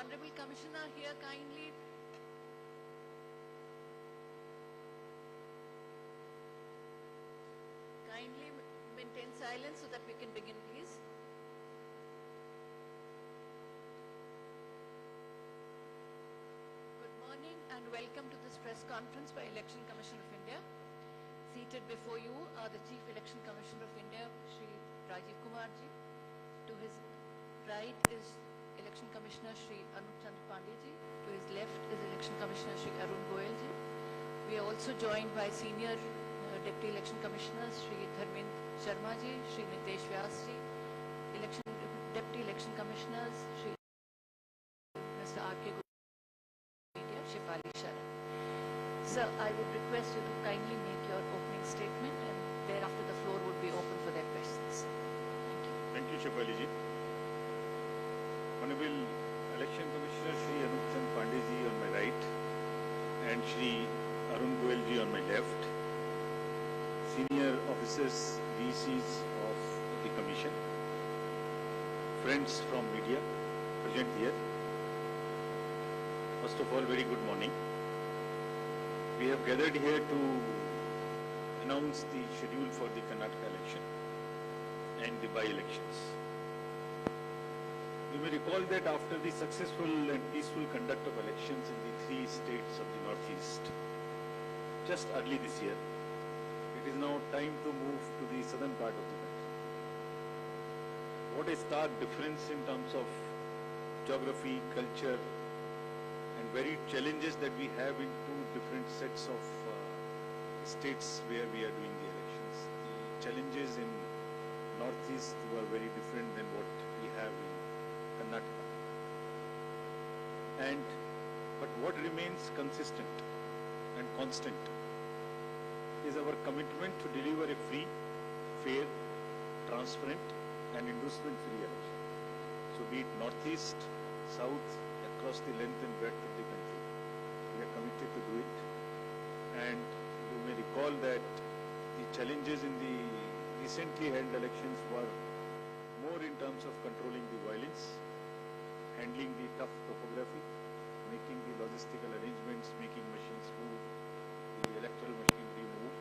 Honorable Commissioner here kindly maintain silence so that we can begin, please. Good morning and welcome to this press conference by Election Commission of India. Seated before you are the Chief Election Commissioner of India, Shri Rajiv Kumar ji. To his right is Election Commissioner Shri Anup Chandra Pandey ji. To his left is Election Commissioner Shri Arun Goyal ji. We are also joined by Senior Deputy Election Commissioners Shri Dharmendra Sharma ji, Shri Nitesh Vyas ji, Deputy Election Commissioners Shri Mr. R.K. India, Shefali Sharan. Sir, I would request you to kindly make your opening statement and thereafter the floor would be open for their questions. Thank you. Thank you, Shefali ji. Honorable Election Commissioner Shri Anup Chandra Pandey ji on my right and Shri Arun Goyal ji on my left, senior officers, VCs of the Commission, friends from media present here. First of all, very good morning. We have gathered here to announce the schedule for the Karnataka election and the by-elections. You may recall that after the successful and peaceful conduct of elections in the 3 states of the Northeast, just early this year, it is now time to move to the southern part of the country. What a stark difference in terms of geography, culture, and varied challenges that we have in 2 different sets of states where we are doing the elections. The challenges in Northeast were very different than what we have in Kannada. But what remains consistent and constant is our commitment to deliver a free, fair, transparent and inducement-free election. So be it Northeast, South, across the length and breadth of the country, we are committed to do it. And you may recall that the challenges in the recently held elections were more in terms of controlling the violence, handling the tough topography, making the logistical arrangements, making machines move, the electoral machinery move.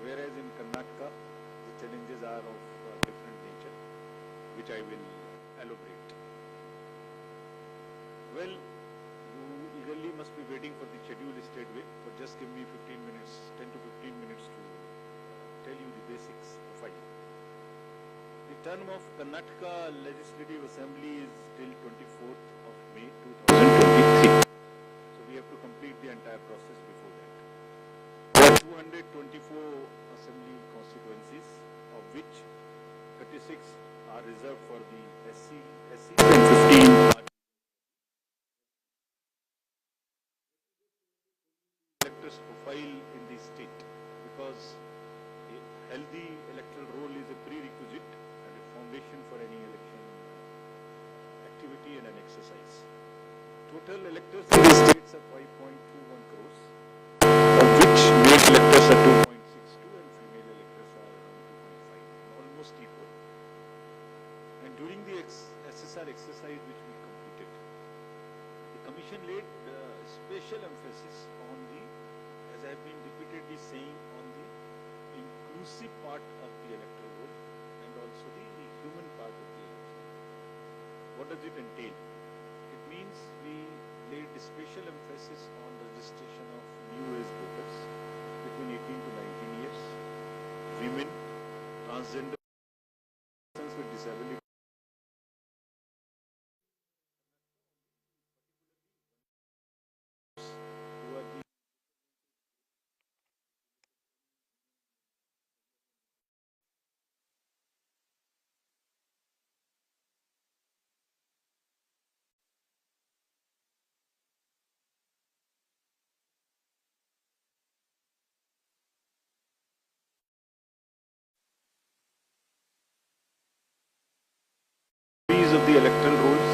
Whereas in Karnataka, the challenges are of different nature, which I will elaborate. Well, you eagerly must be waiting for the schedule straightway, but just give me 15 minutes, 10 to 15 minutes to tell you the basics profile. The term of Karnataka Legislative Assembly is till 24th of May 2023. So we have to complete the entire process before that. There are 224 assembly constituencies, of which 36 are reserved for the SC and 15 are electors profile in the state, because a healthy electoral roll is a prerequisite and a foundation for any election activity and an exercise. Total electors in the states are 5.21 crores, of which male electors are 2.62 and female electors are around 2.5, almost equal. And during the SSR exercise which we completed, the Commission laid special emphasis on the, as I have been repeatedly saying, on the inclusive part of the electoral roll and also the human part of the electoral roll. What does it entail? It means we laid special emphasis on registration of new age voters between 18 to 19 years, women, transgender persons with disability, who are the of the electoral rolls,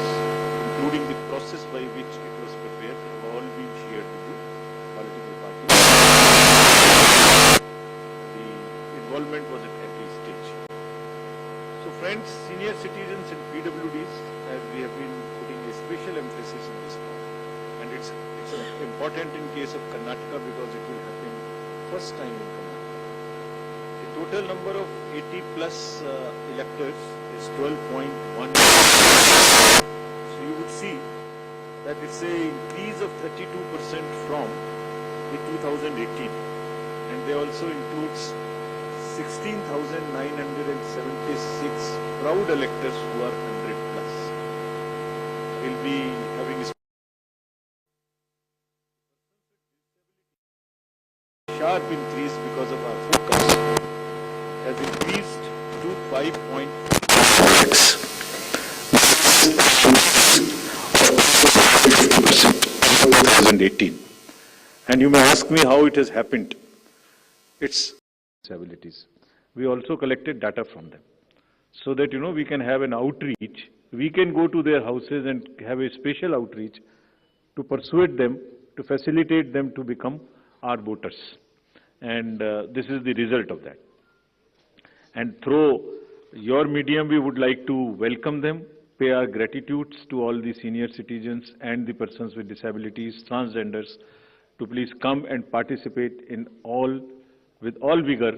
including the process by which it was prepared, have all been shared with the political parties. The involvement was at every stage. So friends, senior citizens and PWDs, as we have been putting a special emphasis in this part. And it's important in case of Karnataka because it will happen first time in Karnataka. The total number of 80 plus electors is 12.1. So you would see that it's a increase of 32% from the 2018, and they also includes 16,976 proud electors who are 100 plus. We'll be having a sharp increase because of our focus has increased to 5.6. 2018. And you may ask me how it has happened. It's disabilities. We also collected data from them so that, we can have an outreach. We can go to their houses and have a special outreach to persuade them, to facilitate them to become our voters. And this is the result of that. And through your medium, we would like to welcome them, pay our gratitudes to all the senior citizens and the persons with disabilities, transgenders, to please come and participate with all vigor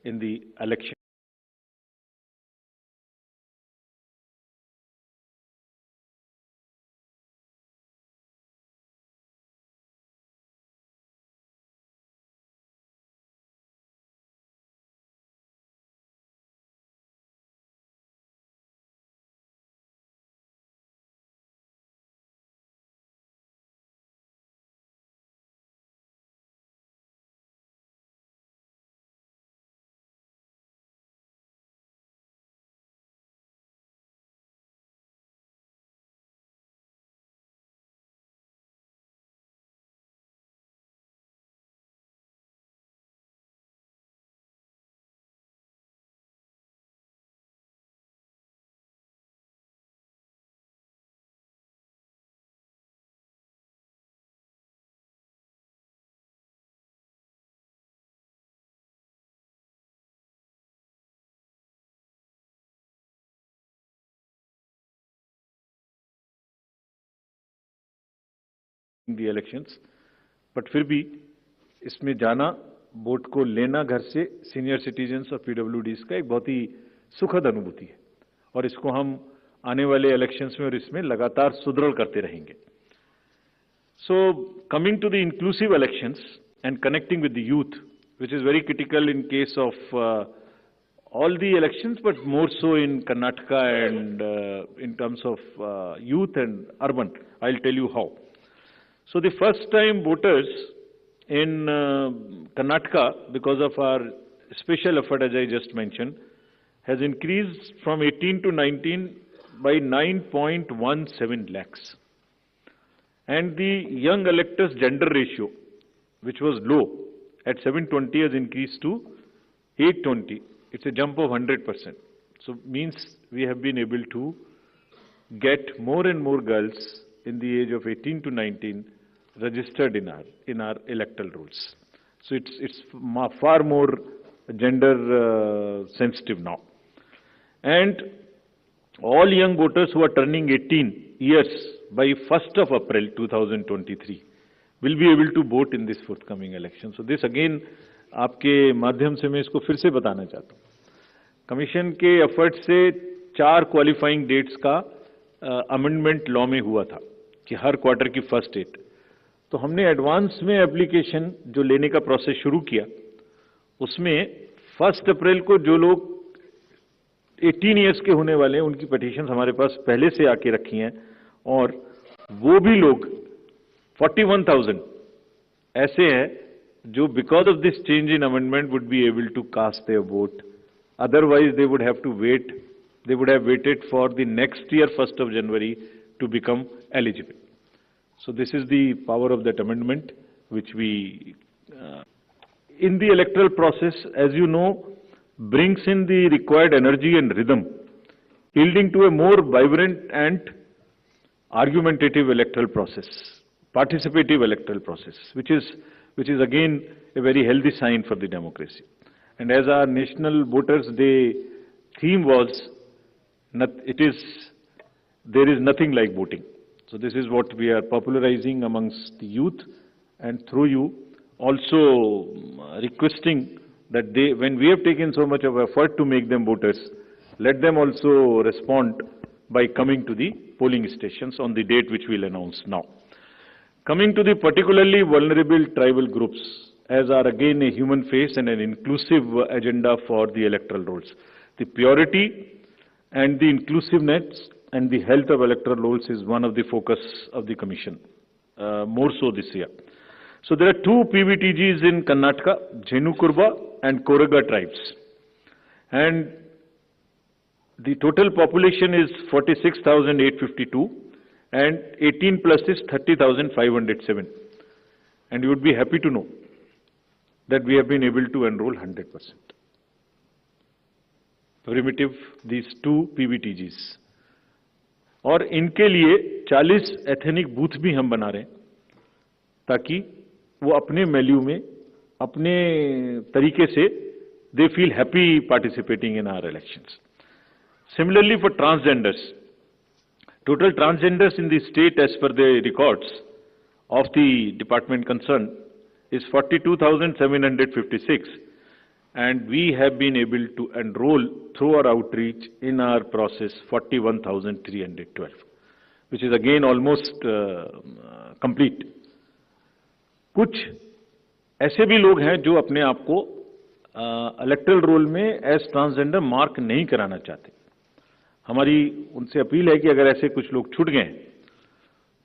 in the election. The elections, but फिर भी इसमें जाना, vote को लेना घर से senior citizens और पीडब्ल्यूडीज का एक बहुत ही सुखद अनुभूति है और इसको हम आने वाले इलेक्शंस में और इसमें लगातार सुदृढ़ करते रहेंगे. So coming to the inclusive elections and connecting with the youth, which is very critical in case of all the elections, but more so in Karnataka and in terms of youth and urban. I'll tell you how. So the first time voters in Karnataka, because of our special effort as I just mentioned, has increased from 18 to 19 by 9.17 lakhs. And the young electors gender ratio, which was low at 720, has increased to 820. It's a jump of 100%. So means we have been able to get more and more girls in the age of 18 to 19 registered in our electoral rolls. So it's far more gender sensitive now. And all young voters who are turning 18 years by 1st of April 2023 will be able to vote in this forthcoming election. So this again आपके माध्यम से मैं इसको फिर से बताना चाहता हूँ. कमीशन के एफर्ट से 4 क्वालिफाइंग डेट्स का अमेंडमेंट लॉ में हुआ था कि हर क्वार्टर की फर्स्ट डेट. तो हमने एडवांस में एप्लीकेशन जो लेने का प्रोसेस शुरू किया, उसमें 1 अप्रैल को जो लोग 18 इयर्स के होने वाले हैं उनकी पिटीशन हमारे पास पहले से आके रखी हैं और वो भी लोग 41,000 ऐसे हैं जो because of this change in amendment would be able to cast their vote. Otherwise they would have to wait, they would have waited for the next year 1st of January to become eligible. So this is the power of that amendment which we in the electoral process, as you know, brings in the required energy and rhythm, yielding to a more vibrant and argumentative electoral process, participative electoral process, which is again a very healthy sign for the democracy. And as our National Voters Day theme was, there is nothing like voting. So this is what we are popularizing amongst the youth, and through you also requesting that they, when we have taken so much of effort to make them voters, let them also respond by coming to the polling stations on the date which we'll announce now. Coming to the particularly vulnerable tribal groups, as are again a human face and an inclusive agenda for the electoral rolls. The purity and the inclusiveness and the health of electoral rolls is one of the focus of the Commission, more so this year. So there are two PVTGs in Karnataka, Jhenukurba and Koraga tribes. And the total population is 46,852 and 18 plus is 30,507. And you would be happy to know that we have been able to enroll 100%. Primitive, these two PVTGs. और इनके लिए 40 ethnic booth भी हम बना रहे हैं ताकि वो अपने वैल्यू में अपने तरीके से they feel happy participating in our elections. Similarly for transgenders, total transgenders in the state as per the records of the department concerned is 42,756, and we have been able to enroll through our outreach in our process 41,312, which is again almost complete. कुछ ऐसे भी लोग हैं जो अपने आप को electoral role में एज ट्रांसजेंडर मार्क नहीं कराना चाहते. हमारी उनसे अपील है कि अगर ऐसे कुछ लोग छूट गए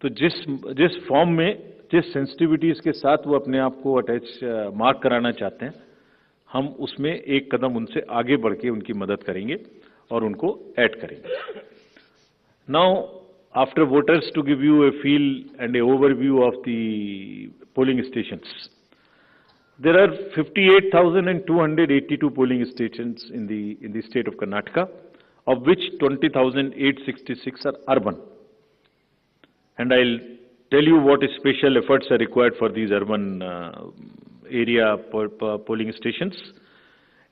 तो जिस फॉर्म में जिस सेंसिटिविटीज के साथ वो अपने आप को अटैच मार्क कराना चाहते हैं, हम उसमें एक कदम उनसे आगे बढ़ के उनकी मदद करेंगे और उनको ऐड करेंगे. Now after voters to give you a feel and a overview of the polling stations, there are 58,282 polling stations in the state of Karnataka, of which 20,866 are urban. And I'll tell you what special efforts are required for these urban area polling stations.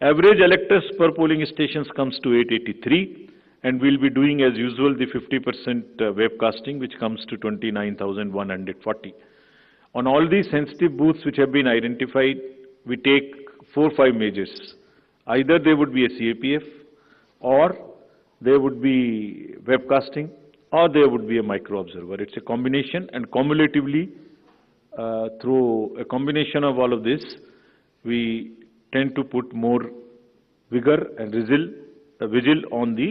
Average electors per polling stations comes to 883, and we'll be doing as usual the 50% webcasting, which comes to 29,140. On all these sensitive booths which have been identified, we take 4 or 5 measures. Either they would be a CAPF, or they would be webcasting, or there would be a micro-observer. It's a combination, and cumulatively, through a combination of all of this, we tend to put more vigor and vigil on the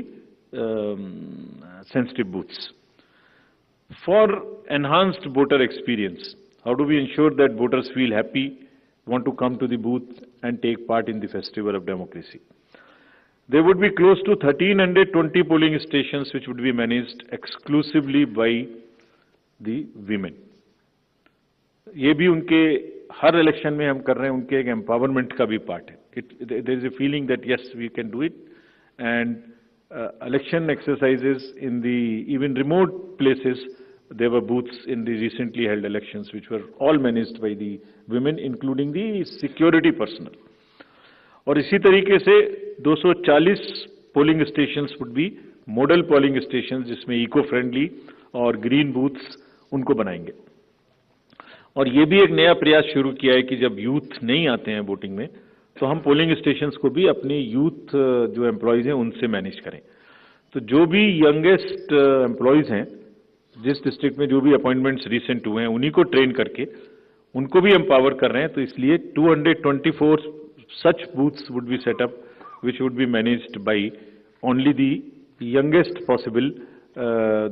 sensitive booths. For enhanced voter experience, how do we ensure that voters feel happy, want to come to the booth and take part in the festival of democracy? There would be close to 1,320 polling stations which would be managed exclusively by the women. ये भी उनके हर election में हम कर रहे हैं, उनके एक एम्पावरमेंट का भी पार्ट है. There is a feeling that yes, we can do it, and election exercises in the even remote places. There were booths in the recently held elections which were all managed by the women, including the security personnel. और इसी तरीके से 240 polling stations would be model polling stations, जिसमें eco friendly और green booths उनको बनाएंगे. और ये भी एक नया प्रयास शुरू किया है कि जब यूथ नहीं आते हैं वोटिंग में, तो हम पोलिंग स्टेशंस को भी अपनी यूथ जो एम्प्लॉयज हैं उनसे मैनेज करें. तो जो भी यंगेस्ट एम्प्लॉयज हैं, जिस डिस्ट्रिक्ट में जो भी अपॉइंटमेंट्स रिसेंट हुए हैं, उन्हीं को ट्रेन करके उनको भी एम्पावर कर रहे हैं. तो इसलिए 224 such booths would be set up, which would be managed by only the youngest possible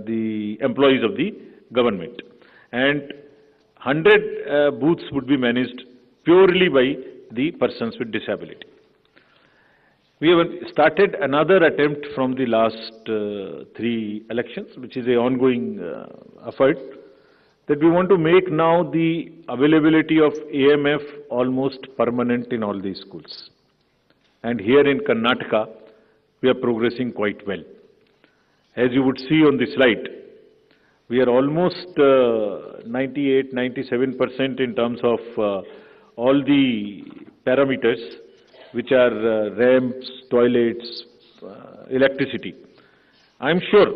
the employees of the government, and 100 booths would be managed purely by the persons with disability. We have started another attempt from the last 3 elections, which is an ongoing effort, that we want to make now the availability of AMF almost permanent in all these schools. And here in Karnataka, we are progressing quite well. As you would see on the slide, we are almost 98, 97% in terms of all the parameters, which are ramps, toilets, electricity. I'm sure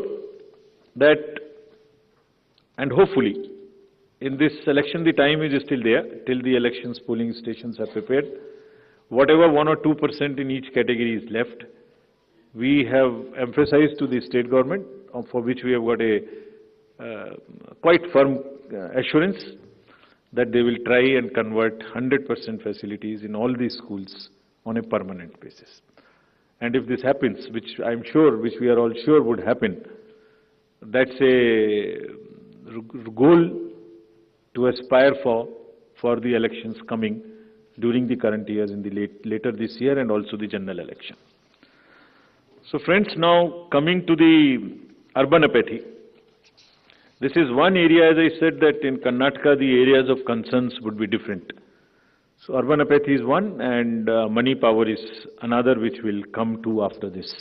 that And hopefully, in this election, the time is still there, till the elections polling stations are prepared. Whatever 1 or 2% in each category is left, we have emphasized to the state government, for which we have got a quite firm assurance that they will try and convert 100% facilities in all these schools on a permanent basis. And if this happens, which I'm sure, which we are all sure would happen, that's a goal to aspire for the elections coming during the current years in the later this year and also the general election. So friends, now coming to the urban apathy. This is one area, as I said, that in Karnataka the areas of concerns would be different. So urban apathy is one, and money power is another, which will come to after this.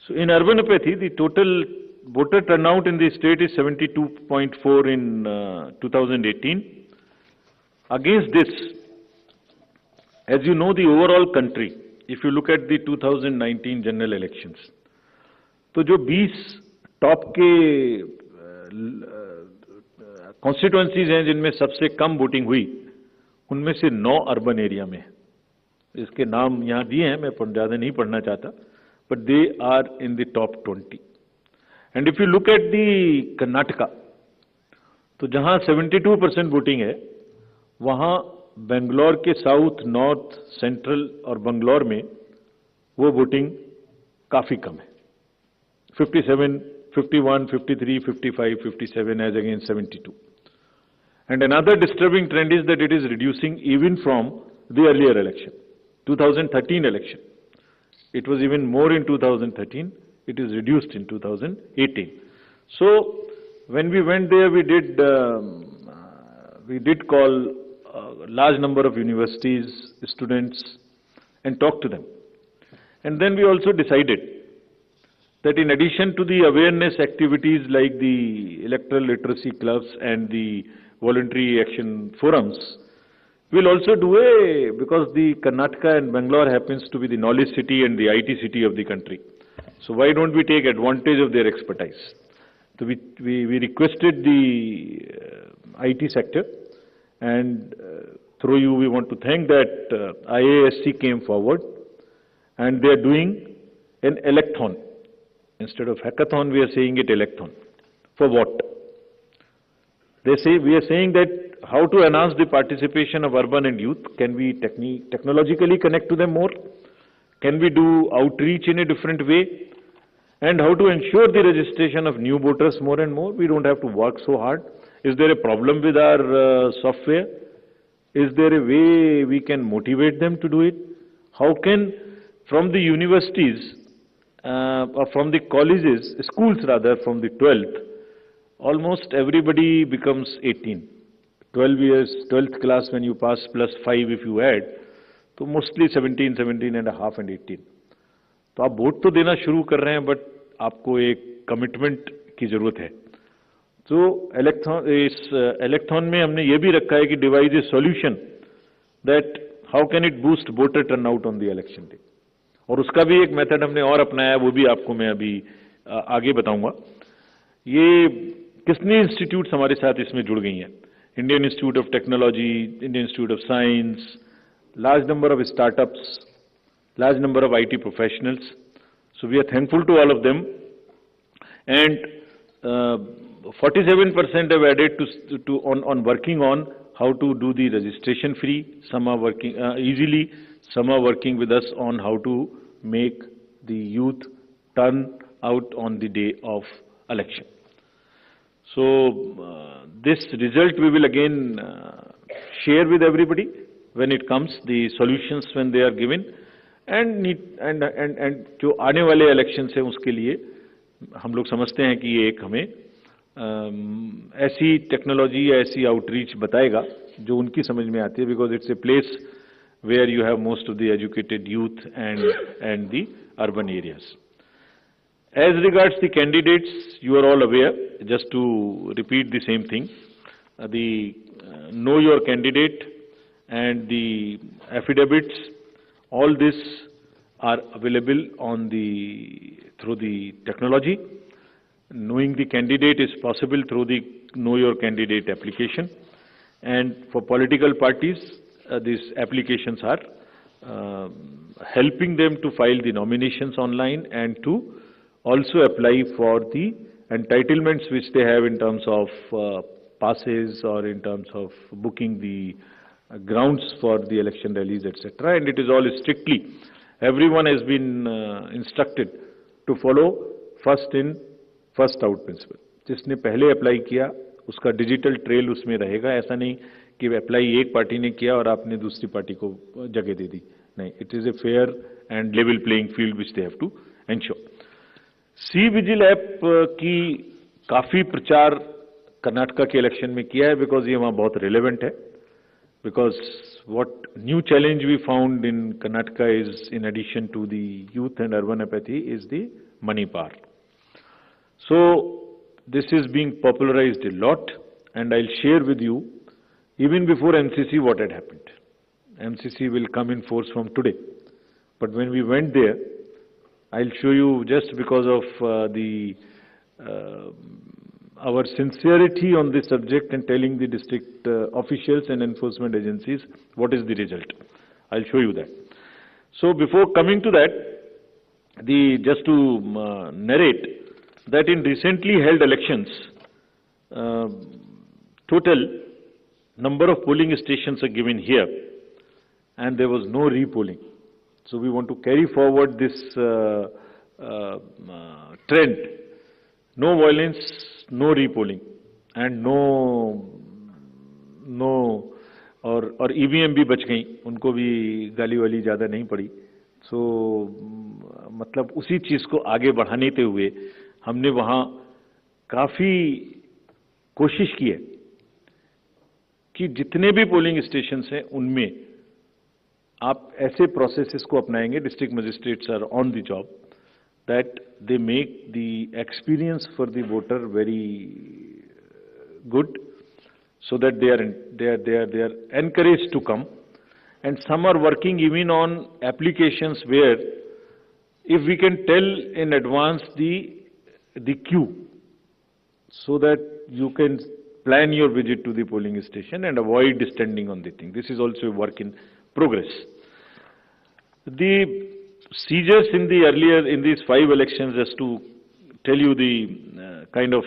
So in urban apathy, the total voter turnout in the state is 72.4 in 2018. Against this, as you know, the overall country, if you look at the 2019 general elections, तो जो 20 top के constituencies हैं जिनमें सबसे कम voting हुई, उनमें से 9 urban area में, इसके नाम यहाँ दिए हैं, मैं ज़्यादा नहीं पढ़ना चाहता, but they are in the top 20. And if you look at the Karnataka, तो जहाँ 72% वोटिंग है, वहाँ बेंगलोर के साउथ, नॉर्थ, सेंट्रल और बंगलौर में वो वोटिंग काफ़ी कम है. 57, 51, 53, 55, 57 as against 72. And another disturbing trend is that it is reducing even from the earlier election, 2013 election. It was even more in 2013. It is reduced in 2018. So when we went there, we did call a large number of universities, students, and talk to them. And then we also decided that in addition to the awareness activities like the electoral literacy clubs and the voluntary action forums, we'll also do because the Karnataka and Bangalore happens to be the knowledge city and the IT city of the country. So why don't we take advantage of their expertise? So we requested the IT sector, and through you we want to thank that IASC came forward, and they are doing an electhon. Instead of hackathon, we are saying it electhon. For what? They say, we are saying that how to enhance the participation of urban and youth. Can we technologically connect to them more? Can we do outreach in a different way? And how to ensure the registration of new voters more and more? We don't have to work so hard. Is there a problem with our software? Is there a way we can motivate them to do it? How can, from the universities, or from the colleges, schools rather, from the 12th, almost everybody becomes 18. 12 years, 12th class when you pass plus 5 if you add, so mostly 17, 17 and a half and 18. तो आप vote तो देना शुरू कर रहे हैं, but आपको एक कमिटमेंट की जरूरत है. तो इस इलेक्थॉन में हमने ये भी रखा है कि device A solution that how can it boost voter turnout on the election day. और उसका भी एक मेथड हमने और अपनाया, वो भी आपको मैं अभी आगे बताऊंगा. ये कितनी इंस्टीट्यूट्स हमारे साथ इसमें जुड़ गई हैं. Indian institute of technology, Indian institute of science, large number of startups, large number of IT professionals. So we are thankful to all of them. And 47% have added on working on how to do the registration free. Some are working easily. Some are working with us on how to make the youth turn out on the day of election. So this result we will again share with everybody when it comes, the solutions when they are given, and जो आने वाले election है उसके लिए हम लोग समझते हैं कि ये एक हमें ऐसी टेक्नोलॉजी या ऐसी आउटरीच बताएगा जो उनकी समझ में आती है, because it's a place where you have most of the educated youth and the urban areas. As regards the candidates, you are all aware, just to repeat the same thing, the know your candidate and the affidavits, all this are available on through the technology, knowing the candidate is possible through the Know Your Candidate application. And for political parties, these applications are helping them to file the nominations online and to also apply for the entitlements which they have in terms of passes or in terms of booking the grounds for the election rallies, etc. And it is all strictly, everyone has been instructed to follow first in, first out principle. जिसने पहले apply किया उसका digital trail उसमें रहेगा. ऐसा नहीं कि apply एक पार्टी ने किया और आपने दूसरी पार्टी को जगह दे दी. नहीं, it is a fair and level playing field which they have to ensure. C vigil app की काफी प्रचार कर्नाटका के इलेक्शन में किया है, बिकॉज ये वहां बहुत रिलेवेंट है. Because what new challenge we found in Karnataka is, in addition to the youth and urban apathy, is the money power. So this is being popularized a lot, and I'll share with you, even before MCC, what had happened. MCC will come in force from today. But when we went there, I'll show you, just because of our sincerity on this subject and telling the district officials and enforcement agencies what is the result. I'll show you that. So before coming to that, just to narrate that in recently held elections, total number of polling stations are given here, and there was no repolling. So we want to carry forward this trend. No violence, no repolling, and no और EVM भी बच गई, उनको भी गाली वाली ज़्यादा नहीं पड़ी. सो मतलब उसी चीज़ को आगे बढ़ाने ते हुए हमने वहाँ काफ़ी कोशिश की है कि जितने भी पोलिंग स्टेशंस हैं उनमें आप ऐसे प्रोसेसेस को अपनाएंगे. District magistrates are on the job, that they make the experience for the voter very good, so that they are encouraged to come. And some are working even on applications where, if we can tell in advance the queue, so that you can plan your visit to the polling station and avoid standing on the thing. This is also a work in progress. The seizures in these 5 elections, just to tell you the kind of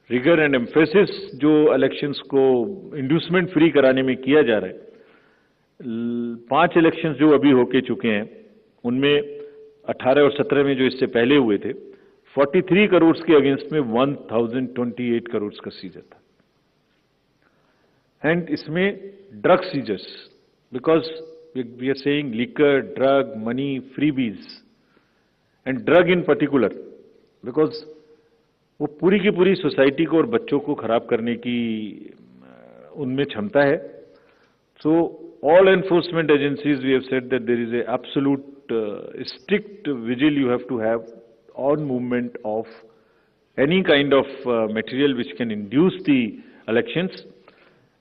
rigor and emphasis जो elections को inducement free कराने में किया जा रहा है. 5 elections जो अभी होके चुके हैं, उनमें 18 और 17 में जो इससे पहले हुए थे, 43 करोड़ के अगेंस्ट में 1028 करोड़ का सीजर था. एंड इसमें drug seizures, because we are saying liquor, drug, money, freebies, and drug in particular, because वो पूरी की पूरी सोसाइटी को और बच्चों को खराब करने की उनमें क्षमता है. So all enforcement agencies, we have said that there is a absolute strict vigil you have to have on movement of any kind of material which can induce the elections,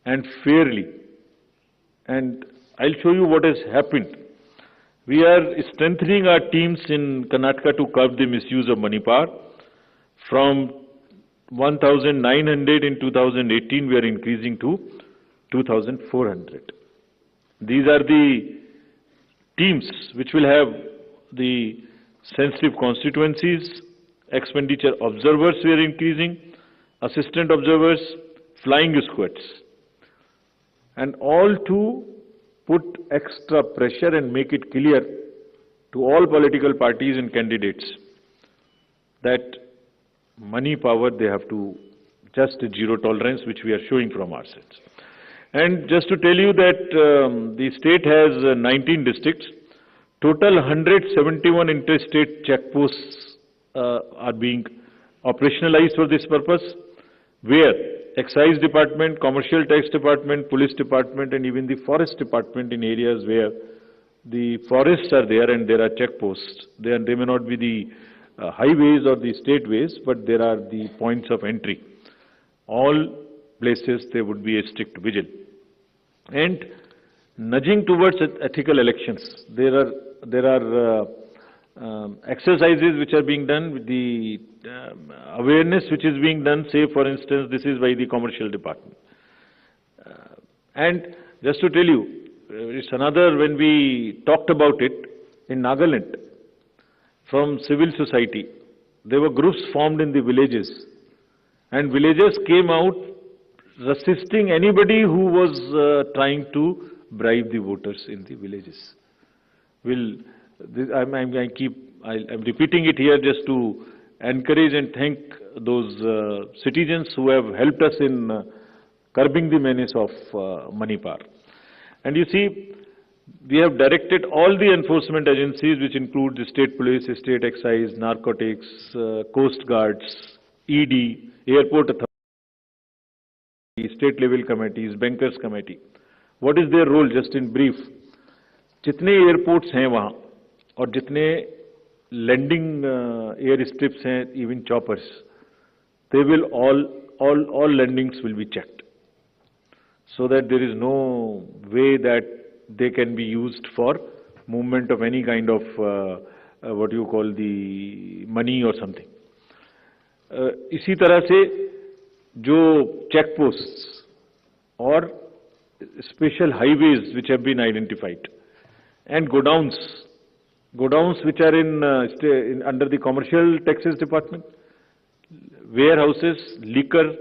and fairly. And I'll show you what has happened. We are strengthening our teams in Karnataka to curb the misuse of money power. From 1,900 in 2018, we are increasing to 2,400. These are the teams which will have the sensitive constituencies, expenditure observers we are increasing, assistant observers, flying squads, and all to put extra pressure and make it clear to all political parties and candidates that money power, they have to just zero tolerance, which we are showing from our sides. And just to tell you that the state has 19 districts. Total 171 interstate checkposts are being operationalized for this purpose, where Excise Department, Commercial Tax Department, Police Department, and even the Forest Department, in areas where the forests are there and there are checkposts. They may not be the highways or the state ways, but there are the points of entry. All places there would be a strict vigil. And nudging towards ethical elections, there are exercises which are being done, with the awareness which is being done, say for instance, this is by the commercial department. And just to tell you, it's another, when we talked about it in Nagaland, from civil society, there were groups formed in the villages, and villagers came out resisting anybody who was trying to bribe the voters in the villages. I'm repeating it here just to encourage and thank those citizens who have helped us in curbing the menace of money power. And you see, we have directed all the enforcement agencies, which include the state police, state excise, narcotics, coast guards, ED, airport authority, state level committees, bankers committee. What is their role, just in brief? जितने airports हैं वहाँ और जितने landing air strips हैं, even choppers, they will all landings will be checked, so that there is no way that they can be used for movement of any kind of what you call the money or something. इसी तरह से जो check posts और special highways which have been identified, and godowns which are in under the commercial taxes department, warehouses, liquor,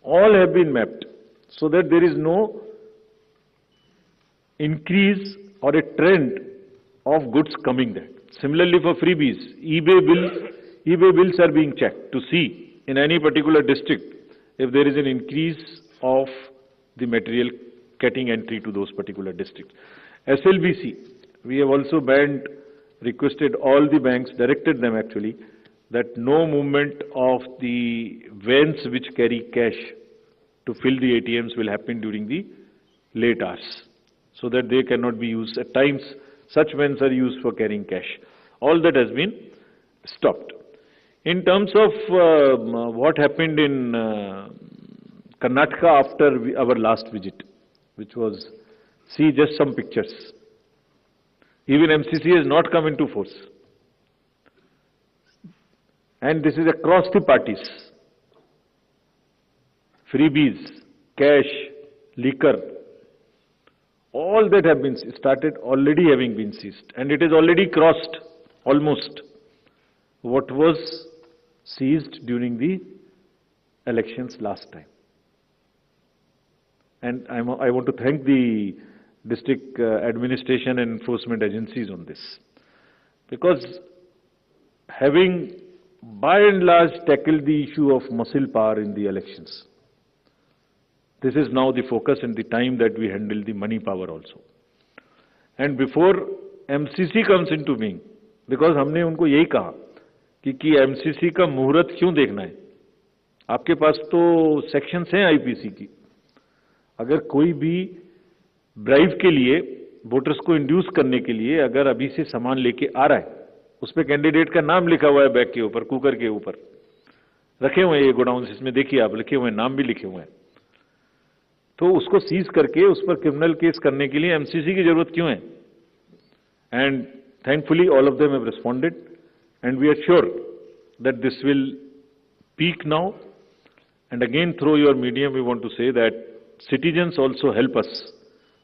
all have been mapped, so that there is no increase or a trend of goods coming there. Similarly for freebies, eBay bills are being checked to see in any particular district if there is an increase of the material getting entry to those particular districts. SLBC, we have also requested all the banks, directed them actually, that no movement of the vans which carry cash to fill the ATMs will happen during the late hours, so that they cannot be used. At times, such vans are used for carrying cash. All that has been stopped. In terms of what happened in Karnataka after our last visit, which was, see just some pictures. Even MCC has not come into force. And this is across the parties. Freebies, cash, liquor, all that have been started already having been seized. And it is already crossed almost what was seized during the elections last time. And I want to thank the district administration and enforcement agencies on this, because having by and large tackled the issue of muscle power in the elections, this is now the focus and the time that we handle the money power also. And before MCC comes into being, because हमने उनको यही कहा कि MCC का मुहूर्त क्यों देखना है, आपके पास तो सेक्शंस हैं आईपीसी की, अगर कोई भी ब्राइब के लिए, वोटर्स को इंड्यूस करने के लिए अगर अभी से सामान लेके आ रहा है, उस पर कैंडिडेट का नाम लिखा हुआ है बैग के ऊपर, कुकर के ऊपर रखे हुए हैं ये गोडाउन, इसमें देखिए आप लिखे हुए हैं, नाम भी लिखे हुए हैं, तो उसको सीज करके उस पर क्रिमिनल केस करने के लिए एमसीसी की जरूरत क्यों है? And thankfully all of them have responded and we are sure that this will peak now. And again through your medium we want to say that citizens also help us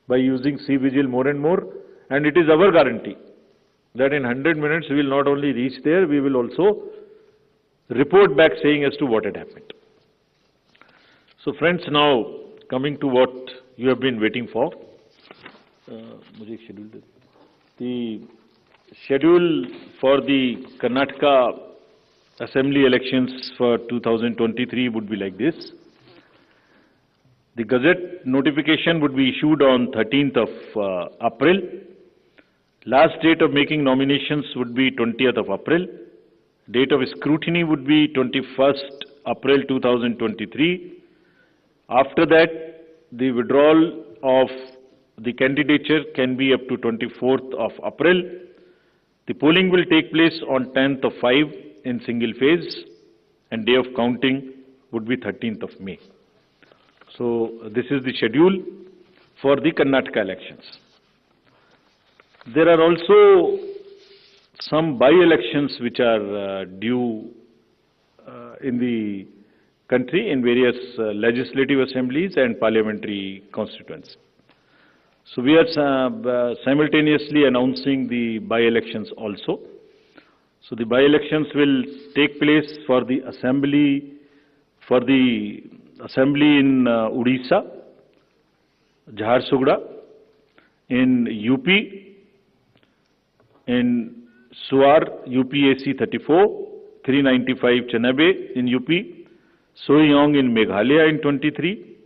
by using C-Vigil more and more, and it is our guarantee that in 100 minutes we will not only reach there, we will also report back saying as to what had happened. So friends, now coming to what you have been waiting for. The schedule for the Karnataka Assembly elections for 2023 would be like this. The Gazette notification would be issued on 13th of April. Last date of making nominations would be 20th of April. Date of scrutiny would be 21st April 2023. After that, the withdrawal of the candidature can be up to 24th of April. The polling will take place on 10th of 5 in single phase, and day of counting would be 13th of May. So this is the schedule for the Karnataka elections. There are also some by-elections which are due in the country in various legislative assemblies and parliamentary constituents. So we are simultaneously announcing the by-elections also. So the by-elections will take place for the assembly in Odisha, Jharsuguda, in UP, in Suar, UPAC 34, 395 Chanabe in UP, Soyong in Meghalaya in 23,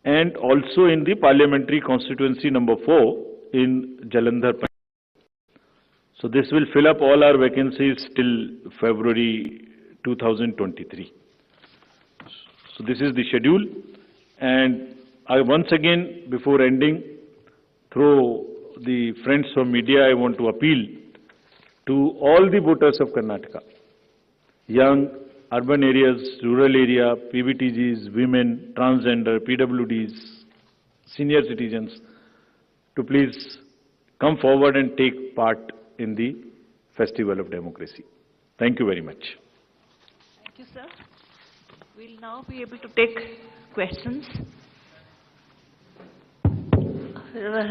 and also in the parliamentary constituency number 4 in Jalandhar. So this will fill up all our vacancies till February 2023. So this is the schedule, and I once again, before ending, through the friends from media, I want to appeal to all the voters of Karnataka, young, urban areas, rural area, PBTGs, women, transgender, PWDs, senior citizens, to please come forward and take part in the Festival of Democracy. Thank you very much. Thank you, sir. We'll now be able to take questions.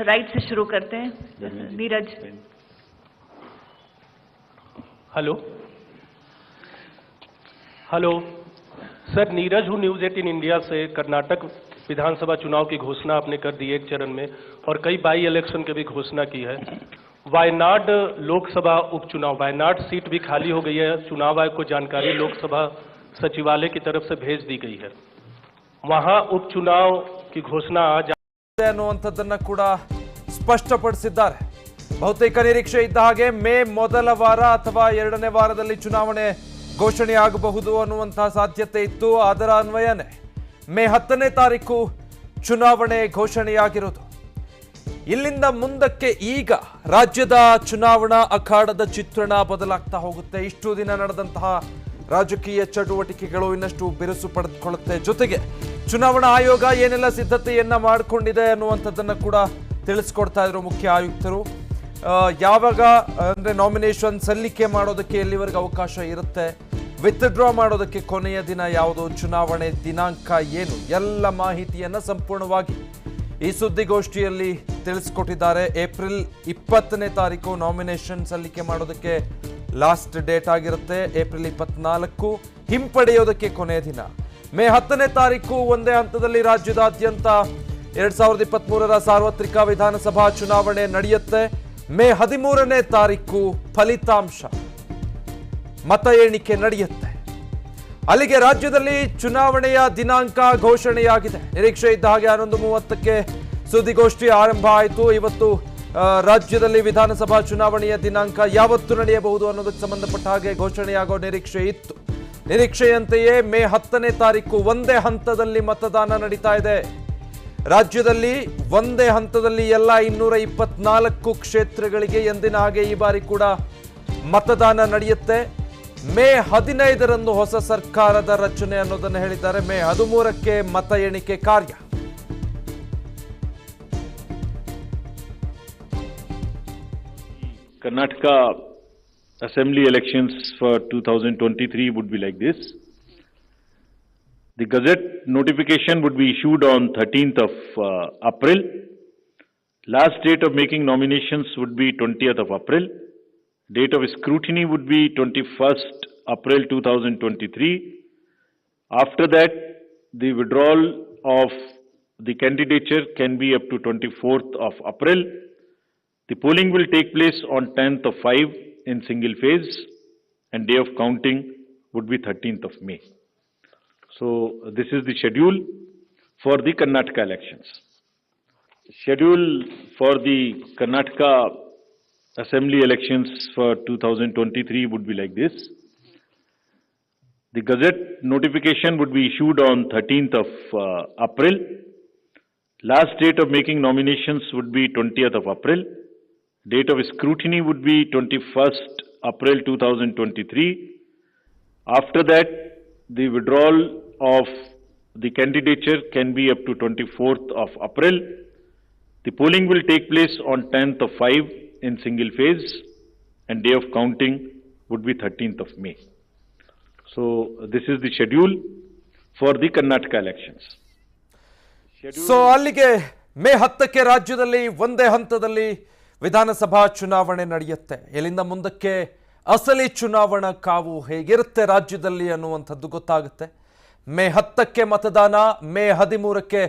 Right से शुरू करते हैं, Neeraj. Hello sir, Neeraj हूँ news 18 India से. कर्नाटक विधानसभा चुनाव की घोषणा आपने कर दी एक चरण में, और कई बाई इलेक्शन की भी घोषणा की है. वायनाड लोकसभा उपचुनाव, वायनाड सीट भी खाली हो गई है. चुनाव आयोग को जानकारी लोकसभा सचिवालय की तरफ से भेज दी गई है. वहां उपचुनाव की घोषणा आज ಅನ್ನುವಂಥದ್ದನ್ನ ಕೂಡ ಸ್ಪಷ್ಟಪಡಿಸಿದ್ದಾರೆ. ಬಹುತೇಕ ನಿರೀಕ್ಷೆ ಇದ್ದ ಹಾಗೆ ಮೇ ಮೊದಲ ವಾರ ಅಥವಾ ಎರಡನೇ ವಾರದಲ್ಲಿ ಚುನಾವಣೆ ಘೋಷಣೆಯಾಗಬಹುದು ಅನ್ನುವಂತಹ ಸಾಧ್ಯತೆ ಇತ್ತು. ಅದರ ಅನ್ವಯನೇ ಮೇ 10ನೇ ತಾರೀಕು ಚುನಾವಣೆ ಘೋಷಣೆಯಾಗಿರೋದು. ಇಲ್ಲಿಂದ ಮುಂದಕ್ಕೆ ಈಗ ರಾಜ್ಯದ ಚುನಾವಣಾ ಅಖಾಡದ ಚಿತ್ರಣ ಬದಲಾಗ್ತಾ ಹೋಗುತ್ತೆ. ಇಷ್ಟು ದಿನ ನಡೆದಂತಹ ರಾಜಕೀಯ ಚಟುವಟಿಕೆಗಳು ಇನ್ನಷ್ಟು ಬಿರುಸು ಪಡೆದುಕೊಳ್ಳುತ್ತೆ. ಜೊತೆಗೆ ಚುನಾವಣಾ ಆಯೋಗ ಏನೆಲ್ಲ ಸಿದ್ಧತೆಯನ್ನ ಮಾಡಿಕೊಂಡಿದೆ ಅನ್ನುವಂಥದ್ದನ್ನ ಕೂಡ ತಿಳಿಸ್ಕೊಡ್ತಾ ಇದ್ರು ಮುಖ್ಯ ಆಯುಕ್ತರು. ಯಾವಾಗ ಅಂದ್ರೆ ನಾಮಿನೇಷನ್ ಸಲ್ಲಿಕೆ ಮಾಡೋದಕ್ಕೆ ಎಲ್ಲಿವರೆಗೆ ಅವಕಾಶ ಇರುತ್ತೆ, ವಿತ್ಡ್ರಾ ಮಾಡೋದಕ್ಕೆ ಕೊನೆಯ ದಿನ ಯಾವುದು, ಚುನಾವಣೆ ದಿನಾಂಕ ಏನು, ಎಲ್ಲ ಮಾಹಿತಿಯನ್ನ ಸಂಪೂರ್ಣವಾಗಿ ಈ ಸುದ್ದಿಗೋಷ್ಠಿಯಲ್ಲಿ ತಿಳಿಸ್ಕೊಟ್ಟಿದ್ದಾರೆ. ಏಪ್ರಿಲ್ 20ನೇ ತಾರೀಕು ನಾಮಿನೇಷನ್ ಸಲ್ಲಿಕೆ ಮಾಡೋದಕ್ಕೆ ಲಾಸ್ಟ್ ಡೇಟ್ ಆಗಿರುತ್ತೆ. ಏಪ್ರಿಲ್ 24 ಹಿಂಪಡೆಯೋದಕ್ಕೆ ಕೊನೆಯ ದಿನ. ಮೇ 10ನೇ ತಾರೀಕು ಒಂದೇ ಹಂತದಲ್ಲಿ ರಾಜ್ಯದಾದ್ಯಂತ 2023ರ ಸಾರ್ವತ್ರಿಕ ವಿಧಾನಸಭಾ ಚುನಾವಣೆ ನಡೆಯುತ್ತೆ. ಮೇ 13ನೇ ತಾರೀಕು ಫಲಿತಾಂಶ ಮತ ಎಣಿಕೆ ನಡೆಯುತ್ತೆ. ಅಲ್ಲಿಗೆ ರಾಜ್ಯದಲ್ಲಿ ಚುನಾವಣೆಯ ದಿನಾಂಕ ಘೋಷಣೆಯಾಗಿದೆ. ನಿರೀಕ್ಷೆ ಇದ್ದ ಹಾಗೆ 11:30ಕ್ಕೆ ಸುದ್ದಿಗೋಷ್ಠಿ ಆರಂಭ ಆಯಿತು. ಇವತ್ತು ರಾಜ್ಯದಲ್ಲಿ ವಿಧಾನಸಭಾ ಚುನಾವಣೆಯ ದಿನಾಂಕ ಯಾವತ್ತು ನಡೆಯಬಹುದು ಅನ್ನೋದಕ್ಕೆ ಸಂಬಂಧಪಟ್ಟ ಹಾಗೆ ಘೋಷಣೆಯಾಗೋ ನಿರೀಕ್ಷೆ ಇತ್ತು. ನಿರೀಕ್ಷೆಯಂತೆಯೇ ಮೇ 10ನೇ ತಾರೀಕು ಒಂದೇ ಹಂತದಲ್ಲಿ ಮತದಾನ ನಡೀತಾ ಇದೆ. ರಾಜ್ಯದಲ್ಲಿ ಒಂದೇ ಹಂತದಲ್ಲಿ ಎಲ್ಲ 224 ಕ್ಷೇತ್ರಗಳಿಗೆ ಎಂದಿನ ಹಾಗೆ ಈ ಬಾರಿ ಕೂಡ ಮತದಾನ ನಡೆಯುತ್ತೆ. ಮೇ 15ರಂದು ಹೊಸ ಸರ್ಕಾರದ ರಚನೆ ಅನ್ನೋದನ್ನು ಹೇಳಿದ್ದಾರೆ. ಮೇ 13ಕ್ಕೆ ಮತ ಎಣಿಕೆ ಕಾರ್ಯ. Karnataka Assembly elections for 2023 would be like this. The Gazette notification would be issued on 13th of April. Last date of making nominations would be 20th of April. Date of scrutiny would be 21st April 2023. After that, the withdrawal of the candidature can be up to 24th of April. The polling will take place on 10th of 5 in single phase, and day of counting would be 13th of May. So this is the schedule for the Karnataka elections. Schedule for the Karnataka Assembly elections for 2023 would be like this. The Gazette notification would be issued on 13th of April. Last date of making nominations would be 20th of April. Date of scrutiny would be 21st April 2023. After that, the withdrawal of the candidature can be up to 24th of April. The polling will take place on 10th of 5 in single phase, and day of counting would be 13th of May. So this is the schedule for the Karnataka elections. So ಅಲ್ಲಿಗೆ ಮೇ 10ಕ್ಕೆ ರಾಜ್ಯದಲ್ಲಿ ಒಂದೇ ಹಂತದಲ್ಲಿ ವಿಧಾನಸಭಾ ಚುನಾವಣೆ ನಡೆಯುತ್ತೆ. ಇಲ್ಲಿಂದ ಮುಂದಕ್ಕೆ ಅಸಲಿ ಚುನಾವಣಾ ಕಾವು ಹೇಗಿರುತ್ತೆ ರಾಜ್ಯದಲ್ಲಿ ಅನ್ನುವಂಥದ್ದು ಗೊತ್ತಾಗುತ್ತೆ. ಮೇ 10ಕ್ಕೆ ಮತದಾನ, ಮೇ 13ಕ್ಕೆ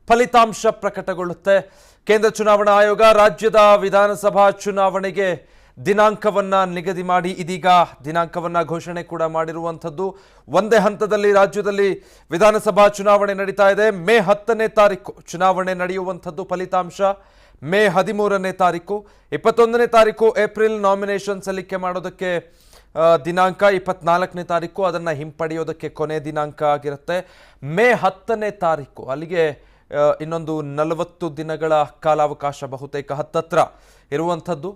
ಫಲಿತಾಂಶ ಪ್ರಕಟಗೊಳ್ಳುತ್ತೆ. ಕೇಂದ್ರ ಚುನಾವಣಾ ಆಯೋಗ ರಾಜ್ಯದ ವಿಧಾನಸಭಾ ಚುನಾವಣೆಗೆ ದಿನಾಂಕವನ್ನ ನಿಗದಿ ಮಾಡಿ ಇದೀಗ ದಿನಾಂಕವನ್ನ ಘೋಷಣೆ ಕೂಡ ಮಾಡಿರುವಂಥದ್ದು. ಒಂದೇ ಹಂತದಲ್ಲಿ ರಾಜ್ಯದಲ್ಲಿ ವಿಧಾನಸಭಾ ಚುನಾವಣೆ ನಡೀತಾ ಇದೆ. ಮೇ 10ನೇ ತಾರೀಕು ಚುನಾವಣೆ ನಡೆಯುವಂಥದ್ದು. ಫಲಿತಾಂಶ ಮೇ 13ನೇ ತಾರೀಕು. 21ನೇ ತಾರೀಕು ಏಪ್ರಿಲ್ ನಾಮಿನೇಷನ್ ಸಲ್ಲಿಕೆ ಮಾಡೋದಕ್ಕೆ ದಿನಾಂಕ, 24ನೇ ತಾರೀಕು ಅದನ್ನು ಹಿಂಪಡೆಯೋದಕ್ಕೆ ಕೊನೆ ದಿನಾಂಕ ಆಗಿರುತ್ತೆ. ಮೇ 10ನೇ ತಾರೀಕು ಅಲ್ಲಿಗೆ ಇನ್ನೊಂದು 40 ದಿನಗಳ ಕಾಲಾವಕಾಶ ಬಹುತೇಕ ಹತ್ತತ್ರ ಇರುವಂಥದ್ದು.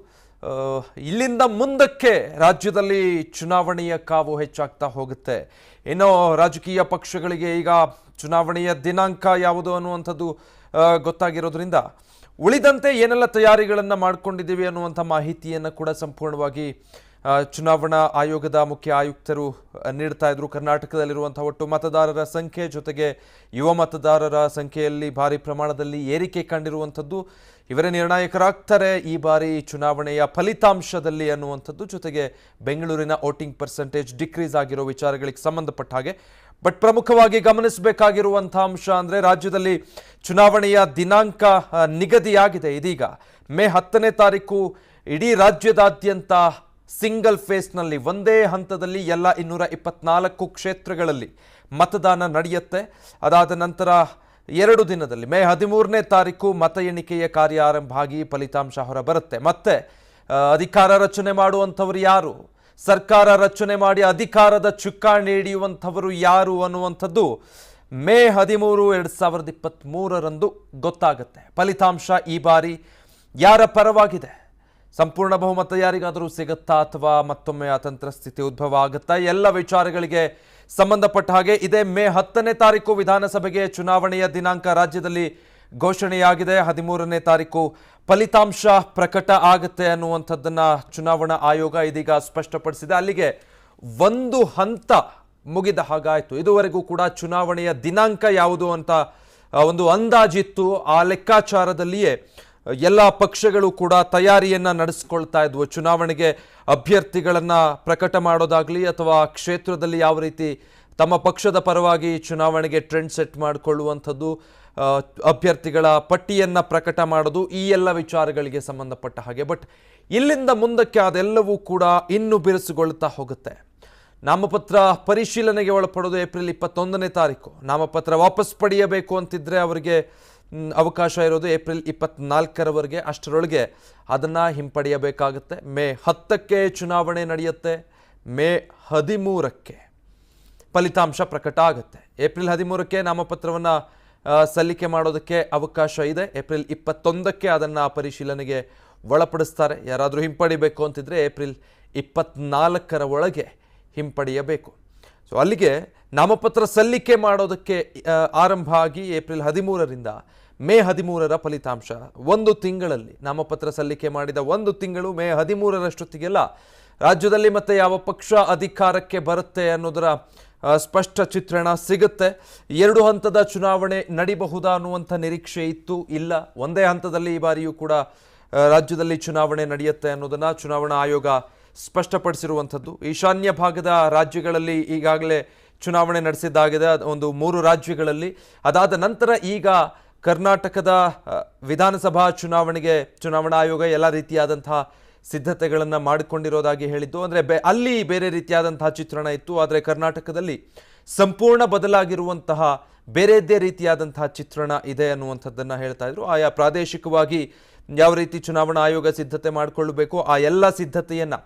ಇಲ್ಲಿಂದ ಮುಂದಕ್ಕೆ ರಾಜ್ಯದಲ್ಲಿ ಚುನಾವಣೆಯ ಕಾವು ಹೆಚ್ಚಾಗ್ತಾ ಹೋಗುತ್ತೆ. ಇನ್ನು ರಾಜಕೀಯ ಪಕ್ಷಗಳಿಗೆ ಈಗ ಚುನಾವಣೆಯ ದಿನಾಂಕ ಯಾವುದು ಅನ್ನುವಂಥದ್ದು ಗೊತ್ತಾಗಿರೋದ್ರಿಂದ ಉಳಿದಂತೆ ಏನೆಲ್ಲ ತಯಾರಿಗಳನ್ನು ಮಾಡ್ಕೊಂಡಿದ್ದೀವಿ ಅನ್ನುವಂಥ ಮಾಹಿತಿಯನ್ನು ಕೂಡ ಸಂಪೂರ್ಣವಾಗಿ ಚುನಾವಣಾ ಆಯೋಗದ ಮುಖ್ಯ ಆಯುಕ್ತರು ನೀಡ್ತಾ ಇದ್ರು. ಕರ್ನಾಟಕದಲ್ಲಿರುವಂಥ ಒಟ್ಟು ಮತದಾರರ ಸಂಖ್ಯೆ ಜೊತೆಗೆ ಯುವ ಮತದಾರರ ಸಂಖ್ಯೆಯಲ್ಲಿ ಭಾರಿ ಪ್ರಮಾಣದಲ್ಲಿ ಏರಿಕೆ ಕಂಡಿರುವಂಥದ್ದು. ಇವರೇ ನಿರ್ಣಾಯಕರಾಗ್ತಾರೆ ಈ ಬಾರಿ ಚುನಾವಣೆಯ ಫಲಿತಾಂಶದಲ್ಲಿ ಅನ್ನುವಂಥದ್ದು. ಜೊತೆಗೆ ಬೆಂಗಳೂರಿನ ವೋಟಿಂಗ್ ಪರ್ಸೆಂಟೇಜ್ ಡಿಕ್ರೀಸ್ ಆಗಿರೋ ವಿಚಾರಗಳಿಗೆ ಸಂಬಂಧಪಟ್ಟ ಹಾಗೆ. ಬಟ್ ಪ್ರಮುಖವಾಗಿ ಗಮನಿಸಬೇಕಾಗಿರುವಂಥ ಅಂಶ ಅಂದರೆ ರಾಜ್ಯದಲ್ಲಿ ಚುನಾವಣೆಯ ದಿನಾಂಕ ನಿಗದಿಯಾಗಿದೆ. ಇದೀಗ ಮೇ 10ನೇ ತಾರೀಕು ಇಡೀ ರಾಜ್ಯದಾದ್ಯಂತ ಸಿಂಗಲ್ ಫೇಸ್ನಲ್ಲಿ ಒಂದೇ ಹಂತದಲ್ಲಿ ಎಲ್ಲ 224 ಕ್ಷೇತ್ರಗಳಲ್ಲಿ ಮತದಾನ ನಡೆಯುತ್ತೆ. ಅದಾದ ನಂತರ 2 ದಿನದಲ್ಲಿ ಮೇ 13ನೇ ತಾರೀಕು ಮತ ಎಣಿಕೆಯ ಕಾರ್ಯ ಆರಂಭ ಆಗಿ ಫಲಿತಾಂಶ ಹೊರಬರುತ್ತೆ. ಮತ್ತೆ ಅಧಿಕಾರ ರಚನೆ ಮಾಡುವಂಥವರು ಯಾರು, ಸರ್ಕಾರ ರಚನೆ ಮಾಡಿ ಅಧಿಕಾರದ ಚುಕ್ಕಾಣಿ ಹಿಡಿಯುವಂಥವರು ಯಾರು ಅನ್ನುವಂಥದ್ದು ಮೇ 13, 2023ರಂದು ಗೊತ್ತಾಗುತ್ತೆ. ಫಲಿತಾಂಶ ಈ ಬಾರಿ ಯಾರ ಪರವಾಗಿದೆ, ಸಂಪೂರ್ಣ ಬಹುಮತ ಯಾರಿಗಾದರೂ ಸಿಗುತ್ತಾ ಅಥವಾ ಮತ್ತೊಮ್ಮೆ ಅತಂತ್ರ ಸ್ಥಿತಿ ಉದ್ಭವ ಆಗುತ್ತಾ, ಎಲ್ಲ ವಿಚಾರಗಳಿಗೆ ಸಂಬಂಧಪಟ್ಟ ಹಾಗೆ ಇದೇ ಮೇ 10ನೇ ತಾರೀಕು ವಿಧಾನಸಭೆಗೆ ಚುನಾವಣೆಯ ದಿನಾಂಕ ರಾಜ್ಯದಲ್ಲಿ ಘೋಷಣೆಯಾಗಿದೆ. 13ನೇ ತಾರೀಕು ಫಲಿತಾಂಶ ಪ್ರಕಟ ಆಗುತ್ತೆ ಅನ್ನುವಂಥದ್ದನ್ನು ಚುನಾವಣಾ ಆಯೋಗ ಇದೀಗ ಸ್ಪಷ್ಟಪಡಿಸಿದೆ. ಅಲ್ಲಿಗೆ ಒಂದು ಹಂತ ಮುಗಿದ ಹಾಗಾಯಿತು. ಇದುವರೆಗೂ ಕೂಡ ಚುನಾವಣೆಯ ದಿನಾಂಕ ಯಾವುದು ಅಂತ ಒಂದು ಅಂದಾಜಿತ್ತು. ಆ ಲೆಕ್ಕಾಚಾರದಲ್ಲಿಯೇ ಎಲ್ಲ ಪಕ್ಷಗಳು ಕೂಡ ತಯಾರಿಯನ್ನು ನಡೆಸ್ಕೊಳ್ತಾ ಇದ್ವು. ಚುನಾವಣೆಗೆ ಅಭ್ಯರ್ಥಿಗಳನ್ನು ಪ್ರಕಟ ಮಾಡೋದಾಗಲಿ ಅಥವಾ ಕ್ಷೇತ್ರದಲ್ಲಿ ಯಾವ ರೀತಿ ತಮ್ಮ ಪಕ್ಷದ ಪರವಾಗಿ ಚುನಾವಣೆಗೆ ಟ್ರೆಂಡ್ ಸೆಟ್ ಮಾಡಿಕೊಳ್ಳುವಂಥದ್ದು, ಅಭ್ಯರ್ಥಿಗಳ ಪಟ್ಟಿಯನ್ನು ಪ್ರಕಟ ಮಾಡೋದು, ಈ ಎಲ್ಲ ವಿಚಾರಗಳಿಗೆ ಸಂಬಂಧಪಟ್ಟ ಹಾಗೆ. ಬಟ್ ಇಲ್ಲಿಂದ ಮುಂದಕ್ಕೆ ಅದೆಲ್ಲವೂ ಕೂಡ ಇನ್ನೂ ಬಿರುಸುಗೊಳ್ತಾ ಹೋಗುತ್ತೆ. ನಾಮಪತ್ರ ಪರಿಶೀಲನೆಗೆ ಒಳಪಡೋದು ಏಪ್ರಿಲ್ 21ನೇ ತಾರೀಕು. ನಾಮಪತ್ರ ವಾಪಸ್ ಪಡೆಯಬೇಕು ಅಂತಿದ್ರೆ ಅವರಿಗೆ ಅವಕಾಶ ಇರೋದು ಏಪ್ರಿಲ್ 24ರವರೆಗೆ. ಅಷ್ಟರೊಳಗೆ ಅದನ್ನು ಹಿಂಪಡೆಯಬೇಕಾಗುತ್ತೆ. ಮೇ 10ಕ್ಕೆ ಚುನಾವಣೆ ನಡೆಯುತ್ತೆ. ಮೇ 13ಕ್ಕೆ ಫಲಿತಾಂಶ ಪ್ರಕಟ ಆಗುತ್ತೆ. ಏಪ್ರಿಲ್ 13ಕ್ಕೆ ನಾಮಪತ್ರವನ್ನು ಸಲ್ಲಿಕೆ ಮಾಡೋದಕ್ಕೆ ಅವಕಾಶ ಇದೆ. ಏಪ್ರಿಲ್ 21ಕ್ಕೆ ಅದನ್ನು ಪರಿಶೀಲನೆಗೆ ಒಳಪಡಿಸ್ತಾರೆ. ಯಾರಾದರೂ ಹಿಂಪಡಿಬೇಕು ಅಂತಿದ್ರೆ ಏಪ್ರಿಲ್ 24ರ ಒಳಗೆ ಹಿಂಪಡೆಯಬೇಕು. ಸೊ ಅಲ್ಲಿಗೆ ನಾಮಪತ್ರ ಸಲ್ಲಿಕೆ ಮಾಡೋದಕ್ಕೆ ಆರಂಭ ಆಗಿ ಏಪ್ರಿಲ್ 13ರಿಂದ ಮೇ 13ರ ಫಲಿತಾಂಶ. 1 ತಿಂಗಳಲ್ಲಿ ನಾಮಪತ್ರ ಸಲ್ಲಿಕೆ ಮಾಡಿದ 1 ತಿಂಗಳು ಮೇ 13ರಷ್ಟೊತ್ತಿಗೆಲ್ಲ ರಾಜ್ಯದಲ್ಲಿ ಮತ್ತೆ ಯಾವ ಪಕ್ಷ ಅಧಿಕಾರಕ್ಕೆ ಬರುತ್ತೆ ಅನ್ನೋದರ ಸ್ಪಷ್ಟ ಚಿತ್ರಣ ಸಿಗುತ್ತೆ. 2 ಹಂತದ ಚುನಾವಣೆ ನಡಿಬಹುದಾ ಅನ್ನುವಂಥ ನಿರೀಕ್ಷೆ ಇತ್ತು. ಇಲ್ಲ, ಒಂದೇ ಹಂತದಲ್ಲಿ ಈ ಬಾರಿಯೂ ಕೂಡ ರಾಜ್ಯದಲ್ಲಿ ಚುನಾವಣೆ ನಡೆಯುತ್ತೆ ಅನ್ನೋದನ್ನು ಚುನಾವಣಾ ಆಯೋಗ ಸ್ಪಷ್ಟಪಡಿಸಿರುವಂಥದ್ದು. ಈಶಾನ್ಯ ಭಾಗದ ರಾಜ್ಯಗಳಲ್ಲಿ ಈಗಾಗಲೇ ಚುನಾವಣೆ ನಡೆಸಿದ್ದಾಗಿದೆ, ಒಂದು 3 ರಾಜ್ಯಗಳಲ್ಲಿ. ಅದಾದ ನಂತರ ಈಗ ಕರ್ನಾಟಕದ ವಿಧಾನಸಭಾ ಚುನಾವಣೆಗೆ ಚುನಾವಣಾ ಆಯೋಗ ಎಲ್ಲ ರೀತಿಯಾದಂತಹ ಸಿದ್ಧತೆಗಳನ್ನು ಮಾಡಿಕೊಂಡಿರೋದಾಗಿ ಹೇಳಿದ್ದು. ಅಂದರೆ ಅಲ್ಲಿ ಬೇರೆ ರೀತಿಯಾದಂತಹ ಚಿತ್ರಣ ಇತ್ತು, ಆದರೆ ಕರ್ನಾಟಕದಲ್ಲಿ ಸಂಪೂರ್ಣ ಬದಲಾಗಿರುವಂತಹ ಬೇರೆದ್ದೇ ರೀತಿಯಾದಂತಹ ಚಿತ್ರಣ ಇದೆ ಅನ್ನುವಂಥದ್ದನ್ನು ಹೇಳ್ತಾ ಇದ್ರು. ಆಯಾ ಪ್ರಾದೇಶಿಕವಾಗಿ ಯಾವ ರೀತಿ ಚುನಾವಣಾ ಆಯೋಗ ಸಿದ್ಧತೆ ಮಾಡಿಕೊಳ್ಳಬೇಕು ಆ ಎಲ್ಲ ಸಿದ್ಧತೆಯನ್ನು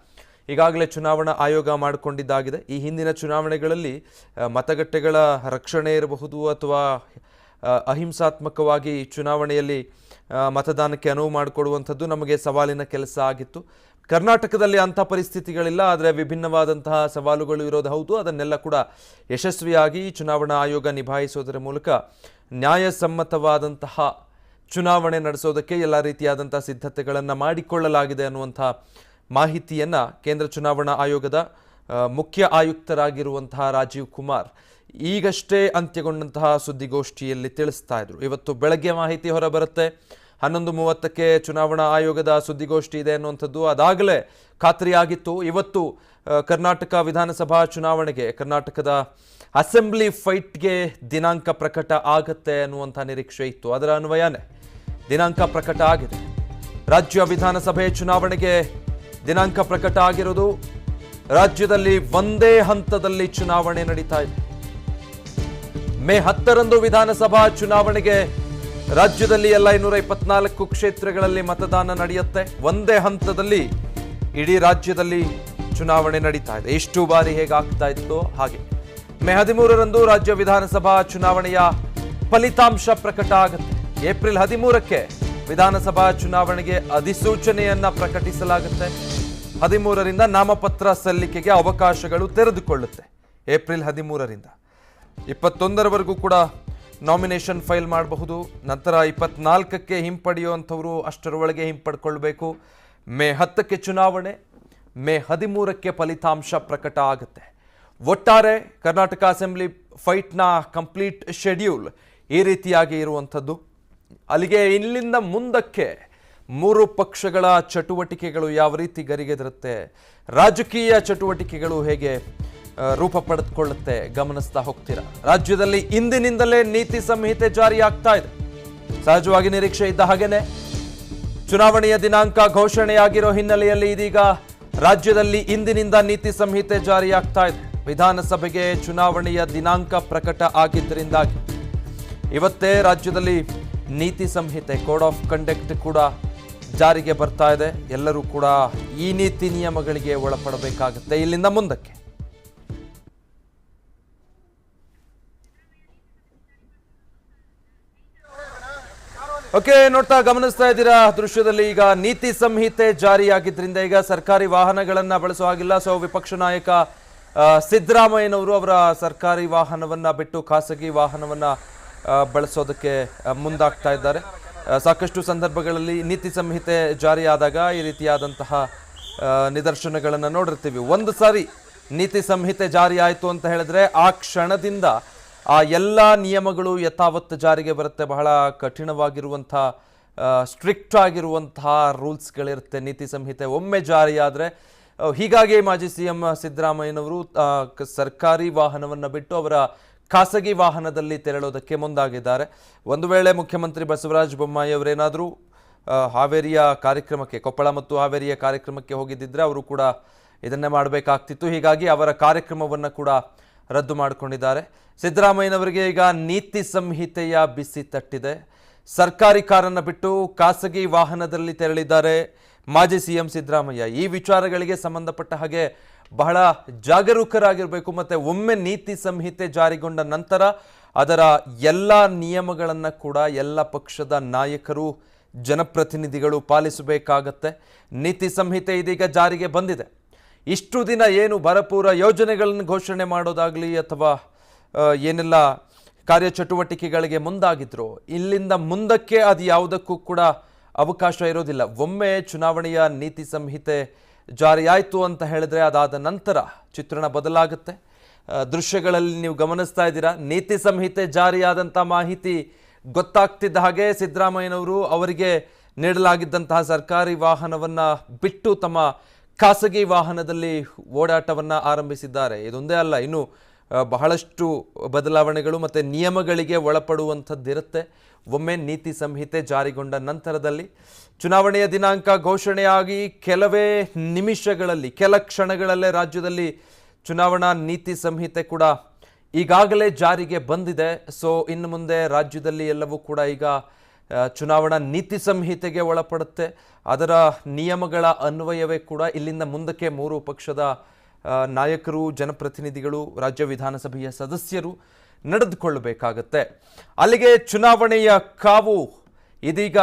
ಈಗಾಗಲೇ ಚುನಾವಣಾ ಆಯೋಗ ಮಾಡಿಕೊಂಡಿದ್ದಾಗಿದೆ. ಈ ಹಿಂದಿನ ಚುನಾವಣೆಗಳಲ್ಲಿ ಮತಗಟ್ಟೆಗಳ ರಕ್ಷಣೆ ಇರಬಹುದು ಅಥವಾ ಅಹಿಂಸಾತ್ಮಕವಾಗಿ ಚುನಾವಣೆಯಲ್ಲಿ ಮತದಾನಕ್ಕೆ ಅನುವು ಮಾಡಿಕೊಡುವಂಥದ್ದು ನಮಗೆ ಸವಾಲಿನ ಕೆಲಸ ಆಗಿತ್ತು. ಕರ್ನಾಟಕದಲ್ಲಿ ಅಂಥ ಪರಿಸ್ಥಿತಿಗಳಿಲ್ಲ, ಆದರೆ ವಿಭಿನ್ನವಾದಂತಹ ಸವಾಲುಗಳು ಇರೋದು ಹೌದು. ಅದನ್ನೆಲ್ಲ ಕೂಡ ಯಶಸ್ವಿಯಾಗಿ ಚುನಾವಣಾ ಆಯೋಗ ನಿಭಾಯಿಸೋದರ ಮೂಲಕ ನ್ಯಾಯಸಮ್ಮತವಾದಂತಹ ಚುನಾವಣೆ ನಡೆಸೋದಕ್ಕೆ ಎಲ್ಲ ರೀತಿಯಾದಂಥ ಸಿದ್ಧತೆಗಳನ್ನು ಮಾಡಿಕೊಳ್ಳಲಾಗಿದೆ ಅನ್ನುವಂಥ ಮಾಹಿತಿಯನ್ನು ಕೇಂದ್ರ ಚುನಾವಣಾ ಆಯೋಗದ ಮುಖ್ಯ ಆಯುಕ್ತರಾಗಿರುವಂತಹ ರಾಜೀವ್ ಕುಮಾರ್ ಈಗಷ್ಟೇ ಅಂತ್ಯಗೊಂಡಂತಹ ಸುದ್ದಿಗೋಷ್ಠಿಯಲ್ಲಿ ತಿಳಿಸ್ತಾ ಇದ್ರು. ಇವತ್ತು ಬೆಳಗ್ಗೆ ಮಾಹಿತಿ ಹೊರಬರುತ್ತೆ. 11:30ಕ್ಕೆ ಚುನಾವಣಾ ಆಯೋಗದ ಸುದ್ದಿಗೋಷ್ಠಿ ಇದೆ ಅನ್ನುವಂಥದ್ದು ಅದಾಗಲೇ ಖಾತ್ರಿಯಾಗಿತ್ತು. ಇವತ್ತು ಕರ್ನಾಟಕ ವಿಧಾನಸಭಾ ಚುನಾವಣೆಗೆ, ಕರ್ನಾಟಕದ ಅಸೆಂಬ್ಲಿ ಫೈಟ್ಗೆ ದಿನಾಂಕ ಪ್ರಕಟ ಆಗತ್ತೆ ಅನ್ನುವಂಥ ನಿರೀಕ್ಷೆ ಇತ್ತು. ಅದರ ಅನ್ವಯನೇ ದಿನಾಂಕ ಪ್ರಕಟ ಆಗಿದೆ. ರಾಜ್ಯ ವಿಧಾನಸಭೆ ಚುನಾವಣೆಗೆ ದಿನಾಂಕ ಪ್ರಕಟ ಆಗಿರೋದು. ರಾಜ್ಯದಲ್ಲಿ ಒಂದೇ ಹಂತದಲ್ಲಿ ಚುನಾವಣೆ ನಡೀತಾ ಇದೆ. ಮೇ 10ರಂದು ವಿಧಾನಸಭಾ ಚುನಾವಣೆಗೆ ರಾಜ್ಯದಲ್ಲಿ ಎಲ್ಲ 224 ಕ್ಷೇತ್ರಗಳಲ್ಲಿ ಮತದಾನ ನಡೆಯುತ್ತೆ. ಒಂದೇ ಹಂತದಲ್ಲಿ ಇಡೀ ರಾಜ್ಯದಲ್ಲಿ ಚುನಾವಣೆ ನಡೀತಾ ಇದೆ. ಇಷ್ಟು ಬಾರಿ ಹೇಗಾಗ್ತಾ ಇತ್ತು ಹಾಗೆ. ಮೇ 13ರಂದು ರಾಜ್ಯ ವಿಧಾನಸಭಾ ಚುನಾವಣೆಯ ಫಲಿತಾಂಶ ಪ್ರಕಟ ಆಗುತ್ತೆ. ಏಪ್ರಿಲ್ 13ಕ್ಕೆ ವಿಧಾನಸಭಾ ಚುನಾವಣೆಗೆ ಅಧಿಸೂಚನೆಯನ್ನ ಪ್ರಕಟಿಸಲಾಗುತ್ತೆ. 13ರಿಂದ ನಾಮಪತ್ರ ಸಲ್ಲಿಕೆಗೆ ಅವಕಾಶಗಳು ತೆರೆದುಕೊಳ್ಳುತ್ತೆ. ಏಪ್ರಿಲ್ 13ರಿಂದ 21ರವರೆಗೂ ಕೂಡ ನಾಮಿನೇಷನ್ ಫೈಲ್ ಮಾಡಬಹುದು. ನಂತರ 24ಕ್ಕೆ ಹಿಂಪಡೆಯುವಂಥವರು ಅಷ್ಟರೊಳಗೆ ಹಿಂಪಡ್ಕೊಳ್ಬೇಕು. ಮೇ 10ಕ್ಕೆ ಚುನಾವಣೆ, ಮೇ 13ಕ್ಕೆ ಫಲಿತಾಂಶ ಪ್ರಕಟ ಆಗುತ್ತೆ. ಒಟ್ಟಾರೆ ಕರ್ನಾಟಕ ಅಸೆಂಬ್ಲಿ ಫೈಟ್ನ ಕಂಪ್ಲೀಟ್ ಶೆಡ್ಯೂಲ್ ಈ ರೀತಿಯಾಗಿ ಇರುವಂಥದ್ದು. ಅಲ್ಲಿಗೆ ಇಲ್ಲಿಂದ ಮುಂದಕ್ಕೆ 3 ಪಕ್ಷಗಳ ಚಟುವಟಿಕೆಗಳು ಯಾವ ರೀತಿ ಗರಿಗೆದರುತ್ತೆ, ರಾಜಕೀಯ ಚಟುವಟಿಕೆಗಳು ಹೇಗೆ ರೂಪ ಪಡೆದುಕೊಳ್ಳುತ್ತೆ ಗಮನಿಸ್ತಾ ಹೋಗ್ತೀರಾ. ರಾಜ್ಯದಲ್ಲಿ ಇಂದಿನಿಂದಲೇ ನೀತಿ ಸಂಹಿತೆ ಜಾರಿಯಾಗ್ತಾ ಇದೆ. ಸಹಜವಾಗಿ ನಿರೀಕ್ಷೆ ಇದ್ದ ಹಾಗೇನೆ ಚುನಾವಣೆಯ ದಿನಾಂಕ ಘೋಷಣೆಯಾಗಿರೋ ಹಿನ್ನೆಲೆಯಲ್ಲಿ ಇದೀಗ ರಾಜ್ಯದಲ್ಲಿ ಇಂದಿನಿಂದ ನೀತಿ ಸಂಹಿತೆ ಜಾರಿಯಾಗ್ತಾ ಇದೆ. ವಿಧಾನಸಭೆಗೆ ಚುನಾವಣೆಯ ದಿನಾಂಕ ಪ್ರಕಟ ಆಗಿದ್ದರಿಂದಾಗಿ ಇವತ್ತೇ ರಾಜ್ಯದಲ್ಲಿ ನೀತಿ ಸಂಹಿತೆ, ಕೋಡ್ ಆಫ್ ಕಂಡಕ್ಟ್ ಕೂಡ ಜಾರಿಗೆ ಬರ್ತಾ ಇದೆ. ಎಲ್ಲರೂ ಕೂಡ ಈ ನೀತಿ ನಿಯಮಗಳಿಗೆ ಒಳಪಡಬೇಕಾಗುತ್ತೆ ಇಲ್ಲಿಂದ ಮುಂದಕ್ಕೆ. ಓಕೆ, ನೋಡ್ತಾ ಗಮನಿಸ್ತಾ ಇದ್ದೀರಾ ದೃಶ್ಯದಲ್ಲಿ. ಈಗ ನೀತಿ ಸಂಹಿತೆ ಜಾರಿಯಾಗಿದ್ದರಿಂದ ಈಗ ಸರ್ಕಾರಿ ವಾಹನಗಳನ್ನ ಬಳಸೋ ಹಾಗಿಲ್ಲ. ಸೊ ವಿಪಕ್ಷ ನಾಯಕ ಸಿದ್ದರಾಮಯ್ಯನವರು ಅವರ ಸರ್ಕಾರಿ ವಾಹನವನ್ನ ಬಿಟ್ಟು ಖಾಸಗಿ ವಾಹನವನ್ನ ಬಳಸೋದಕ್ಕೆ ಮುಂದಾಗ್ತಾ ಇದ್ದಾರೆ. ಸಾಕಷ್ಟು ಸಂದರ್ಭಗಳಲ್ಲಿ ನೀತಿ ಸಂಹಿತೆ ಜಾರಿಯಾದಾಗ ಈ ರೀತಿಯಾದಂತಹ ನಿದರ್ಶನಗಳನ್ನು ನೋಡಿರ್ತೀವಿ. ಒಂದು ಸಾರಿ ನೀತಿ ಸಂಹಿತೆ ಜಾರಿ ಆಯಿತು ಅಂತ ಹೇಳಿದ್ರೆ ಆ ಕ್ಷಣದಿಂದ ಆ ಎಲ್ಲ ನಿಯಮಗಳು ಯಥಾವತ್ತು ಜಾರಿಗೆ ಬರುತ್ತೆ. ಬಹಳ ಕಠಿಣವಾಗಿರುವಂಥ ಸ್ಟ್ರಿಕ್ಟ್ ಆಗಿರುವಂತಹ ರೂಲ್ಸ್ಗಳಿರುತ್ತೆ ನೀತಿ ಸಂಹಿತೆ ಒಮ್ಮೆ ಜಾರಿಯಾದರೆ. ಹೀಗಾಗಿ ಮಾಜಿ CM ಸಿದ್ದರಾಮಯ್ಯನವರು ಸರ್ಕಾರಿ ವಾಹನವನ್ನು ಬಿಟ್ಟು ಅವರ ಖಾಸಗಿ ವಾಹನದಲ್ಲಿ ತೆರಳೋದಕ್ಕೆ ಮುಂದಾಗಿದ್ದಾರೆ. ಒಂದು ವೇಳೆ ಮುಖ್ಯಮಂತ್ರಿ ಬಸವರಾಜ ಬೊಮ್ಮಾಯಿ ಅವರೇನಾದರೂ ಹಾವೇರಿಯ ಕಾರ್ಯಕ್ರಮಕ್ಕೆ, ಕೊಪ್ಪಳ ಮತ್ತು ಹಾವೇರಿಯ ಕಾರ್ಯಕ್ರಮಕ್ಕೆ ಹೋಗಿದ್ದಿದ್ರೆ ಅವರು ಕೂಡ ಇದನ್ನೇ ಮಾಡಬೇಕಾಗ್ತಿತ್ತು. ಹೀಗಾಗಿ ಅವರ ಕಾರ್ಯಕ್ರಮವನ್ನು ಕೂಡ ರದ್ದು ಮಾಡಿಕೊಂಡಿದ್ದಾರೆ. ಸಿದ್ದರಾಮಯ್ಯನವರಿಗೆ ಈಗ ನೀತಿ ಸಂಹಿತೆಯ ಬಿಸಿ ತಟ್ಟಿದೆ. ಸರ್ಕಾರಿ ಕಾರನ್ನು ಬಿಟ್ಟು ಖಾಸಗಿ ವಾಹನದಲ್ಲಿ ತೆರಳಿದ್ದಾರೆ ಮಾಜಿ CM ಸಿದ್ದರಾಮಯ್ಯ. ಈ ವಿಚಾರಗಳಿಗೆ ಸಂಬಂಧಪಟ್ಟ ಹಾಗೆ ಬಹಳ ಜಾಗರೂಕರಾಗಿರಬೇಕು. ಮತ್ತು ಒಮ್ಮೆ ನೀತಿ ಸಂಹಿತೆ ಜಾರಿಗೊಂಡ ನಂತರ ಅದರ ಎಲ್ಲ ನಿಯಮಗಳನ್ನು ಕೂಡ ಎಲ್ಲ ಪಕ್ಷದ ನಾಯಕರು, ಜನಪ್ರತಿನಿಧಿಗಳು ಪಾಲಿಸಬೇಕಾಗತ್ತೆ. ನೀತಿ ಸಂಹಿತೆ ಇದೀಗ ಜಾರಿಗೆ ಬಂದಿದೆ. ಇಷ್ಟು ದಿನ ಏನು ಭರಪೂರ ಯೋಜನೆಗಳನ್ನು ಘೋಷಣೆ ಮಾಡೋದಾಗಲಿ ಅಥವಾ ಏನೆಲ್ಲ ಕಾರ್ಯಚಟುವಟಿಕೆಗಳಿಗೆ ಮುಂದಾಗಿದ್ರು, ಇಲ್ಲಿಂದ ಮುಂದಕ್ಕೆ ಅದು ಯಾವುದಕ್ಕೂ ಕೂಡ ಅವಕಾಶ ಇರೋದಿಲ್ಲ. ಒಮ್ಮೆ ಚುನಾವಣೆಯ ನೀತಿ ಸಂಹಿತೆ ಜಾರಿಯಾಯಿತು ಅಂತ ಹೇಳಿದ್ರೆ ಅದಾದ ನಂತರ ಚಿತ್ರಣ ಬದಲಾಗುತ್ತೆ. ದೃಶ್ಯಗಳಲ್ಲಿ ನೀವು ಗಮನಿಸ್ತಾ ಇದ್ದೀರಾ, ನೀತಿ ಸಂಹಿತೆ ಜಾರಿಯಾದಂಥ ಮಾಹಿತಿ ಗೊತ್ತಾಗ್ತಿದ್ದ ಹಾಗೆ ಸಿದ್ದರಾಮಯ್ಯನವರು ಅವರಿಗೆ ನೀಡಲಾಗಿದ್ದಂತಹ ಸರ್ಕಾರಿ ವಾಹನವನ್ನು ಬಿಟ್ಟು ತಮ್ಮ ಖಾಸಗಿ ವಾಹನದಲ್ಲಿ ಓಡಾಟವನ್ನು ಆರಂಭಿಸಿದ್ದಾರೆ. ಇದೊಂದೇ ಅಲ್ಲ, ಇನ್ನು ಬಹಳಷ್ಟು ಬದಲಾವಣೆಗಳು ಮತ್ತು ನಿಯಮಗಳಿಗೆ ಒಳಪಡುವಂಥದ್ದಿರುತ್ತೆ ಒಮ್ಮೆ ನೀತಿ ಸಂಹಿತೆ ಜಾರಿಗೊಂಡ ನಂತರದಲ್ಲಿ. ಚುನಾವಣೆಯ ದಿನಾಂಕ ಘೋಷಣೆಯಾಗಿ ಕೆಲವೇ ನಿಮಿಷಗಳಲ್ಲಿ, ಕೆಲ ಕ್ಷಣಗಳಲ್ಲೇ ರಾಜ್ಯದಲ್ಲಿ ಚುನಾವಣಾ ನೀತಿ ಸಂಹಿತೆ ಕೂಡ ಈಗಾಗಲೇ ಜಾರಿಗೆ ಬಂದಿದೆ. ಸೊ ಇನ್ನು ಮುಂದೆ ರಾಜ್ಯದಲ್ಲಿ ಎಲ್ಲವೂ ಕೂಡ ಈಗ ಚುನಾವಣಾ ನೀತಿ ಸಂಹಿತೆಗೆ ಒಳಪಡುತ್ತೆ. ಅದರ ನಿಯಮಗಳ ಅನ್ವಯವೇ ಕೂಡ ಇಲ್ಲಿಂದ ಮುಂದಕ್ಕೆ 3 ಪಕ್ಷದ ನಾಯಕರು, ಜನಪ್ರತಿನಿಧಿಗಳು, ರಾಜ್ಯ ವಿಧಾನಸಭೆಯ ಸದಸ್ಯರು ನಡೆದುಕೊಳ್ಳಬೇಕಾಗತ್ತೆ. ಅಲ್ಲಿಗೆ ಚುನಾವಣೆಯ ಕಾವು ಇದೀಗ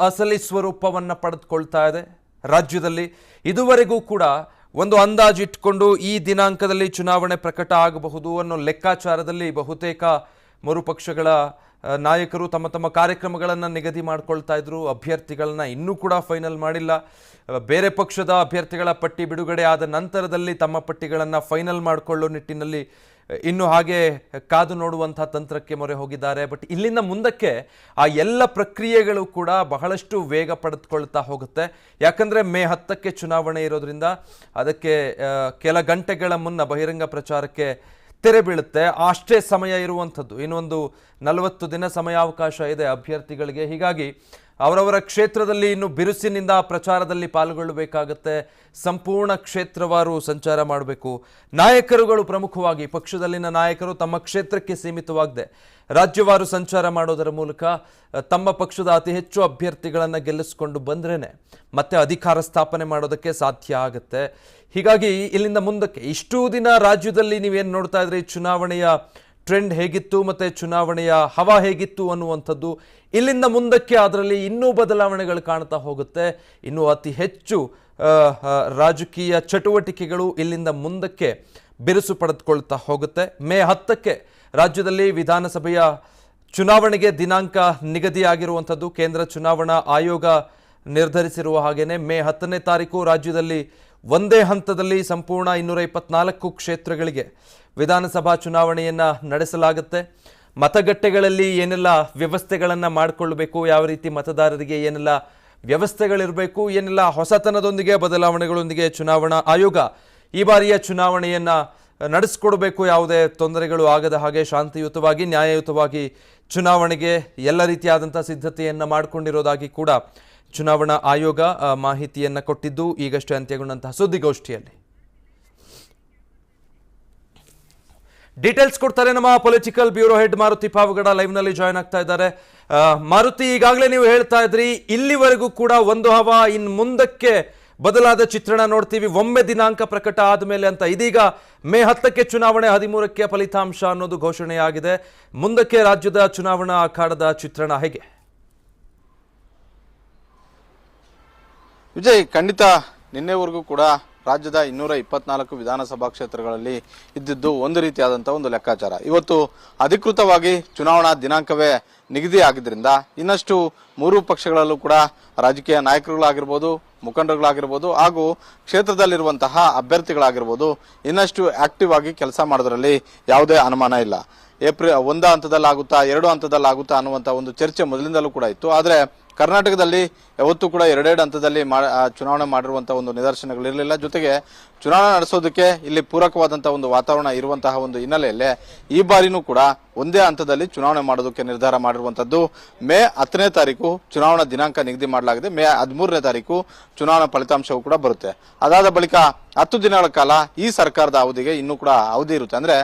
ಅಸಲಿ ಸ್ವರೂಪವನ್ನು ಪಡೆದುಕೊಳ್ತಾ ಇದೆ ರಾಜ್ಯದಲ್ಲಿ. ಇದುವರೆಗೂ ಕೂಡ ಒಂದು ಅಂದಾಜಿಟ್ಕೊಂಡು ಈ ದಿನಾಂಕದಲ್ಲಿ ಚುನಾವಣೆ ಪ್ರಕಟ ಆಗಬಹುದು ಅನ್ನೋ ಲೆಕ್ಕಾಚಾರದಲ್ಲಿ ಬಹುತೇಕ 3 ಪಕ್ಷಗಳ ನಾಯಕರು ತಮ್ಮ ತಮ್ಮ ಕಾರ್ಯಕ್ರಮಗಳನ್ನು ನಿಗದಿ ಮಾಡ್ಕೊಳ್ತಾ ಇದ್ರು. ಅಭ್ಯರ್ಥಿಗಳನ್ನ ಇನ್ನೂ ಕೂಡ ಫೈನಲ್ ಮಾಡಿಲ್ಲ. ಬೇರೆ ಪಕ್ಷದ ಅಭ್ಯರ್ಥಿಗಳ ಪಟ್ಟಿ ಬಿಡುಗಡೆ ಆದ ನಂತರದಲ್ಲಿ ತಮ್ಮ ಪಟ್ಟಿಗಳನ್ನು ಫೈನಲ್ ಮಾಡಿಕೊಳ್ಳೋ ನಿಟ್ಟಿನಲ್ಲಿ ಇನ್ನು ಹಾಗೆ ಕಾದು ನೋಡುವಂಥ ತಂತ್ರಕ್ಕೆ ಮೊರೆ ಹೋಗಿದ್ದಾರೆ. ಬಟ್ ಇಲ್ಲಿಂದ ಮುಂದಕ್ಕೆ ಆ ಎಲ್ಲ ಪ್ರಕ್ರಿಯೆಗಳು ಕೂಡ ಬಹಳಷ್ಟು ವೇಗ ಪಡೆದುಕೊಳ್ತಾ ಹೋಗುತ್ತೆ. ಯಾಕಂದರೆ ಮೇ 10ಕ್ಕೆ ಚುನಾವಣೆ ಇರೋದ್ರಿಂದ ಅದಕ್ಕೆ ಕೆಲ ಗಂಟೆಗಳ ಮುನ್ನ ಬಹಿರಂಗ ಪ್ರಚಾರಕ್ಕೆ ತೆರೆ ಬೀಳುತ್ತೆ. ಅಷ್ಟೇ ಸಮಯ ಇರುವಂಥದ್ದು. ಇನ್ನೊಂದು 40 ದಿನ ಸಮಯಾವಕಾಶ ಇದೆ ಅಭ್ಯರ್ಥಿಗಳಿಗೆ. ಹೀಗಾಗಿ ಅವರವರ ಕ್ಷೇತ್ರದಲ್ಲಿ ಇನ್ನು ಬಿರುಸಿನಿಂದ ಪ್ರಚಾರದಲ್ಲಿ ಪಾಲ್ಗೊಳ್ಳಬೇಕಾಗತ್ತೆ. ಸಂಪೂರ್ಣ ಕ್ಷೇತ್ರವಾರು ಸಂಚಾರ ಮಾಡಬೇಕು. ನಾಯಕರುಗಳು ಪ್ರಮುಖವಾಗಿ ಪಕ್ಷದಲ್ಲಿನ ನಾಯಕರು ತಮ್ಮ ಕ್ಷೇತ್ರಕ್ಕೆ ಸೀಮಿತವಾಗದೆ ರಾಜ್ಯವಾರು ಸಂಚಾರ ಮಾಡೋದರ ಮೂಲಕ ತಮ್ಮ ಪಕ್ಷದ ಅತಿ ಹೆಚ್ಚು ಅಭ್ಯರ್ಥಿಗಳನ್ನು ಗೆಲ್ಲಿಸಿಕೊಂಡು ಬಂದ್ರೇನೆ ಮತ್ತೆ ಅಧಿಕಾರ ಸ್ಥಾಪನೆ ಮಾಡೋದಕ್ಕೆ ಸಾಧ್ಯ ಆಗುತ್ತೆ. ಹೀಗಾಗಿ ಇಲ್ಲಿಂದ ಮುಂದಕ್ಕೆ ಇಷ್ಟೂ ದಿನ ರಾಜ್ಯದಲ್ಲಿ ನೀವೇನು ನೋಡ್ತಾ ಇದ್ರಿ, ಚುನಾವಣೆಯ ಟ್ರೆಂಡ್ ಹೇಗಿತ್ತು ಮತ್ತು ಚುನಾವಣೆಯ ಹವಾ ಹೇಗಿತ್ತು ಅನ್ನುವಂಥದ್ದು, ಇಲ್ಲಿಂದ ಮುಂದಕ್ಕೆ ಅದರಲ್ಲಿ ಇನ್ನೂ ಬದಲಾವಣೆಗಳು ಕಾಣ್ತಾ ಹೋಗುತ್ತೆ. ಇನ್ನೂ ಅತಿ ಹೆಚ್ಚು ರಾಜಕೀಯ ಚಟುವಟಿಕೆಗಳು ಇಲ್ಲಿಂದ ಮುಂದಕ್ಕೆ ಬಿರುಸು ಪಡೆದುಕೊಳ್ತಾ ಹೋಗುತ್ತೆ. ಮೇ 10ಕ್ಕೆ ರಾಜ್ಯದಲ್ಲಿ ವಿಧಾನಸಭೆಯ ಚುನಾವಣೆಗೆ ದಿನಾಂಕ ನಿಗದಿಯಾಗಿರುವಂಥದ್ದು ಕೇಂದ್ರ ಚುನಾವಣಾ ಆಯೋಗ ನಿರ್ಧರಿಸಿರುವ ಹಾಗೇನೆ ಮೇ 10ನೇ ತಾರೀಕು ರಾಜ್ಯದಲ್ಲಿ ಒಂದೇ ಹಂತದಲ್ಲಿ ಸಂಪೂರ್ಣ 224 ಕ್ಷೇತ್ರಗಳಿಗೆ ವಿಧಾನಸಭಾ ಚುನಾವಣೆಯನ್ನು ನಡೆಸಲಾಗುತ್ತೆ. ಮತಗಟ್ಟೆಗಳಲ್ಲಿ ಏನೆಲ್ಲ ವ್ಯವಸ್ಥೆಗಳನ್ನು ಮಾಡಿಕೊಳ್ಳಬೇಕು, ಯಾವ ರೀತಿ ಮತದಾರರಿಗೆ ಏನೆಲ್ಲ ವ್ಯವಸ್ಥೆಗಳಿರಬೇಕು, ಏನೆಲ್ಲ ಹೊಸತನದೊಂದಿಗೆ ಬದಲಾವಣೆಗಳೊಂದಿಗೆ ಚುನಾವಣಾ ಆಯೋಗ ಈ ಬಾರಿಯ ಚುನಾವಣೆಯನ್ನು ನಡೆಸಿಕೊಡಬೇಕು, ಯಾವುದೇ ತೊಂದರೆಗಳು ಆಗದ ಹಾಗೆ ಶಾಂತಿಯುತವಾಗಿ ನ್ಯಾಯಯುತವಾಗಿ ಚುನಾವಣೆಗೆ ಎಲ್ಲ ರೀತಿಯಾದಂಥ ಸಿದ್ಧತೆಯನ್ನು ಮಾಡಿಕೊಂಡಿರೋದಾಗಿ ಕೂಡ ಚುನಾವಣಾ ಆಯೋಗ ಮಾಹಿತಿಯನ್ನು ಕೊಟ್ಟಿದ್ದು ಈಗಷ್ಟೇ ಅಂತ್ಯಗೊಂಡಂತಹ ಸುದ್ದಿಗೋಷ್ಠಿಯಲ್ಲಿ. ಡೀಟೇಲ್ಸ್ ಕೊಡ್ತಾರೆ ನಮ್ಮ political bureau head Maruti Pavagada ಲೈವ್ನಲ್ಲಿ ಜಾಯ್ನ್ ಆಗ್ತಾ ಇದ್ದಾರೆ. ಮಾರುತಿ, ಈಗಾಗಲೇ ನೀವು ಹೇಳ್ತಾ ಇದ್ರಿ ಇಲ್ಲಿವರೆಗೂ ಕೂಡ ಒಂದು ಹವಾ, ಇನ್ನು ಮುಂದಕ್ಕೆ ಬದಲಾದ ಚಿತ್ರಣ ನೋಡ್ತೀವಿ ಒಮ್ಮೆ ದಿನಾಂಕ ಪ್ರಕಟ ಆದಮೇಲೆ ಅಂತ. ಇದೀಗ ಮೇ 10ಕ್ಕೆ ಚುನಾವಣೆ, 13ಕ್ಕೆ ಫಲಿತಾಂಶ ಅನ್ನೋದು ಘೋಷಣೆಯಾಗಿದೆ. ಮುಂದಕ್ಕೆ ರಾಜ್ಯದ ಚುನಾವಣಾ ಅಖಾಡದ ಚಿತ್ರಣ ಹೇಗೆ? ವಿಜಯ್, ಖಂಡಿತ ನಿನ್ನೆವರೆಗೂ ಕೂಡ ರಾಜ್ಯದ 224 ವಿಧಾನಸಭಾ ಕ್ಷೇತ್ರಗಳಲ್ಲಿ ಇದ್ದಿದ್ದು ಒಂದು ರೀತಿಯಾದಂತಹ ಒಂದು ಲೆಕ್ಕಾಚಾರ. ಇವತ್ತು ಅಧಿಕೃತವಾಗಿ ಚುನಾವಣಾ ದಿನಾಂಕವೇ ನಿಗದಿ ಆಗಿದ್ರಿಂದ ಇನ್ನಷ್ಟು ಮೂರು ಪಕ್ಷಗಳಲ್ಲೂ ಕೂಡ ರಾಜಕೀಯ ನಾಯಕರುಗಳಾಗಿರ್ಬೋದು, ಮುಖಂಡರುಗಳಾಗಿರ್ಬೋದು ಹಾಗೂ ಕ್ಷೇತ್ರದಲ್ಲಿರುವಂತಹ ಅಭ್ಯರ್ಥಿಗಳಾಗಿರ್ಬೋದು ಇನ್ನಷ್ಟು ಆಕ್ಟಿವ್ ಆಗಿ ಕೆಲಸ ಮಾಡೋದ್ರಲ್ಲಿ ಯಾವುದೇ ಅನುಮಾನ ಇಲ್ಲ. ಏಪ್ರಿಲ್ 1 ಹಂತದಲ್ಲಾಗುತ್ತಾ 2 ಹಂತದಲ್ಲಾಗುತ್ತಾ ಅನ್ನುವಂಥ ಒಂದು ಚರ್ಚೆ ಮೊದಲಿಂದಲೂ ಕೂಡ ಇತ್ತು. ಆದರೆ ಕರ್ನಾಟಕದಲ್ಲಿ ಯಾವತ್ತೂ ಕೂಡ ಎರಡೆರಡು ಹಂತದಲ್ಲಿ ಚುನಾವಣೆ ಮಾಡಿರುವಂತಹ ಒಂದು ನಿದರ್ಶನಗಳಿರಲಿಲ್ಲ. ಜೊತೆಗೆ ಚುನಾವಣೆ ನಡೆಸೋದಕ್ಕೆ ಇಲ್ಲಿ ಪೂರಕವಾದಂತಹ ಒಂದು ವಾತಾವರಣ ಇರುವಂತಹ ಒಂದು ಹಿನ್ನೆಲೆಯಲ್ಲೇ ಈ ಬಾರಿನೂ ಕೂಡ ಒಂದೇ ಹಂತದಲ್ಲಿ ಚುನಾವಣೆ ಮಾಡೋದಕ್ಕೆ ನಿರ್ಧಾರ ಮಾಡಿರುವಂತದ್ದು. ಮೇ 10ನೇ ತಾರೀಕು ಚುನಾವಣಾ ದಿನಾಂಕ ನಿಗದಿ ಮಾಡಲಾಗಿದೆ. ಮೇ 13ನೇ ತಾರೀಕು ಚುನಾವಣಾ ಫಲಿತಾಂಶವೂ ಕೂಡ ಬರುತ್ತೆ. ಅದಾದ ಬಳಿಕ 10 ದಿನಗಳ ಕಾಲ ಈ ಸರ್ಕಾರದ ಅವಧಿಗೆ ಇನ್ನೂ ಕೂಡ ಅವಧಿ ಇರುತ್ತೆ. ಅಂದ್ರೆ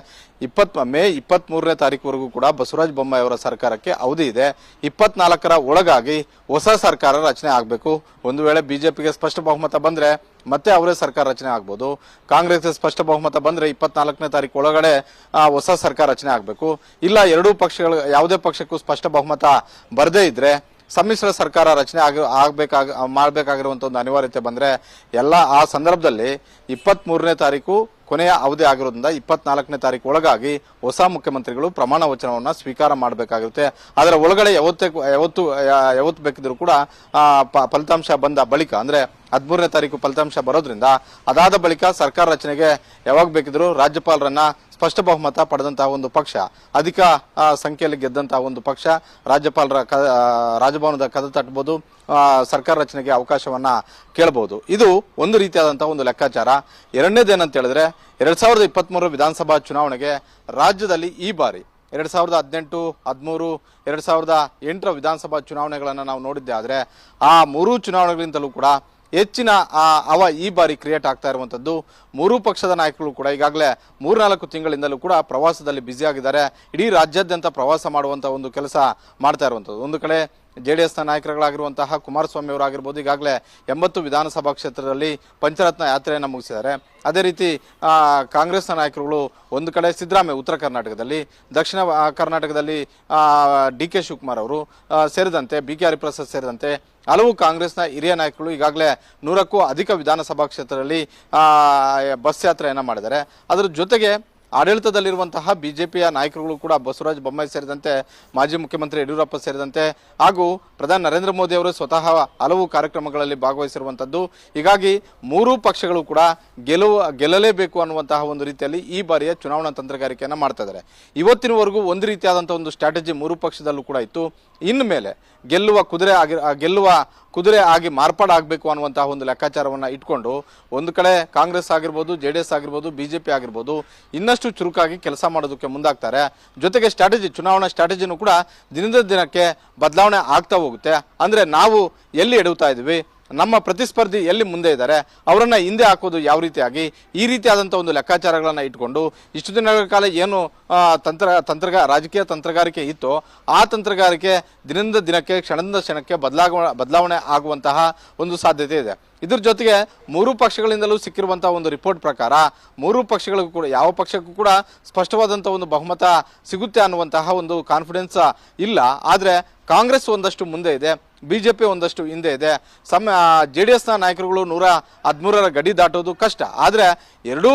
ಮೇ 23ನೇ ತಾರೀಕುವರೆಗೂ ಕೂಡ ಬಸವರಾಜ ಬೊಮ್ಮಾಯಿ ಅವರ ಸರ್ಕಾರಕ್ಕೆ ಅವಧಿ ಇದೆ. 24ರ ಒಳಗಾಗಿ ಹೊಸ ಸರ್ಕಾರ ರಚನೆ ಆಗಬೇಕು. ಒಂದು ವೇಳೆ ಬಿಜೆಪಿಗೆ ಸ್ಪಷ್ಟ ಬಹುಮತ ಬಂದ್ರೆ ಮತ್ತೆ ಅವರೇ ಸರ್ಕಾರ ರಚನೆ ಆಗ್ಬೋದು. ಕಾಂಗ್ರೆಸ್ಗೆ ಸ್ಪಷ್ಟ ಬಹುಮತ ಬಂದ್ರೆ 24ನೇ ತಾರೀಕು ಒಳಗಡೆ ಹೊಸ ಸರ್ಕಾರ ರಚನೆ ಆಗಬೇಕು. ಇಲ್ಲ ಎರಡೂ ಪಕ್ಷಗಳು ಯಾವುದೇ ಪಕ್ಷಕ್ಕೂ ಸ್ಪಷ್ಟ ಬಹುಮತ ಬರದೇ ಇದ್ರೆ ಸಮ್ಮಿಶ್ರ ಸರ್ಕಾರ ರಚನೆ ಮಾಡಬೇಕಾಗಿರುವಂತ ಒಂದು ಅನಿವಾರ್ಯತೆ ಬಂದ್ರೆ ಎಲ್ಲ ಆ ಸಂದರ್ಭದಲ್ಲಿ 23ನೇ ತಾರೀಕು ಕೊನೆಯ ಅವಧಿ ಆಗಿರೋದ್ರಿಂದ 24ನೇ ತಾರೀಕು ಒಳಗಾಗಿ ಹೊಸ ಮುಖ್ಯಮಂತ್ರಿಗಳು ಪ್ರಮಾಣ ವಚನವನ್ನ ಸ್ವೀಕಾರ ಮಾಡಬೇಕಾಗಿರುತ್ತೆ. ಅದರ ಒಳಗಡೆ ಯಾವತ್ತು ಬೇಕಿದ್ರು ಕೂಡ ಫಲಿತಾಂಶ ಬಂದ ಬಳಿಕ ಅಂದ್ರೆ 13ನೇ ತಾರೀಕು ಫಲಿತಾಂಶ ಬರೋದ್ರಿಂದ ಅದಾದ ಬಳಿಕ ಸರ್ಕಾರ ರಚನೆಗೆ ಯಾವಾಗ ಬೇಕಿದ್ರು ರಾಜ್ಯಪಾಲರನ್ನ ಸ್ಪಷ್ಟ ಬಹುಮತ ಪಡೆದಂತಹ ಒಂದು ಪಕ್ಷ, ಅಧಿಕ ಸಂಖ್ಯೆಯಲ್ಲಿ ಗೆದ್ದಂತಹ ಒಂದು ಪಕ್ಷ ರಾಜ್ಯಪಾಲರ ರಾಜಭವನದ ಕದ ತಟ್ಟಬಹುದು, ಸರ್ಕಾರ ರಚನೆಗೆ ಅವಕಾಶವನ್ನ ಕೇಳಬಹುದು. ಇದು ಒಂದು ರೀತಿಯಾದಂತಹ ಒಂದು ಲೆಕ್ಕಾಚಾರ. ಎರಡನೇದೇನಂತ ಹೇಳಿದ್ರೆ 2023 ವಿಧಾನಸಭಾ ಚುನಾವಣೆಗೆ ರಾಜ್ಯದಲ್ಲಿ ಈ ಬಾರಿ 2018, 13, 2008ರ ವಿಧಾನಸಭಾ ಚುನಾವಣೆಗಳನ್ನ ನಾವು ನೋಡಿದ್ದೆ. ಆದ್ರೆ ಆ ಮೂರು ಚುನಾವಣೆಗಳಿಂದಲೂ ಕೂಡ ಹೆಚ್ಚಿನ ಈ ಬಾರಿ ಕ್ರಿಯೇಟ್ ಆಗ್ತಾ ಇರುವಂತದ್ದು. ಮೂರು ಪಕ್ಷದ ನಾಯಕರು ಕೂಡ ಈಗಾಗಲೇ 3-4 ತಿಂಗಳಿಂದಲೂ ಕೂಡ ಪ್ರವಾಸದಲ್ಲಿ ಬ್ಯುಸಿ ಆಗಿದ್ದಾರೆ. ಇಡೀ ರಾಜ್ಯಾದ್ಯಂತ ಪ್ರವಾಸ ಮಾಡುವಂತ ಒಂದು ಕೆಲಸ ಮಾಡ್ತಾ ಇರುವಂತದ್ದು. ಒಂದು ಕಡೆ ಜೆಡಿಎಸ್ನ ನಾಯಕರುಗಳಾಗಿರುವಂತಹ ಕುಮಾರಸ್ವಾಮಿ ಅವರಾಗಿರ್ಬೋದು, ಈಗಾಗಲೇ 80 ವಿಧಾನಸಭಾ ಕ್ಷೇತ್ರದಲ್ಲಿ ಪಂಚರತ್ನ ಯಾತ್ರೆಯನ್ನು ಮುಗಿಸಿದ್ದಾರೆ. ಅದೇ ರೀತಿ ಕಾಂಗ್ರೆಸ್ನ ನಾಯಕರುಗಳು ಒಂದು ಕಡೆ ಸಿದ್ದರಾಮಯ್ಯ ಉತ್ತರ ಕರ್ನಾಟಕದಲ್ಲಿ, ದಕ್ಷಿಣ ಕರ್ನಾಟಕದಲ್ಲಿ ಡಿ.ಕೆ. ಶಿವಕುಮಾರ್ ಅವರು ಸೇರಿದಂತೆ, ಬಿ.ಕೆ. ಹರಿಪ್ರಸಾದ್ ಸೇರಿದಂತೆ ಹಲವು ಕಾಂಗ್ರೆಸ್ನ ಹಿರಿಯ ನಾಯಕರು ಈಗಾಗಲೇ 100ಕ್ಕೂ ಅಧಿಕ ವಿಧಾನಸಭಾ ಕ್ಷೇತ್ರದಲ್ಲಿ ಬಸ್ ಯಾತ್ರೆಯನ್ನ ಮಾಡಿದ್ದಾರೆ. ಅದರ ಜೊತೆಗೆ ಆಡಳಿತದಲ್ಲಿರುವಂತಹ ಬಿಜೆಪಿಯ ನಾಯಕರುಗಳು ಕೂಡ ಬಸವರಾಜ ಬೊಮ್ಮಾಯಿ ಸೇರಿದಂತೆ ಮಾಜಿ ಮುಖ್ಯಮಂತ್ರಿ ಯಡಿಯೂರಪ್ಪ ಸೇರಿದಂತೆ ಹಾಗೂ ಪ್ರಧಾನಿ ನರೇಂದ್ರ ಮೋದಿ ಅವರು ಸ್ವತಃ ಹಲವು ಕಾರ್ಯಕ್ರಮಗಳಲ್ಲಿ ಭಾಗವಹಿಸಿರುವಂಥದ್ದು. ಹೀಗಾಗಿ ಮೂರೂ ಪಕ್ಷಗಳು ಕೂಡ ಗೆಲ್ಲಲೇಬೇಕು ಅನ್ನುವಂತಹ ಒಂದು ರೀತಿಯಲ್ಲಿ ಈ ಬಾರಿಯ ಚುನಾವಣಾ ತಂತ್ರಗಾರಿಕೆಯನ್ನು ಮಾಡ್ತಾ ಇದ್ದಾರೆ. ಇವತ್ತಿನವರೆಗೂ ಒಂದು ರೀತಿಯಾದಂತಹ ಒಂದು ಸ್ಟ್ರಾಟಜಿ ಮೂರು ಪಕ್ಷದಲ್ಲೂ ಕೂಡ ಇತ್ತು. ಇನ್ನು ಮೇಲೆ ಗೆಲ್ಲುವ ಕುದುರೆ ಆಗಿ ಮಾರ್ಪಾಡಾಗಬೇಕು ಅನ್ನುವಂತಹ ಒಂದು ಲೆಕ್ಕಾಚಾರವನ್ನು ಇಟ್ಕೊಂಡು ಒಂದು ಕಡೆ ಕಾಂಗ್ರೆಸ್ ಆಗಿರ್ಬೋದು, JDS ಆಗಿರ್ಬೋದು, ಬಿಜೆಪಿ ಆಗಿರ್ಬೋದು ಇನ್ನಷ್ಟು ಚುರುಕಾಗಿ ಕೆಲಸ ಮಾಡೋದಕ್ಕೆ ಮುಂದಾಗ್ತಾರೆ. ಜೊತೆಗೆ ಚುನಾವಣಾ ಸ್ಟ್ರಾಟಜಿನೂ ಕೂಡ ದಿನದ ದಿನಕ್ಕೆ ಬದಲಾವಣೆ ಆಗ್ತಾ ಹೋಗುತ್ತೆ. ಅಂದರೆ ನಾವು ಎಲ್ಲಿ ಎಡುತ್ತಾ ಇದ್ವಿ, ನಮ್ಮ ಪ್ರತಿಸ್ಪರ್ಧಿ ಎಲ್ಲಿ ಮುಂದೆ ಇದ್ದಾರೆ, ಅವರನ್ನ ಹಿಂದೆ ಹಾಕೋದು ಯಾವ ರೀತಿಯಾಗಿ, ಈ ರೀತಿಯಾದಂಥ ಒಂದು ಲೆಕ್ಕಾಚಾರಗಳನ್ನು ಇಟ್ಕೊಂಡು ಇಷ್ಟು ದಿನಗಳ ಕಾಲ ಏನು ರಾಜಕೀಯ ತಂತ್ರಗಾರಿಕೆ ಇತ್ತು, ಆ ತಂತ್ರಗಾರಿಕೆ ದಿನದಿಂದ ದಿನಕ್ಕೆ ಕ್ಷಣದಿಂದ ಕ್ಷಣಕ್ಕೆ ಬದಲಾವಣೆ ಆಗುವಂತಹ ಒಂದು ಸಾಧ್ಯತೆ ಇದೆ. ಇದ್ರ ಜೊತೆಗೆ ಮೂರು ಪಕ್ಷಗಳಿಂದಲೂ ಸಿಕ್ಕಿರುವಂತಹ ಒಂದು ರಿಪೋರ್ಟ್ ಪ್ರಕಾರ ಮೂರು ಪಕ್ಷಗಳಿಗೂ ಕೂಡ ಯಾವ ಪಕ್ಷಕ್ಕೂ ಕೂಡ ಸ್ಪಷ್ಟವಾದಂಥ ಒಂದು ಬಹುಮತ ಸಿಗುತ್ತೆ ಅನ್ನುವಂತಹ ಒಂದು ಕಾನ್ಫಿಡೆನ್ಸ್ ಇಲ್ಲ. ಆದರೆ ಕಾಂಗ್ರೆಸ್ ಒಂದಷ್ಟು ಮುಂದೆ ಇದೆ, ಬಿಜೆಪಿ ಒಂದಷ್ಟು ಹಿಂದೆ ಇದೆ. JDSನ ನಾಯಕರುಗಳು 113ರ ಗಡಿ ದಾಟೋದು ಕಷ್ಟ. ಆದರೆ ಎರಡೂ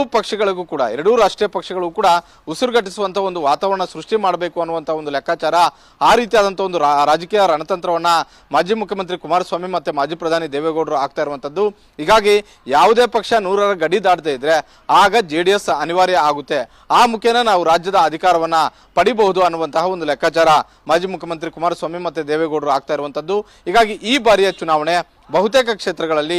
ರಾಷ್ಟ್ರೀಯ ಪಕ್ಷಗಳಿಗೂ ಕೂಡ ಉಸಿರುಗಟ್ಟಿಸುವಂಥ ಒಂದು ವಾತಾವರಣ ಸೃಷ್ಟಿ ಮಾಡಬೇಕು ಅನ್ನುವಂಥ ಒಂದು ಲೆಕ್ಕಾಚಾರ, ಆ ರೀತಿಯಾದಂಥ ಒಂದು ರಾಜಕೀಯ ರಣತಂತ್ರವನ್ನು ಮಾಜಿ ಮುಖ್ಯಮಂತ್ರಿ ಕುಮಾರಸ್ವಾಮಿ ಮತ್ತು ಮಾಜಿ ಪ್ರಧಾನಿ ದೇವೇಗೌಡರು ಆಗ್ತಾ ಇರುವಂಥದ್ದು. ಹೀಗಾಗಿ ಯಾವುದೇ ಪಕ್ಷ 100ರ ಗಡಿ ದಾಟದೇ ಇದ್ರೆ ಆಗ JDS ಅನಿವಾರ್ಯ ಆಗುತ್ತೆ. ಆ ಮುಖೇನ ನಾವು ರಾಜ್ಯದ ಅಧಿಕಾರವನ್ನು ಪಡಿಬಹುದು ಅನ್ನುವಂತಹ ಒಂದು ಲೆಕ್ಕಾಚಾರ ಮಾಜಿ ಮುಖ್ಯಮಂತ್ರಿ ಕುಮಾರಸ್ವಾಮಿ ಮತ್ತು ದೇವೇಗೌಡರು ಆಗ್ತಾ ಇರುವಂಥದ್ದು. ಹೀಗಾಗಿ ಈ ಬಾರಿಯ ಚುನಾವಣೆ ಬಹುತೇಕ ಕ್ಷೇತ್ರಗಳಲ್ಲಿ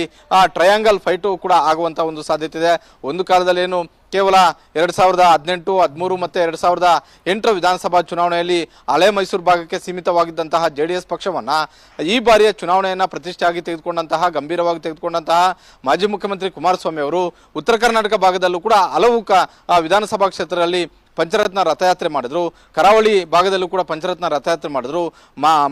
ಟ್ರಯಾಂಗಲ್ ಫೈಟು ಕೂಡ ಆಗುವಂತಹ ಒಂದು ಸಾಧ್ಯತೆ ಇದೆ. ಒಂದು ಕಾಲದಲ್ಲಿ ಏನು ಕೇವಲ 2018, 13 ಮತ್ತು 2008 ವಿಧಾನಸಭಾ ಚುನಾವಣೆಯಲ್ಲಿ ಹಳೆ ಮೈಸೂರು ಭಾಗಕ್ಕೆ ಸೀಮಿತವಾಗಿದ್ದಂತಹ JDS ಪಕ್ಷವನ್ನ ಈ ಬಾರಿಯ ಚುನಾವಣೆಯನ್ನ ಪ್ರತಿಷ್ಠೆಯಾಗಿ ತೆಗೆದುಕೊಂಡಂತಹ, ಗಂಭೀರವಾಗಿ ತೆಗೆದುಕೊಂಡಂತಹ ಮಾಜಿ ಮುಖ್ಯಮಂತ್ರಿ ಕುಮಾರಸ್ವಾಮಿ ಅವರು ಉತ್ತರ ಕರ್ನಾಟಕ ಭಾಗದಲ್ಲೂ ಕೂಡ ಹಲವು ವಿಧಾನಸಭಾ ಕ್ಷೇತ್ರದಲ್ಲಿ ಪಂಚರತ್ನ ರಥಯಾತ್ರೆ ಮಾಡಿದ್ರು. ಕರಾವಳಿ ಭಾಗದಲ್ಲೂ ಕೂಡ ಪಂಚರತ್ನ ರಥಯಾತ್ರೆ ಮಾಡಿದ್ರು.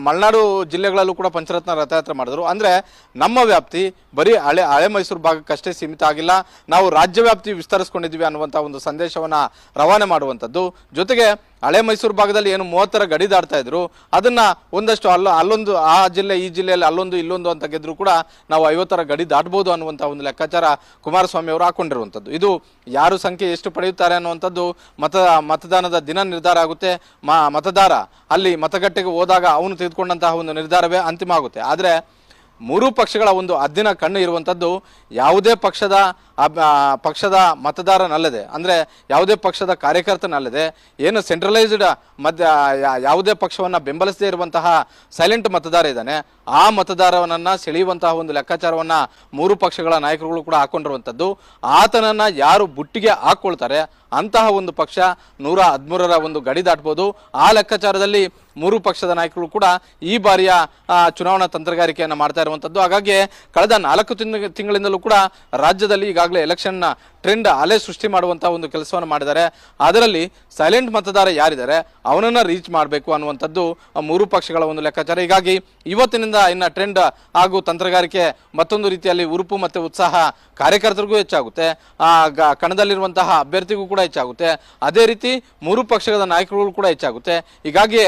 ಮಲೆನಾಡು ಜಿಲ್ಲೆಗಳಲ್ಲೂ ಕೂಡ ಪಂಚರತ್ನ ರಥಯಾತ್ರೆ ಮಾಡಿದ್ರು. ಅಂದ್ರೆ ನಮ್ಮ ವ್ಯಾಪ್ತಿ ಬರೀ ಹಳೆ ಮೈಸೂರು ಭಾಗಕ್ಕಷ್ಟೇ ಸೀಮಿತ ಆಗಿಲ್ಲ, ನಾವು ರಾಜ್ಯ ವ್ಯಾಪ್ತಿ ವಿಸ್ತರಿಸಿಕೊಂಡಿದ್ವಿ ಅನ್ನುವಂಥ ಒಂದು ಸಂದೇಶವನ್ನ ರವಾನೆ ಮಾಡುವಂಥದ್ದು. ಜೊತೆಗೆ ಹಳೆ ಮೈಸೂರು ಭಾಗದಲ್ಲಿ ಏನು 30ರ ಗಡಿ ದಾಡ್ತಾ ಇದ್ರು, ಅದನ್ನ ಒಂದಷ್ಟು ಅಲ್ಲೊಂದು ಆ ಜಿಲ್ಲೆ ಈ ಜಿಲ್ಲೆಯಲ್ಲಿ ಅಲ್ಲೊಂದು ಇಲ್ಲೊಂದು ಅಂತ ಗೆದ್ರು ಕೂಡ ನಾವು 50ರ ಗಡಿ ದಾಟಬಹುದು ಅನ್ನುವಂಥ ಒಂದು ಲೆಕ್ಕಾಚಾರ ಕುಮಾರಸ್ವಾಮಿ ಅವರು ಹಾಕೊಂಡಿರುವಂಥದ್ದು. ಇದು ಯಾರು ಸಂಖ್ಯೆ ಎಷ್ಟು ಪಡೆಯುತ್ತಾರೆ ಅನ್ನುವಂಥದ್ದು ಮತದಾನದ ದಿನ ನಿರ್ಧಾರ ಆಗುತ್ತೆ. ಮತದಾರ ಅಲ್ಲಿ ಮತಗಟ್ಟೆಗೆ ಹೋದಾಗ ಅವನು ತೆಗೆದುಕೊಂಡಂತಹ ಒಂದು ನಿರ್ಧಾರವೇ ಅಂತಿಮ ಆಗುತ್ತೆ. ಆದರೆ ಮೂರೂ ಪಕ್ಷಗಳ ಒಂದು ಅದ್ದಿನ ಕಣ್ಣು ಇರುವಂಥದ್ದು ಯಾವುದೇ ಪಕ್ಷದ ಮತದಾರನಲ್ಲದೆ, ಅಂದರೆ ಯಾವುದೇ ಪಕ್ಷದ ಕಾರ್ಯಕರ್ತನಲ್ಲದೆ, ಏನು ಸೆಂಟ್ರಲೈಸ್ಡ್ ಯಾವುದೇ ಪಕ್ಷವನ್ನು ಬೆಂಬಲಿಸದೇ ಇರುವಂತಹ ಸೈಲೆಂಟ್ ಮತದಾರ ಇದ್ದಾನೆ, ಆ ಮತದಾರವನ್ನ ಸೆಳೆಯುವಂತಹ ಒಂದು ಲೆಕ್ಕಾಚಾರವನ್ನ ಮೂರು ಪಕ್ಷಗಳ ನಾಯಕರುಗಳು ಕೂಡ ಹಾಕೊಂಡಿರುವಂಥದ್ದು. ಆತನನ್ನ ಯಾರು ಬುಟ್ಟಿಗೆ ಹಾಕೊಳ್ತಾರೆ ಅಂತಹ ಒಂದು ಪಕ್ಷ 113ರ ಒಂದು ಗಡಿ ದಾಟಬಹುದು. ಆ ಲೆಕ್ಕಾಚಾರದಲ್ಲಿ ಮೂರು ಪಕ್ಷದ ನಾಯಕರು ಕೂಡ ಈ ಬಾರಿಯ ಚುನಾವಣಾ ತಂತ್ರಗಾರಿಕೆಯನ್ನು ಮಾಡ್ತಾ ಇರುವಂಥದ್ದು. ಹಾಗಾಗಿ ಕಳೆದ 4 ತಿಂಗಳಿಂದಲೂ ಕೂಡ ರಾಜ್ಯದಲ್ಲಿ ಈಗಾಗಲೇ ಎಲೆಕ್ಷನ್ ಟ್ರೆಂಡ್ ಅಲೆ ಸೃಷ್ಟಿ ಮಾಡುವಂತಹ ಒಂದು ಕೆಲಸವನ್ನು ಮಾಡಿದ್ದಾರೆ. ಅದರಲ್ಲಿ ಸೈಲೆಂಟ್ ಮತದಾರ ಯಾರಿದ್ದಾರೆ ಅವನನ್ನ ರೀಚ್ ಮಾಡಬೇಕು ಅನ್ನುವಂಥದ್ದು ಮೂರು ಪಕ್ಷಗಳ ಒಂದು ಲೆಕ್ಕಾಚಾರ. ಹೀಗಾಗಿ ಇವತ್ತಿನಿಂದ ಇನ್ನ ಟ್ರೆಂಡ್ ಹಾಗೂ ತಂತ್ರಗಾರಿಕೆ ಮತ್ತೊಂದು ರೀತಿಯಲ್ಲಿ ಉರುಪು ಮತ್ತು ಉತ್ಸಾಹ ಕಾರ್ಯಕರ್ತರಿಗೂ ಹೆಚ್ಚಾಗುತ್ತೆ, ಕಣದಲ್ಲಿರುವಂತಹ ಅಭ್ಯರ್ಥಿಗೂ ಕೂಡ ಹೆಚ್ಚಾಗುತ್ತೆ, ಅದೇ ರೀತಿ ಮೂರು ಪಕ್ಷಗಳ ನಾಯಕರುಗಳು ಕೂಡ ಹೆಚ್ಚಾಗುತ್ತೆ. ಹೀಗಾಗಿ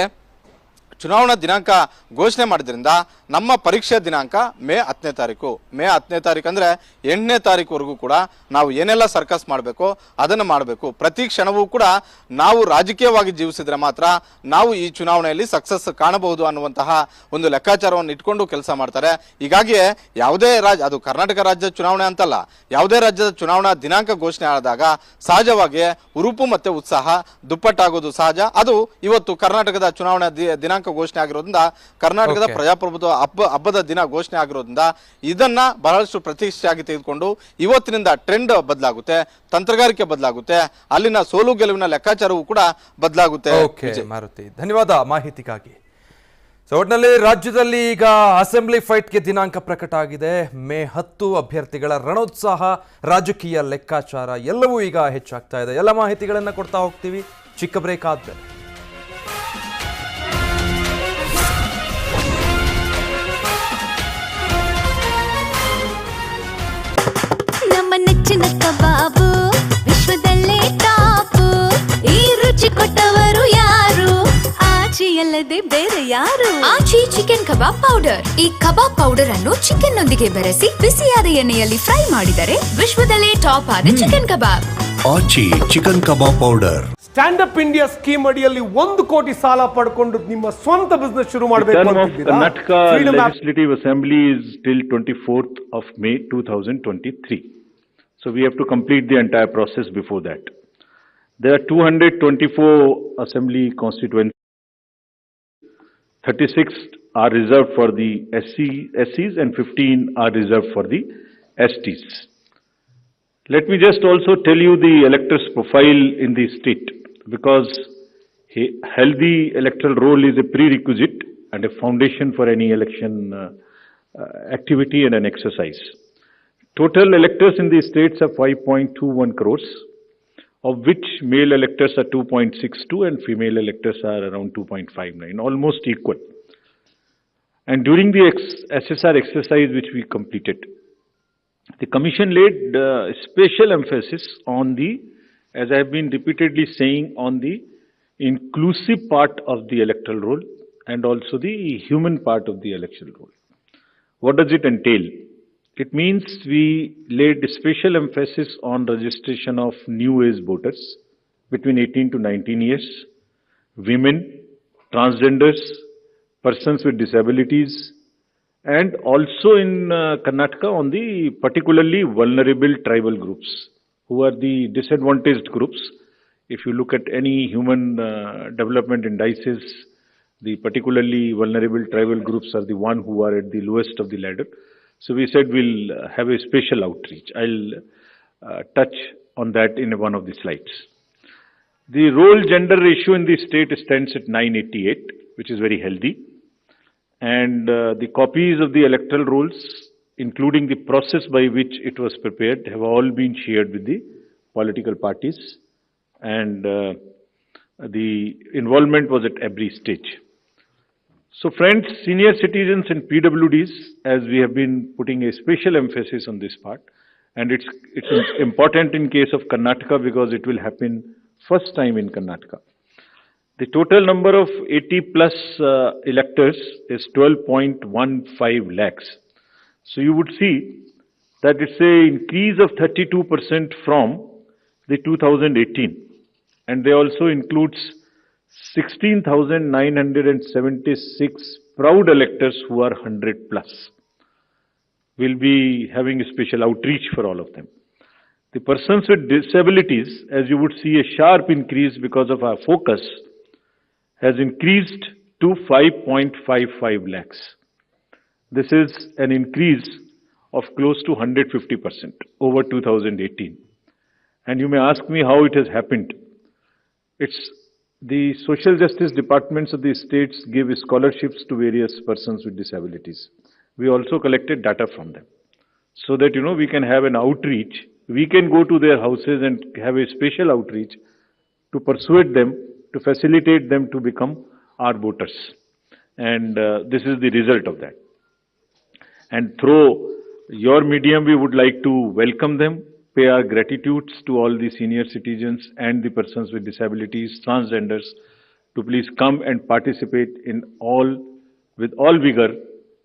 ಚುನಾವಣಾ ದಿನಾಂಕ ಘೋಷಣೆ ಮಾಡಿದ್ರಿಂದ ನಮ್ಮ ಪರೀಕ್ಷೆ ದಿನಾಂಕ ಮೇ 10ನೇ ತಾರೀಕು. ಮೇ 10ನೇ ತಾರೀಕು ಅಂದರೆ 8ನೇ ತಾರೀಕುವರೆಗೂ ಕೂಡ ನಾವು ಏನೆಲ್ಲ ಸರ್ಕಸ್ ಮಾಡಬೇಕು ಅದನ್ನು ಮಾಡಬೇಕು. ಪ್ರತಿ ಕ್ಷಣವೂ ಕೂಡ ನಾವು ರಾಜಕೀಯವಾಗಿ ಜೀವಿಸಿದ್ರೆ ಮಾತ್ರ ನಾವು ಈ ಚುನಾವಣೆಯಲ್ಲಿ ಸಕ್ಸಸ್ ಕಾಣಬಹುದು ಅನ್ನುವಂತಹ ಒಂದು ಲೆಕ್ಕಾಚಾರವನ್ನು ಇಟ್ಕೊಂಡು ಕೆಲಸ ಮಾಡ್ತಾರೆ. ಹೀಗಾಗಿ ಯಾವುದೇ ಅದು ಕರ್ನಾಟಕ ರಾಜ್ಯದ ಚುನಾವಣೆ ಅಂತಲ್ಲ, ಯಾವುದೇ ರಾಜ್ಯದ ಚುನಾವಣಾ ದಿನಾಂಕ ಘೋಷಣೆ ಆದಾಗ ಸಹಜವಾಗಿ ಉರುಪು ಮತ್ತು ಉತ್ಸಾಹ ದುಪ್ಪಟ್ಟಾಗೋದು ಸಹಜ. ಅದು ಇವತ್ತು ಕರ್ನಾಟಕದ ಚುನಾವಣಾ ದಿನಾಂಕ ಘೋಷಣೆ ಆಗಿರೋದ್ರಿಂದ, ಕರ್ನಾಟಕದ ಪ್ರಜಾಪ್ರಭುತ್ವ ಹಬ್ಬದ ದಿನ ಘೋಷಣೆ ಆಗಿರೋದ್ರಿಂದ ಇದನ್ನ ಬಹಳಷ್ಟು ಪ್ರತಿಷ್ಠೆಯಾಗಿ ತೆಗೆದುಕೊಂಡು ಇವತ್ತಿನಿಂದ ಟ್ರೆಂಡ್ ಬದಲಾಗುತ್ತೆ, ತಂತ್ರಗಾರಿಕೆ ಬದಲಾಗುತ್ತೆ, ಅಲ್ಲಿನ ಸೋಲು ಗೆಲುವಿನ ಲೆಕ್ಕಾಚಾರವೂ ಕೂಡ ಬದಲಾಗುತ್ತೆ. ಮಾರುತಿ, ಧನ್ಯವಾದ ಮಾಹಿತಿಗಾಗಿ. ಒಟ್ಟಿನಲ್ಲಿ ರಾಜ್ಯದಲ್ಲಿ ಈಗ ಅಸೆಂಬ್ಲಿ ಫೈಟ್ಗೆ ದಿನಾಂಕ ಪ್ರಕಟ ಆಗಿದೆ. ಮೇ 10 ಅಭ್ಯರ್ಥಿಗಳ ರಣೋತ್ಸಾಹ, ರಾಜಕೀಯ ಲೆಕ್ಕಾಚಾರ ಎಲ್ಲವೂ ಈಗ ಹೆಚ್ಚಾಗ್ತಾ ಇದೆ. ಎಲ್ಲ ಮಾಹಿತಿಗಳನ್ನು ಕೊಡ್ತಾ ಹೋಗ್ತೀವಿ. ಚಿಕ್ಕ ಬ್ರೇಕ್ ಆದ್ಮೇಲೆ ನಮ್ಮ ನೆಚ್ಚಿನ ಕಬಾಬು ವಿಶ್ವದಲ್ಲೇ ಟಾಪು, ಈ ರುಚಿ ಕೊಟ್ಟವರು ಯಾರು, ಆಚಿಯಲ್ಲದೆ ಬೇರೆ ಯಾರು. ಆಚಿ ಚಿಕನ್ ಕಬಾಬ್ ಪೌಡರ್. ಈ ಕಬಾಬ್ ಪೌಡರ್ ಅನ್ನು ಚಿಕನ್ ನೊಂದಿಗೆ ಬೆರೆಸಿ ಬಿಸಿಯಾದ ಎಣ್ಣೆಯಲ್ಲಿ ಫ್ರೈ ಮಾಡಿದರೆ ವಿಶ್ವದಲ್ಲೇ ಟಾಪ್ ಆದ chicken kebab. Aachi chicken kebab powder. Stand up India scheme ಅಡಿಯಲ್ಲಿ 1 ಕೋಟಿ ಸಾಲ ಪಡ್ಕೊಂಡು ನಿಮ್ಮ ಸ್ವಂತ ಬಿಸ್ನೆಸ್ ಶುರು ಮಾಡಬೇಕು ಅಂತಿದ್ದೀರಾ? Karnataka Legislative Assembly is till 24th of May 2023. So we have to complete the entire process before that. There are 224 assembly constituencies. 36 are reserved for the SCs and 15 are reserved for the STs. Let me just also tell you the electors' profile in the state, because a healthy electoral roll is a prerequisite and a foundation for any election activity and an exercise. Total electors in these states are 5.21 crores, of which male electors are 2.62 and female electors are around 2.59, almost equal. And during the SSR exercise which we completed, the Commission laid special emphasis on the, as I have been repeatedly saying, on the inclusive part of the electoral roll and also the human part of the electoral roll. What does it entail? It means we laid special emphasis on registration of new age voters between 18 to 19 years, women, transgenders, persons with disabilities, and also in Karnataka on the particularly vulnerable tribal groups, who are the disadvantaged groups. If you look at any human development indices, the particularly vulnerable tribal groups are the one who are at the lowest of the ladder. So we said we'll have a special outreach. I'll touch on that in one of the slides. The roll gender ratio in the state stands at 988, which is very healthy. And the copies of the electoral rolls, including the process by which it was prepared, have all been shared with the political parties. And the involvement was at every stage. So friends, senior citizens and PWDs, as we have been putting a special emphasis on this part, and it's important in case of Karnataka because it will happen first time in Karnataka. The total number of 80 plus electors is 12.15 lakhs. So you would see that it's an increase of 32% from the 2018, and they also includes 16,976 proud electors who are 100 plus. We'll be having a special outreach for all of them. The persons with disabilities, as you would see, a sharp increase because of our focus, has increased to 5.55 lakhs. This is an increase of close to 150% over 2018. And you may ask me how it has happened. It's the social justice departments of the states give scholarships to various persons with disabilities. We also collected data from them so that, we can have an outreach. We can go to their houses and have a special outreach to persuade them, to facilitate them to become our voters. And this is the result of that. And through your medium, we would like to welcome them, pay our gratitudes to all the senior citizens and the persons with disabilities, transgenders, to please come and participate with all vigor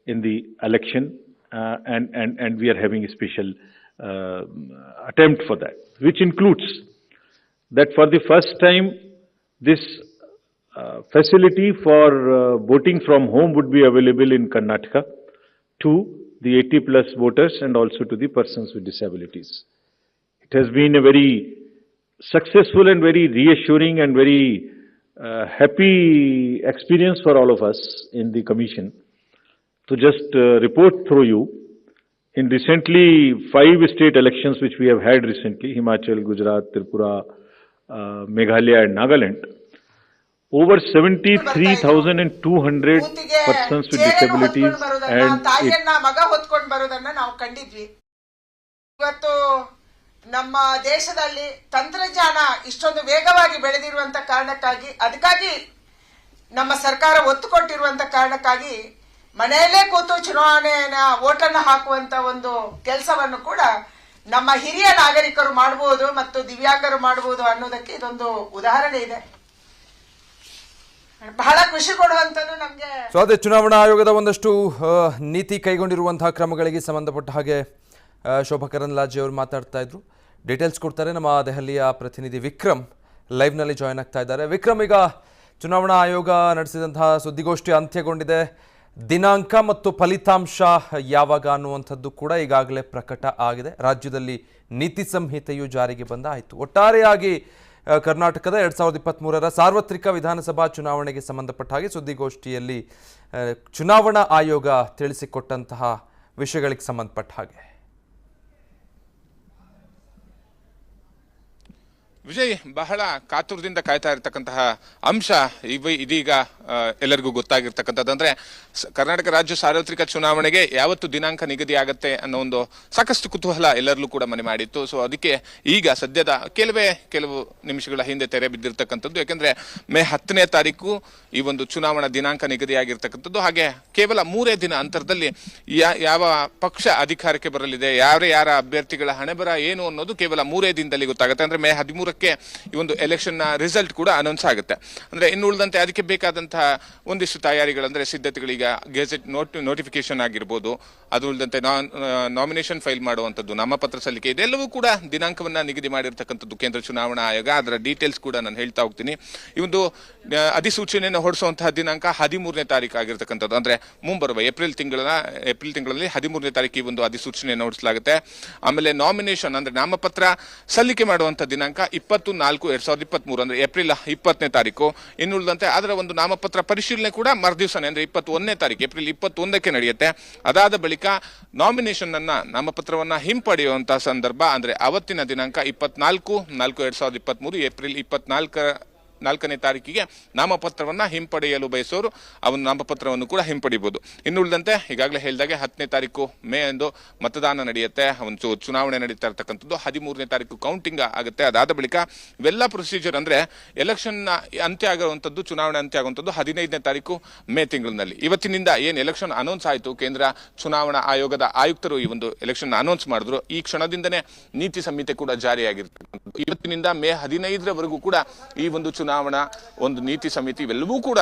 in the election. And we are having a special attempt for that, which includes that for the first time, this facility for voting from home would be available in Karnataka to the 80 plus voters and also to the persons with disabilities. It has been a very successful and very reassuring and very happy experience for all of us in the Commission. To just report through you, in recently 5 state elections which we have had recently, Himachal, Gujarat, Tripura, Meghalaya and Nagaland, over 73,200 persons with disabilities and ಮಗ ಹೊತ್ಕೊಂಡು ಬರೋದನ್ನ ನಾವು ಕಂಡಿದ್ವಿ. ಇವತ್ತು ನಮ್ಮ ದೇಶದಲ್ಲಿ ತಂತ್ರಜ್ಞಾನ ಇಷ್ಟೊಂದು ವೇಗವಾಗಿ ಬೆಳೆದಿರುವಂತ ಕಾರಣಕ್ಕಾಗಿ, ಅದಕ್ಕಾಗಿ ನಮ್ಮ ಸರ್ಕಾರ ಒತ್ತು ಕೊಟ್ಟಿರುವಂತ ಕಾರಣಕ್ಕಾಗಿ ಮನೆಯಲ್ಲೇ ಕೂತು ಚುನಾವಣೆಯ ವೋಟನ್ನು ಹಾಕುವಂತ ಒಂದು ಕೆಲಸವನ್ನು ಕೂಡ ನಮ್ಮ ಹಿರಿಯ ನಾಗರಿಕರು ಮಾಡಬಹುದು ಮತ್ತು ದಿವ್ಯಾಂಗರು ಮಾಡಬಹುದು ಅನ್ನೋದಕ್ಕೆ ಇದೊಂದು ಉದಾಹರಣೆ ಇದೆ. ಬಹಳ ಖುಷಿ ಕೊಡುವಂತದ್ದು ನಮಗೆ. ಸೊ ಅದೇ ಚುನಾವಣಾ ಆಯೋಗದ ಒಂದಷ್ಟು ನೀತಿ ಕೈಗೊಂಡಿರುವಂತಹ ಕ್ರಮಗಳಿಗೆ ಸಂಬಂಧಪಟ್ಟ ಹಾಗೆ ಶೋಭಾ ಕರಂದ್ಲಾಜೆ ಅವರು ಮಾತಾಡ್ತಾ ಇದ್ರು. ಡೀಟೇಲ್ಸ್ ಕೊಡ್ತಾರೆ ನಮ್ಮ ದೆಹಲಿಯ ಪ್ರತಿನಿಧಿ ವಿಕ್ರಮ್ ಲೈವ್ನಲ್ಲಿ ಜಾಯ್ನ್ ಆಗ್ತಾ ಇದ್ದಾರೆ. ವಿಕ್ರಮ್, ಈಗ ಚುನಾವಣಾ ಆಯೋಗ ನಡೆಸಿದಂತಹ ಸುದ್ದಿಗೋಷ್ಠಿ ಅಂತ್ಯಗೊಂಡಿದೆ. ದಿನಾಂಕ ಮತ್ತು ಫಲಿತಾಂಶ ಯಾವಾಗ ಅನ್ನುವಂಥದ್ದು ಕೂಡ ಈಗಾಗಲೇ ಪ್ರಕಟ ಆಗಿದೆ. ರಾಜ್ಯದಲ್ಲಿ ನೀತಿ ಸಂಹಿತೆಯು ಜಾರಿಗೆ ಬಂದಾಯಿತು. ಒಟ್ಟಾರೆಯಾಗಿ ಕರ್ನಾಟಕದ 2023ರ ಸಾರ್ವತ್ರಿಕ ವಿಧಾನಸಭಾ ಚುನಾವಣೆಗೆ ಸಂಬಂಧಪಟ್ಟ ಹಾಗೆ ಸುದ್ದಿಗೋಷ್ಠಿಯಲ್ಲಿ ಚುನಾವಣಾ ಆಯೋಗ ತಿಳಿಸಿಕೊಟ್ಟಂತಹ ವಿಷಯಗಳಿಗೆ ಸಂಬಂಧಪಟ್ಟ ಹಾಗೆ ವಿಜಯ್, ಬಹಳ ಕಾತುರದಿಂದ ಕಾಯ್ತಾ ಇರತಕ್ಕಂತಹ ಅಂಶ ಇದೀಗ ಎಲ್ಲರಿಗೂ ಗೊತ್ತಾಗಿರ್ತಕ್ಕಂಥದ್ದು. ಅಂದ್ರೆ ಕರ್ನಾಟಕ ರಾಜ್ಯ ಸಾರ್ವತ್ರಿಕ ಚುನಾವಣೆಗೆ ಯಾವತ್ತು ದಿನಾಂಕ ನಿಗದಿ ಆಗತ್ತೆ ಅನ್ನೋ ಒಂದು ಸಾಕಷ್ಟು ಕುತೂಹಲ ಎಲ್ಲರಲ್ಲೂ ಕೂಡ ಮನೆ ಮಾಡಿತ್ತು. ಸೊ ಅದಕ್ಕೆ ಈಗ ಸದ್ಯದ ಕೆಲವು ನಿಮಿಷಗಳ ಹಿಂದೆ ತೆರೆ ಬಿದ್ದಿರ್ತಕ್ಕಂಥದ್ದು. ಯಾಕೆಂದ್ರೆ ಮೇ 10ನೇ ತಾರೀಕು ಈ ಒಂದು ಚುನಾವಣಾ ದಿನಾಂಕ ನಿಗದಿಯಾಗಿರ್ತಕ್ಕಂಥದ್ದು. ಹಾಗೆ ಕೇವಲ 3 ದಿನ ಅಂತರದಲ್ಲಿ ಯಾವ ಪಕ್ಷ ಅಧಿಕಾರಕ್ಕೆ ಬರಲಿದೆ, ಯಾರ ಅಭ್ಯರ್ಥಿಗಳ ಹಣೆಬರ ಏನು ಅನ್ನೋದು ಕೇವಲ 3 ದಿನದಲ್ಲಿ ಗೊತ್ತಾಗುತ್ತೆ. ಅಂದ್ರೆ ಮೇ 13ಕ್ಕೆ ಈ ಒಂದು ಎಲೆಕ್ಷನ್ ನ ರಿಸಲ್ಟ್ ಕೂಡ ಅನೌನ್ಸ್ ಆಗುತ್ತೆ. ಅಂದ್ರೆ ಇನ್ನು ಉಳಿದಂತೆ ಅದಕ್ಕೆ ಬೇಕಾದಂತಹ ಒಂದಿಷ್ಟು ತಯಾರಿಗಳಂದ್ರೆ ಸಿದ್ಧತೆಗಳೀಗ ಗೆಜೆಟ್ ನೋಟಿಫಿಕೇಶನ್ ಆಗಿರ್ಬೋದು, ಅದು ಉಳಿದಂತೆ ನಾಮಿನೇಷನ್ ಫೈಲ್ ಮಾಡುವಂಥದ್ದು, ನಾಮಪತ್ರ ಸಲ್ಲಿಕೆ, ಇದೆಲ್ಲವೂ ಕೂಡ ದಿನಾಂಕವನ್ನ ನಿಗದಿ ಮಾಡಿರ್ತಕ್ಕಂಥದ್ದು ಕೇಂದ್ರ ಚುನಾವಣಾ ಆಯೋಗ. ಅದರ ಡೀಟೇಲ್ಸ್ ಕೂಡ ನಾನು ಹೇಳ್ತಾ ಹೋಗ್ತೀನಿ. ಈ ಒಂದು ಅಧಿಸೂಚನೆಯನ್ನು ಹೊರಡಿಸುವಂತಹ ದಿನಾಂಕ 13ನೇ ತಾರೀಕು ಆಗಿರ್ತಕ್ಕಂಥದ್ದು. ಅಂದ್ರೆ ಮುಂಬರುವ ಏಪ್ರಿಲ್ ತಿಂಗಳಲ್ಲಿ 13ನೇ ತಾರೀಕು ಈ ಒಂದು ಅಧಿಸೂಚನೆಯನ್ನು ಹೊರಡಿಸಲಾಗುತ್ತೆ. ಆಮೇಲೆ ನಾಮಿನೇಷನ್ ಅಂದ್ರೆ ನಾಮಪತ್ರ ಸಲ್ಲಿಕೆ ಮಾಡುವಂತ ದಿನಾಂಕ 24/2023 ಅಂದ್ರೆ ಏಪ್ರಿಲ್ 20ನೇ ತಾರೀಕು. ಇನ್ನುಳಿದಂತೆ ಅದರ ಒಂದು ನಾಮಪತ್ರ ಪರಿಶೀಲನೆ ಕೂಡ ಮರುದಿವಸನೇ ಅಂದ್ರೆ 21ನೇ ತಾರೀಕು ಏಪ್ರಿಲ್ 21ಕ್ಕೆ ನಡೆಯುತ್ತೆ. ಅದಾದ ಬಳಿಕ ನಾಮಿನೇಷನ್ ನಾಮಪತ್ರವನ್ನ ಹಿಂಪಡೆಯುವಂತಹ ಸಂದರ್ಭ ಅಂದ್ರೆ ಅವತ್ತಿನ ದಿನಾಂಕ 24/4/2023 ಏಪ್ರಿಲ್ 24ನೇ ತಾರೀಕಿಗೆ ನಾಮಪತ್ರವನ್ನ ಹಿಂಪಡೆಯಲು ಬಯಸೋರು ಅವನ ನಾಮಪತ್ರವನ್ನು ಕೂಡ ಹಿಂಪಡಿಬಹುದು. ಇನ್ನುಳಿದಂತೆ ಈಗಾಗಲೇ ಹೇಳಿದಾಗೆ 10ನೇ ತಾರೀಕು ಮೇ ಎಂದು ಮತದಾನ ನಡೆಯುತ್ತೆ. ಒಂದು ಚುನಾವಣೆ ನಡೀತಾ ಇರ್ತಕ್ಕಂಥದ್ದು. 13ನೇ ತಾರೀಕು ಕೌಂಟಿಂಗ್ ಆಗುತ್ತೆ. ಅದಾದ ಬಳಿಕ ಇವೆಲ್ಲ ಪ್ರೊಸೀಜರ್ ಅಂದ್ರೆ ಎಲೆಕ್ಷನ್ ಅಂತ್ಯ ಆಗುವಂಥದ್ದು, ಚುನಾವಣೆ ಅಂತ್ಯ ಆಗುವಂಥದ್ದು 15ನೇ ತಾರೀಕು ಮೇ ತಿಂಗಳಿನಲ್ಲಿ. ಇವತ್ತಿನಿಂದ ಏನು ಎಲೆಕ್ಷನ್ ಅನೌನ್ಸ್ ಆಯಿತು, ಕೇಂದ್ರ ಚುನಾವಣಾ ಆಯೋಗದ ಆಯುಕ್ತರು ಈ ಒಂದು ಎಲೆಕ್ಷನ್ ಅನೌನ್ಸ್ ಮಾಡಿದ್ರು. ಈ ಕ್ಷಣದಿಂದನೇ ನೀತಿ ಸಂಹಿತೆ ಕೂಡ ಜಾರಿಯಾಗಿರ್ತಕ್ಕಂಥದ್ದು. ಇವತ್ತಿನಿಂದ ಮೇ 15ರವರೆಗೂ ಕೂಡ ಈ ಒಂದು ಚುನಾವಣಾ ಒಂದು ನೀತಿ ಸಮಿತಿ ಇವೆಲ್ಲವೂ ಕೂಡ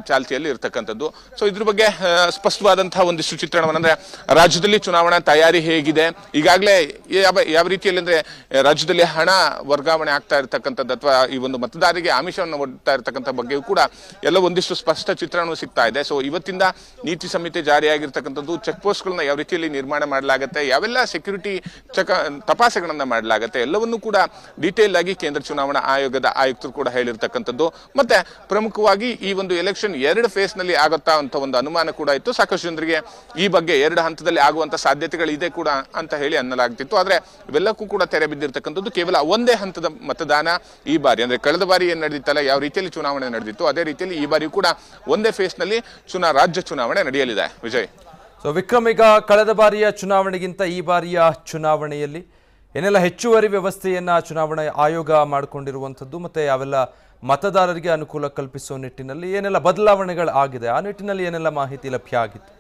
ಚಾಲ್ತಿಯಲ್ಲಿ ಇರತಕ್ಕಂಥದ್ದು. ಸೊ ಇದ್ರ ಬಗ್ಗೆ ಸ್ಪಷ್ಟವಾದಂತಹ ಒಂದಿಷ್ಟು ಚಿತ್ರಣವನ್ನು ಅಂದ್ರೆ ರಾಜ್ಯದಲ್ಲಿ ಚುನಾವಣಾ ತಯಾರಿ ಹೇಗಿದೆ, ಈಗಾಗಲೇ ಯಾವ ರೀತಿಯಲ್ಲಿ ಅಂದ್ರೆ ರಾಜ್ಯದಲ್ಲಿ ಹಣ ವರ್ಗಾವಣೆ ಆಗ್ತಾ ಇರತಕ್ಕಂಥದ್ದು ಅಥವಾ ಈ ಒಂದು ಮತದಾರರಿಗೆ ಆಮಿಷವನ್ನು ಒಡ್ತಾ ಇರತಕ್ಕಂಥ ಬಗ್ಗೆಯೂ ಕೂಡ ಎಲ್ಲ ಒಂದಿಷ್ಟು ಸ್ಪಷ್ಟ ಚಿತ್ರಣವು ಸಿಗ್ತಾ ಇದೆ. ಸೊ ಇವತ್ತಿಂದ ನೀತಿ ಸಂಹಿತೆ ಜಾರಿಯಾಗಿರ್ತಕ್ಕಂಥದ್ದು, ಚೆಕ್ ಪೋಸ್ಟ್ಗಳನ್ನ ಯಾವ ರೀತಿಯಲ್ಲಿ ನಿರ್ಮಾಣ ಮಾಡಲಾಗುತ್ತೆ, ಯಾವೆಲ್ಲ ಸೆಕ್ಯೂರಿಟಿ ತಪಾಸಣೆಗಳನ್ನ ಮಾಡಲಾಗುತ್ತೆ, ಎಲ್ಲವನ್ನೂ ಕೂಡ ಡೀಟೇಲ್ ಆಗಿ ಕೇಂದ್ರ ಚುನಾವಣಾ ಆಯೋಗದ ಆಯುಕ್ತರು ಕೂಡ ಹೇಳಿರ್ತಾರೆ. ಮತ್ತೆ ಪ್ರಮುಖವಾಗಿ ಈ ಒಂದು ಎಲೆಕ್ಷನ್ 2 ಫೇಸ್ ನಲ್ಲಿ ಆಗುತ್ತಾ ಅಂತ ಒಂದು ಅನುಮಾನ ಕೂಡ ಇತ್ತು. ಸಾಕಷ್ಟು ಜನರಿಗೆ ಈ ಬಗ್ಗೆ 2 ಹಂತದಲ್ಲಿ ಆಗುವಂತ ಸಾಧ್ಯತೆಗಳು ಇದೆ ಕೂಡ ಅಂತ ಹೇಳಿ ಅನ್ನಲಾಗ್ತಿತ್ತು. ಆದ್ರೆ ಇವೆಲ್ಲಕ್ಕೂ ಕೂಡ ತೆರೆ ಬಿದ್ದಿರ್ತಕ್ಕಂಥದ್ದು ಕೇವಲ ಒಂದೇ ಹಂತದ ಮತದಾನ ಈ ಬಾರಿ. ಅಂದ್ರೆ ಕಳೆದ ಬಾರಿ ಏನ್ ನಡೆದಿತ್ತಲ್ಲ, ಯಾವ ರೀತಿಯಲ್ಲಿ ಚುನಾವಣೆ ನಡೆದಿತ್ತು ಅದೇ ರೀತಿಯಲ್ಲಿ ಈ ಬಾರಿ ಕೂಡ ಒಂದೇ ಫೇಸ್ ನಲ್ಲಿ ರಾಜ್ಯ ಚುನಾವಣೆ ನಡೆಯಲಿದೆ. ವಿಜಯ್, ಸೊ ವಿಕ್ರಮ್, ಈಗ ಕಳೆದ ಬಾರಿಯ ಚುನಾವಣೆಗಿಂತ ಈ ಬಾರಿಯ ಚುನಾವಣೆಯಲ್ಲಿ ಏನೆಲ್ಲ ಹೆಚ್ಚುವರಿ ವ್ಯವಸ್ಥೆಯನ್ನ ಚುನಾವಣಾ ಆಯೋಗ ಮಾಡಿಕೊಂಡಿರುವಂಥದ್ದು ಮತ್ತೆ ಯಾವೆಲ್ಲ ಮತದಾರರಿಗೆ ಅನುಕೂಲ ಕಲ್ಪಿಸುವ ನಿಟ್ಟಿನಲ್ಲಿ ಏನೆಲ್ಲ ಬದಲಾವಣೆಗಳು ಆಗಿದೆ, ಆ ನಿಟ್ಟಿನಲ್ಲಿ ಏನೆಲ್ಲ ಮಾಹಿತಿ ಲಭ್ಯ ಆಗಿತ್ತು?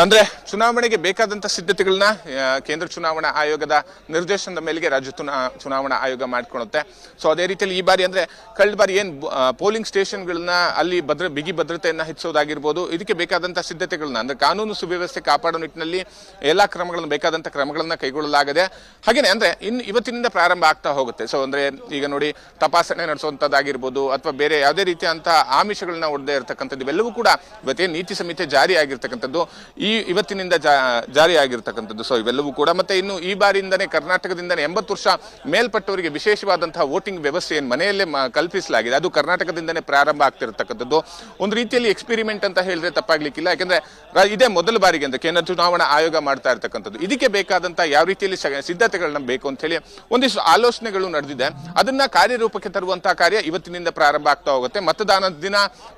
ಅಂದ್ರೆ ಚುನಾವಣೆಗೆ ಬೇಕಾದಂತ ಸಿದ್ಧತೆಗಳನ್ನ ಕೇಂದ್ರ ಚುನಾವಣಾ ಆಯೋಗದ ನಿರ್ದೇಶನದ ಮೇಲೆಗೆ ರಾಜ್ಯ ಚುನಾವಣಾ ಆಯೋಗ ಮಾಡ್ಕೊಳ್ಳುತ್ತೆ. ಸೊ ಅದೇ ರೀತಿಯಲ್ಲಿ ಈ ಬಾರಿ ಅಂದ್ರೆ ಕಳೆದ ಬಾರಿ ಏನ್ ಪೋಲಿಂಗ್ ಸ್ಟೇಷನ್ಗಳನ್ನ ಅಲ್ಲಿ ಬಿಗಿ ಭದ್ರತೆಯನ್ನ ಹೆಚ್ಚೋದಾಗಿರ್ಬೋದು, ಇದಕ್ಕೆ ಬೇಕಾದಂತ ಸಿದ್ಧತೆಗಳನ್ನ ಅಂದ್ರೆ ಕಾನೂನು ಸುವ್ಯವಸ್ಥೆ ಕಾಪಾಡೋ ನಿಟ್ಟಿನಲ್ಲಿ ಎಲ್ಲಾ ಬೇಕಾದಂತ ಕ್ರಮಗಳನ್ನ ಕೈಗೊಳ್ಳಲಾಗಿದೆ. ಹಾಗೇನೆ ಅಂದ್ರೆ ಇವತ್ತಿನಿಂದ ಪ್ರಾರಂಭ ಆಗ್ತಾ ಹೋಗುತ್ತೆ. ಸೊ ಅಂದ್ರೆ ಈಗ ನೋಡಿ, ತಪಾಸಣೆ ನಡೆಸುವಂತದ್ದಾಗಿರ್ಬೋದು ಅಥವಾ ಬೇರೆ ಯಾವುದೇ ರೀತಿಯಂತ ಆಮಿಷಗಳನ್ನ ಒಡ್ದೇ ಇರತಕ್ಕಂಥದ್ದು ಇವೆಲ್ಲವೂ ಕೂಡ ಇವತ್ತೇನು ನೀತಿ ಸಂಹಿತೆ ಜಾರಿ ಆಗಿರ್ತಕ್ಕಂಥದ್ದು ಇವತ್ತಿನಿಂದ ಜಾರಿ ಆಗಿರ್ತಕ್ಕಂಥದ್ದು. ಸೊ ಇವೆಲ್ಲವೂ ಕೂಡ ಮತ್ತೆ ಇನ್ನು ಈ ಬಾರಿಯಿಂದನೇ ಕರ್ನಾಟಕದಿಂದನೇ 80 ವರ್ಷ ಮೇಲ್ಪಟ್ಟವರಿಗೆ ವಿಶೇಷವಾದಂತಹ ವೋಟಿಂಗ್ ವ್ಯವಸ್ಥೆಯನ್ನು ಮನೆಯಲ್ಲೇ ಕಲ್ಪಿಸಲಾಗಿದೆ. ಅದು ಕರ್ನಾಟಕದಿಂದನೇ ಪ್ರಾರಂಭ ಆಗ್ತಿರತಕ್ಕಂಥದ್ದು. ಒಂದು ರೀತಿಯಲ್ಲಿ ಎಕ್ಸ್ಪೆರಿಮೆಂಟ್ ಅಂತ ಹೇಳಿದ್ರೆ ತಪ್ಪಾಗ್ಲಿಕ್ಕಿಲ್ಲ. ಯಾಕಂದ್ರೆ ಇದೇ ಮೊದಲ ಬಾರಿಗೆ ಅಂತ ಕೇಂದ್ರ ಚುನಾವಣಾ ಆಯೋಗ ಮಾಡ್ತಾ ಇರ್ತಕ್ಕಂಥದ್ದು. ಇದಕ್ಕೆ ಬೇಕಾದಂತ ಯಾವ ರೀತಿಯಲ್ಲಿ ಸಿದ್ಧತೆಗಳನ್ನ ಬೇಕು ಅಂತ ಹೇಳಿ ಒಂದಿಷ್ಟು ಆಲೋಚನೆಗಳು ನಡೆದಿದೆ. ಅದನ್ನ ಕಾರ್ಯರೂಪಕ್ಕೆ ತರುವಂತಹ ಕಾರ್ಯ ಇವತ್ತಿನಿಂದ ಪ್ರಾರಂಭ ಆಗ್ತಾ ಹೋಗುತ್ತೆ. ಮತದಾನದ ದಿನ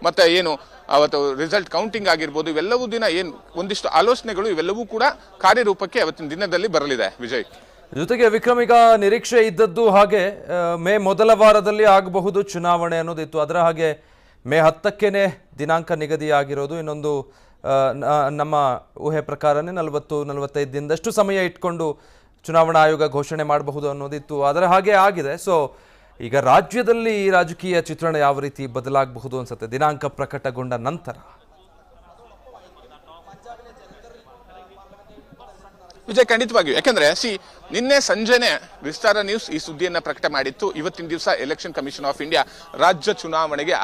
ಮತ್ತೆ ಏನು ಅವತ್ತು ರಿಸಲ್ಟ್ ಕೌಂಟಿಂಗ್ ಆಗಿರ್ಬೋದು, ಇವೆಲ್ಲವೂ ದಿನ ಏನು ಒಂದಿಷ್ಟು ಆಲೋಚನೆಗಳು ಇವೆಲ್ಲವೂ ಕೂಡ ಕಾರ್ಯರೂಪಕ್ಕೆ ಅವತ್ತಿನ ದಿನದಲ್ಲಿ ಬರಲಿದೆ. ವಿಜಯ್, ಜೊತೆಗೆ ವಿಕ್ರಮ್, ಈಗ ನಿರೀಕ್ಷೆ ಇದ್ದದ್ದು ಹಾಗೆ ಮೇ ಮೊದಲ ವಾರದಲ್ಲಿ ಆಗಬಹುದು ಚುನಾವಣೆ ಅನ್ನೋದಿತ್ತು. ಅದರ ಹಾಗೆ ಮೇ 10ಕ್ಕೇನೆ ದಿನಾಂಕ ನಿಗದಿಯಾಗಿರೋದು. ಇನ್ನೊಂದು ನಮ್ಮ ಊಹೆ ಪ್ರಕಾರನೇ 40-45 ದಿನದಷ್ಟು ಸಮಯ ಇಟ್ಕೊಂಡು ಚುನಾವಣಾ ಆಯೋಗ ಘೋಷಣೆ ಮಾಡಬಹುದು ಅನ್ನೋದಿತ್ತು. ಅದರ ಹಾಗೆ ಆಗಿದೆ. ಸೊ ಈಗ ರಾಜ್ಯದಲ್ಲಿ ರಾಜಕೀಯ ಚಿತ್ರಣ ಯಾವ ರೀತಿ ಬದಲಾಗಬಹುದು ಅನ್ಸುತ್ತೆ ದಿನಾಂಕ ಪ್ರಕಟಗೊಂಡ ನಂತರ? ವಿಜಯ್, ಖಂಡಿತವಾಗಿಯೂ. ಯಾಕಂದ್ರೆ ನಿನ್ನೆ ಸಂಜೆನೆ ವಿಸ್ತಾರ ನ್ಯೂಸ್ ಈ ಸುದ್ದಿಯನ್ನ ಪ್ರಕಟ ಮಾಡಿತ್ತು. ಇವತ್ತಿನ ದಿವಸ ಎಲೆಕ್ಷನ್ ಕಮಿಷನ್ ಆಫ್ ಇಂಡಿಯಾ ರಾಜ್ಯ ಚುನಾವಣೆಗೆ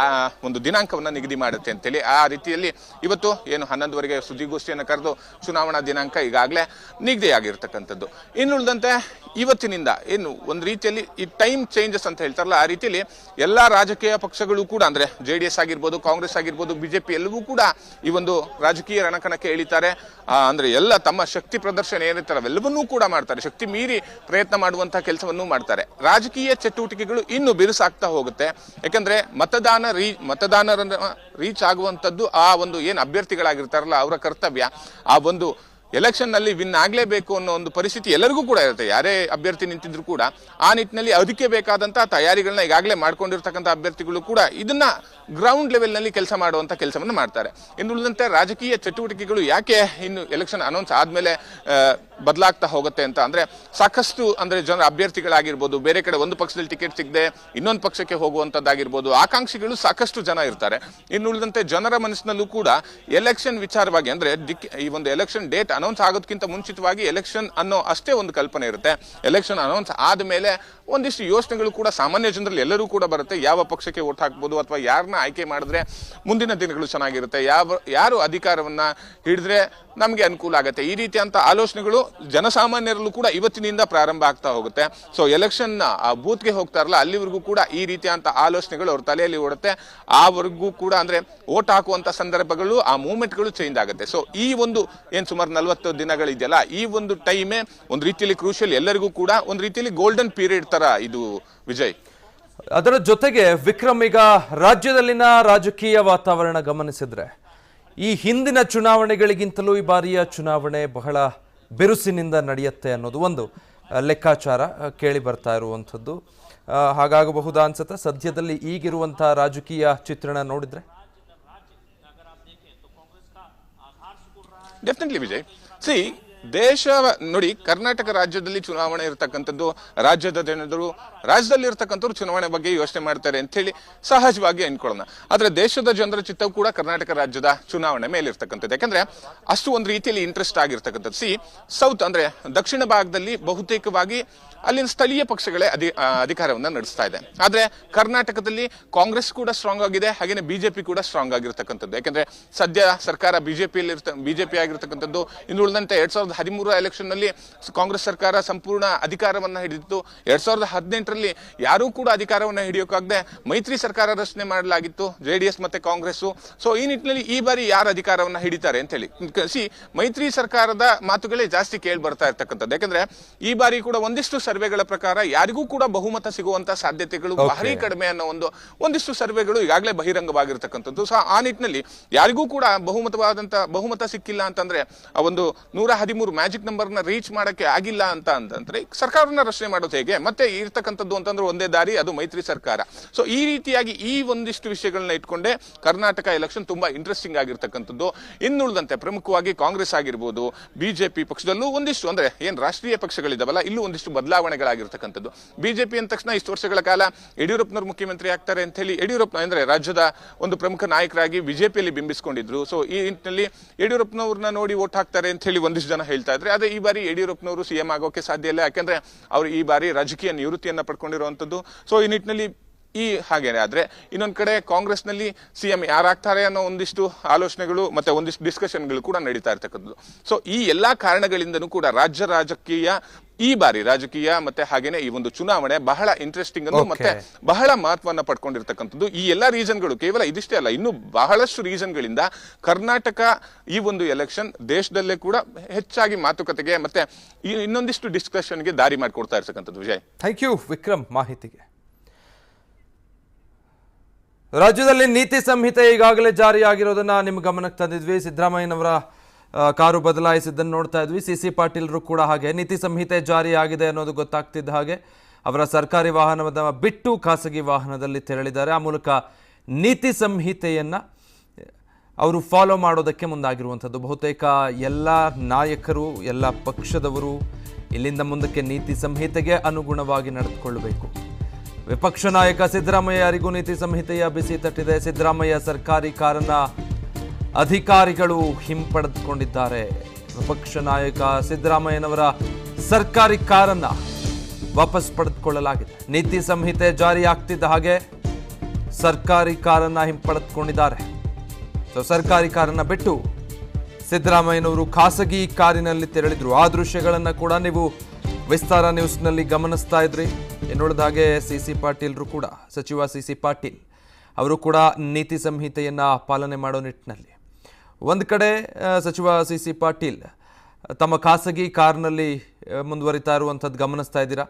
ಒಂದು ದಿನಾಂಕವನ್ನ ನಿಗದಿ ಮಾಡುತ್ತೆ ಅಂತೇಳಿ. ಆ ರೀತಿಯಲ್ಲಿ ಇವತ್ತು ಏನು 11ವರೆಗೆ ಸುದ್ದಿಗೋಷ್ಠಿಯನ್ನು ಕರೆದು ಚುನಾವಣಾ ದಿನಾಂಕ ಈಗಾಗಲೇ ನಿಗದಿಯಾಗಿರ್ತಕ್ಕಂಥದ್ದು. ಇನ್ನುಳಿದಂತೆ ಇವತ್ತಿನಿಂದ ಏನು ಒಂದು ರೀತಿಯಲ್ಲಿ ಈ ಟೈಮ್ ಚೇಂಜಸ್ ಅಂತ ಹೇಳ್ತಾರಲ್ಲ, ಆ ರೀತಿಯಲ್ಲಿ ಎಲ್ಲಾ ರಾಜಕೀಯ ಪಕ್ಷಗಳು ಕೂಡ, ಅಂದ್ರೆ JDS ಆಗಿರ್ಬೋದು, ಕಾಂಗ್ರೆಸ್ ಆಗಿರ್ಬೋದು, ಬಿಜೆಪಿ ಎಲ್ಲವೂ ಕೂಡ ಈ ಒಂದು ರಾಜಕೀಯ ರಣಕಣಕ್ಕೆ ಇಳಿತಾರೆ. ಅಂದ್ರೆ ಎಲ್ಲ ತಮ್ಮ ಶಕ್ತಿ ಪ್ರದರ್ಶನ ಏನಿರ್ತಾರೆ ಅವೆಲ್ಲವನ್ನೂ ಕೂಡ ಮಾಡ್ತಾರೆ. ಶಕ್ತಿ ಮೀರಿ ಪ್ರಯತ್ನ ಮಾಡುವಂತಹ ಕೆಲಸವನ್ನು ಮಾಡ್ತಾರೆ. ರಾಜಕೀಯ ಚಟುವಟಿಕೆಗಳು ಇನ್ನು ಬಿರುಸಾಗ್ತಾ ಹೋಗುತ್ತೆ. ಯಾಕಂದ್ರೆ ಮತದಾನರನ್ನ ರೀಚ್ ಆಗುವಂತದ್ದು ಆ ಒಂದು ಏನು ಅಭ್ಯರ್ಥಿಗಳಾಗಿರ್ತಾರಲ್ಲ ಅವರ ಕರ್ತವ್ಯ. ಆ ಒಂದು ಎಲೆಕ್ಷನ್ ನಲ್ಲಿ ವಿನ್ ಆಗ್ಲೇಬೇಕು ಅನ್ನೋ ಒಂದು ಪರಿಸ್ಥಿತಿ ಎಲ್ಲರಿಗೂ ಕೂಡ ಇರುತ್ತೆ. ಯಾರೇ ಅಭ್ಯರ್ಥಿ ನಿಂತಿದ್ರು ಕೂಡ ಆ ನಿಟ್ಟಿನಲ್ಲಿ ಅದಕ್ಕೆ ಬೇಕಾದಂತಹ ತಯಾರಿಗಳನ್ನ ಈಗಾಗಲೇ ಮಾಡ್ಕೊಂಡಿರ್ತಕ್ಕಂಥ ಅಭ್ಯರ್ಥಿಗಳು ಕೂಡ ಇದನ್ನ ಗ್ರೌಂಡ್ ಲೆವೆಲ್ ನಲ್ಲಿ ಕೆಲಸ ಮಾಡುವಂತ ಕೆಲಸವನ್ನು ಮಾಡ್ತಾರೆ. ಇನ್ನು ಉಳಿದಂತೆ ರಾಜಕೀಯ ಚಟುವಟಿಕೆಗಳು ಯಾಕೆ ಇನ್ನು ಎಲೆಕ್ಷನ್ ಅನೌನ್ಸ್ ಆದ್ಮೇಲೆ ಬದಲಾಗ್ತಾ ಹೋಗುತ್ತೆ ಅಂತ ಅಂದ್ರೆ, ಸಾಕಷ್ಟು ಅಂದ್ರೆ ಜನರ ಅಭ್ಯರ್ಥಿಗಳಾಗಿರ್ಬೋದು, ಬೇರೆ ಕಡೆ ಒಂದು ಪಕ್ಷದಲ್ಲಿ ಟಿಕೆಟ್ ಸಿಗದೆ ಇನ್ನೊಂದು ಪಕ್ಷಕ್ಕೆ ಹೋಗುವಂತದ್ದಾಗಿರ್ಬೋದು, ಆಕಾಂಕ್ಷಿಗಳು ಸಾಕಷ್ಟು ಜನ ಇರ್ತಾರೆ. ಇನ್ನು ಉಳಿದಂತೆ ಜನರ ಮನಸ್ಸಿನಲ್ಲೂ ಕೂಡ ಎಲೆಕ್ಷನ್ ವಿಚಾರವಾಗಿ, ಅಂದ್ರೆ ಈ ಒಂದು ಎಲೆಕ್ಷನ್ ಡೇಟ್ ಅನೌನ್ಸ್ ಆಗೋದಕ್ಕಿಂತ ಮುಂಚಿತವಾಗಿ ಎಲೆಕ್ಷನ್ ಅನ್ನೋ ಅಷ್ಟೇ ಒಂದು ಕಲ್ಪನೆ ಇರುತ್ತೆ. ಎಲೆಕ್ಷನ್ ಅನೌನ್ಸ್ ಆದ್ಮೇಲೆ ಒಂದಿಷ್ಟು ಯೋಚನೆಗಳು ಕೂಡ ಸಾಮಾನ್ಯ ಜನರಲ್ಲಿ ಎಲ್ಲರೂ ಕೂಡ ಬರುತ್ತೆ. ಯಾವ ಪಕ್ಷಕ್ಕೆ ವೋಟ್ ಹಾಕ್ಬೋದು ಅಥವಾ ಯಾರನ್ನ ಆಯ್ಕೆ ಮಾಡಿದ್ರೆ ಮುಂದಿನ ದಿನಗಳು ಚೆನ್ನಾಗಿರುತ್ತೆ, ಯಾರು ಅಧಿಕಾರವನ್ನ ಹಿಡಿದ್ರೆ ನಮಗೆ ಅನುಕೂಲ ಆಗುತ್ತೆ, ಈ ರೀತಿಯಂತ ಆಲೋಚನೆಗಳು ಜನಸಾಮಾನ್ಯರಲ್ಲೂ ಕೂಡ ಇವತ್ತಿನಿಂದ ಪ್ರಾರಂಭ ಆಗ್ತಾ ಹೋಗುತ್ತೆ. ಸೊ ಎಲೆಕ್ಷನ್ ಬೂತ್ಗೆ ಹೋಗ್ತಾರಲ್ಲ ಅಲ್ಲಿವರೆಗೂ ಕೂಡ ಈ ರೀತಿಯಂತ ಆಲೋಚನೆಗಳು ಅವ್ರ ತಲೆಯಲ್ಲಿ ಓಡುತ್ತೆ. ಆವರೆಗೂ ಕೂಡ ಅಂದ್ರೆ ವೋಟ್ ಹಾಕುವಂತ ಸಂದರ್ಭಗಳು, ಆ ಮೂವ್ಮೆಂಟ್ಗಳು ಚೇಂಜ್ ಆಗುತ್ತೆ. ಸೊ ಈ ಒಂದು ಏನ್ ಸುಮಾರು 40 ದಿನಗಳಿದೆಯಲ್ಲ, ಈ ಒಂದು ಟೈಮೇ ಒಂದು ರೀತಿಯಲ್ಲಿ ಕ್ರೂಷಿಯಲ್, ಎಲ್ಲರಿಗೂ ಕೂಡ ಒಂದು ರೀತಿಯಲ್ಲಿ ಗೋಲ್ಡನ್ ಪೀರಿಯಡ್ ತರ ಇದು ವಿಜಯ್. ಅದರ ಜೊತೆಗೆ ವಿಕ್ರಮ್, ಈಗ ರಾಜ್ಯದಲ್ಲಿನ ರಾಜಕೀಯ ವಾತಾವರಣ ಗಮನಿಸಿದ್ರೆ ಈ ಹಿಂದಿನ ಚುನಾವಣೆಗಳಿಗಿಂತಲೂ ಈ ಬಾರಿಯ ಚುನಾವಣೆ ಬಹಳ ಬಿರುಸಿನಿಂದ ನಡೆಯುತ್ತೆ ಅನ್ನೋದು ಒಂದು ಲೆಕ್ಕಾಚಾರ ಕೇಳಿ ಬರ್ತಾ ಇರುವಂಥದ್ದು. ಹಾಗಾಗಬಹುದಾ ಅನ್ಸುತ್ತೆ ಸದ್ಯದಲ್ಲಿ ಈಗಿರುವಂತಹ ರಾಜಕೀಯ ಚಿತ್ರಣ ನೋಡಿದ್ರೆ? ಡೆಫಿನೆಟ್ಲಿ ವಿಜಯ್. ದೇಶ ನೋಡಿ, ಕರ್ನಾಟಕ ರಾಜ್ಯದಲ್ಲಿ ಚುನಾವಣೆ ಇರತಕ್ಕಂಥದ್ದು, ರಾಜ್ಯದ ಜನರು ರಾಜ್ಯದಲ್ಲಿ ಇರ್ತಕ್ಕಂಥವ್ರು ಚುನಾವಣೆ ಬಗ್ಗೆ ಯೋಚನೆ ಮಾಡ್ತಾರೆ ಅಂತ ಹೇಳಿ ಸಹಜವಾಗಿ ಅನ್ಕೊಳ್ಳೋಣ. ಆದ್ರೆ ದೇಶದ ಜನರ ಚಿತ್ತವು ಕೂಡ ಕರ್ನಾಟಕ ರಾಜ್ಯದ ಚುನಾವಣೆ ಮೇಲೆ ಇರ್ತಕ್ಕಂಥದ್ದು. ಯಾಕಂದ್ರೆ ಅಷ್ಟು ಒಂದು ರೀತಿಯಲ್ಲಿ ಇಂಟ್ರೆಸ್ಟ್ ಆಗಿರ್ತಕ್ಕಂಥದ್ದು. ಸೌತ್ ಅಂದ್ರೆ ದಕ್ಷಿಣ ಭಾಗದಲ್ಲಿ ಬಹುತೇಕವಾಗಿ ಅಲ್ಲಿನ ಸ್ಥಳೀಯ ಪಕ್ಷಗಳೇ ಅಧಿಕಾರವನ್ನ ನಡೆಸ್ತಾ ಇದೆ. ಆದ್ರೆ ಕರ್ನಾಟಕದಲ್ಲಿ ಕಾಂಗ್ರೆಸ್ ಕೂಡ ಸ್ಟ್ರಾಂಗ್ ಆಗಿದೆ, ಹಾಗೇನೆ ಬಿಜೆಪಿ ಕೂಡ ಸ್ಟ್ರಾಂಗ್ ಆಗಿರ್ತಕ್ಕಂಥದ್ದು. ಯಾಕಂದ್ರೆ ಸದ್ಯ ಸರ್ಕಾರ ಬಿಜೆಪಿ ಆಗಿರ್ತಕ್ಕಂಥದ್ದು. ಇನ್ನು ಉಳಿದಂತೆ 2013 ಎಲೆಕ್ಷನ್ ನಲ್ಲಿ ಕಾಂಗ್ರೆಸ್ ಸರ್ಕಾರ ಸಂಪೂರ್ಣ ಅಧಿಕಾರವನ್ನ ಹಿಡಿದಿತ್ತು. 2018ರಲ್ಲಿ ಯಾರೂ ಕೂಡ ಅಧಿಕಾರವನ್ನ ಹಿಡಿಯೋಕಾಗದೆ ಮೈತ್ರಿ ಸರ್ಕಾರ ರಚನೆ ಮಾಡಲಾಗಿತ್ತು, JDS ಮತ್ತೆ ಕಾಂಗ್ರೆಸ್. ಸೊ ಈ ನಿಟ್ಟಿನಲ್ಲಿ ಈ ಬಾರಿ ಯಾರು ಅಧಿಕಾರವನ್ನ ಹಿಡಿತಾರೆ ಅಂತ ಹೇಳಿ ಮೈತ್ರಿ ಸರ್ಕಾರದ ಮಾತುಗಳೇ ಜಾಸ್ತಿ ಕೇಳಿ ಬರ್ತಾ ಇರ್ತಕ್ಕಂಥದ್ದು. ಯಾಕಂದ್ರೆ ಈ ಬಾರಿ ಕೂಡ ಒಂದಿಷ್ಟು ಸರ್ವೆಗಳ ಪ್ರಕಾರ ಯಾರಿಗೂ ಕೂಡ ಬಹುಮತ ಸಿಗುವಂತ ಸಾಧ್ಯತೆಗಳು ಭಾರಿ ಕಡಿಮೆ ಅನ್ನೋ ಒಂದಿಷ್ಟು ಸರ್ವೆಗಳು ಈಗಾಗಲೇ ಬಹಿರಂಗವಾಗಿರ್ತಕ್ಕಂಥದ್ದು. ಸೊ ಆ ನಿಟ್ಟಿನಲ್ಲಿ ಯಾರಿಗೂ ಕೂಡ ಬಹುಮತ ಸಿಕ್ಕಿಲ್ಲ ಅಂತಂದ್ರೆ ಆ ಒಂದು 113 ಮ್ಯಾಜಿಕ್ ನಂಬರ್ ನ ರೀಚ್ ಮಾಡಕ್ಕೆ ಆಗಿಲ್ಲ ಅಂತಂದ್ರೆ ಸರ್ಕಾರವನ್ನ ರಚನೆ ಮಾಡೋದು ಹೇಗೆ? ಮತ್ತೆ ಇರ್ತಕ್ಕಂಥದ್ದು ಅಂತಂದ್ರೆ ಒಂದೇ ದಾರಿ, ಅದು ಮೈತ್ರಿ ಸರ್ಕಾರ. ಸೊ ಈ ರೀತಿಯಾಗಿ ಈ ಒಂದಿಷ್ಟು ವಿಷಯಗಳನ್ನ ಇಟ್ಕೊಂಡೆ ಕರ್ನಾಟಕ ಎಲೆಕ್ಷನ್ ತುಂಬಾ ಇಂಟ್ರೆಸ್ಟಿಂಗ್ ಆಗಿರ್ತಕ್ಕಂಥದ್ದು. ಇನ್ನುಳಿದಂತೆ ಪ್ರಮುಖವಾಗಿ ಕಾಂಗ್ರೆಸ್ ಆಗಿರ್ಬೋದು, ಬಿಜೆಪಿ ಪಕ್ಷದಲ್ಲೂ ಒಂದಿಷ್ಟು ಅಂದ್ರೆ ಏನ್ ರಾಷ್ಟ್ರೀಯ ಪಕ್ಷಗಳಿದಾವಲ್ಲ, ಇಲ್ಲೂ ಒಂದಿಷ್ಟು ಬದಲಾವಣೆಗಳಾಗಿರ್ತಕ್ಕಂಥದ್ದು. ಬಿಜೆಪಿ ಅಂದ ತಕ್ಷಣ ಇಷ್ಟು ವರ್ಷಗಳ ಕಾಲ ಯಡಿಯೂರಪ್ಪನವರು ಮುಖ್ಯಮಂತ್ರಿ ಆಗ್ತಾರೆ ಅಂತ ಹೇಳಿ ಯಡಿಯೂರಪ್ಪ ಅಂದ್ರೆ ರಾಜ್ಯದ ಒಂದು ಪ್ರಮುಖ ನಾಯಕರಾಗಿ ಬಿಜೆಪಿಯಲ್ಲಿ ಬಿಂಬಿಸಿಕೊಂಡಿದ್ರು. ಸೊ ಈ ನಿಟ್ಟಿನಲ್ಲಿ ಯಡಿಯೂರಪ್ಪನವ್ರನ್ನ ನೋಡಿ ವೋಟ್ ಹಾಕ್ತಾರೆ ಅಂತ ಹೇಳಿ ಒಂದಿಷ್ಟು ಜನ ಹೇಳ್ತಾ ಇದ್ರೆ, ಅದೇ ಈ ಬಾರಿ ಯಡಿಯೂರಪ್ಪನವರು CM ಆಗೋಕೆ ಸಾಧ್ಯ ಇಲ್ಲ. ಯಾಕಂದ್ರೆ ಅವರು ಈ ಬಾರಿ ರಾಜಕೀಯ ನಿವೃತ್ತಿಯನ್ನ ಪಡ್ಕೊಂಡಿರುವಂತದ್ದು. ಸೊ ಈ ನಿಟ್ಟಿನಲ್ಲಿ ಹಾಗೇನೆ ಆದ್ರೆ ಇನ್ನೊಂದ್ ಕಡೆ ಕಾಂಗ್ರೆಸ್ ನಲ್ಲಿ CM ಯಾರಾಗ್ತಾರೆ ಅನ್ನೋ ಒಂದಿಷ್ಟು ಆಲೋಚನೆಗಳು ಮತ್ತೆ ಒಂದಿಷ್ಟು ಡಿಸ್ಕಷನ್ಗಳು ಕೂಡ ನಡೀತಾ ಇರ್ತಕ್ಕಂಥದ್ದು. ಸೊ ಈ ಎಲ್ಲಾ ಕಾರಣಗಳಿಂದನೂ ಕೂಡ ರಾಜಕೀಯ ಈ ಬಾರಿ ರಾಜಕೀಯ ಮತ್ತೆ ಹಾಗೇನೆ ಈ ಒಂದು ಚುನಾವಣೆ ಬಹಳ ಇಂಟ್ರೆಸ್ಟಿಂಗ್ ಅನ್ನು ಮತ್ತೆ ಬಹಳ ಮಹತ್ವವನ್ನು ಪಡ್ಕೊಂಡಿರ್ತಕ್ಕಂಥದ್ದು. ಈ ಎಲ್ಲಾ ರೀಸನ್ಗಳು ಕೇವಲ ಇದಿಷ್ಟೇ ಅಲ್ಲ, ಇನ್ನು ಬಹಳಷ್ಟು ರೀಸನ್ಗಳಿಂದ ಕರ್ನಾಟಕ ಈ ಒಂದು ಎಲೆಕ್ಷನ್ ದೇಶದಲ್ಲೇ ಕೂಡ ಹೆಚ್ಚಾಗಿ ಮಾತುಕತೆಗೆ ಮತ್ತೆ ಇನ್ನೊಂದಿಷ್ಟು ಡಿಸ್ಕಷನ್ಗೆ ದಾರಿ ಮಾಡಿಕೊಡ್ತಾ ಇರ್ತಕ್ಕಂಥದ್ದು. ವಿಜಯ್, ಥ್ಯಾಂಕ್ ಯು ವಿಕ್ರಮ್ ಮಾಹಿತಿಗೆ. ರಾಜ್ಯದಲ್ಲಿ ನೀತಿ ಸಂಹಿತೆ ಈಗಾಗಲೇ ಜಾರಿಯಾಗಿರೋದನ್ನ ನಿಮ್ಮ ಗಮನಕ್ಕೆ ತಂದಿದ್ವಿ. ಸಿದ್ದರಾಮಯ್ಯನವರ ಕಾರು ಬದಲಾಯಿಸಿದ್ದನ್ನು ನೋಡ್ತಾ ಇದ್ವಿ. CC ಪಾಟೀಲ್ರು ಕೂಡ ಹಾಗೆ ನೀತಿ ಸಂಹಿತೆ ಜಾರಿಯಾಗಿದೆ ಅನ್ನೋದು ಗೊತ್ತಾಗ್ತಿದ್ದ ಹಾಗೆ ಅವರ ಸರ್ಕಾರಿ ವಾಹನವನ್ನು ಬಿಟ್ಟು ಖಾಸಗಿ ವಾಹನದಲ್ಲಿ ತೆರಳಿದ್ದಾರೆ. ಆ ಮೂಲಕ ನೀತಿ ಸಂಹಿತೆಯನ್ನು ಅವರು ಫಾಲೋ ಮಾಡೋದಕ್ಕೆ ಮುಂದಾಗಿರುವಂಥದ್ದು. ಬಹುತೇಕ ಎಲ್ಲ ನಾಯಕರು, ಎಲ್ಲ ಪಕ್ಷದವರು ಇಲ್ಲಿಂದ ಮುಂದಕ್ಕೆ ನೀತಿ ಸಂಹಿತೆಗೆ ಅನುಗುಣವಾಗಿ ನಡೆದುಕೊಳ್ಳಬೇಕು. ವಿಪಕ್ಷ ನಾಯಕ ಸಿದ್ದರಾಮಯ್ಯ ಯಾರಿಗೂ ನೀತಿ ಸಂಹಿತೆಯ ಬಿಸಿ ತಟ್ಟಿದೆ. ಸಿದ್ದರಾಮಯ್ಯ ಸರ್ಕಾರಿ ಕಾರನ್ನ ಅಧಿಕಾರಿಗಳು ಹಿಂಪಡೆದುಕೊಂಡಿದ್ದಾರೆ. ವಿಪಕ್ಷ ನಾಯಕ ಸಿದ್ದರಾಮಯ್ಯನವರ ಸರ್ಕಾರಿ ಕಾರನ್ನ ವಾಪಸ್ ಪಡೆದುಕೊಳ್ಳಲಾಗಿದೆ. ನೀತಿ ಸಂಹಿತೆ ಜಾರಿ ಆಗ್ತಿದ್ದ ಹಾಗೆ ಸರ್ಕಾರಿ ಕಾರನ್ನ ಹಿಂಪಡೆದುಕೊಂಡಿದ್ದಾರೆ. ಸರ್ಕಾರಿ ಕಾರನ್ನ ಬಿಟ್ಟು ಸಿದ್ದರಾಮಯ್ಯನವರು ಖಾಸಗಿ ಕಾರಿನಲ್ಲಿ ತೆರಳಿದ್ರು. ಆ ದೃಶ್ಯಗಳನ್ನು ಕೂಡ ನೀವು ವಿಸ್ತಾರ ನ್ಯೂಸ್ನಲ್ಲಿ ಗಮನಿಸ್ತಾ ಇದ್ರಿ. ಇನ್ನುಳಿದ ಹಾಗೆ ಸಿ ಪಾಟೀಲ್ರು ಕೂಡ, ಸಚಿವ ಸಿ ಪಾಟೀಲ್ ಅವರು ಕೂಡ ನೀತಿ ಸಂಹಿತೆಯನ್ನು ಪಾಲನೆ ಮಾಡೋ ನಿಟ್ಟಿನಲ್ಲಿ ಒಂದು ಕಡೆ ಸಚಿವ ಸಿ ಪಾಟೀಲ್ ತಮ್ಮ ಖಾಸಗಿ ಕಾರ್ನಲ್ಲಿ ಮುಂದುವರಿತಾ ಇರುವಂಥದ್ದು ಗಮನಿಸ್ತಾ ಇದ್ದೀರಾ.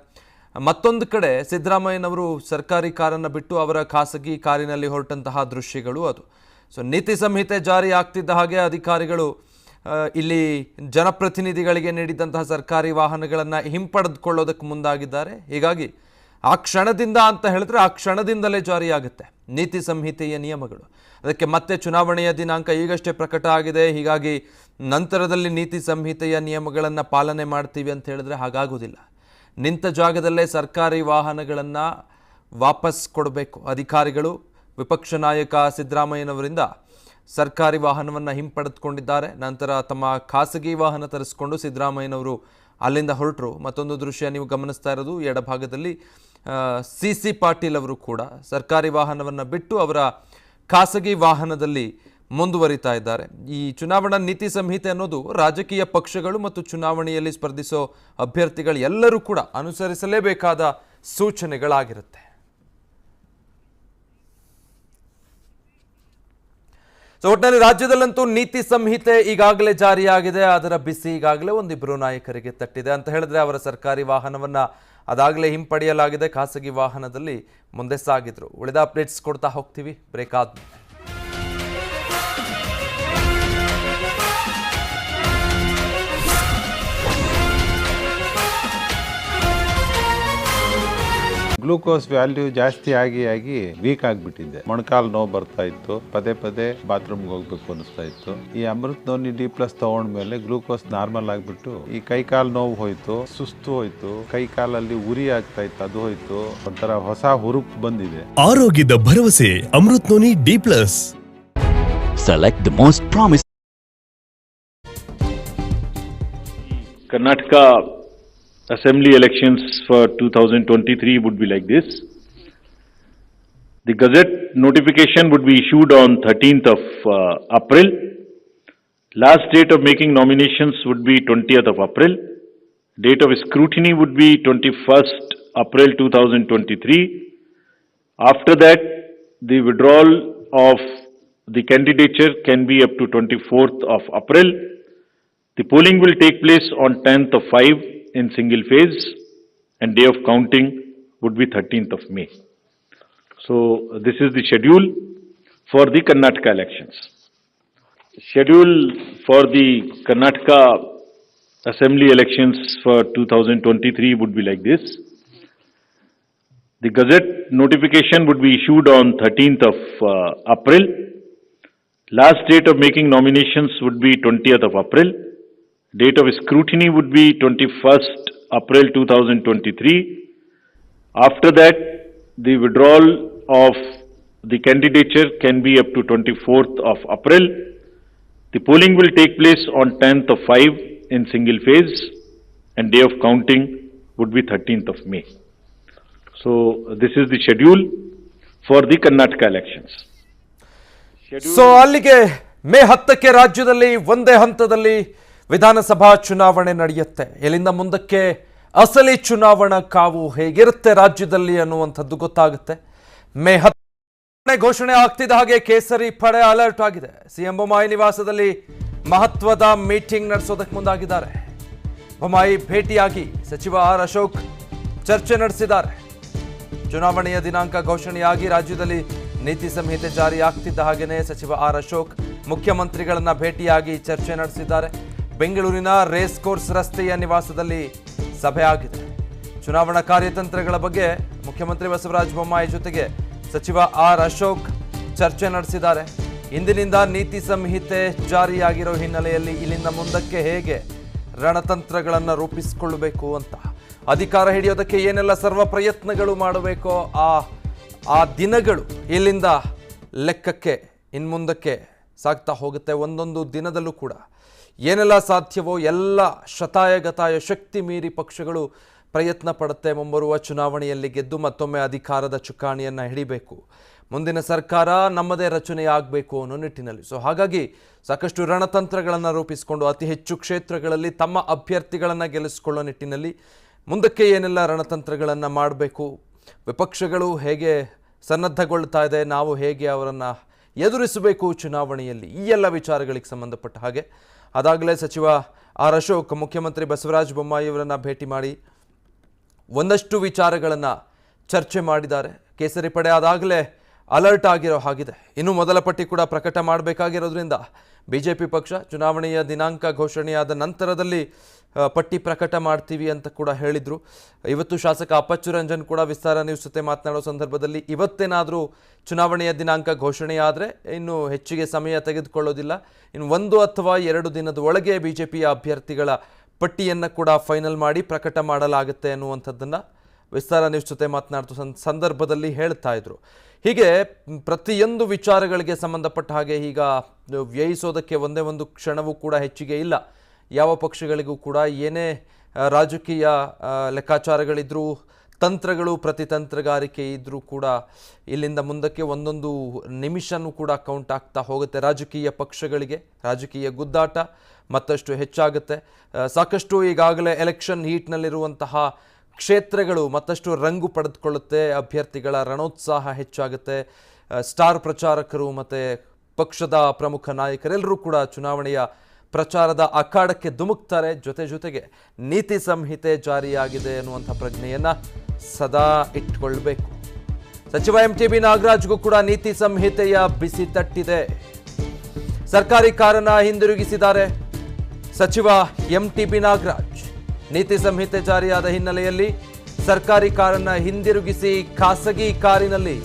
ಮತ್ತೊಂದು ಕಡೆ ಸಿದ್ದರಾಮಯ್ಯನವರು ಸರ್ಕಾರಿ ಕಾರನ್ನು ಬಿಟ್ಟು ಅವರ ಖಾಸಗಿ ಕಾರಿನಲ್ಲಿ ಹೊರಟಂತಹ ದೃಶ್ಯಗಳು ಅದು. ನೀತಿ ಸಂಹಿತೆ ಜಾರಿ ಆಗ್ತಿದ್ದ ಹಾಗೆ ಅಧಿಕಾರಿಗಳು ಇಲ್ಲಿ ಜನಪ್ರತಿನಿಧಿಗಳಿಗೆ ನೀಡಿದಂತಹ ಸರ್ಕಾರಿ ವಾಹನಗಳನ್ನು ಹಿಂಪಡೆದುಕೊಳ್ಳೋದಕ್ಕೆ ಮುಂದಾಗಿದ್ದಾರೆ. ಹೀಗಾಗಿ ಆ ಕ್ಷಣದಿಂದ ಅಂತ ಹೇಳಿದ್ರೆ ಆ ಕ್ಷಣದಿಂದಲೇ ಜಾರಿಯಾಗುತ್ತೆ ನೀತಿ ಸಂಹಿತೆಯ ನಿಯಮಗಳು. ಅದಕ್ಕೆ ಮತ್ತೆ ಚುನಾವಣೆಯ ದಿನಾಂಕ ಈಗಷ್ಟೇ ಪ್ರಕಟ ಆಗಿದೆ. ಹೀಗಾಗಿ ನಂತರದಲ್ಲಿ ನೀತಿ ಸಂಹಿತೆಯ ನಿಯಮಗಳನ್ನು ಪಾಲನೆ ಮಾಡ್ತೀವಿ ಅಂತ ಹೇಳಿದ್ರೆ ಹಾಗಾಗೋದಿಲ್ಲ. ನಿಂತ ಜಾಗದಲ್ಲೇ ಸರ್ಕಾರಿ ವಾಹನಗಳನ್ನು ವಾಪಸ್ ಕೊಡಬೇಕು ಅಧಿಕಾರಿಗಳು. ವಿಪಕ್ಷ ನಾಯಕ ಸಿದ್ದರಾಮಯ್ಯನವರಿಂದ ಸರ್ಕಾರಿ ವಾಹನವನ್ನು ಹಿಂಪಡೆದುಕೊಂಡಿದ್ದಾರೆ. ನಂತರ ತಮ್ಮ ಖಾಸಗಿ ವಾಹನ ತರಿಸಿಕೊಂಡು ಸಿದ್ದರಾಮಯ್ಯನವರು ಅಲ್ಲಿಂದ ಹೊರಟರು. ಮತ್ತೊಂದು ದೃಶ್ಯ ನೀವು ಗಮನಿಸ್ತಾ ಇರೋದು ಎಡಭಾಗದಲ್ಲಿ ಸಿ ಪಾಟೀಲ್ ಅವರು ಕೂಡ ಸರ್ಕಾರಿ ವಾಹನವನ್ನು ಬಿಟ್ಟು ಅವರ ಖಾಸಗಿ ವಾಹನದಲ್ಲಿ ಮುಂದುವರಿತಾ ಇದ್ದಾರೆ. ಈ ಚುನಾವಣಾ ನೀತಿ ಸಂಹಿತೆ ಅನ್ನೋದು ರಾಜಕೀಯ ಪಕ್ಷಗಳು ಮತ್ತು ಚುನಾವಣೆಯಲ್ಲಿ ಸ್ಪರ್ಧಿಸೋ ಅಭ್ಯರ್ಥಿಗಳು ಎಲ್ಲರೂ ಕೂಡ ಅನುಸರಿಸಲೇಬೇಕಾದ ಸೂಚನೆಗಳಾಗಿರುತ್ತೆ. ಒಟ್ಟಿನಲ್ಲಿ ರಾಜ್ಯದಲ್ಲಂತೂ ನೀತಿ ಸಂಹಿತೆ ಈಗಾಗಲೇ ಜಾರಿಯಾಗಿದೆ. ಅದರ ಬಿಸಿ ಈಗಾಗಲೇ ಒಂದಿಬ್ಬರು ನಾಯಕರಿಗೆ ತಟ್ಟಿದೆ ಅಂತ ಹೇಳಿದ್ರೆ ಅವರ ಸರ್ಕಾರಿ ವಾಹನವನ್ನ ಅದಾಗಲೇ ಹಿಂಪಡೆಯಲಾಗಿದೆ. ಖಾಸಗಿ ವಾಹನದಲ್ಲಿ ಮುಂದೆ ಸಾಗಿದ್ರು. ಉಳಿದ ಅಪ್ಡೇಟ್ಸ್ ಕೊಡ್ತಾ ಹೋಗ್ತೀವಿ ಬ್ರೇಕ್ ಆದ್ಮೇಲೆ. ಗ್ಲೂಕೋಸ್ ವ್ಯಾಲ್ಯೂ ಜಾಸ್ತಿ ಆಗಿ ವೀಕ್ ಆಗಿಬಿಟ್ಟಿದೆ. ಮೊಣಕಾಲು ನೋವು ಬರ್ತಾ ಇತ್ತು, ಪದೇ ಪದೇ ಬಾತ್ರೂಮ್ಗೆ ಹೋಗ್ಬೇಕು ಅನಿಸ್ತಾ ಇತ್ತು. ಈ ಅಮೃತ್ ನೋನಿ D+ ತಗೊಂಡ್ಮೇಲೆ ಗ್ಲೂಕೋಸ್ ನಾರ್ಮಲ್ ಆಗ್ಬಿಟ್ಟು ಈ ಕೈ ಕಾಲು ನೋವು ಹೋಯ್ತು, ಸುಸ್ತು ಹೋಯ್ತು, ಕೈ ಕಾಲಲ್ಲಿ ಉರಿ ಆಗ್ತಾ ಇತ್ತು, ಅದು ಹೋಯ್ತು. ಒಂಥರ ಹೊಸ ಹುರುಪು ಬಂದಿದೆ. ಆರೋಗ್ಯದ ಭರವಸೆ Amrit noni D+. Select the most promise. Karnataka Assembly elections for 2023 would be like this. The Gazette notification would be issued on 13th of April. Last date of making nominations would be 20th of April. Date of scrutiny would be 21st April 2023. After that, the withdrawal of the candidature can be up to 24th of April. The polling will take place on 10th of 5 in single phase, and day of counting would be 13th of May. So this is the schedule for the Karnataka elections. Schedule for the Karnataka Assembly elections for 2023 would be like this. The Gazette notification would be issued on 13th of April. Last date of making nominations would be 20th of April. Date of scrutiny would be 21st April 2023. After that, the withdrawal of the candidature can be up to 24th of April. The polling will take place on 10th of 5 in single phase, and day of counting would be 13th of May. So this is the schedule for the Karnataka elections. So ಅಲ್ಲಿಗೆ ಮೇ 10ಕ್ಕೆ ರಾಜ್ಯದಲ್ಲಿ ಒಂದೇ ಹಂತದಲ್ಲಿ ವಿಧಾನಸಭಾ ಚುನಾವಣೆ ನಡೆಯುತ್ತೆ. ಇಲ್ಲಿಂದ ಮುಂದಕ್ಕೆ ಅಸಲಿ ಚುನಾವಣಾ ಕಾವು ಹೇಗಿರುತ್ತೆ ರಾಜ್ಯದಲ್ಲಿ ಅನ್ನುವಂಥದ್ದು ಗೊತ್ತಾಗುತ್ತೆ. ಮೇ 10 ಘೋಷಣೆ ಆಗ್ತಿದ್ದ ಹಾಗೆ ಕೇಸರಿ ಪಡೆ ಅಲರ್ಟ್ ಆಗಿದೆ. ಸಿಎಂ ಬೊಮ್ಮಾಯಿ ನಿವಾಸದಲ್ಲಿ ಮಹತ್ವದ ಮೀಟಿಂಗ್ ನಡೆಸೋದಕ್ಕೆ ಮುಂದಾಗಿದ್ದಾರೆ. ಬೊಮ್ಮಾಯಿ ಭೇಟಿಯಾಗಿ ಸಚಿವ ಆರ್ ಅಶೋಕ್ ಚರ್ಚೆ ನಡೆಸಿದ್ದಾರೆ. ಚುನಾವಣೆಯ ದಿನಾಂಕ ಘೋಷಣೆಯಾಗಿ ರಾಜ್ಯದಲ್ಲಿ ನೀತಿ ಸಂಹಿತೆ ಜಾರಿ ಆಗ್ತಿದ್ದ ಹಾಗೆಯೇ ಸಚಿವ ಆರ್ ಅಶೋಕ್ ಮುಖ್ಯಮಂತ್ರಿಗಳನ್ನ ಭೇಟಿಯಾಗಿ ಚರ್ಚೆ ನಡೆಸಿದ್ದಾರೆ. ಬೆಂಗಳೂರಿನ ರೇಸ್ ಕೋರ್ಸ್ ರಸ್ತೆಯ ನಿವಾಸದಲ್ಲಿ ಸಭೆ ಆಗಿದೆ. ಚುನಾವಣಾ ಕಾರ್ಯತಂತ್ರಗಳ ಬಗ್ಗೆ ಮುಖ್ಯಮಂತ್ರಿ ಬಸವರಾಜ ಬೊಮ್ಮಾಯಿ ಜೊತೆಗೆ ಸಚಿವ ಆರ್ ಅಶೋಕ್ ಚರ್ಚೆ ನಡೆಸಿದ್ದಾರೆ. ಇಂದಿನಿಂದ ನೀತಿ ಸಂಹಿತೆ ಜಾರಿಯಾಗಿರೋ ಹಿನ್ನೆಲೆಯಲ್ಲಿ ಇಲ್ಲಿಂದ ಮುಂದಕ್ಕೆ ಹೇಗೆ ರಣತಂತ್ರಗಳನ್ನು ರೂಪಿಸಿಕೊಳ್ಳಬೇಕು ಅಂತ, ಅಧಿಕಾರ ಹಿಡಿಯೋದಕ್ಕೆ ಏನೆಲ್ಲ ಸರ್ವ ಪ್ರಯತ್ನಗಳು ಮಾಡಬೇಕೋ ಆ ದಿನಗಳು ಇಲ್ಲಿಂದ ಲೆಕ್ಕಕ್ಕೆ ಇನ್ಮುಂದಕ್ಕೆ ಸಾಗ್ತಾ ಹೋಗುತ್ತೆ. ಒಂದೊಂದು ದಿನದಲ್ಲೂ ಕೂಡ ಏನೆಲ್ಲ ಸಾಧ್ಯವೋ ಎಲ್ಲ ಶತಾಯಗತಾಯ ಶಕ್ತಿ ಮೀರಿ ಪಕ್ಷಗಳು ಪ್ರಯತ್ನ ಪಡುತ್ತೆ ಮುಂಬರುವ ಚುನಾವಣೆಯಲ್ಲಿ ಗೆದ್ದು ಮತ್ತೊಮ್ಮೆ ಅಧಿಕಾರದ ಚುಕ್ಕಾಣಿಯನ್ನು ಹಿಡಿಬೇಕು, ಮುಂದಿನ ಸರ್ಕಾರ ನಮ್ಮದೇ ರಚನೆಯಾಗಬೇಕು ಅನ್ನೋ ನಿಟ್ಟಿನಲ್ಲಿ. ಸೊ ಹಾಗಾಗಿ ಸಾಕಷ್ಟು ರಣತಂತ್ರಗಳನ್ನು ರೂಪಿಸಿಕೊಂಡು ಅತಿ ಹೆಚ್ಚು ಕ್ಷೇತ್ರಗಳಲ್ಲಿ ತಮ್ಮ ಅಭ್ಯರ್ಥಿಗಳನ್ನು ಗೆಲ್ಲಿಸಿಕೊಳ್ಳೋ ನಿಟ್ಟಿನಲ್ಲಿ ಮುಂದಕ್ಕೆ ಏನೆಲ್ಲ ರಣತಂತ್ರಗಳನ್ನು ಮಾಡಬೇಕು, ವಿಪಕ್ಷಗಳು ಹೇಗೆ ಸನ್ನದ್ಧಗೊಳ್ತಾ ಇದೆ, ನಾವು ಹೇಗೆ ಅವರನ್ನು ಎದುರಿಸಬೇಕು ಚುನಾವಣೆಯಲ್ಲಿ, ಈ ಎಲ್ಲ ವಿಚಾರಗಳಿಗೆ ಸಂಬಂಧಪಟ್ಟ ಹಾಗೆ ಅದಾಗಲೇ ಸಚಿವ ಆರ್ ಅಶೋಕ್ ಮುಖ್ಯಮಂತ್ರಿ ಬಸವರಾಜ ಬೊಮ್ಮಾಯಿ ಅವರನ್ನು ಭೇಟಿ ಮಾಡಿ ಒಂದಷ್ಟು ವಿಚಾರಗಳನ್ನು ಚರ್ಚೆ ಮಾಡಿದ್ದಾರೆ. ಕೇಸರಿ ಪಡೆ ಅದಾಗಲೇ ಅಲರ್ಟ್ ಆಗಿರೋ ಹಾಗಿದೆ. ಇನ್ನು ಮೊದಲ ಪಟ್ಟಿ ಕೂಡ ಪ್ರಕಟ ಮಾಡಬೇಕಾಗಿರೋದ್ರಿಂದ ಬಿಜೆಪಿ ಪಕ್ಷ ಚುನಾವಣೆಯ ದಿನಾಂಕ ಘೋಷಣೆಯಾದ ನಂತರದಲ್ಲಿ ಪಟ್ಟಿ ಪ್ರಕಟ ಮಾಡ್ತೀವಿ ಅಂತ ಕೂಡ ಹೇಳಿದರು. ಇವತ್ತು ಶಾಸಕ ಅಪ್ಪಚ್ಚು ರಂಜನ್ ಕೂಡ ವಿಸ್ತಾರ ನ್ಯೂಸ್ ಜೊತೆ ಮಾತನಾಡೋ ಸಂದರ್ಭದಲ್ಲಿ ಇವತ್ತೇನಾದರೂ ಚುನಾವಣೆಯ ದಿನಾಂಕ ಘೋಷಣೆಯಾದರೆ ಇನ್ನು ಹೆಚ್ಚಿಗೆ ಸಮಯ ತೆಗೆದುಕೊಳ್ಳೋದಿಲ್ಲ, ಇನ್ನು 1 ಅಥವಾ 2 ದಿನದ ಒಳಗೆ ಬಿಜೆಪಿಯ ಅಭ್ಯರ್ಥಿಗಳ ಪಟ್ಟಿಯನ್ನು ಕೂಡ ಫೈನಲ್ ಮಾಡಿ ಪ್ರಕಟ ಮಾಡಲಾಗುತ್ತೆ ಅನ್ನುವಂಥದ್ದನ್ನು ವಿಸ್ತಾರ ನ್ಯೂಸ್ ಜೊತೆ ಮಾತನಾಡ್ತ ಸಂದರ್ಭದಲ್ಲಿ ಹೇಳ್ತಾ ಇದ್ರು. ಹೀಗೆ ಪ್ರತಿಯೊಂದು ವಿಚಾರಗಳಿಗೆ ಸಂಬಂಧಪಟ್ಟ ಹಾಗೆ ಈಗ ವ್ಯಯಿಸೋದಕ್ಕೆ ಒಂದೇ ಒಂದು ಕ್ಷಣವೂ ಕೂಡ ಹೆಚ್ಚಿಗೆ ಇಲ್ಲ. ಯಾವ ಪಕ್ಷಗಳಿಗೂ ಕೂಡ ಏನೇ ರಾಜಕೀಯ ಲೆಕ್ಕಾಚಾರಗಳಿದ್ರೂ, ತಂತ್ರಗಳು ಪ್ರತಿತಂತ್ರಗಾರಿಕೆ ಇದ್ದರೂ ಕೂಡ ಇಲ್ಲಿಂದ ಮುಂದಕ್ಕೆ ಒಂದೊಂದು ನಿಮಿಷನೂ ಕೂಡ ಕೌಂಟ್ ಆಗ್ತಾ ಹೋಗುತ್ತೆ. ರಾಜಕೀಯ ಪಕ್ಷಗಳಿಗೆ ರಾಜಕೀಯ ಗುದ್ದಾಟ ಮತ್ತಷ್ಟು ಹೆಚ್ಚಾಗುತ್ತೆ. ಸಾಕಷ್ಟು ಈಗಾಗಲೇ ಎಲೆಕ್ಷನ್ ಹೀಟ್ನಲ್ಲಿರುವಂತಹ ಕ್ಷೇತ್ರಗಳು ಮತ್ತಷ್ಟು ರಂಗು ಪಡೆದುಕೊಳ್ಳುತ್ತೆ. ಅಭ್ಯರ್ಥಿಗಳ ರಣೋತ್ಸಾಹ ಹೆಚ್ಚಾಗುತ್ತೆ. ಸ್ಟಾರ್ ಪ್ರಚಾರಕರು ಮತ್ತು ಪಕ್ಷದ ಪ್ರಮುಖ ನಾಯಕರೆಲ್ಲರೂ ಕೂಡ ಚುನಾವಣೆಯ ಪ್ರಚಾರದ ಅಖಾಡಕ್ಕೆ ಧುಮುಕ್ತಾರೆ. ಜೊತೆಗೆ ನೀತಿ ಸಂಹಿತೆ ಜಾರಿಯಾಗಿದೆ ಅನ್ನುವಂಥ ಪ್ರಜ್ಞೆಯನ್ನು ಸದಾ ಇಟ್ಕೊಳ್ಬೇಕು. ಸಚಿವ MTB ನಾಗರಾಜ್ಗೂ ಕೂಡ ನೀತಿ ಸಂಹಿತೆಯ ಬಿಸಿ ತಟ್ಟಿದೆ. ಸರ್ಕಾರಿ ಕಾರನ್ನು ಹಿಂದಿರುಗಿಸಿದ್ದಾರೆ ಸಚಿವ MTB ನಾಗರಾಜ್. ನೀತಿ ಸಂಹಿತೆ ಜಾರಿಯಾದ ಹಿನ್ನೆಲೆಯಲ್ಲಿ ಸರ್ಕಾರಿ ಕಾರನ್ನು ಹಿಂದಿರುಗಿಸಿ ಖಾಸಗಿ ಕಾರಿನಲ್ಲಿ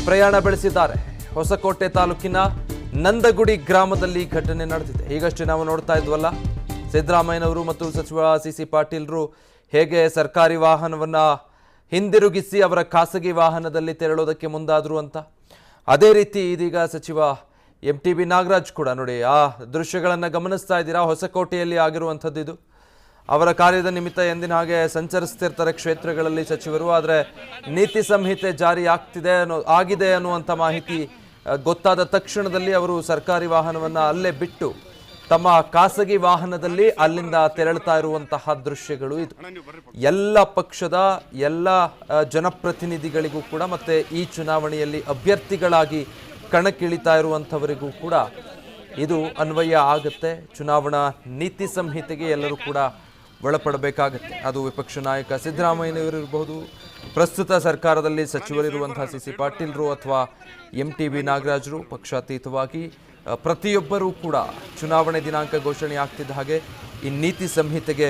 ಪ್ರಯಾಣ ಬೆಳೆಸಿದ್ದಾರೆ. ಹೊಸಕೋಟೆ ತಾಲೂಕಿನ ನಂದಗುಡಿ ಗ್ರಾಮದಲ್ಲಿ ಘಟನೆ ನಡೆದಿದೆ. ಈಗಷ್ಟೇ ನಾವು ನೋಡ್ತಾ ಇದ್ವಲ್ಲ, ಸಿದ್ದರಾಮಯ್ಯನವರು ಮತ್ತು ಸಚಿವ CC ಪಾಟೀಲ್ರು ಹೇಗೆ ಸರ್ಕಾರಿ ವಾಹನವನ್ನು ಹಿಂದಿರುಗಿಸಿ ಅವರ ಖಾಸಗಿ ವಾಹನದಲ್ಲಿ ತೆರಳೋದಕ್ಕೆ ಮುಂದಾದರು ಅಂತ. ಅದೇ ರೀತಿ ಇದೀಗ ಸಚಿವ MTB ನಾಗರಾಜ್ ಕೂಡ ನೋಡಿ ಆ ದೃಶ್ಯಗಳನ್ನು ಗಮನಿಸ್ತಾ ಇದ್ದೀರಾ. ಹೊಸಕೋಟೆಯಲ್ಲಿ ಆಗಿರುವಂಥದ್ದು ಇದು. ಅವರ ಕಾರ್ಯದ ನಿಮಿತ್ತ ಎಂದಿನ ಹಾಗೆ ಸಂಚರಿಸ್ತಿರ್ತಾರೆ ಕ್ಷೇತ್ರಗಳಲ್ಲಿ ಸಚಿವರು. ಆದರೆ ನೀತಿ ಸಂಹಿತೆ ಜಾರಿ ಆಗಿದೆ ಅನ್ನುವಂಥ ಮಾಹಿತಿ ಗೊತ್ತಾದ ತಕ್ಷಣದಲ್ಲಿ ಅವರು ಸರ್ಕಾರಿ ವಾಹನವನ್ನು ಅಲ್ಲೇ ಬಿಟ್ಟು ತಮ್ಮ ಖಾಸಗಿ ವಾಹನದಲ್ಲಿ ಅಲ್ಲಿಂದ ತೆರಳುತ್ತಾ ಇರುವಂತಹ ದೃಶ್ಯಗಳು ಇದು. ಎಲ್ಲ ಪಕ್ಷದ ಎಲ್ಲ ಜನಪ್ರತಿನಿಧಿಗಳಿಗೂ ಕೂಡ ಮತ್ತೆ ಈ ಚುನಾವಣೆಯಲ್ಲಿ ಅಭ್ಯರ್ಥಿಗಳಾಗಿ ಕಣಕ್ಕಿಳಿತಾ ಇರುವಂಥವರಿಗೂ ಕೂಡ ಇದು ಅನ್ವಯ ಆಗುತ್ತೆ. ಚುನಾವಣಾ ನೀತಿ ಸಂಹಿತೆಗೆ ಎಲ್ಲರೂ ಕೂಡ ಒಳಪಡಬೇಕಾಗತ್ತೆ. ಅದು ವಿಪಕ್ಷ ನಾಯಕ ಸಿದ್ದರಾಮಯ್ಯನವರಿರಬಹುದು, ಪ್ರಸ್ತುತ ಸರ್ಕಾರದಲ್ಲಿ ಸಚಿವರಿರುವಂತಹ CC ಪಾಟೀಲ್ರು ಅಥವಾ MTB ನಾಗರಾಜರು, ಪಕ್ಷಾತೀತವಾಗಿ ಪ್ರತಿಯೊಬ್ಬರೂ ಕೂಡ ಚುನಾವಣೆ ದಿನಾಂಕ ಘೋಷಣೆ ಆಗ್ತಿದ್ದ ಹಾಗೆ ಈ ನೀತಿ ಸಂಹಿತೆಗೆ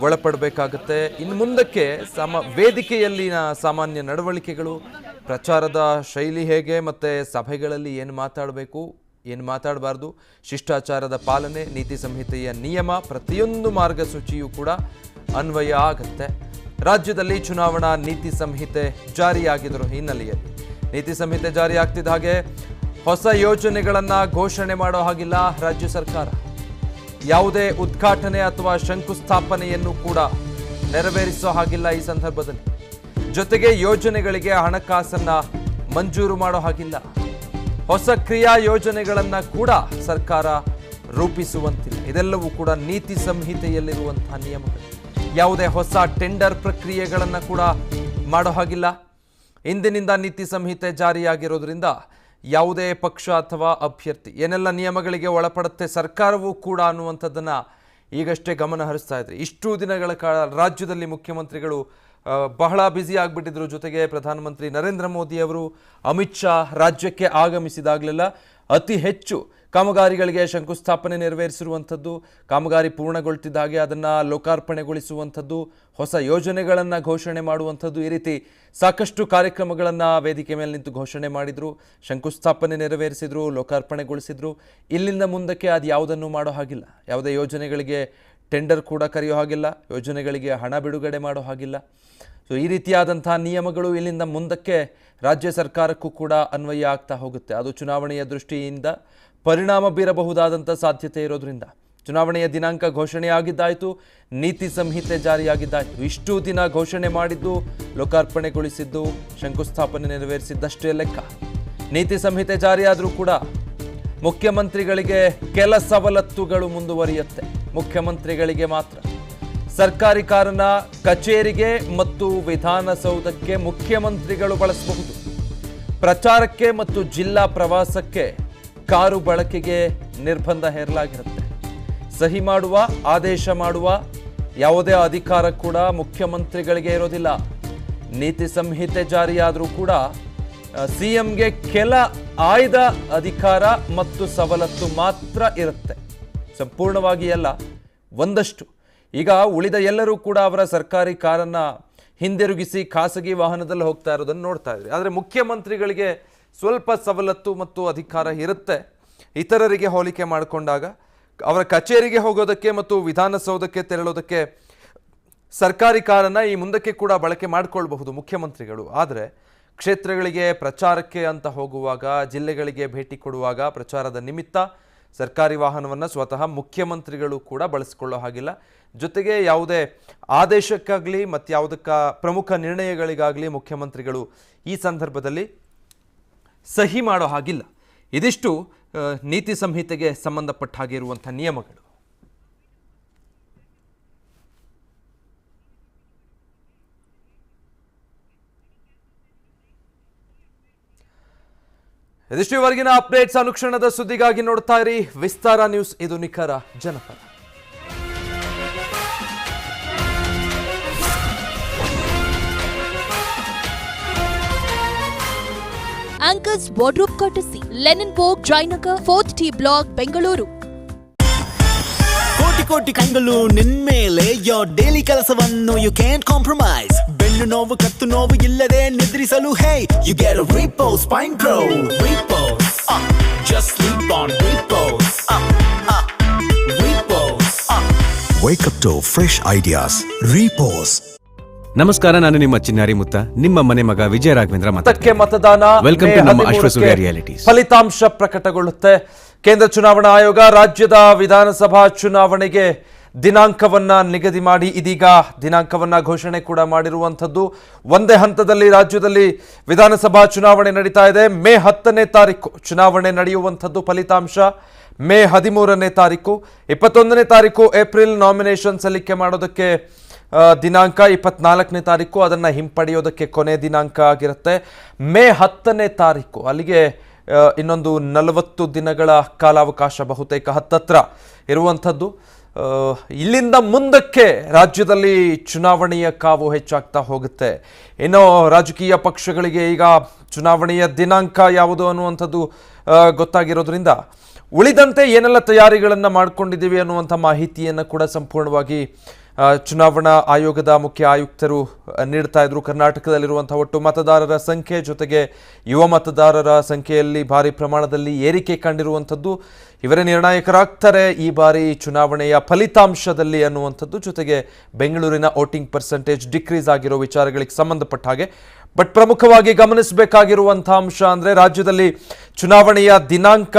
ಒಳಪಡಬೇಕಾಗತ್ತೆ. ಇನ್ನು ಮುಂದಕ್ಕೆ ವೇದಿಕೆಯಲ್ಲಿನ ಸಾಮಾನ್ಯ ನಡವಳಿಕೆಗಳು, ಪ್ರಚಾರದ ಶೈಲಿ ಹೇಗೆ, ಮತ್ತು ಸಭೆಗಳಲ್ಲಿ ಏನು ಮಾತಾಡಬೇಕು ಏನು ಮಾತಾಡಬಾರ್ದು, ಶಿಷ್ಟಾಚಾರದ ಪಾಲನೆ, ನೀತಿ ಸಂಹಿತೆಯ ನಿಯಮ, ಪ್ರತಿಯೊಂದು ಮಾರ್ಗಸೂಚಿಯೂ ಕೂಡ ಅನ್ವಯ ಆಗುತ್ತೆ. ರಾಜ್ಯದಲ್ಲಿ ಚುನಾವಣಾ ನೀತಿ ಸಂಹಿತೆ ಜಾರಿಯಾಗಿರುವ ಹಿನ್ನೆಲೆಯಲ್ಲಿ ನೀತಿ ಸಂಹಿತೆ ಜಾರಿಯಾಗ್ತಿದ್ದ ಹಾಗೆ ಹೊಸ ಯೋಜನೆಗಳನ್ನು ಘೋಷಣೆ ಮಾಡೋ ಹಾಗಿಲ್ಲ ರಾಜ್ಯ ಸರ್ಕಾರ. ಯಾವುದೇ ಉದ್ಘಾಟನೆ ಅಥವಾ ಶಂಕುಸ್ಥಾಪನೆಯನ್ನು ಕೂಡ ನೆರವೇರಿಸೋ ಹಾಗಿಲ್ಲ ಈ ಸಂದರ್ಭದಲ್ಲಿ. ಜೊತೆಗೆ ಯೋಜನೆಗಳಿಗೆ ಹಣಕಾಸನ್ನು ಮಂಜೂರು ಮಾಡೋ ಹಾಗಿಲ್ಲ. ಹೊಸ ಕ್ರಿಯಾ ಯೋಜನೆಗಳನ್ನು ಕೂಡ ಸರ್ಕಾರ ರೂಪಿಸುವಂತಿಲ್ಲ. ಇದೆಲ್ಲವೂ ಕೂಡ ನೀತಿ ಸಂಹಿತೆಯಲ್ಲಿರುವಂತಹ ನಿಯಮಗಳು. ಯಾವುದೇ ಹೊಸ ಟೆಂಡರ್ ಪ್ರಕ್ರಿಯೆಗಳನ್ನು ಕೂಡ ಮಾಡೋ ಹಾಗಿಲ್ಲ. ಇಂದಿನಿಂದ ನೀತಿ ಸಂಹಿತೆ ಜಾರಿಯಾಗಿರೋದ್ರಿಂದ ಯಾವುದೇ ಪಕ್ಷ ಅಥವಾ ಅಭ್ಯರ್ಥಿ ಏನೆಲ್ಲ ನಿಯಮಗಳಿಗೆ ಒಳಪಡುತ್ತೆ ಸರ್ಕಾರವೂ ಕೂಡ ಅನ್ನುವಂಥದ್ದನ್ನು ಈಗಷ್ಟೇ ಗಮನ ಹರಿಸ್ತಾ ಇದ್ದಾರೆ. ಇಷ್ಟು ದಿನಗಳ ಕಾಲ ರಾಜ್ಯದಲ್ಲಿ ಮುಖ್ಯಮಂತ್ರಿಗಳು ಬಹಳ ಬ್ಯುಸಿ ಆಗಿಬಿಟ್ಟಿದ್ರು. ಜೊತೆಗೆ ಪ್ರಧಾನಮಂತ್ರಿ ನರೇಂದ್ರ ಮೋದಿ ಅವರು ಅಮಿತ್ ಶಾ ರಾಜ್ಯಕ್ಕೆ ಆಗಮಿಸಿದಾಗಲೆಲ್ಲ ಅತಿ ಹೆಚ್ಚು ಕಾಮಗಾರಿಗಳಿಗೆ ಶಂಕುಸ್ಥಾಪನೆ ನೆರವೇರಿಸಿರುವಂಥದ್ದು, ಕಾಮಗಾರಿ ಪೂರ್ಣಗೊಳ್ತಿದ್ದ ಹಾಗೆ ಅದನ್ನು ಲೋಕಾರ್ಪಣೆಗೊಳಿಸುವಂಥದ್ದು, ಹೊಸ ಯೋಜನೆಗಳನ್ನು ಘೋಷಣೆ ಮಾಡುವಂಥದ್ದು, ಈ ರೀತಿ ಸಾಕಷ್ಟು ಕಾರ್ಯಕ್ರಮಗಳನ್ನು ವೇದಿಕೆ ಮೇಲೆ ನಿಂತು ಘೋಷಣೆ ಮಾಡಿದರು, ಶಂಕುಸ್ಥಾಪನೆ ನೆರವೇರಿಸಿದ್ರು, ಲೋಕಾರ್ಪಣೆಗೊಳಿಸಿದ್ರು. ಇಲ್ಲಿಂದ ಮುಂದಕ್ಕೆ ಅದು ಯಾವುದನ್ನು ಮಾಡೋ ಹಾಗಿಲ್ಲ. ಯಾವುದೇ ಯೋಜನೆಗಳಿಗೆ ಟೆಂಡರ್ ಕೂಡ ಕರೆಯೋ ಹಾಗಿಲ್ಲ, ಯೋಜನೆಗಳಿಗೆ ಹಣ ಬಿಡುಗಡೆ ಮಾಡೋ ಹಾಗಿಲ್ಲ. ಸೊ ಈ ರೀತಿಯಾದಂಥ ನಿಯಮಗಳು ಇಲ್ಲಿಂದ ಮುಂದಕ್ಕೆ ರಾಜ್ಯ ಸರ್ಕಾರಕ್ಕೂ ಕೂಡ ಅನ್ವಯ ಆಗ್ತಾ ಹೋಗುತ್ತೆ. ಅದು ಚುನಾವಣೆಯ ದೃಷ್ಟಿಯಿಂದ ಪರಿಣಾಮ ಬೀರಬಹುದಾದಂಥ ಸಾಧ್ಯತೆ ಇರೋದ್ರಿಂದ ಚುನಾವಣೆಯ ದಿನಾಂಕ ಘೋಷಣೆಯಾಗಿದ್ದಾಯಿತು, ನೀತಿ ಸಂಹಿತೆ ಜಾರಿಯಾಗಿದ್ದಾಯಿತು. ಇಷ್ಟು ದಿನ ಘೋಷಣೆ ಮಾಡಿದ್ದು, ಲೋಕಾರ್ಪಣೆಗೊಳಿಸಿದ್ದು, ಶಂಕುಸ್ಥಾಪನೆ ನೆರವೇರಿಸಿದ್ದಷ್ಟೇ ಲೆಕ್ಕ. ನೀತಿ ಸಂಹಿತೆ ಜಾರಿಯಾದರೂ ಕೂಡ ಮುಖ್ಯಮಂತ್ರಿಗಳಿಗೆ ಕೆಲ ಸವಲತ್ತುಗಳು ಮುಂದುವರಿಯುತ್ತೆ. ಮುಖ್ಯಮಂತ್ರಿಗಳಿಗೆ ಮಾತ್ರ ಸರ್ಕಾರಿ ಕಾರನ್ನ ಕಚೇರಿಗೆ ಮತ್ತು ವಿಧಾನಸೌಧಕ್ಕೆ ಮುಖ್ಯಮಂತ್ರಿಗಳು ಬಳಸಬಹುದು. ಪ್ರಚಾರಕ್ಕೆ ಮತ್ತು ಜಿಲ್ಲಾ ಪ್ರವಾಸಕ್ಕೆ ಕಾರು ಬಳಕೆಗೆ ನಿರ್ಬಂಧ ಹೇರಲಾಗಿರುತ್ತೆ. ಸಹಿ ಮಾಡುವ, ಆದೇಶ ಮಾಡುವ ಯಾವುದೇ ಅಧಿಕಾರ ಕೂಡ ಮುಖ್ಯಮಂತ್ರಿಗಳಿಗೆ ಇರೋದಿಲ್ಲ. ನೀತಿ ಸಂಹಿತೆ ಜಾರಿಯಾದರೂ ಕೂಡ ಸಿಎಂಗೆ ಕೆಲ ಆಯ್ದ ಅಧಿಕಾರ ಮತ್ತು ಸವಲತ್ತು ಮಾತ್ರ ಇರುತ್ತೆ, ಸಂಪೂರ್ಣವಾಗಿ ಅಲ್ಲ, ಒಂದಷ್ಟು. ಈಗ ಉಳಿದ ಎಲ್ಲರೂ ಕೂಡ ಅವರ ಸರ್ಕಾರಿ ಕಾರನ್ನ ಹಿಂದಿರುಗಿಸಿ ಖಾಸಗಿ ವಾಹನದಲ್ಲಿ ಹೋಗ್ತಾ ಇರೋದನ್ನು ನೋಡ್ತಾ ಇದ್ರಿ. ಆದರೆ ಮುಖ್ಯಮಂತ್ರಿಗಳಿಗೆ ಸ್ವಲ್ಪ ಸವಲತ್ತು ಮತ್ತು ಅಧಿಕಾರ ಇರುತ್ತೆ. ಇತರರಿಗೆ ಹೋಲಿಕೆ ಮಾಡಿಕೊಂಡಾಗ ಅವರ ಕಚೇರಿಗೆ ಹೋಗೋದಕ್ಕೆ ಮತ್ತು ವಿಧಾನಸೌಧಕ್ಕೆ ತೆರಳೋದಕ್ಕೆ ಸರ್ಕಾರಿ ಕಾರನ್ನ ಈ ಮುಂದಕ್ಕೆ ಕೂಡ ಬಳಕೆ ಮಾಡಿಕೊಳ್ಬಹುದು ಮುಖ್ಯಮಂತ್ರಿಗಳು. ಆದರೆ ಕ್ಷೇತ್ರಗಳಿಗೆ ಪ್ರಚಾರಕ್ಕೆ ಅಂತ ಹೋಗುವಾಗ, ಜಿಲ್ಲೆಗಳಿಗೆ ಭೇಟಿ ಕೊಡುವಾಗ ಪ್ರಚಾರದ ನಿಮಿತ್ತ ಸರ್ಕಾರಿ ವಾಹನವನ್ನು ಸ್ವತಃ ಮುಖ್ಯಮಂತ್ರಿಗಳು ಕೂಡ ಬಳಸಿಕೊಳ್ಳೋ ಹಾಗಿಲ್ಲ. ಜೊತೆಗೆ ಯಾವುದೇ ಆದೇಶಕ್ಕಾಗಲಿ ಮತ್ತು ಯಾವುದಕ್ಕ ಪ್ರಮುಖ ನಿರ್ಣಯಗಳಿಗಾಗಲಿ ಮುಖ್ಯಮಂತ್ರಿಗಳು ಈ ಸಂದರ್ಭದಲ್ಲಿ ಸಹಿ ಮಾಡೋ ಹಾಗಿಲ್ಲ. ಇದಿಷ್ಟು ನೀತಿ ಸಂಹಿತೆಗೆ ಸಂಬಂಧಪಟ್ಟ ಹಾಗೆ ಇರುವಂಥ ನಿಯಮಗಳು. ಇದಿಷ್ಟು ಇವರೆಗಿನ ಅಪ್ಡೇಟ್ಸ್. ಅನುಕ್ಷಣದ ಸುದ್ದಿಗಾಗಿ ನೋಡ್ತಾ ಇರಿ ವಿಸ್ತಾರ ನ್ಯೂಸ್, ಇದು ನಿಖರ ಜನಪರ. Anchor's Wardrobe Courtesy, Leninborg, Jainagar, 4th T Block, Bengaluru. ಕೋಟಿ ಕಂಗಲು ನಿನ್ಮೇಲೆ ಯೋರ್ ಡೈಲಿ ಕೆಲಸವನ್ನು ಯು ಕ್ಯಾನ್ ಕಾಂಪ್ರಮೈಸ್. ಬೆನ್ನು ನೋವು ಕತ್ತು ನೋವು ಇಲ್ಲದೆ ನಿದ್ರಿಸಲು hey you get a Repose spine grow Repose just sleep on Repose Repose wake up to fresh ideas Repose. ನಮಸ್ಕಾರ, ನಾನು ನಿಮ್ಮ ಚಿನ್ನಾರಿ ಮುತ್ತ, ನಿಮ್ಮ ಮನೆ ಮಗ ವಿಜಯ ರಾಘವೇಂದ್ರ. ಮತದಾನ ವೆಲ್ಕಮ್ ಟು ನಮ್ಮ ಅಶ್ವಸೂರ್ಯ ರಿಯಾಲಿಟೀಸ್. ಫಲಿತಾಂಶ ಪ್ರಕಟಗೊಳ್ಳುತ್ತೆ. ಕೇಂದ್ರ ಚುನಾವಣಾ ಆಯೋಗ ರಾಜ್ಯದ ವಿಧಾನಸಭಾ ಚುನಾವಣೆಗೆ ದಿನಾಂಕವನ್ನ ನಿಗದಿ ಮಾಡಿ ಇದೀಗ ದಿನಾಂಕವನ್ನ ಘೋಷಣೆ ಕೂಡ ಮಾಡಿರುವಂಥದ್ದು. ಒಂದೇ ಹಂತದಲ್ಲಿ ರಾಜ್ಯದಲ್ಲಿ ವಿಧಾನಸಭಾ ಚುನಾವಣೆ ನಡೀತಾ ಇದೆ. ಮೇ 10ನೇ ತಾರೀಕು ಚುನಾವಣೆ ನಡೆಯುವಂಥದ್ದು. ಫಲಿತಾಂಶ ಮೇ 13ನೇ ತಾರೀಕು. 21ನೇ ತಾರೀಕು ಏಪ್ರಿಲ್ ನಾಮಿನೇಷನ್ ಸಲ್ಲಿಕೆ ಮಾಡೋದಕ್ಕೆ ದಿನಾಂಕ. 24ನೇ ತಾರೀಕು ಅದನ್ನು ಹಿಂಪಡೆಯೋದಕ್ಕೆ ಕೊನೆ ದಿನಾಂಕ ಆಗಿರುತ್ತೆ. ಮೇ 10ನೇ ತಾರೀಕು, ಅಲ್ಲಿಗೆ ಇನ್ನೊಂದು 40 ದಿನಗಳ ಕಾಲಾವಕಾಶ ಬಹುತೇಕ ಹತ್ತತ್ರ ಇರುವಂಥದ್ದು. ಇಲ್ಲಿಂದ ಮುಂದಕ್ಕೆ ರಾಜ್ಯದಲ್ಲಿ ಚುನಾವಣೆಯ ಕಾವು ಹೆಚ್ಚಾಗ್ತಾ ಹೋಗುತ್ತೆ. ಇನ್ನು ರಾಜಕೀಯ ಪಕ್ಷಗಳಿಗೆ ಈಗ ಚುನಾವಣೆಯ ದಿನಾಂಕ ಯಾವುದು ಅನ್ನುವಂಥದ್ದು ಗೊತ್ತಾಗಿರೋದ್ರಿಂದ ಉಳಿದಂತೆ ಏನೆಲ್ಲ ತಯಾರಿಗಳನ್ನು ಮಾಡ್ಕೊಂಡಿದ್ದೀವಿ ಅನ್ನುವಂಥ ಮಾಹಿತಿಯನ್ನು ಕೂಡ ಸಂಪೂರ್ಣವಾಗಿ ಚುನಾವಣಾ ಆಯೋಗದ ಮುಖ್ಯ ಆಯುಕ್ತರು ನೀಡ್ತಾ ಇದ್ರು. ಕರ್ನಾಟಕದಲ್ಲಿರುವಂಥ ಒಟ್ಟು ಮತದಾರರ ಸಂಖ್ಯೆ ಜೊತೆಗೆ ಯುವ ಮತದಾರರ ಸಂಖ್ಯೆಯಲ್ಲಿ ಭಾರಿ ಪ್ರಮಾಣದಲ್ಲಿ ಏರಿಕೆ ಕಂಡಿರುವಂಥದ್ದು. ಇವರೇ ನಿರ್ಣಾಯಕರಾಗ್ತಾರೆ ಈ ಬಾರಿ ಚುನಾವಣೆಯ ಫಲಿತಾಂಶದಲ್ಲಿ ಅನ್ನುವಂಥದ್ದು. ಜೊತೆಗೆ ಬೆಂಗಳೂರಿನ ವೋಟಿಂಗ್ ಪರ್ಸೆಂಟೇಜ್ ಡಿಕ್ರೀಸ್ ಆಗಿರೋ ವಿಚಾರಗಳಿಗೆ ಸಂಬಂಧಪಟ್ಟ ಹಾಗೆ. ಬಟ್ ಪ್ರಮುಖವಾಗಿ ಗಮನಿಸಬೇಕಾಗಿರುವಂಥ ಅಂಶ ಅಂದರೆ ರಾಜ್ಯದಲ್ಲಿ ಚುನಾವಣೆಯ ದಿನಾಂಕ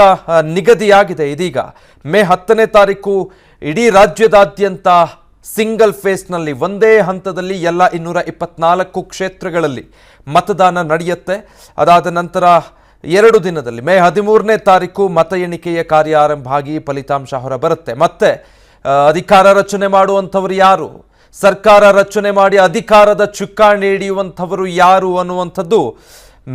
ನಿಗದಿಯಾಗಿದೆ. ಇದೀಗ ಮೇ 10ನೇ ತಾರೀಕು ಇಡೀ ರಾಜ್ಯದಾದ್ಯಂತ ಸಿಂಗಲ್ ಫೇಸ್ನಲ್ಲಿ ಒಂದೇ ಹಂತದಲ್ಲಿ ಎಲ್ಲ 224 ಕ್ಷೇತ್ರಗಳಲ್ಲಿ ಮತದಾನ ನಡೆಯುತ್ತೆ. ಅದಾದ ನಂತರ 2 ದಿನದಲ್ಲಿ ಮೇ 13ನೇ ತಾರೀಕು ಮತ ಎಣಿಕೆಯ ಕಾರ್ಯ ಆರಂಭ ಆಗಿ ಫಲಿತಾಂಶ ಹೊರಬರುತ್ತೆ. ಮತ್ತೆ ಅಧಿಕಾರ ರಚನೆ ಮಾಡುವಂಥವರು ಯಾರು, ಸರ್ಕಾರ ರಚನೆ ಮಾಡಿ ಅಧಿಕಾರದ ಚುಕ್ಕಾಣಿ ಹಿಡಿಯುವಂಥವರು ಯಾರು ಅನ್ನುವಂಥದ್ದು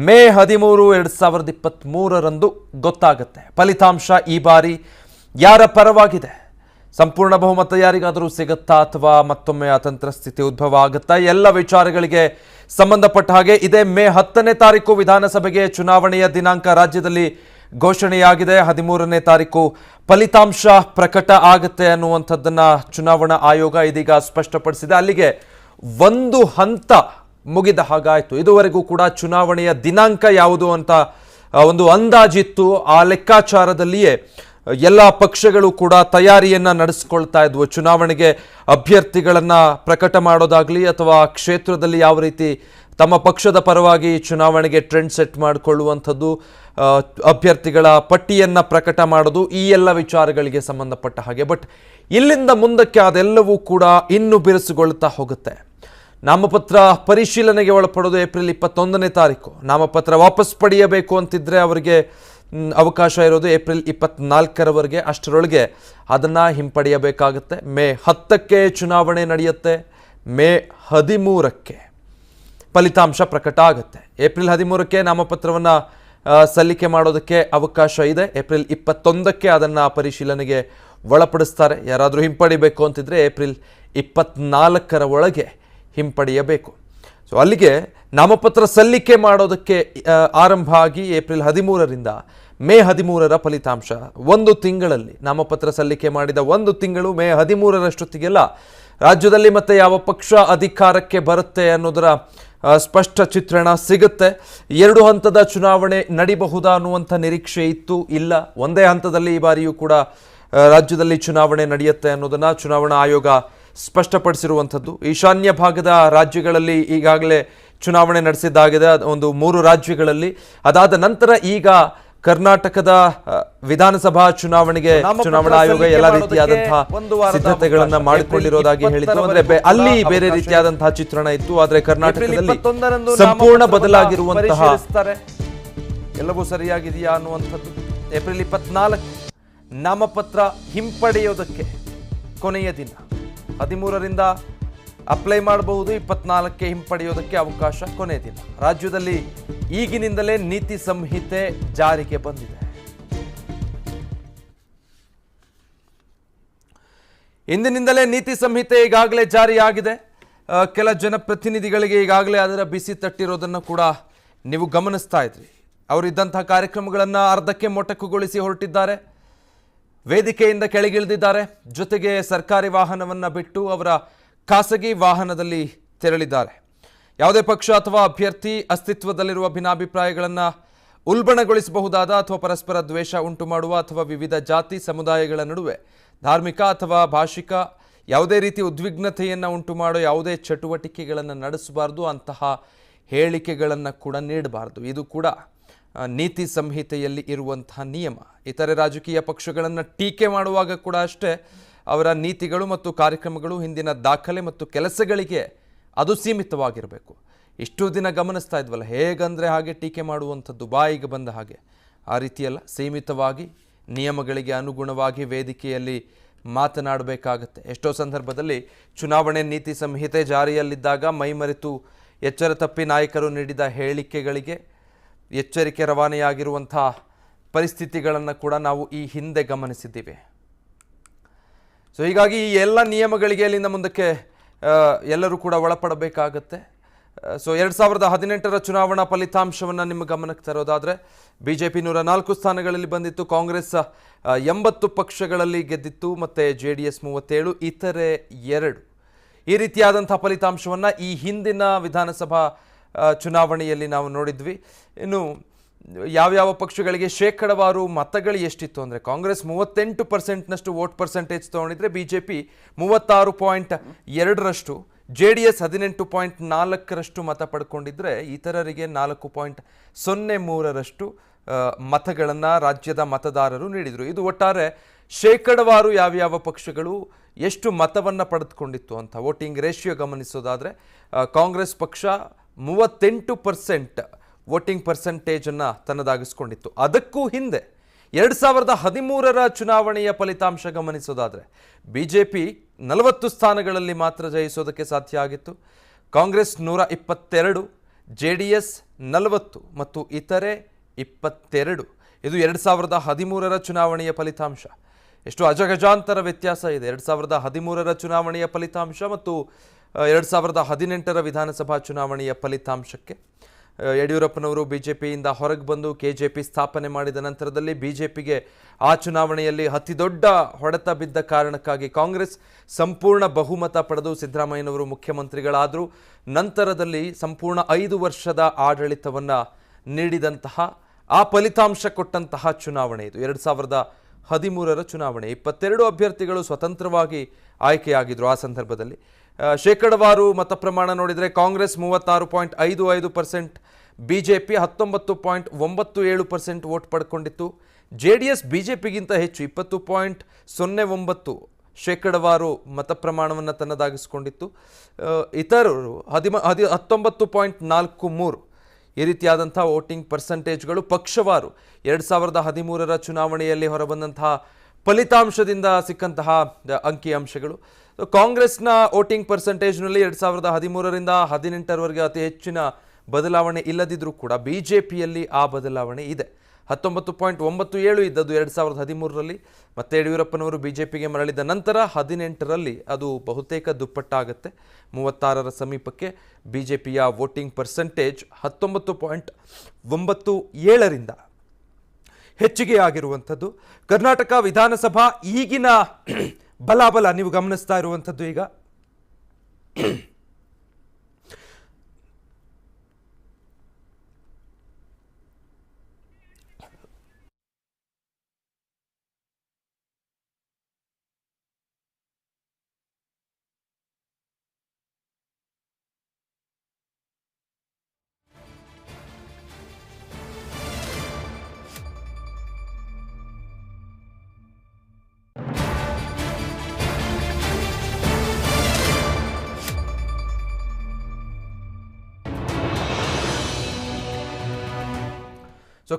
ಮೇ 13, 2023ರಂದು ಗೊತ್ತಾಗುತ್ತೆ. ಫಲಿತಾಂಶ ಈ ಬಾರಿ ಯಾರ ಪರವಾಗಿದೆ, ಸಂಪೂರ್ಣ ಬಹುಮತ ಯಾರಿಗಾದರೂ ಸಿಗುತ್ತಾ ಅಥವಾ ಮತ್ತೊಮ್ಮೆ ಅತಂತ್ರ ಸ್ಥಿತಿ ಉದ್ಭವ ಆಗುತ್ತಾ, ಎಲ್ಲ ವಿಚಾರಗಳಿಗೆ ಸಂಬಂಧಪಟ್ಟ ಹಾಗೆ ಇದೇ ಮೇ 10ನೇ ತಾರೀಕು ವಿಧಾನಸಭೆಗೆ ಚುನಾವಣೆಯ ದಿನಾಂಕ ರಾಜ್ಯದಲ್ಲಿ ಘೋಷಣೆಯಾಗಿದೆ. 13ನೇ ತಾರೀಕು ಫಲಿತಾಂಶ ಪ್ರಕಟ ಆಗುತ್ತೆ ಅನ್ನುವಂಥದ್ದನ್ನ ಚುನಾವಣಾ ಆಯೋಗ ಇದೀಗ ಸ್ಪಷ್ಟಪಡಿಸಿದೆ. ಅಲ್ಲಿಗೆ ಒಂದು ಹಂತ ಮುಗಿದ ಹಾಗಾಯಿತು. ಇದುವರೆಗೂ ಕೂಡ ಚುನಾವಣೆಯ ದಿನಾಂಕ ಯಾವುದು ಅಂತ ಒಂದು ಅಂದಾಜಿತ್ತು. ಆ ಲೆಕ್ಕಾಚಾರದಲ್ಲಿಯೇ ಎಲ್ಲ ಪಕ್ಷಗಳು ಕೂಡ ತಯಾರಿಯನ್ನ ನಡೆಸಿಕೊಳ್ತಾ ಇದ್ವು. ಚುನಾವಣೆಗೆ ಅಭ್ಯರ್ಥಿಗಳನ್ನ ಪ್ರಕಟ ಮಾಡೋದಾಗ್ಲಿ ಅಥವಾ ಕ್ಷೇತ್ರದಲ್ಲಿ ಯಾವ ರೀತಿ ತಮ್ಮ ಪಕ್ಷದ ಪರವಾಗಿ ಚುನಾವಣೆಗೆ ಟ್ರೆಂಡ್ ಸೆಟ್ ಮಾಡಿಕೊಳ್ಳುವಂಥದ್ದು, ಅಭ್ಯರ್ಥಿಗಳ ಪಟ್ಟಿಯನ್ನು ಪ್ರಕಟ ಮಾಡೋದು, ಈ ಎಲ್ಲ ವಿಚಾರಗಳಿಗೆ ಸಂಬಂಧಪಟ್ಟ ಹಾಗೆ. ಬಟ್ ಇಲ್ಲಿಂದ ಮುಂದಕ್ಕೆ ಅದೆಲ್ಲವೂ ಕೂಡ ಇನ್ನೂ ಬಿರುಸುಗೊಳ್ಳುತ್ತಾ ಹೋಗುತ್ತೆ. ನಾಮಪತ್ರ ಪರಿಶೀಲನೆಗೆ ಒಳಪಡೋದು ಏಪ್ರಿಲ್ 21ನೇ ತಾರೀಕು. ನಾಮಪತ್ರ ವಾಪಸ್ ಪಡೆಯಬೇಕು ಅಂತಿದ್ರೆ ಅವರಿಗೆ ಅವಕಾಶ ಇರೋದು ಏಪ್ರಿಲ್ 24ರವರೆಗೆ. ಅಷ್ಟರೊಳಗೆ ಅದನ್ನು ಹಿಂಪಡೆಯಬೇಕಾಗುತ್ತೆ. ಮೇ 10ಕ್ಕೆ ಚುನಾವಣೆ ನಡೆಯುತ್ತೆ. ಮೇ 13ಕ್ಕೆ ಫಲಿತಾಂಶ ಪ್ರಕಟ ಆಗುತ್ತೆ. ಏಪ್ರಿಲ್ 13ಕ್ಕೆ ನಾಮಪತ್ರವನ್ನು ಸಲ್ಲಿಕೆ ಮಾಡೋದಕ್ಕೆ ಅವಕಾಶ ಇದೆ. ಏಪ್ರಿಲ್ 21ಕ್ಕೆ ಅದನ್ನು ಪರಿಶೀಲನೆಗೆ ಒಳಪಡಿಸ್ತಾರೆ. ಯಾರಾದರೂ ಹಿಂಪಡಿಬೇಕು ಅಂತಿದ್ರೆ ಏಪ್ರಿಲ್ 24ರ ಒಳಗೆ ಹಿಂಪಡೆಯಬೇಕು. ಸೊ ಅಲ್ಲಿಗೆ ನಾಮಪತ್ರ ಸಲ್ಲಿಕೆ ಮಾಡೋದಕ್ಕೆ ಆರಂಭ ಆಗಿ ಏಪ್ರಿಲ್ 13ರಿಂದ ಮೇ 13ರ ಫಲಿತಾಂಶ, ಒಂದು ತಿಂಗಳಲ್ಲಿ ನಾಮಪತ್ರ ಸಲ್ಲಿಕೆ ಮಾಡಿದ ಒಂದು ತಿಂಗಳು, ಮೇ 13ರಷ್ಟೊತ್ತಿಗೆಲ್ಲ ರಾಜ್ಯದಲ್ಲಿ ಮತ್ತೆ ಯಾವ ಪಕ್ಷ ಅಧಿಕಾರಕ್ಕೆ ಬರುತ್ತೆ ಅನ್ನೋದರ ಸ್ಪಷ್ಟ ಚಿತ್ರಣ ಸಿಗುತ್ತೆ. 2 ಹಂತದ ಚುನಾವಣೆ ನಡಿಬಹುದಾ ಅನ್ನುವಂಥ ನಿರೀಕ್ಷೆ ಇತ್ತು. ಇಲ್ಲ, ಒಂದೇ ಹಂತದಲ್ಲಿ ಈ ಬಾರಿಯೂ ಕೂಡ ರಾಜ್ಯದಲ್ಲಿ ಚುನಾವಣೆ ನಡೆಯುತ್ತೆ ಅನ್ನೋದನ್ನು ಚುನಾವಣಾ ಆಯೋಗ ಸ್ಪಷ್ಟಪಡಿಸಿರುವಂಥದ್ದು. ಈಶಾನ್ಯ ಭಾಗದ ರಾಜ್ಯಗಳಲ್ಲಿ ಈಗಾಗಲೇ ಚುನಾವಣೆ ನಡೆಸಿದ್ದಾಗಿದೆ, ಒಂದು 3 ರಾಜ್ಯಗಳಲ್ಲಿ. ಅದಾದ ನಂತರ ಈಗ ಕರ್ನಾಟಕದ ವಿಧಾನಸಭಾ ಚುನಾವಣೆಗೆ ಚುನಾವಣಾ ಆಯೋಗ ಎಲ್ಲ ರೀತಿಯಾದಂತಹ ಸಿದ್ಧತೆಗಳನ್ನ ಮಾಡಿಕೊಂಡಿರೋದಾಗಿ ಹೇಳಿತ್ತು. ಅಂದ್ರೆ ಅಲ್ಲಿ ಬೇರೆ ರೀತಿಯಾದಂತಹ ಚಿತ್ರಣ ಇತ್ತು, ಆದ್ರೆ ಕರ್ನಾಟಕದಲ್ಲಿ ಸಂಪೂರ್ಣ ಬದಲಾಗಿರುವಂತಹ, ಎಲ್ಲವೂ ಸರಿಯಾಗಿದೆಯಾ ಅನ್ನುವಂಥದ್ದು. ಏಪ್ರಿಲ್ 24 ನಾಮಪತ್ರ ಹಿಂಪಡೆಯೋದಕ್ಕೆ ಕೊನೆಯ ದಿನ. 13ರಿಂದ ಅಪ್ಲೈ ಮಾಡಬಹುದು, 24ಕ್ಕೆ ಹಿಂಪಡೆಯೋದಕ್ಕೆ ಅವಕಾಶ, ಕೊನೆಯ ದಿನ. ರಾಜ್ಯದಲ್ಲಿ ಈಗಿನಿಂದಲೇ ನೀತಿ ಸಂಹಿತೆ ಜಾರಿಗೆ ಬಂದಿದೆ. ಇಂದಿನಿಂದಲೇ ನೀತಿ ಸಂಹಿತೆ ಈಗಾಗಲೇ ಜಾರಿಯಾಗಿದೆ. ಕೆಲ ಜನಪ್ರತಿನಿಧಿಗಳಿಗೆ ಈಗಾಗಲೇ ಅದರ ಬಿಸಿ ತಟ್ಟಿರೋದನ್ನು ಕೂಡ ನೀವು ಗಮನಿಸ್ತಾ ಇದ್ರಿ. ಅವರಿದ್ದಂತಹ ಕಾರ್ಯಕ್ರಮಗಳನ್ನು ಅರ್ಧಕ್ಕೆ ಮೊಟಕುಗೊಳಿಸಿ ಹೊರಟಿದ್ದಾರೆ, ವೇದಿಕೆಯಿಂದ ಕೆಳಗಿಳಿದಿದ್ದಾರೆ. ಜೊತೆಗೆ ಸರ್ಕಾರಿ ವಾಹನವನ್ನು ಬಿಟ್ಟು ಅವರ ಖಾಸಗಿ ವಾಹನದಲ್ಲಿ ತೆರಳಿದ್ದಾರೆ. ಯಾವುದೇ ಪಕ್ಷ ಅಥವಾ ಅಭ್ಯರ್ಥಿ ಅಸ್ತಿತ್ವದಲ್ಲಿರುವ ಭಿನ್ನಾಭಿಪ್ರಾಯಗಳನ್ನು ಉಲ್ಬಣಗೊಳಿಸಬಹುದಾದ ಅಥವಾ ಪರಸ್ಪರ ದ್ವೇಷ ಉಂಟು ಮಾಡುವ ಅಥವಾ ವಿವಿಧ ಜಾತಿ ಸಮುದಾಯಗಳ ನಡುವೆ ಧಾರ್ಮಿಕ ಅಥವಾ ಭಾಷಿಕ ಯಾವುದೇ ರೀತಿ ಉದ್ವಿಗ್ನತೆಯನ್ನು ಉಂಟು ಮಾಡೋ ಯಾವುದೇ ಚಟುವಟಿಕೆಗಳನ್ನು ನಡೆಸಬಾರ್ದು, ಅಂತಹ ಹೇಳಿಕೆಗಳನ್ನು ಕೂಡ ನೀಡಬಾರ್ದು. ಇದು ಕೂಡ ನೀತಿ ಸಂಹಿತೆಯಲ್ಲಿ ಇರುವಂತಹ ನಿಯಮ. ಇತರೆ ರಾಜಕೀಯ ಪಕ್ಷಗಳನ್ನು ಟೀಕೆ ಮಾಡುವಾಗ ಕೂಡ ಅಷ್ಟೇ, ಅವರ ನೀತಿಗಳು ಮತ್ತು ಕಾರ್ಯಕ್ರಮಗಳು ಹಿಂದಿನ ದಾಖಲೆ ಮತ್ತು ಕೆಲಸಗಳಿಗೆ ಅದು ಸೀಮಿತವಾಗಿರಬೇಕು. ಇಷ್ಟು ದಿನ ಗಮನಿಸ್ತಾ ಇದ್ವಲ್ಲ, ಹೇಗಂದರೆ ಹಾಗೆ ಟೀಕೆ ಮಾಡುವಂಥದ್ದು, ಬಾಯಿಗೆ ಬಂದ ಹಾಗೆ. ಆ ರೀತಿಯಲ್ಲ, ಸೀಮಿತವಾಗಿ ನಿಯಮಗಳಿಗೆ ಅನುಗುಣವಾಗಿ ವೇದಿಕೆಯಲ್ಲಿ ಮಾತನಾಡಬೇಕಾಗತ್ತೆ. ಎಷ್ಟೋ ಸಂದರ್ಭದಲ್ಲಿ ಚುನಾವಣೆ ನೀತಿ ಸಂಹಿತೆ ಜಾರಿಯಲ್ಲಿದ್ದಾಗ ಮೈಮರೆತು ಎಚ್ಚರ ತಪ್ಪಿ ನಾಯಕರು ನೀಡಿದ ಹೇಳಿಕೆಗಳಿಗೆ ಎಚ್ಚರಿಕೆ ರವಾನೆಯಾಗಿರುವಂಥ ಪರಿಸ್ಥಿತಿಗಳನ್ನು ಕೂಡ ನಾವು ಈ ಹಿಂದೆ ಗಮನಿಸಿದ್ದೀವಿ. ಸೊ ಹೀಗಾಗಿ ಈ ಎಲ್ಲ ನಿಯಮಗಳಿಗೆ ಅಲ್ಲಿಂದ ಮುಂದಕ್ಕೆ ಎಲ್ಲರೂ ಕೂಡ ಒಳಪಡಬೇಕಾಗತ್ತೆ. ಸೊ 2018ರ ಚುನಾವಣಾ ಫಲಿತಾಂಶವನ್ನು ನಿಮ್ಮ ಗಮನಕ್ಕೆ ತರೋದಾದರೆ, BJP 104 ಸ್ಥಾನಗಳಲ್ಲಿ ಬಂದಿತ್ತು, ಕಾಂಗ್ರೆಸ್ 80 ಪಕ್ಷಗಳಲ್ಲಿ ಗೆದ್ದಿತ್ತು, ಮತ್ತು JDS 37, ಇತರೆ 2. ಈ ರೀತಿಯಾದಂಥ ಫಲಿತಾಂಶವನ್ನು ಈ ಹಿಂದಿನ ವಿಧಾನಸಭಾ ಚುನಾವಣೆಯಲ್ಲಿ ನಾವು ನೋಡಿದ್ವಿ. ಇನ್ನು ಯಾವ್ಯಾವ ಪಕ್ಷಗಳಿಗೆ ಶೇಕಡವಾರು ಮತಗಳು ಎಷ್ಟಿತ್ತು ಅಂದರೆ, ಕಾಂಗ್ರೆಸ್ 38%ನಷ್ಟು ವೋಟ್ ಪರ್ಸೆಂಟೇಜ್ ತೊಗೊಂಡಿದ್ರೆ BJP 36.2ರಷ್ಟು, JDS 18.4ರಷ್ಟು ಮತ ಪಡ್ಕೊಂಡಿದ್ರೆ, ಇತರರಿಗೆ 4.03ರಷ್ಟು ಮತಗಳನ್ನು ರಾಜ್ಯದ ಮತದಾರರು ನೀಡಿದರು. ಇದು ಒಟ್ಟಾರೆ ಶೇಕಡವಾರು ಯಾವ್ಯಾವ ಪಕ್ಷಗಳು ಎಷ್ಟು ಮತವನ್ನು ಪಡೆದುಕೊಂಡಿತ್ತು ಅಂತ ವೋಟಿಂಗ್ ರೇಷಿಯೋ ಗಮನಿಸೋದಾದರೆ, ಕಾಂಗ್ರೆಸ್ ಪಕ್ಷ 38% ವೋಟಿಂಗ್ ಪರ್ಸೆಂಟೇಜನ್ನು ತನ್ನದಾಗಿಸ್ಕೊಂಡಿತ್ತು. ಅದಕ್ಕೂ ಹಿಂದೆ 2013ರ ಚುನಾವಣೆಯ ಫಲಿತಾಂಶ ಗಮನಿಸೋದಾದರೆ, BJP 40 ಸ್ಥಾನಗಳಲ್ಲಿ ಮಾತ್ರ ಜಯಿಸೋದಕ್ಕೆ ಸಾಧ್ಯ ಆಗಿತ್ತು. ಕಾಂಗ್ರೆಸ್ 122, JDS 40 ಮತ್ತು ಇತರೆ 22. ಇದು 2013ರ ಚುನಾವಣೆಯ ಫಲಿತಾಂಶ. ಎಷ್ಟು ಅಜಗಜಾಂತರ ವ್ಯತ್ಯಾಸ ಇದೆ 2013ರ ಚುನಾವಣೆಯ ಫಲಿತಾಂಶ ಮತ್ತು 2018ರ ವಿಧಾನಸಭಾ ಚುನಾವಣೆಯ ಫಲಿತಾಂಶಕ್ಕೆ. ಯಡಿಯೂರಪ್ಪನವರು BJPಯಿಂದ ಹೊರಗೆ ಬಂದು KJP ಸ್ಥಾಪನೆ ಮಾಡಿದ ನಂತರದಲ್ಲಿ BJPಗೆ ಆ ಚುನಾವಣೆಯಲ್ಲಿ ಅತಿ ದೊಡ್ಡ ಹೊಡೆತ ಬಿದ್ದ ಕಾರಣಕ್ಕಾಗಿ ಕಾಂಗ್ರೆಸ್ ಸಂಪೂರ್ಣ ಬಹುಮತ ಪಡೆದು ಸಿದ್ದರಾಮಯ್ಯನವರು ಮುಖ್ಯಮಂತ್ರಿಗಳಾದರು. ನಂತರದಲ್ಲಿ ಸಂಪೂರ್ಣ 5 ವರ್ಷದ ಆಡಳಿತವನ್ನು ನೀಡಿದಂತಹ ಆ ಫಲಿತಾಂಶ ಕೊಟ್ಟಂತಹ ಚುನಾವಣೆ ಇದು 2013ರ ಚುನಾವಣೆ. 22 ಅಭ್ಯರ್ಥಿಗಳು ಸ್ವತಂತ್ರವಾಗಿ ಆಯ್ಕೆಯಾಗಿದ್ದರು. ಆ ಸಂದರ್ಭದಲ್ಲಿ ಶೇಕಡವಾರು ಮತ ಪ್ರಮಾಣ ನೋಡಿದರೆ ಕಾಂಗ್ರೆಸ್ 36.55%, BJP 19.97% ವೋಟ್ ಪಡ್ಕೊಂಡಿತ್ತು. JDS BJPಗಿಂತ ಹೆಚ್ಚು 20.09% ಶೇಕಡವಾರು ಮತ ಪ್ರಮಾಣವನ್ನು ತನ್ನದಾಗಿಸಿಕೊಂಡಿತ್ತು. ಇತರರು 19.43 ಈ ರೀತಿಯಾದಂಥ ವೋಟಿಂಗ್ ಪರ್ಸೆಂಟೇಜ್ಗಳು ಪಕ್ಷವಾರು 2013ರ ಚುನಾವಣೆಯಲ್ಲಿ ಹೊರಬಂದಂತಹ ಫಲಿತಾಂಶದಿಂದ ಸಿಕ್ಕಂತಹ ಅಂಕಿಅಂಶಗಳು. ಕಾಂಗ್ರೆಸ್ನ ವೋಟಿಂಗ್ ಪರ್ಸೆಂಟೇಜ್ನಲ್ಲಿ 2013ರಿಂದ 2018ರವರೆಗೆ ಅತಿ ಹೆಚ್ಚಿನ ಬದಲಾವಣೆ ಇಲ್ಲದಿದ್ದರೂ ಕೂಡ BJPಯಲ್ಲಿ ಆ ಬದಲಾವಣೆ ಇದೆ. 19.97 ಇದ್ದದ್ದು 2013ರಲ್ಲಿ, ಮತ್ತೆ ಯಡಿಯೂರಪ್ಪನವರು BJPಗೆ ಮರಳಿದ ನಂತರ 2018ರಲ್ಲಿ ಅದು ಬಹುತೇಕ ದುಪ್ಪಟ್ಟಾಗುತ್ತೆ. 36ರ ಸಮೀಪಕ್ಕೆ BJPಯ ವೋಟಿಂಗ್ ಪರ್ಸೆಂಟೇಜ್ 19.97ರಿಂದ ಹೆಚ್ಚಿಗೆ ಆಗಿರುವಂಥದ್ದು. ಕರ್ನಾಟಕ ವಿಧಾನಸಭಾ ಈಗಿನ ಬಲಾಬಲ ನೀವು ಗಮನಿಸ್ತಾ ಇರುವಂಥದ್ದು. ಈಗ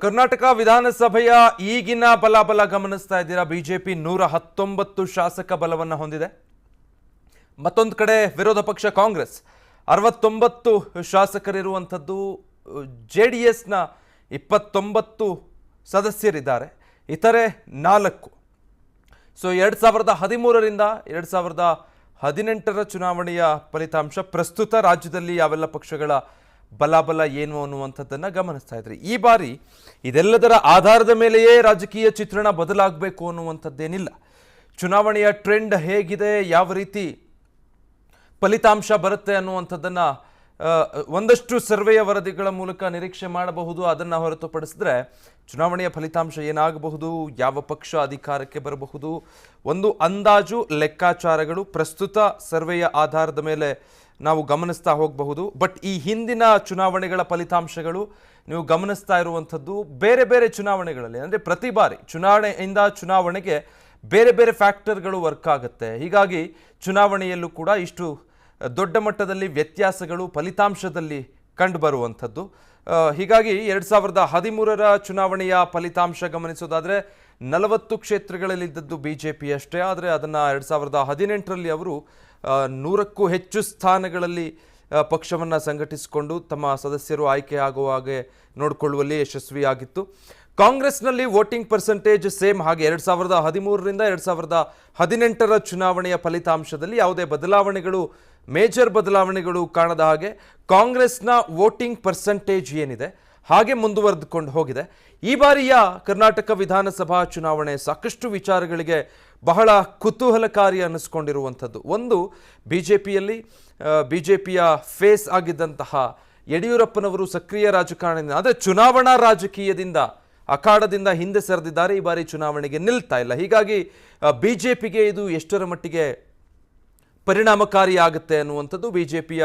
ಕರ್ನಾಟಕ ವಿಧಾನಸಭೆಯ ಈಗಿನ ಬಲಾಬಲ ಗಮನಿಸ್ತಾ ಇದ್ದೀರಾ. BJP 119 ಶಾಸಕ ಬಲವನ್ನು ಹೊಂದಿದೆ. ಮತ್ತೊಂದು ಕಡೆ ವಿರೋಧ ಪಕ್ಷ ಕಾಂಗ್ರೆಸ್ 69 ಶಾಸಕರಿರುವಂಥದ್ದು. JDSನ 29 ಸದಸ್ಯರಿದ್ದಾರೆ, ಇತರೆ 4. 2013ರಿಂದ 2018ರ ಚುನಾವಣೆಯ ಫಲಿತಾಂಶ ಪ್ರಸ್ತುತ ರಾಜ್ಯದಲ್ಲಿ ಯಾವೆಲ್ಲ ಪಕ್ಷಗಳ ಬಲಾಬಲ ಏನು ಅನ್ನುವಂಥದ್ದನ್ನು ಗಮನಿಸ್ತಾ ಇದ್ರಿ. ಈ ಬಾರಿ ಇದೆಲ್ಲದರ ಆಧಾರದ ಮೇಲೆಯೇ ರಾಜಕೀಯ ಚಿತ್ರಣ ಬದಲಾಗಬೇಕು ಅನ್ನುವಂಥದ್ದೇನಿಲ್ಲ. ಚುನಾವಣೆಯ ಟ್ರೆಂಡ್ ಹೇಗಿದೆ, ಯಾವ ರೀತಿ ಫಲಿತಾಂಶ ಬರುತ್ತೆ ಅನ್ನುವಂಥದ್ದನ್ನು ಒಂದಷ್ಟು ಸರ್ವೆಯ ವರದಿಗಳ ಮೂಲಕ ನಿರೀಕ್ಷೆ ಮಾಡಬಹುದು. ಅದನ್ನು ಹೊರತುಪಡಿಸಿದ್ರೆ ಚುನಾವಣೆಯ ಫಲಿತಾಂಶ ಏನಾಗಬಹುದು, ಯಾವ ಪಕ್ಷ ಅಧಿಕಾರಕ್ಕೆ ಬರಬಹುದು, ಒಂದು ಅಂದಾಜು ಲೆಕ್ಕಾಚಾರಗಳು ಪ್ರಸ್ತುತ ಸರ್ವೆಯ ಆಧಾರದ ಮೇಲೆ ನಾವು ಗಮನಿಸ್ತಾ ಹೋಗಬಹುದು. ಬಟ್ ಈ ಹಿಂದಿನ ಚುನಾವಣೆಗಳ ಫಲಿತಾಂಶಗಳು ನೀವು ಗಮನಿಸ್ತಾ ಇರುವಂಥದ್ದು ಬೇರೆ ಬೇರೆ ಚುನಾವಣೆಗಳಲ್ಲಿ, ಅಂದರೆ ಪ್ರತಿ ಬಾರಿ ಚುನಾವಣೆಯಿಂದ ಚುನಾವಣೆಗೆ ಬೇರೆ ಬೇರೆ ಫ್ಯಾಕ್ಟರ್ಗಳು ವರ್ಕ್ ಆಗುತ್ತೆ. ಹೀಗಾಗಿ ಚುನಾವಣೆಯಲ್ಲೂ ಕೂಡ ಇಷ್ಟು ದೊಡ್ಡ ಮಟ್ಟದಲ್ಲಿ ವ್ಯತ್ಯಾಸಗಳು ಫಲಿತಾಂಶದಲ್ಲಿ ಕಂಡುಬರುವಂಥದ್ದು. ಹೀಗಾಗಿ 2013ರ ಚುನಾವಣೆಯ ಫಲಿತಾಂಶ ಗಮನಿಸೋದಾದರೆ 40 ಕ್ಷೇತ್ರಗಳಲ್ಲಿದ್ದದ್ದು BJP ಅಷ್ಟೇ. ಆದರೆ ಅದನ್ನು 2018ರಲ್ಲಿ ಅವರು 100ಕ್ಕೂ ಹೆಚ್ಚು ಸ್ಥಾನಗಳಲ್ಲಿ ಪಕ್ಷವನ್ನು ಸಂಘಟಿಸಿಕೊಂಡು ತಮ್ಮ ಸದಸ್ಯರು ಆಯ್ಕೆ ಆಗುವ ಹಾಗೆ ನೋಡಿಕೊಳ್ಳುವಲ್ಲಿ ಯಶಸ್ವಿಯಾಗಿತ್ತು. ಕಾಂಗ್ರೆಸ್ನಲ್ಲಿ ವೋಟಿಂಗ್ ಪರ್ಸೆಂಟೇಜ್ ಸೇಮ್ ಹಾಗೆ 2013ರಿಂದ 2018ರ ಚುನಾವಣೆಯ ಫಲಿತಾಂಶದಲ್ಲಿ ಯಾವುದೇ ಬದಲಾವಣೆಗಳು, ಮೇಜರ್ ಬದಲಾವಣೆಗಳು ಕಾಣದ ಹಾಗೆ ಕಾಂಗ್ರೆಸ್ನ ವೋಟಿಂಗ್ ಪರ್ಸೆಂಟೇಜ್ ಏನಿದೆ ಹಾಗೆ ಮುಂದುವರೆದುಕೊಂಡು ಹೋಗಿದೆ. ಈ ಬಾರಿಯ ಕರ್ನಾಟಕ ವಿಧಾನಸಭಾ ಚುನಾವಣೆ ಸಾಕಷ್ಟು ವಿಚಾರಗಳಿಗೆ ಬಹಳ ಕುತೂಹಲಕಾರಿ ಅನ್ನಿಸ್ಕೊಂಡಿರುವಂಥದ್ದು. ಒಂದು, BJPಯ ಫೇಸ್ ಆಗಿದ್ದಂತಹ ಯಡಿಯೂರಪ್ಪನವರು ಸಕ್ರಿಯ ರಾಜಕಾರಣಿ, ಆದರೆ ಚುನಾವಣಾ ರಾಜಕೀಯದಿಂದ ಅಖಾಡದಿಂದ ಹಿಂದೆ ಸರಿದಿದ್ದಾರೆ. ಈ ಬಾರಿ ಚುನಾವಣೆಗೆ ನಿಲ್ತಾ ಇಲ್ಲ. ಹೀಗಾಗಿ BJPಗೆ ಇದು ಎಷ್ಟರ ಮಟ್ಟಿಗೆ ಪರಿಣಾಮಕಾರಿಯಾಗುತ್ತೆ ಅನ್ನುವಂಥದ್ದು, BJPಯ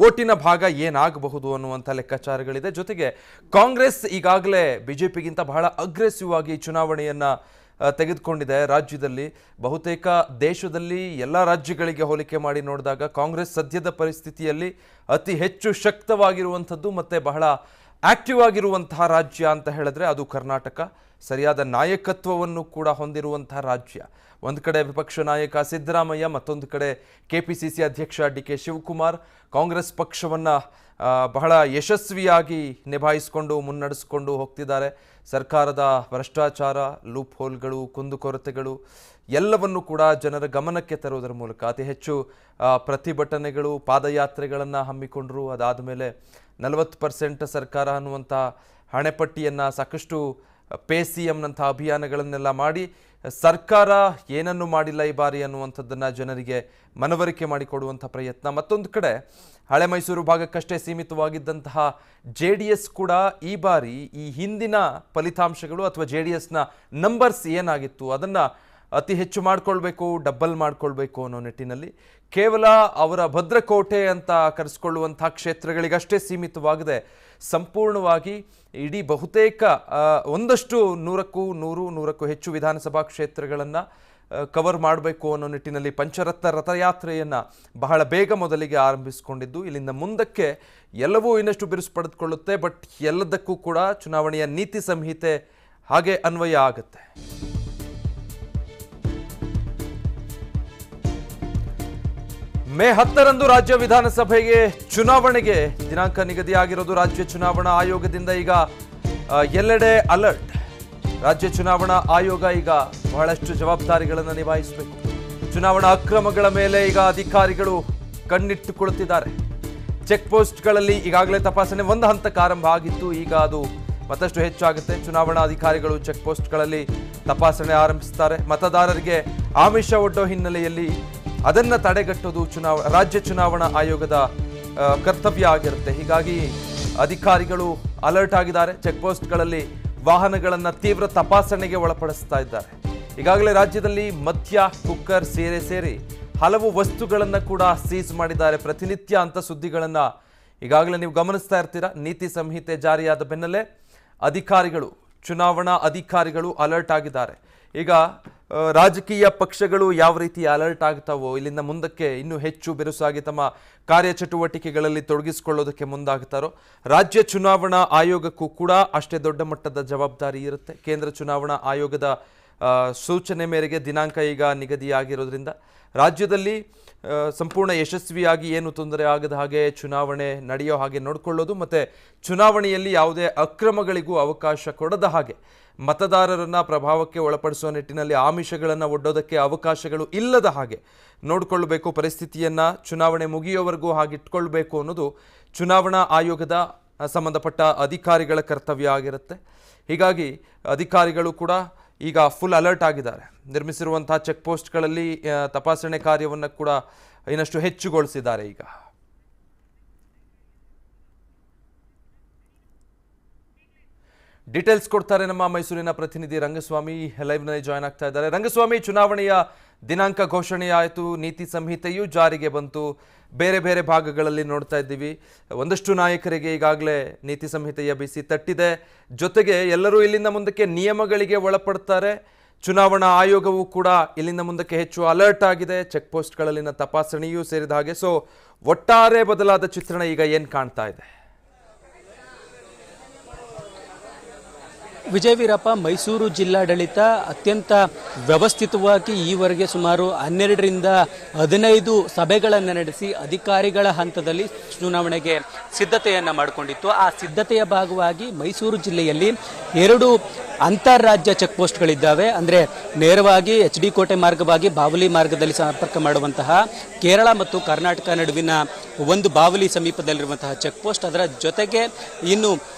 ಓಟಿನ ಭಾಗ ಏನಾಗಬಹುದು ಅನ್ನುವಂಥ ಲೆಕ್ಕಾಚಾರಗಳಿದೆ. ಜೊತೆಗೆ ಕಾಂಗ್ರೆಸ್ ಈಗಾಗಲೇ BJPಗಿಂತ ಬಹಳ ಅಗ್ರೆಸಿವ್ ಆಗಿ ಚುನಾವಣೆಯನ್ನು ತೆಗೆದುಕೊಂಡಿದೆ. ರಾಜ್ಯದಲ್ಲಿ ಬಹುತೇಕ ದೇಶದಲ್ಲಿ ಎಲ್ಲ ರಾಜ್ಯಗಳಿಗೆ ಹೋಲಿಕೆ ಮಾಡಿ ನೋಡಿದಾಗ ಕಾಂಗ್ರೆಸ್ ಸದ್ಯದ ಪರಿಸ್ಥಿತಿಯಲ್ಲಿ ಅತಿ ಹೆಚ್ಚು ಶಕ್ತವಾಗಿರುವಂಥದ್ದು ಮತ್ತು ಬಹಳ ಆಕ್ಟಿವ್ ಆಗಿರುವಂತಹ ರಾಜ್ಯ ಅಂತ ಹೇಳಿದ್ರೆ ಅದು ಕರ್ನಾಟಕ. ಸರಿಯಾದ ನಾಯಕತ್ವವನ್ನು ಕೂಡ ಹೊಂದಿರುವಂತಹ ರಾಜ್ಯ. ಒಂದು ಕಡೆ ವಿಪಕ್ಷ ನಾಯಕ ಸಿದ್ದರಾಮಯ್ಯ, ಮತ್ತೊಂದು ಕಡೆ KPCC ಅಧ್ಯಕ್ಷ DK ಶಿವಕುಮಾರ್ ಕಾಂಗ್ರೆಸ್ ಪಕ್ಷವನ್ನು ಬಹಳ ಯಶಸ್ವಿಯಾಗಿ ನಿಭಾಯಿಸಿಕೊಂಡು ಮುನ್ನಡೆಸಿಕೊಂಡು ಹೋಗ್ತಿದ್ದಾರೆ. ಸರ್ಕಾರದ ಭ್ರಷ್ಟಾಚಾರ, ಲೂಪ್ ಹೋಲ್ಗಳು, ಕುಂದುಕೊರತೆಗಳು ಎಲ್ಲವನ್ನು ಕೂಡ ಜನರ ಗಮನಕ್ಕೆ ತರುವುದರ ಮೂಲಕ ಅತಿ ಹೆಚ್ಚು ಪ್ರತಿಭಟನೆಗಳು, ಪಾದಯಾತ್ರೆಗಳನ್ನು ಹಮ್ಮಿಕೊಂಡರು. ಅದಾದ ಮೇಲೆ 40% ಸರ್ಕಾರ ಅನ್ನುವಂಥ ಹಣೆಪಟ್ಟಿಯನ್ನು ಸಾಕಷ್ಟು PCMನಂಥ ಅಭಿಯಾನಗಳನ್ನೆಲ್ಲ ಮಾಡಿ ಸರ್ಕಾರ ಏನನ್ನು ಮಾಡಿಲ್ಲ ಈ ಬಾರಿ ಅನ್ನುವಂಥದ್ದನ್ನು ಜನರಿಗೆ ಮನವರಿಕೆ ಮಾಡಿಕೊಡುವಂಥ ಪ್ರಯತ್ನ. ಮತ್ತೊಂದು ಕಡೆ ಹಳೆ ಮೈಸೂರು ಭಾಗಕ್ಕಷ್ಟೇ ಸೀಮಿತವಾಗಿದ್ದಂತಹ JDS ಕೂಡ ಈ ಬಾರಿ ಈ ಹಿಂದಿನ ಫಲಿತಾಂಶಗಳು ಅಥವಾ JDSನ ನಂಬರ್ಸ್ ಏನಾಗಿತ್ತು ಅದನ್ನು ಅತಿ ಹೆಚ್ಚು ಮಾಡಿಕೊಳ್ಬೇಕು, ಡಬ್ಬಲ್ ಮಾಡಿಕೊಳ್ಬೇಕು ಅನ್ನೋ ನಿಟ್ಟಿನಲ್ಲಿ ಕೇವಲ ಅವರ ಭದ್ರಕೋಟೆ ಅಂತ ಕರೆಸ್ಕೊಳ್ಳುವಂಥ ಕ್ಷೇತ್ರಗಳಿಗಷ್ಟೇ ಸೀಮಿತವಾಗದೆ ಸಂಪೂರ್ಣವಾಗಿ ಇಡೀ ಬಹುತೇಕ ಒಂದಷ್ಟು 100ಕ್ಕೂ ಹೆಚ್ಚು ವಿಧಾನಸಭಾ ಕ್ಷೇತ್ರಗಳನ್ನು ಕವರ್ ಮಾಡಬೇಕು ಅನ್ನೋ ನಿಟ್ಟಿನಲ್ಲಿ ಪಂಚರತ್ನ ರಥಯಾತ್ರೆಯನ್ನು ಬಹಳ ಬೇಗ ಮೊದಲಿಗೆ ಆರಂಭಿಸಿಕೊಂಡಿದ್ದು, ಇಲ್ಲಿಂದ ಮುಂದಕ್ಕೆ ಎಲ್ಲವೂ ಇನ್ನಷ್ಟು ಬಿರುಸು ಪಡೆದುಕೊಳ್ಳುತ್ತೆ. ಬಟ್ ಎಲ್ಲದಕ್ಕೂ ಕೂಡ ಚುನಾವಣೆಯ ನೀತಿ ಸಂಹಿತೆ ಹಾಗೆ ಅನ್ವಯ ಆಗುತ್ತೆ. ಮೇ 10ರಂದು ರಾಜ್ಯ ವಿಧಾನಸಭೆಗೆ ಚುನಾವಣೆಗೆ ದಿನಾಂಕ ನಿಗದಿಯಾಗಿರೋದು. ರಾಜ್ಯ ಚುನಾವಣಾ ಆಯೋಗದಿಂದ ಈಗ ಎಲ್ಲೆಡೆ ಅಲರ್ಟ್. ರಾಜ್ಯ ಚುನಾವಣಾ ಆಯೋಗ ಈಗ ಬಹಳಷ್ಟು ಜವಾಬ್ದಾರಿಗಳನ್ನು ನಿಭಾಯಿಸಬೇಕು. ಚುನಾವಣಾ ಅಕ್ರಮಗಳ ಮೇಲೆ ಈಗ ಅಧಿಕಾರಿಗಳು ಕಣ್ಣಿಟ್ಟುಕೊಳ್ಳುತ್ತಿದ್ದಾರೆ. ಚೆಕ್ ಪೋಸ್ಟ್ಗಳಲ್ಲಿ ಈಗಾಗಲೇ ತಪಾಸಣೆ ಒಂದು ಹಂತಕ್ಕೆ ಆರಂಭ ಆಗಿತ್ತು, ಈಗ ಅದು ಮತ್ತಷ್ಟು ಹೆಚ್ಚಾಗುತ್ತೆ. ಚುನಾವಣಾ ಅಧಿಕಾರಿಗಳು ಚೆಕ್ ಪೋಸ್ಟ್ಗಳಲ್ಲಿ ತಪಾಸಣೆ ಆರಂಭಿಸುತ್ತಾರೆ. ಮತದಾರರಿಗೆ ಆಮಿಷ ಒಡ್ಡೋ ಹಿನ್ನೆಲೆಯಲ್ಲಿ ಅದನ್ನು ತಡೆಗಟ್ಟೋದು ರಾಜ್ಯ ಚುನಾವಣಾ ಆಯೋಗದ ಕರ್ತವ್ಯ ಆಗಿರುತ್ತೆ. ಹೀಗಾಗಿ ಅಧಿಕಾರಿಗಳು ಅಲರ್ಟ್ ಆಗಿದ್ದಾರೆ. ಚೆಕ್ ಪೋಸ್ಟ್ಗಳಲ್ಲಿ ವಾಹನಗಳನ್ನು ತೀವ್ರ ತಪಾಸಣೆಗೆ ಒಳಪಡಿಸ್ತಾ ಇದ್ದಾರೆ. ಈಗಾಗಲೇ ರಾಜ್ಯದಲ್ಲಿ ಮದ್ಯ, ಕುಕ್ಕರ್ ಸೇರಿ ಹಲವು ವಸ್ತುಗಳನ್ನು ಕೂಡ ಸೀಸ್ ಮಾಡಿದ್ದಾರೆ. ಪ್ರತಿನಿತ್ಯ ಅಂತ ಸುದ್ದಿಗಳನ್ನು ಈಗಾಗಲೇ ನೀವು ಗಮನಿಸ್ತಾ ಇರ್ತೀರಾ. ನೀತಿ ಸಂಹಿತೆ ಜಾರಿಯಾದ ಬೆನ್ನಲ್ಲೇ ಚುನಾವಣಾ ಅಧಿಕಾರಿಗಳು ಅಲರ್ಟ್ ಆಗಿದ್ದಾರೆ. ಈಗ ರಾಜಕೀಯ ಪಕ್ಷಗಳು ಯಾವ ರೀತಿ ಅಲರ್ಟ್ ಆಗ್ತಾವೋ ಇಲ್ಲಿಂದ ಮುಂದಕ್ಕೆ ಇನ್ನೂ ಹೆಚ್ಚು ಬಿರುಸಾಗಿ ತಮ್ಮ ಕಾರ್ಯಚಟುವಟಿಕೆಗಳಲ್ಲಿ ತೊಡಗಿಸಿಕೊಳ್ಳೋದಕ್ಕೆ ಮುಂದಾಗ್ತಾರೋ, ರಾಜ್ಯ ಚುನಾವಣಾ ಆಯೋಗಕ್ಕೂ ಕೂಡ ಅಷ್ಟೇ ದೊಡ್ಡ ಮಟ್ಟದ ಜವಾಬ್ದಾರಿ ಇರುತ್ತೆ. ಕೇಂದ್ರ ಚುನಾವಣಾ ಆಯೋಗದ ಸೂಚನೆ ಮೇರೆಗೆ ದಿನಾಂಕ ಈಗ ನಿಗದಿಯಾಗಿರೋದ್ರಿಂದ ರಾಜ್ಯದಲ್ಲಿ ಸಂಪೂರ್ಣ ಯಶಸ್ವಿಯಾಗಿ ಏನು ತೊಂದರೆ ಆಗದ ಹಾಗೆ ಚುನಾವಣೆ ನಡೆಯೋ ಹಾಗೆ ನೋಡಿಕೊಳ್ಳೋದು, ಮತ್ತು ಚುನಾವಣೆಯಲ್ಲಿ ಯಾವುದೇ ಅಕ್ರಮಗಳಿಗೂ ಅವಕಾಶ ಕೊಡದ ಹಾಗೆ ಮತದಾರರನ್ನು ಪ್ರಭಾವಕ್ಕೆ ಒಳಪಡಿಸುವ ನಿಟ್ಟಿನಲ್ಲಿ ಆಮಿಷಗಳನ್ನು ಒಡ್ಡೋದಕ್ಕೆ ಅವಕಾಶಗಳು ಇಲ್ಲದ ಹಾಗೆ ನೋಡಿಕೊಳ್ಳಬೇಕು. ಪರಿಸ್ಥಿತಿಯನ್ನು ಚುನಾವಣೆ ಮುಗಿಯೋವರೆಗೂ ಹಾಗಿಟ್ಕೊಳ್ಬೇಕು ಅನ್ನೋದು ಚುನಾವಣಾ ಆಯೋಗದ ಸಂಬಂಧಪಟ್ಟ ಅಧಿಕಾರಿಗಳ ಕರ್ತವ್ಯ ಆಗಿರುತ್ತೆ. ಹೀಗಾಗಿ ಅಧಿಕಾರಿಗಳು ಕೂಡ ಈಗ ಫುಲ್ ಅಲರ್ಟ್ ಆಗಿದ್ದಾರೆ. ನಿರ್ಮಿಸಿರುವಂಥ ಚೆಕ್ ಪೋಸ್ಟ್ಗಳಲ್ಲಿ ತಪಾಸಣೆ ಕಾರ್ಯವನ್ನು ಕೂಡ ಇನ್ನಷ್ಟು ಹೆಚ್ಚುಗೊಳಿಸಿದ್ದಾರೆ. ಈಗ ಡೀಟೇಲ್ಸ್ ಕೊಡ್ತಾರೆ ನಮ್ಮ ಮೈಸೂರಿನ ಪ್ರತಿನಿಧಿ ರಂಗಸ್ವಾಮಿ, ಲೈವ್ನಲ್ಲಿ ಜಾಯ್ನ್ ಆಗ್ತಾ ಇದ್ದಾರೆ. ರಂಗಸ್ವಾಮಿ, ಚುನಾವಣೆಯ ದಿನಾಂಕ ಘೋಷಣೆಯಾಯಿತು, ನೀತಿ ಸಂಹಿತೆಯೂ ಜಾರಿಗೆ ಬಂತು. ಬೇರೆ ಬೇರೆ ಭಾಗಗಳಲ್ಲಿ ನೋಡ್ತಾ ಇದ್ದೀವಿ, ಒಂದಷ್ಟು ನಾಯಕರಿಗೆ ಈಗಾಗಲೇ ನೀತಿ ಸಂಹಿತೆಯ ಬಿಸಿ ತಟ್ಟಿದೆ. ಜೊತೆಗೆ ಎಲ್ಲರೂ ಇಲ್ಲಿಂದ ಮುಂದಕ್ಕೆ ನಿಯಮಗಳಿಗೆ ಒಳಪಡ್ತಾರೆ. ಚುನಾವಣಾ ಆಯೋಗವೂ ಕೂಡ ಇಲ್ಲಿಂದ ಮುಂದಕ್ಕೆ ಹೆಚ್ಚು ಅಲರ್ಟ್ ಆಗಿದೆ. ಚೆಕ್ ಪೋಸ್ಟ್ಗಳಲ್ಲಿನ ತಪಾಸಣೆಯೂ ಸೇರಿದ ಹಾಗೆ. ಸೊ ಒಟ್ಟಾರೆ ಬದಲಾದ ಚಿತ್ರಣ ಈಗ ಏನು ಕಾಣ್ತಾ ಇದೆ? ವಿಜಯ ವೀರಪ್ಪ, ಮೈಸೂರು ಜಿಲ್ಲಾಡಳಿತ ಅತ್ಯಂತ ವ್ಯವಸ್ಥಿತವಾಗಿ ಈವರೆಗೆ ಸುಮಾರು 12ರಿಂದ 15 ಸಭೆಗಳನ್ನು ನಡೆಸಿ ಅಧಿಕಾರಿಗಳ ಹಂತದಲ್ಲಿ ಚುನಾವಣೆಗೆ ಸಿದ್ಧತೆಯನ್ನು ಮಾಡಿಕೊಂಡಿತ್ತು. ಆ ಸಿದ್ಧತೆಯ ಭಾಗವಾಗಿ ಮೈಸೂರು ಜಿಲ್ಲೆಯಲ್ಲಿ 2 ಅಂತಾರಾಜ್ಯ ಚೆಕ್ ಪೋಸ್ಟ್ಗಳಿದ್ದಾವೆ. ಅಂದರೆ ನೇರವಾಗಿ HD ಕೋಟೆ ಮಾರ್ಗವಾಗಿ ಬಾವಲಿ ಮಾರ್ಗದಲ್ಲಿ ಸಂಪರ್ಕ ಮಾಡುವಂತಹ ಕೇರಳ ಮತ್ತು ಕರ್ನಾಟಕ ನಡುವಿನ ಒಂದು ಬಾವಲಿ ಸಮೀಪದಲ್ಲಿರುವಂತಹ ಚೆಕ್ ಪೋಸ್ಟ್, ಅದರ ಜೊತೆಗೆ ಇನ್ನು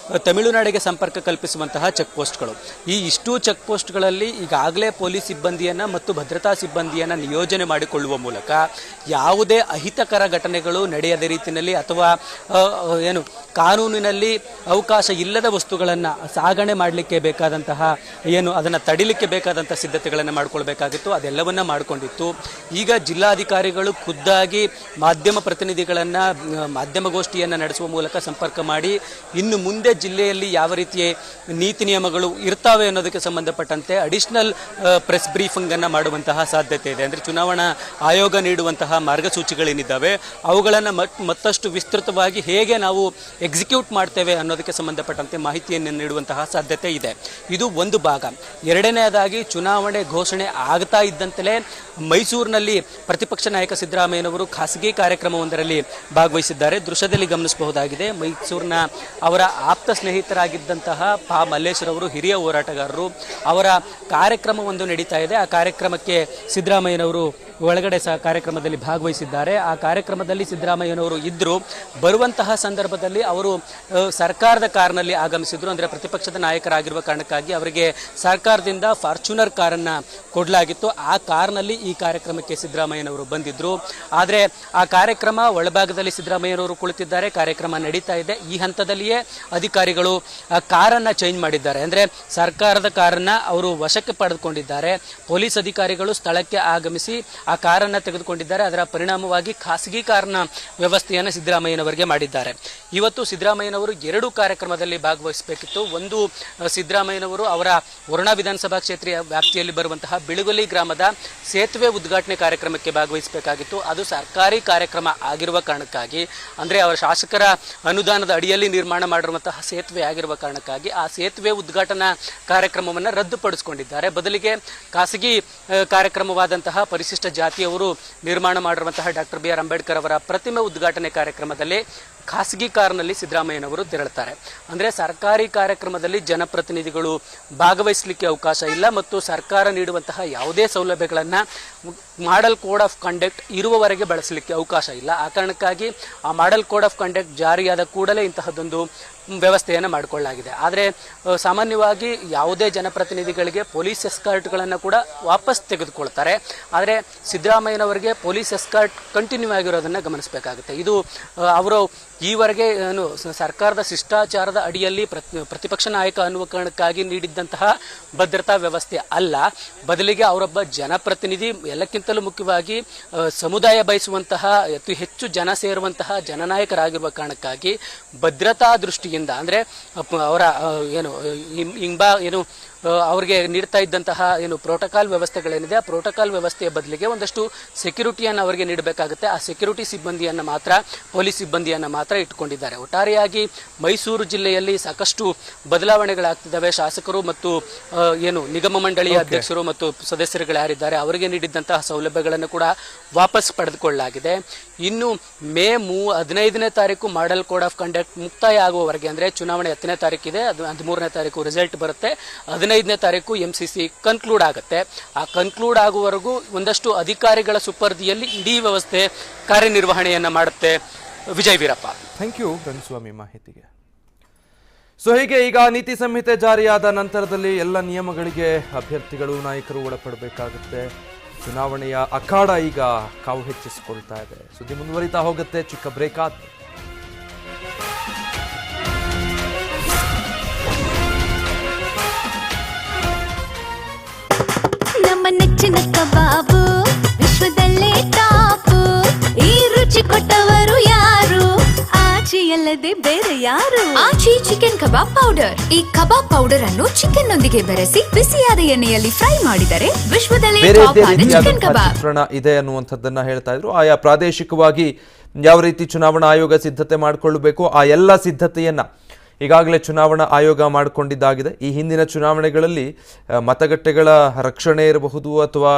ತಮಿಳುನಾಡಿಗೆ ಸಂಪರ್ಕ ಕಲ್ಪಿಸುವಂತಹ ಚೆಕ್ ಪೋಸ್ಟ್ಗಳು. ಈ ಇಷ್ಟೂ ಚೆಕ್ ಪೋಸ್ಟ್ಗಳಲ್ಲಿ ಈಗಾಗಲೇ ಪೊಲೀಸ್ ಸಿಬ್ಬಂದಿಯನ್ನು ಮತ್ತು ಭದ್ರತಾ ಸಿಬ್ಬಂದಿಯನ್ನು ನಿಯೋಜನೆ ಮಾಡಿಕೊಳ್ಳುವ ಮೂಲಕ ಯಾವುದೇ ಅಹಿತಕರ ಘಟನೆಗಳು ನಡೆಯದ ರೀತಿಯಲ್ಲಿ ಅಥವಾ ಕಾನೂನಿನಲ್ಲಿ ಅವಕಾಶ ಇಲ್ಲದ ವಸ್ತುಗಳನ್ನು ಸಾಗಣೆ ಮಾಡಲಿಕ್ಕೆ ಬೇಕಾದಂತಹ ಅದನ್ನು ತಡಿಲಿಕ್ಕೆ ಬೇಕಾದಂಥ ಸಿದ್ಧತೆಗಳನ್ನು ಮಾಡಿಕೊಳ್ಬೇಕಾಗಿತ್ತು. ಅದೆಲ್ಲವನ್ನ ಮಾಡಿಕೊಂಡಿತ್ತು. ಈಗ ಜಿಲ್ಲಾಧಿಕಾರಿಗಳು ಖುದ್ದಾಗಿ ಮಾಧ್ಯಮ ಪ್ರತಿನಿಧಿಗಳನ್ನು ಮಾಧ್ಯಮಗೋಷ್ಠಿಯನ್ನು ನಡೆಸುವ ಮೂಲಕ ಸಂಪರ್ಕ ಮಾಡಿ ಇನ್ನು ಮುಂದೆ ಜಿಲ್ಲೆಯಲ್ಲಿ ಯಾವ ರೀತಿಯ ನೀತಿ ನಿಯಮಗಳು ಇರ್ತಾವೆ ಅನ್ನೋದಕ್ಕೆ ಸಂಬಂಧಪಟ್ಟಂತೆ ಅಡಿಷನಲ್ ಪ್ರೆಸ್ ಬ್ರೀಫಿಂಗ್ ಅನ್ನು ಮಾಡುವಂತಹ ಸಾಧ್ಯತೆ ಇದೆ. ಅಂದರೆ ಚುನಾವಣಾ ಆಯೋಗ ನೀಡುವಂತಹ ಮಾರ್ಗಸೂಚಿಗಳೇನಿದ್ದಾವೆ ಅವುಗಳನ್ನು ಮತ್ತಷ್ಟು ವಿಸ್ತೃತವಾಗಿ ಹೇಗೆ ನಾವು ಎಕ್ಸಿಕ್ಯೂಟ್ ಮಾಡ್ತೇವೆ ಅನ್ನೋದಕ್ಕೆ ಸಂಬಂಧಪಟ್ಟಂತೆ ಮಾಹಿತಿಯನ್ನು ನೀಡುವಂತಹ ಸಾಧ್ಯತೆ ಇದೆ. ಇದು ಒಂದು ಭಾಗ. ಎರಡನೆಯದಾಗಿ ಚುನಾವಣೆ ಘೋಷಣೆ ಆಗ್ತಾ ಇದ್ದಂತೆಯೇ ಮೈಸೂರಿನಲ್ಲಿ ಪ್ರತಿಪಕ್ಷ ನಾಯಕ ಸಿದ್ದರಾಮಯ್ಯನವರು ಖಾಸಗಿ ಕಾರ್ಯಕ್ರಮವೊಂದರಲ್ಲಿ ಭಾಗವಹಿಸಿದ್ದಾರೆ. ದೃಶ್ಯದಲ್ಲಿ ಗಮನಿಸಬಹುದಾಗಿದೆ. ಮೈಸೂರಿನ ಅವರ ಆಪ್ತ ಸ್ನೇಹಿತರಾಗಿದ್ದಂತಹ ಪಾ ಮಲ್ಲೇಶ್ವರವರು ಹಿರಿಯ ಹೋರಾಟಗಾರರು, ಅವರ ಕಾರ್ಯಕ್ರಮವೊಂದು ನಡೀತಾ ಇದೆ. ಆ ಕಾರ್ಯಕ್ರಮಕ್ಕೆ ಸಿದ್ದರಾಮಯ್ಯನವರು ಒಳಗಡೆ ಕಾರ್ಯಕ್ರಮದಲ್ಲಿ ಭಾಗವಹಿಸಿದ್ದಾರೆ. ಆ ಕಾರ್ಯಕ್ರಮದಲ್ಲಿ ಸಿದ್ದರಾಮಯ್ಯನವರು ಇದ್ದರು. ಬರುವಂತಹ ಸಂದರ್ಭದಲ್ಲಿ ಅವರು ಸರ್ಕಾರದ ಕಾರ್ನಲ್ಲಿ ಆಗಮಿಸಿದ್ರು. ಅಂದರೆ ಪ್ರತಿಪಕ್ಷದ ನಾಯಕರಾಗಿರುವ ಕಾರಣಕ್ಕಾಗಿ ಅವರಿಗೆ ಸರ್ಕಾರದಿಂದ ಫಾರ್ಚುನರ್ ಕಾರನ್ನು ಕೊಡಲಾಗಿತ್ತು. ಆ ಕಾರ್ನಲ್ಲಿ ಈ ಕಾರ್ಯಕ್ರಮಕ್ಕೆ ಸಿದ್ದರಾಮಯ್ಯನವರು ಬಂದಿದ್ದರು. ಆದರೆ ಆ ಕಾರ್ಯಕ್ರಮ ಒಳಭಾಗದಲ್ಲಿ ಸಿದ್ದರಾಮಯ್ಯನವರು ಕುಳಿತಿದ್ದಾರೆ. ಕಾರ್ಯಕ್ರಮ ನಡೀತಾ ಇದೆ. ಈ ಹಂತದಲ್ಲಿಯೇ ಅಧಿಕಾರಿಗಳು ಆ ಕಾರನ್ನು ಚೇಂಜ್ ಮಾಡಿದ್ದಾರೆ. ಅಂದರೆ ಸರ್ಕಾರದ ಕಾರನ್ನು ಅವರು ವಶಕ್ಕೆ ಪಡೆದುಕೊಂಡಿದ್ದಾರೆ. ಪೊಲೀಸ್ ಅಧಿಕಾರಿಗಳು ಸ್ಥಳಕ್ಕೆ ಆಗಮಿಸಿ ಆ ಕಾರನ್ನು ತೆಗೆದುಕೊಂಡಿದ್ದಾರೆ. ಅದರ ಪರಿಣಾಮವಾಗಿ ಖಾಸಗಿ ಕಾರಿನ ವ್ಯವಸ್ಥೆಯನ್ನು ಸಿದ್ದರಾಮಯ್ಯನವರಿಗೆ ಮಾಡಿದ್ದಾರೆ. ಇವತ್ತು ಸಿದ್ದರಾಮಯ್ಯನವರು 2 ಕಾರ್ಯಕ್ರಮದಲ್ಲಿ ಭಾಗವಹಿಸಬೇಕಿತ್ತು. ಒಂದು, ಸಿದ್ದರಾಮಯ್ಯನವರು ಅವರ ವರುಣಾ ವಿಧಾನಸಭಾ ಕ್ಷೇತ್ರ ವ್ಯಾಪ್ತಿಯಲ್ಲಿ ಬರುವಂತಹ ಬಿಳುಗೊಲಿ ಗ್ರಾಮದ ಸೇತುವೆ ಉದ್ಘಾಟನೆ ಕಾರ್ಯಕ್ರಮಕ್ಕೆ ಭಾಗವಹಿಸಬೇಕಾಗಿತ್ತು. ಅದು ಸರ್ಕಾರಿ ಕಾರ್ಯಕ್ರಮ ಆಗಿರುವ ಕಾರಣಕ್ಕಾಗಿ, ಅಂದರೆ ಅವರ ಶಾಸಕರ ಅನುದಾನದ ಅಡಿಯಲ್ಲಿ ನಿರ್ಮಾಣ ಮಾಡಿರುವಂತಹ ಸೇತುವೆ ಆಗಿರುವ ಕಾರಣಕ್ಕಾಗಿ ಆ ಸೇತುವೆ ಉದ್ಘಾಟನಾ ಕಾರ್ಯಕ್ರಮವನ್ನು ರದ್ದುಪಡಿಸಿಕೊಂಡಿದ್ದಾರೆ. ಬದಲಿಗೆ ಖಾಸಗಿ ಕಾರ್ಯಕ್ರಮವಾದಂತಹ ಪರಿಶಿಷ್ಟ ಜಾತಿಯವರು ನಿರ್ಮಾಣ ಮಾಡಿರುವಂತಹ ಡಾಕ್ಟರ್ BR ಅಂಬೇಡ್ಕರ್ ಅವರ ಪ್ರತಿಮೆ ಉದ್ಘಾಟನೆ ಕಾರ್ಯಕ್ರಮದಲ್ಲಿ ಖಾಸಗಿ ಕಾರ್ನಲ್ಲಿ ಸಿದ್ದರಾಮಯ್ಯನವರು ತೆರಳುತ್ತಾರೆ. ಅಂದರೆ ಸರ್ಕಾರಿ ಕಾರ್ಯಕ್ರಮದಲ್ಲಿ ಜನಪ್ರತಿನಿಧಿಗಳು ಭಾಗವಹಿಸಲಿಕ್ಕೆ ಅವಕಾಶ ಇಲ್ಲ ಮತ್ತು ಸರ್ಕಾರ ನೀಡುವಂತಹ ಯಾವುದೇ ಸೌಲಭ್ಯಗಳನ್ನು ಮಾಡೆಲ್ ಕೋಡ್ ಆಫ್ ಕಂಡಕ್ಟ್ ಇರುವವರೆಗೆ ಬಳಸಲಿಕ್ಕೆ ಅವಕಾಶ ಇಲ್ಲ. ಆ ಕಾರಣಕ್ಕಾಗಿ ಆ ಮಾಡೆಲ್ ಕೋಡ್ ಆಫ್ ಕಂಡಕ್ಟ್ ಜಾರಿಯಾದ ಕೂಡಲೇ ಇಂತಹದ್ದೊಂದು ವ್ಯವಸ್ಥೆಯನ್ನು ಮಾಡಿಕೊಳ್ಳಲಾಗಿದೆ. ಆದರೆ ಸಾಮಾನ್ಯವಾಗಿ ಯಾವುದೇ ಜನಪ್ರತಿನಿಧಿಗಳಿಗೆ ಪೊಲೀಸ್ ಎಸ್ಕಾರ್ಟ್ಗಳನ್ನು ಕೂಡ ವಾಪಸ್ ತೆಗೆದುಕೊಳ್ತಾರೆ. ಆದರೆ ಸಿದ್ದರಾಮಯ್ಯನವರಿಗೆ ಪೊಲೀಸ್ ಎಸ್ಕಾರ್ಟ್ ಕಂಟಿನ್ಯೂ ಆಗಿರೋದನ್ನು ಗಮನಿಸಬೇಕಾಗುತ್ತೆ. ಇದು ಅವರು ಈವರೆಗೆ ಏನು ಸರ್ಕಾರದ ಶಿಷ್ಟಾಚಾರದ ಅಡಿಯಲ್ಲಿ ಪ್ರತಿಪಕ್ಷ ನಾಯಕ ಅನ್ನುವ ಕಾರಣಕ್ಕಾಗಿ ನೀಡಿದ್ದಂತಹ ಭದ್ರತಾ ವ್ಯವಸ್ಥೆ ಅಲ್ಲ. ಬದಲಿಗೆ ಅವರೊಬ್ಬ ಜನಪ್ರತಿನಿಧಿ, ಎಲ್ಲಕ್ಕಿಂತಲೂ ಮುಖ್ಯವಾಗಿ ಸಮುದಾಯ ಬಯಸುವಂತಹ ಅತಿ ಹೆಚ್ಚು ಜನ ಸೇರುವಂತಹ ಜನನಾಯಕರಾಗಿರುವ ಕಾರಣಕ್ಕಾಗಿ ಭದ್ರತಾ ದೃಷ್ಟಿಯಿಂದ, ಅಂದರೆ ಅವರ ಏನು ಅವರಿಗೆ ನೀಡ್ತಾ ಇದ್ದಂತಹ ಪ್ರೋಟೋಕಾಲ್ ವ್ಯವಸ್ಥೆಗಳೇನಿದೆ ಆ ಪ್ರೋಟೋಕಾಲ್ ವ್ಯವಸ್ಥೆಯ ಬದಲಿಗೆ ಒಂದಷ್ಟು ಸೆಕ್ಯೂರಿಟಿಯನ್ನು ಅವರಿಗೆ ನೀಡಬೇಕಾಗುತ್ತೆ. ಆ ಸೆಕ್ಯೂರಿಟಿ ಸಿಬ್ಬಂದಿಯನ್ನು ಮಾತ್ರ, ಪೊಲೀಸ್ ಸಿಬ್ಬಂದಿಯನ್ನು ಮಾತ್ರ ಇಟ್ಟುಕೊಂಡಿದ್ದಾರೆ. ಒಟ್ಟಾರೆಯಾಗಿ ಮೈಸೂರು ಜಿಲ್ಲೆಯಲ್ಲಿ ಸಾಕಷ್ಟು ಬದಲಾವಣೆಗಳಾಗ್ತಿದ್ದಾವೆ. ಶಾಸಕರು ಮತ್ತು ನಿಗಮ ಮಂಡಳಿಯ ಅಧ್ಯಕ್ಷರು ಮತ್ತು ಸದಸ್ಯರುಗಳು ಯಾರಿದ್ದಾರೆ ಅವರಿಗೆ ನೀಡಿದ್ದಂತಹ ಸೌಲಭ್ಯಗಳನ್ನು ಕೂಡ ವಾಪಸ್ ಪಡೆದುಕೊಳ್ಳಲಾಗಿದೆ. ಇನ್ನು ಮೇ 15ನೇ ತಾರೀಕು ಮಾಡೆಲ್ ಕೋಡ್ ಆಫ್ ಕಂಡಕ್ಟ್ ಮುಕ್ತಾಯ ಆಗುವವರೆಗೆ, ಅಂದರೆ ಚುನಾವಣೆ 10ನೇ ತಾರೀಕಿದೆ, ಅದು 13ನೇ ತಾರೀಕು ರಿಸಲ್ಟ್ ಬರುತ್ತೆ, 15ನೇ ತಾರೀಕು MCC ಕನ್ಕ್ಲೂಡ್ ಆಗುತ್ತೆ. ಆ ಕನ್ಕ್ಲೂಡ್ ಆಗುವವರೆಗೂ ಒಂದಷ್ಟು ಅಧಿಕಾರಿಗಳ ಸುಪರ್ದಿಯಲ್ಲಿ ಇಡೀ ವ್ಯವಸ್ಥೆ ಕಾರ್ಯನಿರ್ವಹಣೆಯನ್ನು ಮಾಡುತ್ತೆ. ವಿಜಯ್ ವೀರಪ್ಪ, ಥ್ಯಾಂಕ್ ಯು ಗಣಸ್ವಾಮಿ ಮಾಹಿತಿಗೆ. ಸೊ ಹೀಗೆ ಈಗ ನೀತಿ ಸಂಹಿತೆ ಜಾರಿಯಾದ ನಂತರದಲ್ಲಿ ಎಲ್ಲ ನಿಯಮಗಳಿಗೆ ಅಭ್ಯರ್ಥಿಗಳು, ನಾಯಕರು ಒಳಪಡಬೇಕಾಗುತ್ತೆ. ಚುನಾವಣೆಯ ಅಖಾಡ ಈಗ ಕಾವು ಹೆಚ್ಚಿಸಿಕೊಳ್ತಾ ಇದೆ. ಸುದ್ದಿ ಮುಂದುವರಿತಾ ಹೋಗುತ್ತೆ. ಚಿಕ್ಕ ಬ್ರೇಕ್ ಆದ ನಮ್ಮ ನೆಚ್ಚಿನ ಕಬಾಬು ವಿಶ್ವದಲ್ಲೇ ಟಾಪು. ಈ ರುಚಿ ಕೊಟ್ಟವರು ಯಾರು? ಆಚಿಯಲ್ಲದೆ ಬೇರೆ ಯಾರು? ಆಚಿ ಚಿಕನ್ ಕಬಾಬ್ ಪೌಡರ್. ಈ ಕಬಾಬ್ ಪೌಡರ್ ಅನ್ನು ಚಿಕನ್ ನೊಂದಿಗೆ ಬೆರೆಸಿ ಬಿಸಿಯಾದ ಎಣ್ಣೆಯಲ್ಲಿ ಫ್ರೈ ಮಾಡಿದರೆ ವಿಶ್ವದಲ್ಲೇ ಟಾಪ್ ಆದ ಚಿಕನ್ ಕಬಾಬ್ ಚಿತ್ರಣ ಇದೆ ಅನ್ನುವಂಥದ್ದನ್ನ ಹೇಳ್ತಾ ಇದ್ರು. ಆಯಾ ಪ್ರಾದೇಶಿಕವಾಗಿ ಯಾವ ರೀತಿ ಚುನಾವಣಾ ಆಯೋಗ ಸಿದ್ಧತೆ ಮಾಡಿಕೊಳ್ಳಬೇಕು, ಆ ಎಲ್ಲ ಸಿದ್ಧತೆಯನ್ನ ಈಗಾಗಲೇ ಚುನಾವಣಾ ಆಯೋಗ ಮಾಡಿಕೊಂಡಿದ್ದಾಗಿದೆ. ಈ ಹಿಂದಿನ ಚುನಾವಣೆಗಳಲ್ಲಿ ಮತಗಟ್ಟೆಗಳ ರಕ್ಷಣೆ ಇರಬಹುದು ಅಥವಾ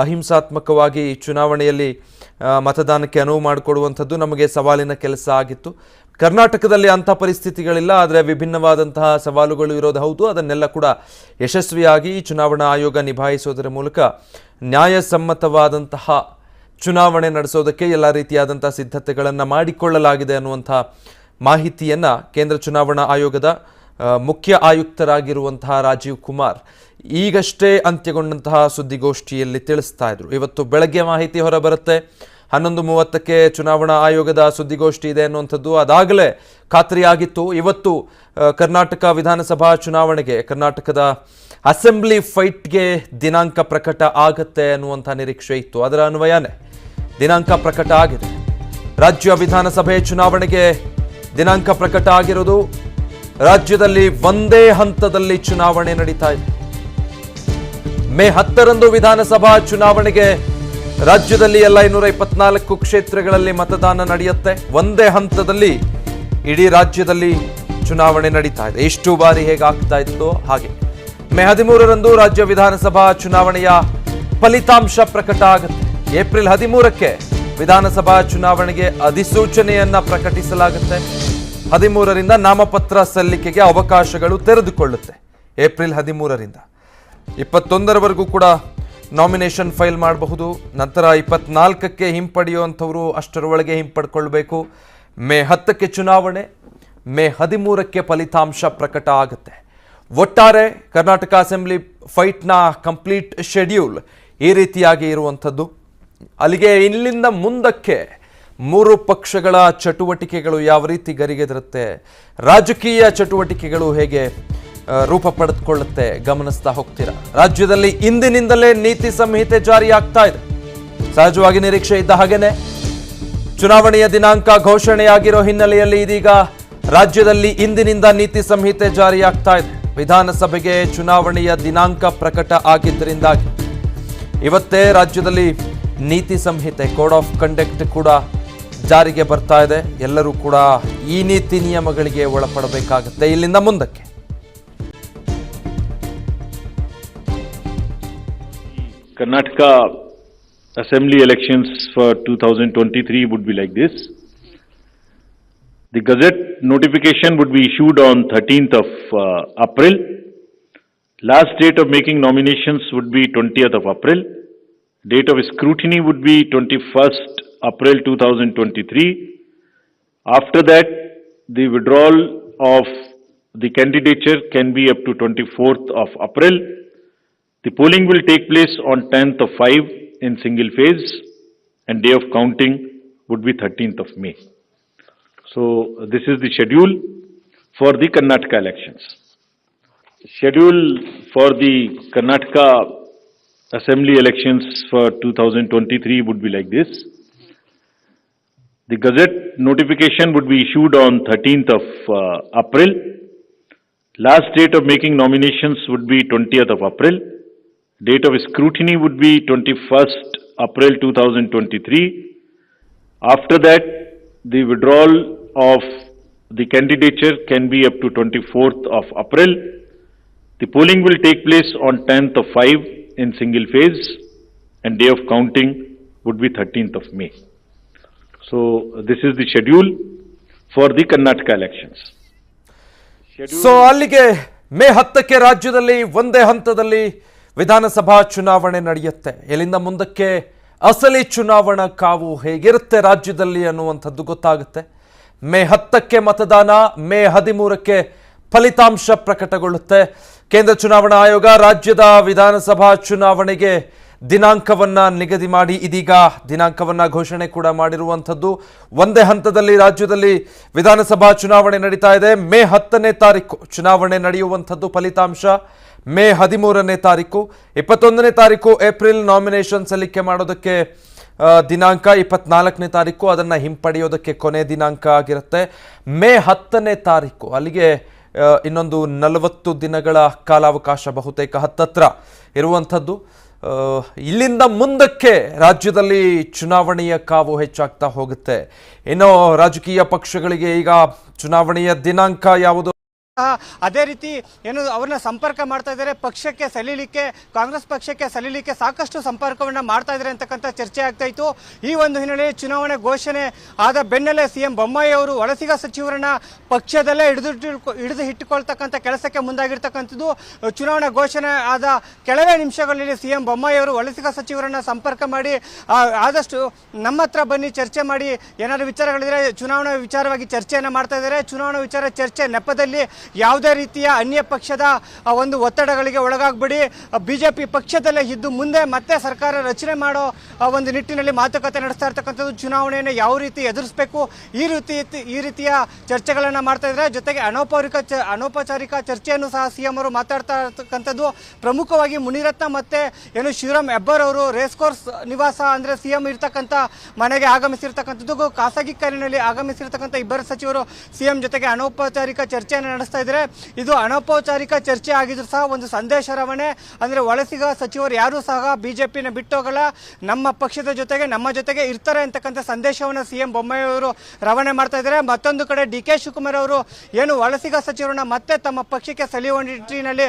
ಅಹಿಂಸಾತ್ಮಕವಾಗಿ ಚುನಾವಣೆಯಲ್ಲಿ ಮತದಾನಕ್ಕೆ ಅನುವು ಮಾಡಿಕೊಡುವಂಥದ್ದು ನಮಗೆ ಸವಾಲಿನ ಕೆಲಸ ಆಗಿತ್ತು. ಕರ್ನಾಟಕದಲ್ಲಿ ಅಂಥ ಪರಿಸ್ಥಿತಿಗಳಿಲ್ಲ, ಆದರೆ ವಿಭಿನ್ನವಾದಂತಹ ಸವಾಲುಗಳು ಇರೋದು ಹೌದು. ಅದನ್ನೆಲ್ಲ ಕೂಡ ಯಶಸ್ವಿಯಾಗಿ ಚುನಾವಣಾ ಆಯೋಗ ನಿಭಾಯಿಸೋದರ ಮೂಲಕ ನ್ಯಾಯಸಮ್ಮತವಾದಂತಹ ಚುನಾವಣೆ ನಡೆಸೋದಕ್ಕೆ ಎಲ್ಲ ರೀತಿಯಾದಂಥ ಸಿದ್ಧತೆಗಳನ್ನು ಮಾಡಿಕೊಳ್ಳಲಾಗಿದೆ ಅನ್ನುವಂಥ ಮಾಹಿತಿಯನ್ನು ಕೇಂದ್ರ ಚುನಾವಣಾ ಆಯೋಗದ ಮುಖ್ಯ ಆಯುಕ್ತರಾಗಿರುವಂತಹ ರಾಜೀವ್ ಕುಮಾರ್ ಈಗಷ್ಟೇ ಅಂತ್ಯಗೊಂಡಂತಹ ಸುದ್ದಿಗೋಷ್ಠಿಯಲ್ಲಿ ತಿಳಿಸ್ತಾ ಇದ್ರು. ಇವತ್ತು ಬೆಳಗ್ಗೆ ಮಾಹಿತಿ ಹೊರಬರುತ್ತೆ. 11:30ಕ್ಕೆ ಚುನಾವಣಾ ಆಯೋಗದ ಸುದ್ದಿಗೋಷ್ಠಿ ಇದೆ ಅನ್ನುವಂಥದ್ದು ಅದಾಗಲೇ ಖಾತ್ರಿಯಾಗಿತ್ತು. ಇವತ್ತು ಕರ್ನಾಟಕ ವಿಧಾನಸಭಾ ಚುನಾವಣೆಗೆ, ಕರ್ನಾಟಕದ ಅಸೆಂಬ್ಲಿ ಫೈಟ್ಗೆ ದಿನಾಂಕ ಪ್ರಕಟ ಆಗತ್ತೆ ಅನ್ನುವಂಥ ನಿರೀಕ್ಷೆ ಇತ್ತು. ಅದರ ಅನ್ವಯನೇ ದಿನಾಂಕ ಪ್ರಕಟ ಆಗಿದೆ. ರಾಜ್ಯ ವಿಧಾನಸಭೆ ಚುನಾವಣೆಗೆ ದಿನಾಂಕ ಪ್ರಕಟ ಆಗಿರೋದು. ರಾಜ್ಯದಲ್ಲಿ ಒಂದೇ ಹಂತದಲ್ಲಿ ಚುನಾವಣೆ ನಡೀತಾ ಇದೆ. ಮೇ 10ರಂದು ವಿಧಾನಸಭಾ ಚುನಾವಣೆಗೆ ರಾಜ್ಯದಲ್ಲಿ ಎಲ್ಲ 224 ಕ್ಷೇತ್ರಗಳಲ್ಲಿ ಮತದಾನ ನಡೆಯುತ್ತೆ. ಒಂದೇ ಹಂತದಲ್ಲಿ ಇಡೀ ರಾಜ್ಯದಲ್ಲಿ ಚುನಾವಣೆ ನಡೀತಾ ಇದೆ. ಇಷ್ಟು ಬಾರಿ ಹೇಗಾಗ್ತಾ ಇತ್ತು ಹಾಗೆ ಮೇ 13ರಂದು ರಾಜ್ಯ ವಿಧಾನಸಭಾ ಚುನಾವಣೆಯ ಫಲಿತಾಂಶ ಪ್ರಕಟ ಆಗುತ್ತೆ. ಏಪ್ರಿಲ್ 13ಕ್ಕೆ ವಿಧಾನಸಭಾ ಚುನಾವಣೆಗೆ ಅಧಿಸೂಚನೆಯನ್ನ ಪ್ರಕಟಿಸಲಾಗುತ್ತೆ. 13ರಿಂದ ನಾಮಪತ್ರ ಸಲ್ಲಿಕೆಗೆ ಅವಕಾಶಗಳು ತೆರೆದುಕೊಳ್ಳುತ್ತೆ. ಏಪ್ರಿಲ್ 13ರಿಂದ 21ರವರೆಗೂ ಕೂಡ ನಾಮಿನೇಷನ್ ಫೈಲ್ ಮಾಡಬಹುದು. ನಂತರ 24ಕ್ಕೆ ಹಿಂಪಡೆಯುವಂಥವರು ಅಷ್ಟರೊಳಗೆ ಹಿಂಪಡ್ಕೊಳ್ಬೇಕು. ಮೇ 10ಕ್ಕೆ ಚುನಾವಣೆ, ಮೇ 13ಕ್ಕೆ ಫಲಿತಾಂಶ ಪ್ರಕಟ ಆಗುತ್ತೆ. ಒಟ್ಟಾರೆ ಕರ್ನಾಟಕ ಅಸೆಂಬ್ಲಿ ಫೈಟ್ನ ಕಂಪ್ಲೀಟ್ ಶೆಡ್ಯೂಲ್ ಈ ರೀತಿಯಾಗಿ ಇರುವಂಥದ್ದು. ಅಲ್ಲಿಗೆ ಇಲ್ಲಿಂದ ಮುಂದಕ್ಕೆ 3 ಪಕ್ಷಗಳ ಚಟುವಟಿಕೆಗಳು ಯಾವ ರೀತಿ ಗರಿಗೆದರುತ್ತೆ, ರಾಜಕೀಯ ಚಟುವಟಿಕೆಗಳು ಹೇಗೆ ರೂಪ ಪಡೆದುಕೊಳ್ಳುತ್ತೆ ಗಮನಿಸ್ತಾ ಹೋಗ್ತೀರಾ. ರಾಜ್ಯದಲ್ಲಿ ಇಂದಿನಿಂದಲೇ ನೀತಿ ಸಂಹಿತೆ ಜಾರಿಯಾಗ್ತಾ ಇದೆ. ಸಹಜವಾಗಿ ನಿರೀಕ್ಷೆ ಇದ್ದ ಹಾಗೇನೆ ಚುನಾವಣೆಯ ದಿನಾಂಕ ಘೋಷಣೆಯಾಗಿರೋ ಹಿನ್ನೆಲೆಯಲ್ಲಿ ಇದೀಗ ರಾಜ್ಯದಲ್ಲಿ ಇಂದಿನಿಂದ ನೀತಿ ಸಂಹಿತೆ ಜಾರಿಯಾಗ್ತಾ ಇದೆ. ವಿಧಾನಸಭೆಗೆ ಚುನಾವಣೆಯ ದಿನಾಂಕ ಪ್ರಕಟ ಆಗಿದ್ದರಿಂದಾಗಿ ಇವತ್ತೇ ರಾಜ್ಯದಲ್ಲಿ ನೀತಿ ಸಂಹಿತೆ ಕೋಡ್ ಆಫ್ ಕಂಡಕ್ಟ್ ಕೂಡ ಜಾರಿಗೆ ಬರ್ತಾ ಇದೆ. ಎಲ್ಲರೂ ಕೂಡ ಈ ನೀತಿ ನಿಯಮಗಳಿಗೆ ಒಳಪಡಬೇಕಾಗುತ್ತೆ ಇಲ್ಲಿಂದ ಮುಂದಕ್ಕೆ. Karnataka Assembly elections for 2023 would be like this. The Gazette notification would be issued on 13th of April. Last date of making nominations would be 20th of April. Date of scrutiny would be 21st April 2023. After that, the withdrawal of the candidature can be up to 24th of April. The polling will take place on 10th of 5 in single phase, and day of counting would be 13th of May. So this is the schedule for the Karnataka elections. Schedule for the Karnataka Assembly elections for 2023 would be like this. The Gazette notification would be issued on 13th of April. Last date of making nominations would be 20th of April. Date of scrutiny would be 21st April 2023. After that, the withdrawal of the candidature can be up to 24th of April. The polling will take place on 10th of 5 in single phase, and day of counting would be 13th of May. So this is the schedule for the Karnataka elections. So ಅಲ್ಲಿಗೆ ಮೇ 10ಕ್ಕೆ ರಾಜ್ಯದಲ್ಲಿ ಒಂದೇ ಹಂತದಲ್ಲಿ ವಿಧಾನಸಭಾ ಚುನಾವಣೆ ನಡೆಯುತ್ತೆ. ಇಲ್ಲಿಂದ ಮುಂದಕ್ಕೆ ಅಸಲಿ ಚುನಾವಣಾ ಕಾವು ಹೇಗಿರುತ್ತೆ ರಾಜ್ಯದಲ್ಲಿ ಅನ್ನುವಂಥದ್ದು ಗೊತ್ತಾಗುತ್ತೆ. ಮೇ 10ಕ್ಕೆ ಮತದಾನ, ಮೇ 13ಕ್ಕೆ ಫಲಿತಾಂಶ ಪ್ರಕಟಗೊಳ್ಳುತ್ತೆ. ಕೇಂದ್ರ ಚುನಾವಣಾ ಆಯೋಗ ರಾಜ್ಯದ ವಿಧಾನಸಭಾ ಚುನಾವಣೆಗೆ ದಿನಾಂಕವನ್ನ ನಿಗದಿ ಮಾಡಿ ಇದೀಗ ದಿನಾಂಕವನ್ನ ಘೋಷಣೆ ಕೂಡ ಮಾಡಿರುವಂಥದ್ದು. ಒಂದೇ ಹಂತದಲ್ಲಿ ರಾಜ್ಯದಲ್ಲಿ ವಿಧಾನಸಭಾ ಚುನಾವಣೆ ನಡೀತಾ ಇದೆ. ಮೇ 10ನೇ ತಾರೀಕು ಚುನಾವಣೆ ನಡೆಯುವಂಥದ್ದು. ಫಲಿತಾಂಶ ಮೇ 13ನೇ ತಾರೀಕು. 21ನೇ ತಾರೀಕು ಏಪ್ರಿಲ್ ನಾಮಿನೇಷನ್ ಸಲ್ಲಿಕೆ ಮಾಡೋದಕ್ಕೆ ದಿನಾಂಕ, 24ನೇ ತಾರೀಕು ಅದನ್ನು ಹಿಂಪಡೆಯೋದಕ್ಕೆ ಕೊನೆ ದಿನಾಂಕ ಆಗಿರುತ್ತೆ. ಮೇ 10ನೇ ತಾರೀಕು ಅಲ್ಲಿಗೆ ಇನ್ನೊಂದು 40 ದಿನಗಳ ಕಾಲಾವಕಾಶ ಬಹುತೇಕ ಹತ್ತತ್ರ ಇರುವಂಥದ್ದು. ಇಲ್ಲಿಂದ ಮುಂದಕ್ಕೆ ರಾಜ್ಯದಲ್ಲಿ ಚುನಾವಣೆಯ ಕಾವು ಹೆಚ್ಚಾಗ್ತಾ ಹೋಗುತ್ತೆ. ಇನ್ನು ರಾಜಕೀಯ ಪಕ್ಷಗಳಿಗೆ ಈಗ ಚುನಾವಣೆಯ ದಿನಾಂಕ ಯಾವುದು, ಅದೇ ರೀತಿ ಏನು ಅವ್ರನ್ನ ಸಂಪರ್ಕ ಮಾಡ್ತಾ ಇದ್ದಾರೆ, ಪಕ್ಷಕ್ಕೆ ಸಲೀಲಿಕ್ಕೆ, ಕಾಂಗ್ರೆಸ್ ಪಕ್ಷಕ್ಕೆ ಸಲೀಲಿಕ್ಕೆ ಸಾಕಷ್ಟು ಸಂಪರ್ಕವನ್ನು ಮಾಡ್ತಾ ಇದ್ದಾರೆ ಅಂತಕ್ಕಂಥ ಚರ್ಚೆ ಆಗ್ತಾ ಇತ್ತು. ಈ ಒಂದು ಹಿನ್ನೆಲೆಯಲ್ಲಿ ಚುನಾವಣೆ ಘೋಷಣೆ ಆದ ಬೆನ್ನಲ್ಲೇ ಸಿಎಂ ಬೊಮ್ಮಾಯಿ ಅವರು ವಲಸಿಗ ಸಚಿವರನ್ನ ಪಕ್ಷದಲ್ಲೇ ಹಿಡಿದು ಇಟ್ಟುಕೊಳ್ತಕ್ಕಂಥ ಕೆಲಸಕ್ಕೆ ಮುಂದಾಗಿರ್ತಕ್ಕಂಥದ್ದು. ಚುನಾವಣಾ ಘೋಷಣೆ ಆದ ಕೆಲವೇ ನಿಮಿಷಗಳಲ್ಲಿ ಸಿಎಂ ಬೊಮ್ಮಾಯಿ ಅವರು ವಲಸಿಗ ಸಚಿವರನ್ನ ಸಂಪರ್ಕ ಮಾಡಿ ಆದಷ್ಟು ನಮ್ಮ ಹತ್ರ ಬನ್ನಿ, ಚರ್ಚೆ ಮಾಡಿ, ಏನಾದರೂ ವಿಚಾರಗಳಿದ್ರೆ ಚುನಾವಣಾ ವಿಚಾರವಾಗಿ ಚರ್ಚೆಯನ್ನು ಮಾಡ್ತಾ ಇದ್ದಾರೆ. ಚುನಾವಣಾ ವಿಚಾರ ಚರ್ಚೆ ನೆಪದಲ್ಲಿ ಯಾವುದೇ ರೀತಿಯ ಅನ್ಯ ಪಕ್ಷದ ಒಂದು ಒತ್ತಡಗಳಿಗೆ ಒಳಗಾಗ್ಬಿಡಿ, ಬಿಜೆಪಿ ಪಕ್ಷದಲ್ಲೇ ಇದ್ದು ಮುಂದೆ ಮತ್ತೆ ಸರ್ಕಾರ ರಚನೆ ಮಾಡೋ ಒಂದು ನಿಟ್ಟಿನಲ್ಲಿ ಮಾತುಕತೆ ನಡೆಸ್ತಾ ಇರ್ತಕ್ಕಂಥದ್ದು. ಚುನಾವಣೆಯನ್ನು ಯಾವ ರೀತಿ ಎದುರಿಸಬೇಕು ಈ ರೀತಿಯ ಚರ್ಚೆಗಳನ್ನು ಮಾಡ್ತಾ ಇದ್ದಾರೆ. ಜೊತೆಗೆ ಅನೌಪಚಾರಿಕ ಚರ್ಚೆಯನ್ನು ಸಹ ಸಿಎಂ ಅವರು ಮಾತಾಡ್ತಾ ಇರ್ತಕ್ಕಂಥದ್ದು. ಪ್ರಮುಖವಾಗಿ ಮುನಿರತ್ನ ಮತ್ತೆ ಏನು ಶಿವರಾಮ್ ಹೆಬ್ಬಾರ್ ಅವರು ರೇಸ್ ಕೋರ್ಸ್ ನಿವಾಸ ಅಂದರೆ ಸಿಎಂ ಇರ್ತಕ್ಕಂಥ ಮನೆಗೆ ಆಗಮಿಸಿರ್ತಕ್ಕಂಥದ್ದು. ಖಾಸಗಿ ಕಾರಿನಲ್ಲಿ ಆಗಮಿಸಿರ್ತಕ್ಕಂಥ ಇಬ್ಬರು ಸಚಿವರು ಸಿಎಂ ಜೊತೆಗೆ ಅನೌಪಚಾರಿಕ ಚರ್ಚೆಯನ್ನು ನಡೆಸ್ತಾ ಇದ್ದಾರೆ. ಇದು ಅನೌಪಚಾರಿಕ ಚರ್ಚೆ ಆಗಿದ್ರು ಸಹ ಒಂದು ಸಂದೇಶ ರವಾನೆ, ಅಂದ್ರೆ ವಲಸಿಗ ಸಚಿವರು ಯಾರು ಸಹ ಬಿಜೆಪಿನ ಬಿಟ್ಟೋಗಲ್ಲ, ನಮ್ಮ ಪಕ್ಷದ ಜೊತೆಗೆ ನಮ್ಮ ಜೊತೆಗೆ ಇರ್ತಾರೆ ಅಂತಕ್ಕಂಥ ಸಂದೇಶವನ್ನು ಸಿಎಂ ಬೊಮ್ಮಾಯಿ ಅವರು ರವಾನೆ ಮಾಡ್ತಾ ಇದ್ದಾರೆ. ಮತ್ತೊಂದು ಕಡೆ ಡಿ.ಕೆ. ಶಿವಕುಮಾರ್ ಅವರು ಏನು ವಲಸಿಗ ಸಚಿವರನ್ನ ಮತ್ತೆ ತಮ್ಮ ಪಕ್ಷಕ್ಕೆ ಸೆಳೆಯುವ ನಿಟ್ಟಿನಲ್ಲಿ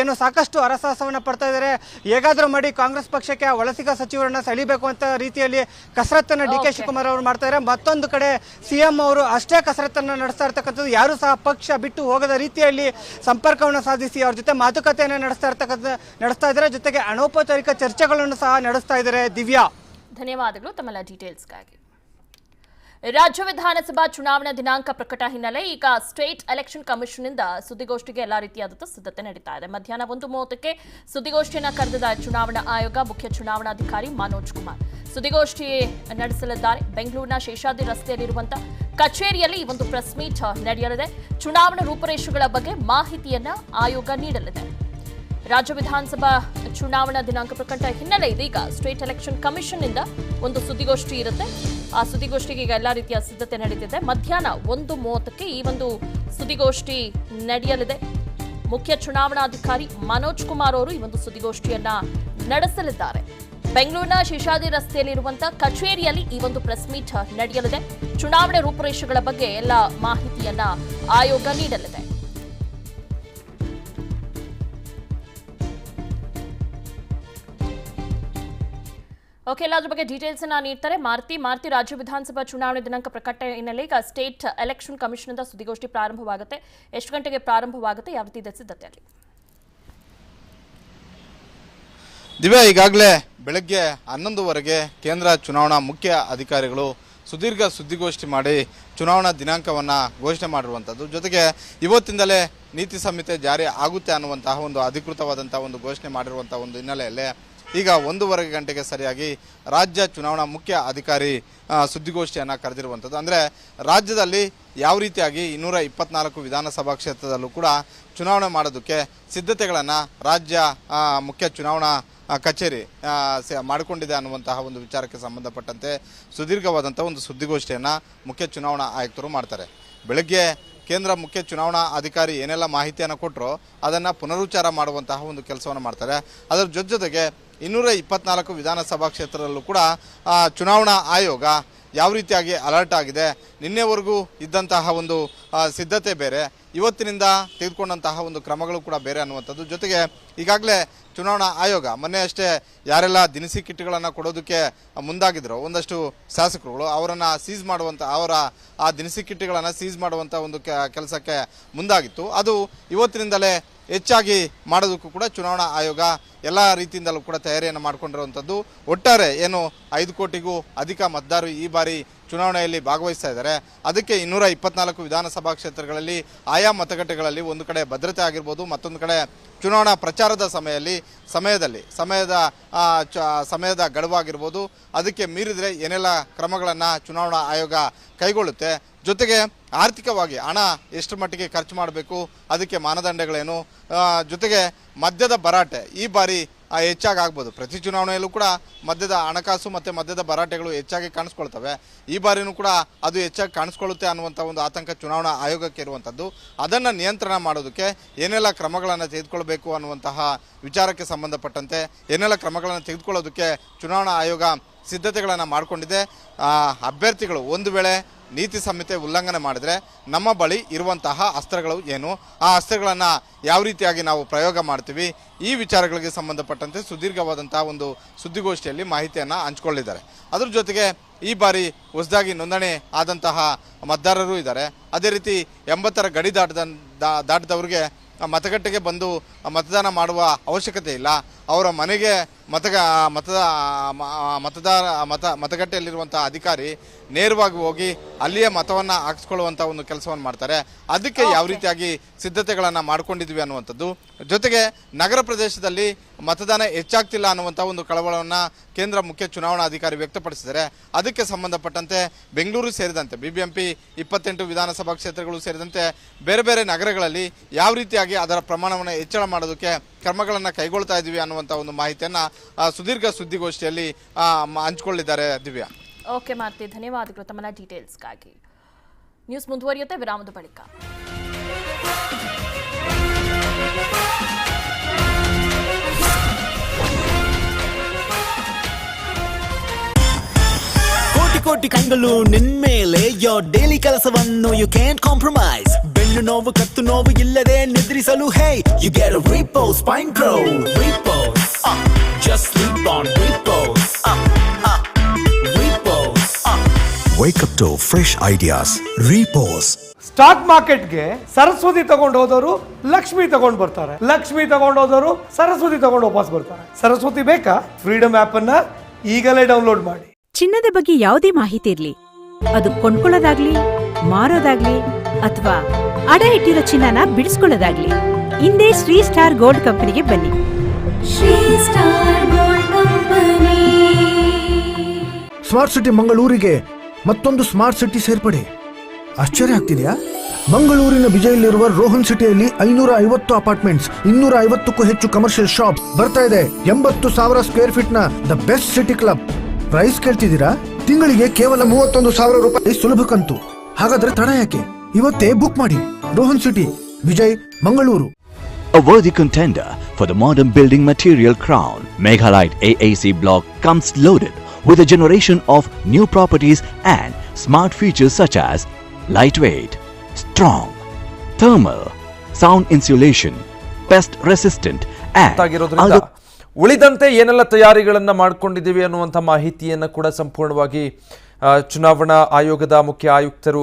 ಏನು ಸಾಕಷ್ಟು ಹರಸಾಹಸವನ್ನು ಪಡ್ತಾ ಇದ್ದಾರೆ. ಹೇಗಾದ್ರೂ ಮಾಡಿ ಕಾಂಗ್ರೆಸ್ ಪಕ್ಷಕ್ಕೆ ವಲಸಿಗ ಸಚಿವರನ್ನ ಸೆಳಿಬೇಕು ಅಂತ ರೀತಿಯಲ್ಲಿ ಕಸರತ್ತನ್ನು ಡಿ.ಕೆ. ಶಿವಕುಮಾರ್ ಅವರು ಮಾಡ್ತಾ ಇದ್ದಾರೆ. ಮತ್ತೊಂದು ಕಡೆ ಸಿಎಂ ಅವರು ಅಷ್ಟೇ ಕಸರತ್ತನ್ನು ನಡೆಸ್ತಾ ಇರ್ತಕ್ಕಂಥದ್ದು. ಯಾರು ಸಹ ಪಕ್ಷ ಬಿಟ್ಟು ಹೋಗದ ರೀತಿಯಲ್ಲಿ ಸಂಪರ್ಕವನ್ನು ಸಾಧಿಸಿ ಅವ್ರ ಜೊತೆ ಮಾತುಕತೆಯನ್ನು ನಡೆಸ್ತಾ ಇದ್ದಾರೆ. ಜೊತೆಗೆ ಅನೌಪಚಾರಿಕ ಚರ್ಚೆಗಳನ್ನು ಸಹ ನಡೆಸ್ತಾ ಇದ್ದಾರೆ. ದಿವ್ಯಾ, ಧನ್ಯವಾದಗಳು ತಮ್ಮೆಲ್ಲ ಡೀಟೇಲ್ಸ್ಗಾಗಿ. ರಾಜ್ಯ ವಿಧಾನಸಭಾ ಚುನಾವಣಾ ದಿನಾಂಕ ಪ್ರಕಟ ಹಿನ್ನೆಲೆ ಈಗ ಸ್ಟೇಟ್ ಎಲೆಕ್ಷನ್ ಕಮಿಷನ್ ಇಂದ ಸುದ್ದಿಗೋಷ್ಠಿಗೆ ಎಲ್ಲಾ ರೀತಿಯಾದ ಸಿದ್ಧತೆ ನಡೀತಾ ಇದೆ. ಮಧ್ಯಾಹ್ನ 1:30ಕ್ಕೆ ಸುದ್ದಿಗೋಷ್ಠಿಯನ್ನು ಕರೆದಿದ್ದ ಚುನಾವಣಾ ಆಯೋಗ ಮುಖ್ಯ ಚುನಾವಣಾಧಿಕಾರಿ ಮನೋಜ್ ಕುಮಾರ್ ಸುದ್ದಿಗೋಷ್ಠಿ ನಡೆಸಲಿದ್ದಾರೆ. ಬೆಂಗಳೂರಿನ ಶೇಷಾದ್ರಿ ರಸ್ತೆಯಲ್ಲಿರುವಂತಹ ಕಚೇರಿಯಲ್ಲಿ ಈ ಒಂದು ಪ್ರೆಸ್ ಮೀಟ್ ನಡೆಯಲಿದೆ. ಚುನಾವಣಾ ರೂಪುರೇಷೆಗಳ ಬಗ್ಗೆ ಮಾಹಿತಿಯನ್ನ ಆಯೋಗ ನೀಡಲಿದೆ. ರಾಜ್ಯ ವಿಧಾನಸಭಾ ಚುನಾವಣಾ ದಿನಾಂಕ ಪ್ರಕಟ ಹಿನ್ನೆಲೆ ಇದೀಗ ಸ್ಟೇಟ್ ಎಲೆಕ್ಷನ್ ಕಮಿಷನ್ ಇಂದ ಒಂದು ಸುದ್ದಿಗೋಷ್ಠಿ ಇರುತ್ತೆ. ಆ ಸುದ್ದಿಗೋಷ್ಠಿಗೆ ಈಗ ಎಲ್ಲಾ ರೀತಿಯ ಸಿದ್ಧತೆ ನಡೀತಿದೆ. ಮಧ್ಯಾಹ್ನ 1:30ಕ್ಕೆ ಈ ಒಂದು ಸುದ್ದಿಗೋಷ್ಠಿ ನಡೆಯಲಿದೆ. ಮುಖ್ಯ ಚುನಾವಣಾಧಿಕಾರಿ ಮನೋಜ್ ಕುಮಾರ್ ಅವರು ಈ ಒಂದು ಸುದ್ದಿಗೋಷ್ಠಿಯನ್ನ ನಡೆಸಲಿದ್ದಾರೆ. ಬೆಂಗಳೂರಿನ ಶೇಷಾದ್ರಿ ರಸ್ತೆಯಲ್ಲಿರುವಂತಹ ಕಚೇರಿಯಲ್ಲಿ ಈ ಒಂದು ಪ್ರೆಸ್ ಮೀಟ್ ನಡೆಯಲಿದೆ. ಚುನಾವಣೆ ರೂಪುರೇಷೆಗಳ ಬಗ್ಗೆ ಎಲ್ಲ ಮಾಹಿತಿಯನ್ನ ಆಯೋಗ ನೀಡಲಿದೆ. ಓಕೆ, ಎಲ್ಲದ್ರ ಬಗ್ಗೆ ಡೀಟೇಲ್ಸ್ ಅನ್ನ ನೀಡ್ತಾರೆ ಮಾರುತಿ. ರಾಜ್ಯ ವಿಧಾನಸಭಾ ಚುನಾವಣೆ ದಿನಾಂಕ ಪ್ರಕಟ ಹಿನ್ನೆಲೆ ಈಗ ಸ್ಟೇಟ್ ಎಲೆಕ್ಷನ್ ಕಮಿಷನ್ ಇಂದ ಸುದ್ದಿಗೋಷ್ಠಿ ಪ್ರಾರಂಭವಾಗುತ್ತೆ. ಎಷ್ಟು ಗಂಟೆಗೆ ಪ್ರಾರಂಭವಾಗುತ್ತೆ, ಯಾವ ರೀತಿ ಇದೆ ಸಿದ್ಧತೆ ಅಲ್ಲಿ? ದಿವ್ಯಾ, ಈಗಾಗಲೇ ಬೆಳಗ್ಗೆ 11:00ವರೆಗೆ ಕೇಂದ್ರ ಚುನಾವಣಾ ಮುಖ್ಯ ಅಧಿಕಾರಿಗಳು ಸುದೀರ್ಘ ಸುದ್ದಿಗೋಷ್ಠಿ ಮಾಡಿ ಚುನಾವಣಾ ದಿನಾಂಕವನ್ನು ಘೋಷಣೆ ಮಾಡಿರುವಂಥದ್ದು. ಜೊತೆಗೆ ಇವತ್ತಿಂದಲೇ ನೀತಿ ಸಂಹಿತೆ ಜಾರಿ ಆಗುತ್ತೆ ಅನ್ನುವಂತಹ ಒಂದು ಅಧಿಕೃತವಾದಂಥ ಒಂದು ಘೋಷಣೆ ಮಾಡಿರುವಂಥ ಒಂದು ಹಿನ್ನೆಲೆಯಲ್ಲೇ ಈಗ 1:15 ಗಂಟೆಗೆ ಸರಿಯಾಗಿ ರಾಜ್ಯ ಚುನಾವಣಾ ಮುಖ್ಯ ಅಧಿಕಾರಿ ಸುದ್ದಿಗೋಷ್ಠಿಯನ್ನು ಕರೆದಿರುವಂಥದ್ದು. ಅಂದರೆ ರಾಜ್ಯದಲ್ಲಿ ಯಾವ ರೀತಿಯಾಗಿ 224 ವಿಧಾನಸಭಾ ಕ್ಷೇತ್ರದಲ್ಲೂ ಕೂಡ ಚುನಾವಣೆ ಮಾಡೋದಕ್ಕೆ ಸಿದ್ಧತೆಗಳನ್ನು ರಾಜ್ಯ ಮುಖ್ಯ ಚುನಾವಣಾ ಕಚೇರಿ ಮಾಡಿಕೊಂಡಿದೆ ಅನ್ನುವಂತಹ ಒಂದು ವಿಚಾರಕ್ಕೆ ಸಂಬಂಧಪಟ್ಟಂತೆ ಸುದೀರ್ಘವಾದಂಥ ಒಂದು ಸುದ್ದಿಗೋಷ್ಠಿಯನ್ನು ಮುಖ್ಯ ಚುನಾವಣಾ ಆಯುಕ್ತರು ಮಾಡ್ತಾರೆ. ಬೆಳಗ್ಗೆ ಕೇಂದ್ರ ಮುಖ್ಯ ಚುನಾವಣಾ ಅಧಿಕಾರಿ ಏನೆಲ್ಲ ಮಾಹಿತಿಯನ್ನು ಕೊಟ್ಟರೋ ಅದನ್ನು ಪುನರುಚ್ಚಾರ ಮಾಡುವಂತಹ ಒಂದು ಕೆಲಸವನ್ನು ಮಾಡ್ತಾರೆ. ಅದರ ಜೊತೆಗೆ 224 ವಿಧಾನಸಭಾ ಕ್ಷೇತ್ರದಲ್ಲೂ ಕೂಡ ಚುನಾವಣಾ ಆಯೋಗ ಯಾವ ರೀತಿಯಾಗಿ ಅಲರ್ಟ್ ಆಗಿದೆ, ನಿನ್ನೆವರೆಗೂ ಇದ್ದಂತಹ ಒಂದು ಸಿದ್ಧತೆ ಬೇರೆ, ಇವತ್ತಿನಿಂದ ತೆಗೆದುಕೊಂಡಂತಹ ಒಂದು ಕ್ರಮಗಳು ಕೂಡ ಬೇರೆ ಅನ್ನುವಂಥದ್ದು. ಜೊತೆಗೆ ಈಗಾಗಲೇ ಚುನಾವಣಾ ಆಯೋಗ ಮೊನ್ನೆ ಅಷ್ಟೇ ಯಾರೆಲ್ಲ ದಿನಸಿ ಕಿಟ್ಗಳನ್ನು ಕೊಡೋದಕ್ಕೆ ಮುಂದಾಗಿದ್ರು ಒಂದಷ್ಟು ಶಾಸಕರುಗಳು ಅವರನ್ನು ಸೀಸ್ ಮಾಡುವಂಥ ಆ ದಿನಸಿ ಕಿಟ್ಗಳನ್ನು ಸೀಸ್ ಮಾಡುವಂಥ ಒಂದು ಕೆಲಸಕ್ಕೆ ಮುಂದಾಗಿತ್ತು. ಅದು ಇವತ್ತಿನಿಂದಲೇ ಹೆಚ್ಚಾಗಿ ಮಾಡೋದಕ್ಕೂ ಕೂಡ ಚುನಾವಣಾ ಆಯೋಗ ಎಲ್ಲ ರೀತಿಯಿಂದಲೂ ಕೂಡ ತಯಾರಿಯನ್ನು ಮಾಡಿಕೊಂಡಿರುವಂಥದ್ದು. ಒಟ್ಟಾರೆ ಏನು 5 ಕೋಟಿಗೂ ಅಧಿಕ ಮತದಾರರು ಈ ಬಾರಿ ಚುನಾವಣೆಯಲ್ಲಿ ಭಾಗವಹಿಸ್ತಾ ಇದ್ದಾರೆ. ಅದಕ್ಕೆ 224 ವಿಧಾನಸಭಾ ಕ್ಷೇತ್ರಗಳಲ್ಲಿ ಆಯಾ ಮತಗಟ್ಟೆಗಳಲ್ಲಿ ಒಂದು ಕಡೆ ಭದ್ರತೆ ಆಗಿರ್ಬೋದು, ಮತ್ತೊಂದು ಕಡೆ ಚುನಾವಣಾ ಪ್ರಚಾರದ ಸಮಯದ ಗಡುವಾಗಿರ್ಬೋದು, ಅದಕ್ಕೆ ಮೀರಿದರೆ ಏನೆಲ್ಲ ಕ್ರಮಗಳನ್ನು ಚುನಾವಣಾ ಆಯೋಗ ಕೈಗೊಳ್ಳುತ್ತೆ, ಜೊತೆಗೆ ಆರ್ಥಿಕವಾಗಿ ಹಣ ಎಷ್ಟು ಮಟ್ಟಿಗೆ ಖರ್ಚು ಮಾಡಬೇಕು, ಅದಕ್ಕೆ ಮಾನದಂಡಗಳೇನು, ಜೊತೆಗೆ ಮದ್ಯದ ಭರಾಟೆ ಈ ಬಾರಿ ಹೆಚ್ಚಾಗಿ ಆಗ್ಬೋದು. ಪ್ರತಿ ಚುನಾವಣೆಯಲ್ಲೂ ಕೂಡ ಮದ್ಯದ ಹಣಕಾಸು ಮತ್ತು ಮದ್ಯದ ಭರಾಟೆಗಳು ಹೆಚ್ಚಾಗಿ ಕಾಣಿಸ್ಕೊಳ್ತವೆ. ಈ ಬಾರಿನೂ ಕೂಡ ಅದು ಹೆಚ್ಚಾಗಿ ಕಾಣಿಸ್ಕೊಳ್ಳುತ್ತೆ ಅನ್ನುವಂಥ ಒಂದು ಆತಂಕ ಚುನಾವಣಾ ಆಯೋಗಕ್ಕೆ ಇರುವಂಥದ್ದು. ಅದನ್ನು ನಿಯಂತ್ರಣ ಮಾಡೋದಕ್ಕೆ ಏನೆಲ್ಲ ಕ್ರಮಗಳನ್ನು ತೆಗೆದುಕೊಳ್ಬೇಕು ಅನ್ನುವಂತಹ ವಿಚಾರಕ್ಕೆ ಸಂಬಂಧಪಟ್ಟಂತೆ ಏನೆಲ್ಲ ಕ್ರಮಗಳನ್ನು ತೆಗೆದುಕೊಳ್ಳೋದಕ್ಕೆ ಚುನಾವಣಾ ಆಯೋಗ ಸಿದ್ಧತೆಗಳನ್ನು ಮಾಡಿಕೊಂಡಿದೆ. ಅಭ್ಯರ್ಥಿಗಳು ಒಂದು ವೇಳೆ ನೀತಿ ಸಂಹಿತೆ ಉಲ್ಲಂಘನೆ ಮಾಡಿದರೆ ನಮ್ಮ ಬಳಿ ಇರುವಂತಹ ಅಸ್ತ್ರಗಳು ಏನು, ಆ ಅಸ್ತ್ರಗಳನ್ನು ಯಾವ ರೀತಿಯಾಗಿ ನಾವು ಪ್ರಯೋಗ ಮಾಡ್ತೀವಿ, ಈ ವಿಚಾರಗಳಿಗೆ ಸಂಬಂಧಪಟ್ಟಂತೆ ಸುದೀರ್ಘವಾದಂತಹ ಒಂದು ಸುದ್ದಿಗೋಷ್ಠಿಯಲ್ಲಿ ಮಾಹಿತಿಯನ್ನು ಹಂಚಿಕೊಂಡಿದ್ದಾರೆ. ಅದರ ಜೊತೆಗೆ ಈ ಬಾರಿ ಹೊಸದಾಗಿ ನೋಂದಣಿ ಆದಂತಹ ಮತದಾರರು ಇದ್ದಾರೆ. ಅದೇ ರೀತಿ 80ರ ಗಡಿ ದಾಟಿದವರಿಗೆ ಮತಗಟ್ಟೆಗೆ ಬಂದು ಮತದಾನ ಮಾಡುವ ಅವಶ್ಯಕತೆ ಇಲ್ಲ. ಅವರ ಮನೆಗೆ ಮತಗಟ್ಟೆಯಲ್ಲಿರುವಂಥ ಅಧಿಕಾರಿ ನೇರವಾಗಿ ಹೋಗಿ ಅಲ್ಲಿಯೇ ಮತವನ್ನು ಹಾಕಿಸ್ಕೊಳ್ಳುವಂಥ ಒಂದು ಕೆಲಸವನ್ನು ಮಾಡ್ತಾರೆ. ಅದಕ್ಕೆ ಯಾವ ರೀತಿಯಾಗಿ ಸಿದ್ಧತೆಗಳನ್ನು ಮಾಡ್ಕೊಂಡಿದ್ವಿ ಅನ್ನುವಂಥದ್ದು. ಜೊತೆಗೆ ನಗರ ಪ್ರದೇಶದಲ್ಲಿ ಮತದಾನ ಹೆಚ್ಚಾಗ್ತಿಲ್ಲ ಅನ್ನುವಂಥ ಒಂದು ಕಳವಳವನ್ನು ಕೇಂದ್ರ ಮುಖ್ಯ ಚುನಾವಣಾಧಿಕಾರಿ ವ್ಯಕ್ತಪಡಿಸಿದ್ದಾರೆ. ಅದಕ್ಕೆ ಸಂಬಂಧಪಟ್ಟಂತೆ ಬೆಂಗಳೂರು ಸೇರಿದಂತೆ BBMP 28 ವಿಧಾನಸಭಾ ಕ್ಷೇತ್ರಗಳು ಸೇರಿದಂತೆ ಬೇರೆ ಬೇರೆ ನಗರಗಳಲ್ಲಿ ಯಾವ ರೀತಿಯಾಗಿ ಅದರ ಪ್ರಮಾಣವನ್ನು ಹೆಚ್ಚಳ ಮಾಡೋದಕ್ಕೆ ಕ್ರಮಗಳನ್ನು ಕೈಗೊಳ್ತಾ ಇದ್ದೀವಿ ಅನ್ನುವಂಥ ಒಂದು ಮಾಹಿತಿಯನ್ನು ಸುದೀರ್ಘ ಸುದ್ದಿಗೋಷ್ಠಿಯಲ್ಲಿ ಹಂಚಿಕೊಳ್ಳಿದ್ದಾರೆ. ದಿವ್ಯಾ. ಓಕೆ ಮಾರುತಿ, ಧನ್ಯವಾದಗಳು ತಮ್ಮ ಡೀಟೇಲ್ಸ್ಗಾಗಿ. ನ್ಯೂಸ್ ಮುಂದುವರಿಯುತ್ತೆ ವಿರಾಮದ ಬಳಿಕ. ಕೋಟಿ ಕಂಗಲು ನಿನ್ಮೇಲೆ ಯೋರ್ ಡೈಲಿ ಕೆಲಸವನ್ನು ಯು ಕ್ಯಾನ್ ಕಾಂಪ್ರಮೈಸ್. ಬೆನ್ನು ನೋವು ಕತ್ತು ನೋವು ಇಲ್ಲದೆ ನಿದ್ರಿಸಲು hey you get a Repose spine pro. Repose just sleep on Repose. Wake up to fresh ideas. Repose. Stock ಮಾರ್ಕೆಟ್ಗೆ ಸರಸ್ವತಿ ತಗೊಂಡು ಹೋದವರು ಲಕ್ಷ್ಮಿ ತಗೊಂಡು ಬರ್ತಾರೆ, ಲಕ್ಷ್ಮಿ ತಗೊಂಡು ಹೋದವರು ಸರಸ್ವತಿ ತಗೊಂಡು ವಾಪಸ್ ಬರ್ತಾರೆ. ಸರಸ್ವತಿ ಬೇಕಾ? ಫ್ರೀಡಮ್ ಆಪ್ ಅನ್ನ ಈಗಲೇ ಡೌನ್ಲೋಡ್ ಮಾಡಿ. ಚಿನ್ನದ ಬಗ್ಗೆ ಯಾವುದೇ ಮಾಹಿತಿ ಇರ್ಲಿ, ಅದು ಕೊಂಡ್ಕೊಳ್ಳೋದಾಗ್ಲಿ, ಮಾರೋದಾಗ್ಲಿ ಅಥವಾ ಅಡ ಇಟ್ಟಿರೋ ಚಿನ್ನನ ಬಿಡಿಸ್ಕೊಳ್ಳೋದಾಗ್ಲಿ, ಹಿಂದೆ ಶ್ರೀ ಸ್ಟಾರ್ ಗೋಲ್ಡ್ ಕಂಪನಿಗೆ ಬನ್ನಿ. Shri star gold company. Smart city ಮಂಗಳೂರಿಗೆ ಮತ್ತೊಂದು ಸ್ಮಾರ್ಟ್ ಸಿಟಿ ಸೇರ್ಪಡೆ. ಆಶ್ಚರ್ಯ ಆಗ್ತಿದೆಯಾ? ಮಂಗಳೂರಿನ ಬಿಜೈಲಿರುವ ರೋಹನ್ ಸಿಟಿಯಲ್ಲಿ 550 ಅಪಾರ್ಟ್ಮೆಂಟ್ಸ್, 250ಕ್ಕೂ ಹೆಚ್ಚು ಕಮರ್ಷಿಯಲ್ ಶಾಪ್ ಬರ್ತಾ ಇದೆ. 80,000 ಸ್ಕ್ವೇರ್ ಫೀಟ್ ನ the best city club. Price ಕೇಳ್ತಿದ್ದೀರಾ? ತಿಂಗಳಿಗೆ ಕೇವಲ 31,000 ರೂಪಾಯಿ ಸುಲಭ ಕಂತು. ಹಾಗಾದ್ರೆ ತಡ ಯಾಕೆ? ಇವತ್ತೇ ಬುಕ್ ಮಾಡಿ. Rohan city, Vijay, Mangaluru. A worthy contender for the modern building material crown, Meghalite AAC block comes loaded with a generation of new properties and smart features such as lightweight, strong, thermal, sound insulation, pest resistant and ಉಳಿದಂತೆ ಏನೆಲ್ಲ ತಯಾರಿಗಳನ್ನು ಮಾಡಿಕೊಂಡಿದ್ದೀವಿ ಅನ್ನುವಂಥ ಮಾಹಿತಿಯನ್ನು ಕೂಡ ಸಂಪೂರ್ಣವಾಗಿ ಚುನಾವಣಾ ಆಯೋಗದ ಮುಖ್ಯ ಆಯುಕ್ತರು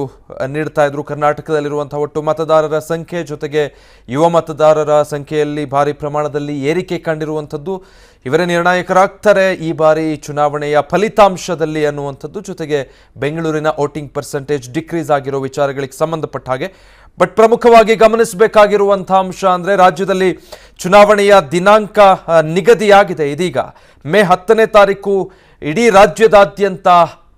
ನೀಡ್ತಾ ಇದ್ರು. ಕರ್ನಾಟಕದಲ್ಲಿರುವಂಥ ಒಟ್ಟು ಮತದಾರರ ಸಂಖ್ಯೆ ಜೊತೆಗೆ ಯುವ ಮತದಾರರ ಸಂಖ್ಯೆಯಲ್ಲಿ ಭಾರಿ ಪ್ರಮಾಣದಲ್ಲಿ ಏರಿಕೆ ಕಂಡಿರುವಂಥದ್ದು, ಇವರೇ ನಿರ್ಣಾಯಕರಾಗ್ತಾರೆ ಈ ಬಾರಿ ಚುನಾವಣೆಯ ಫಲಿತಾಂಶದಲ್ಲಿ ಅನ್ನುವಂಥದ್ದು, ಜೊತೆಗೆ ಬೆಂಗಳೂರಿನ ವೋಟಿಂಗ್ ಪರ್ಸೆಂಟೇಜ್ ಡಿಕ್ರೀಸ್ ಆಗಿರೋ ವಿಚಾರಗಳಿಗೆ ಸಂಬಂಧಪಟ್ಟ ಹಾಗೆ. ಬಟ್ ಪ್ರಮುಖವಾಗಿ ಗಮನಿಸಬೇಕಾಗಿರುವಂಥ ಅಂಶ ಅಂದರೆ ರಾಜ್ಯದಲ್ಲಿ ಚುನಾವಣೆಯ ದಿನಾಂಕ ನಿಗದಿಯಾಗಿದೆ. ಇದೀಗ ಮೇ 10ನೇ ತಾರೀಕು ಇಡೀ ರಾಜ್ಯದಾದ್ಯಂತ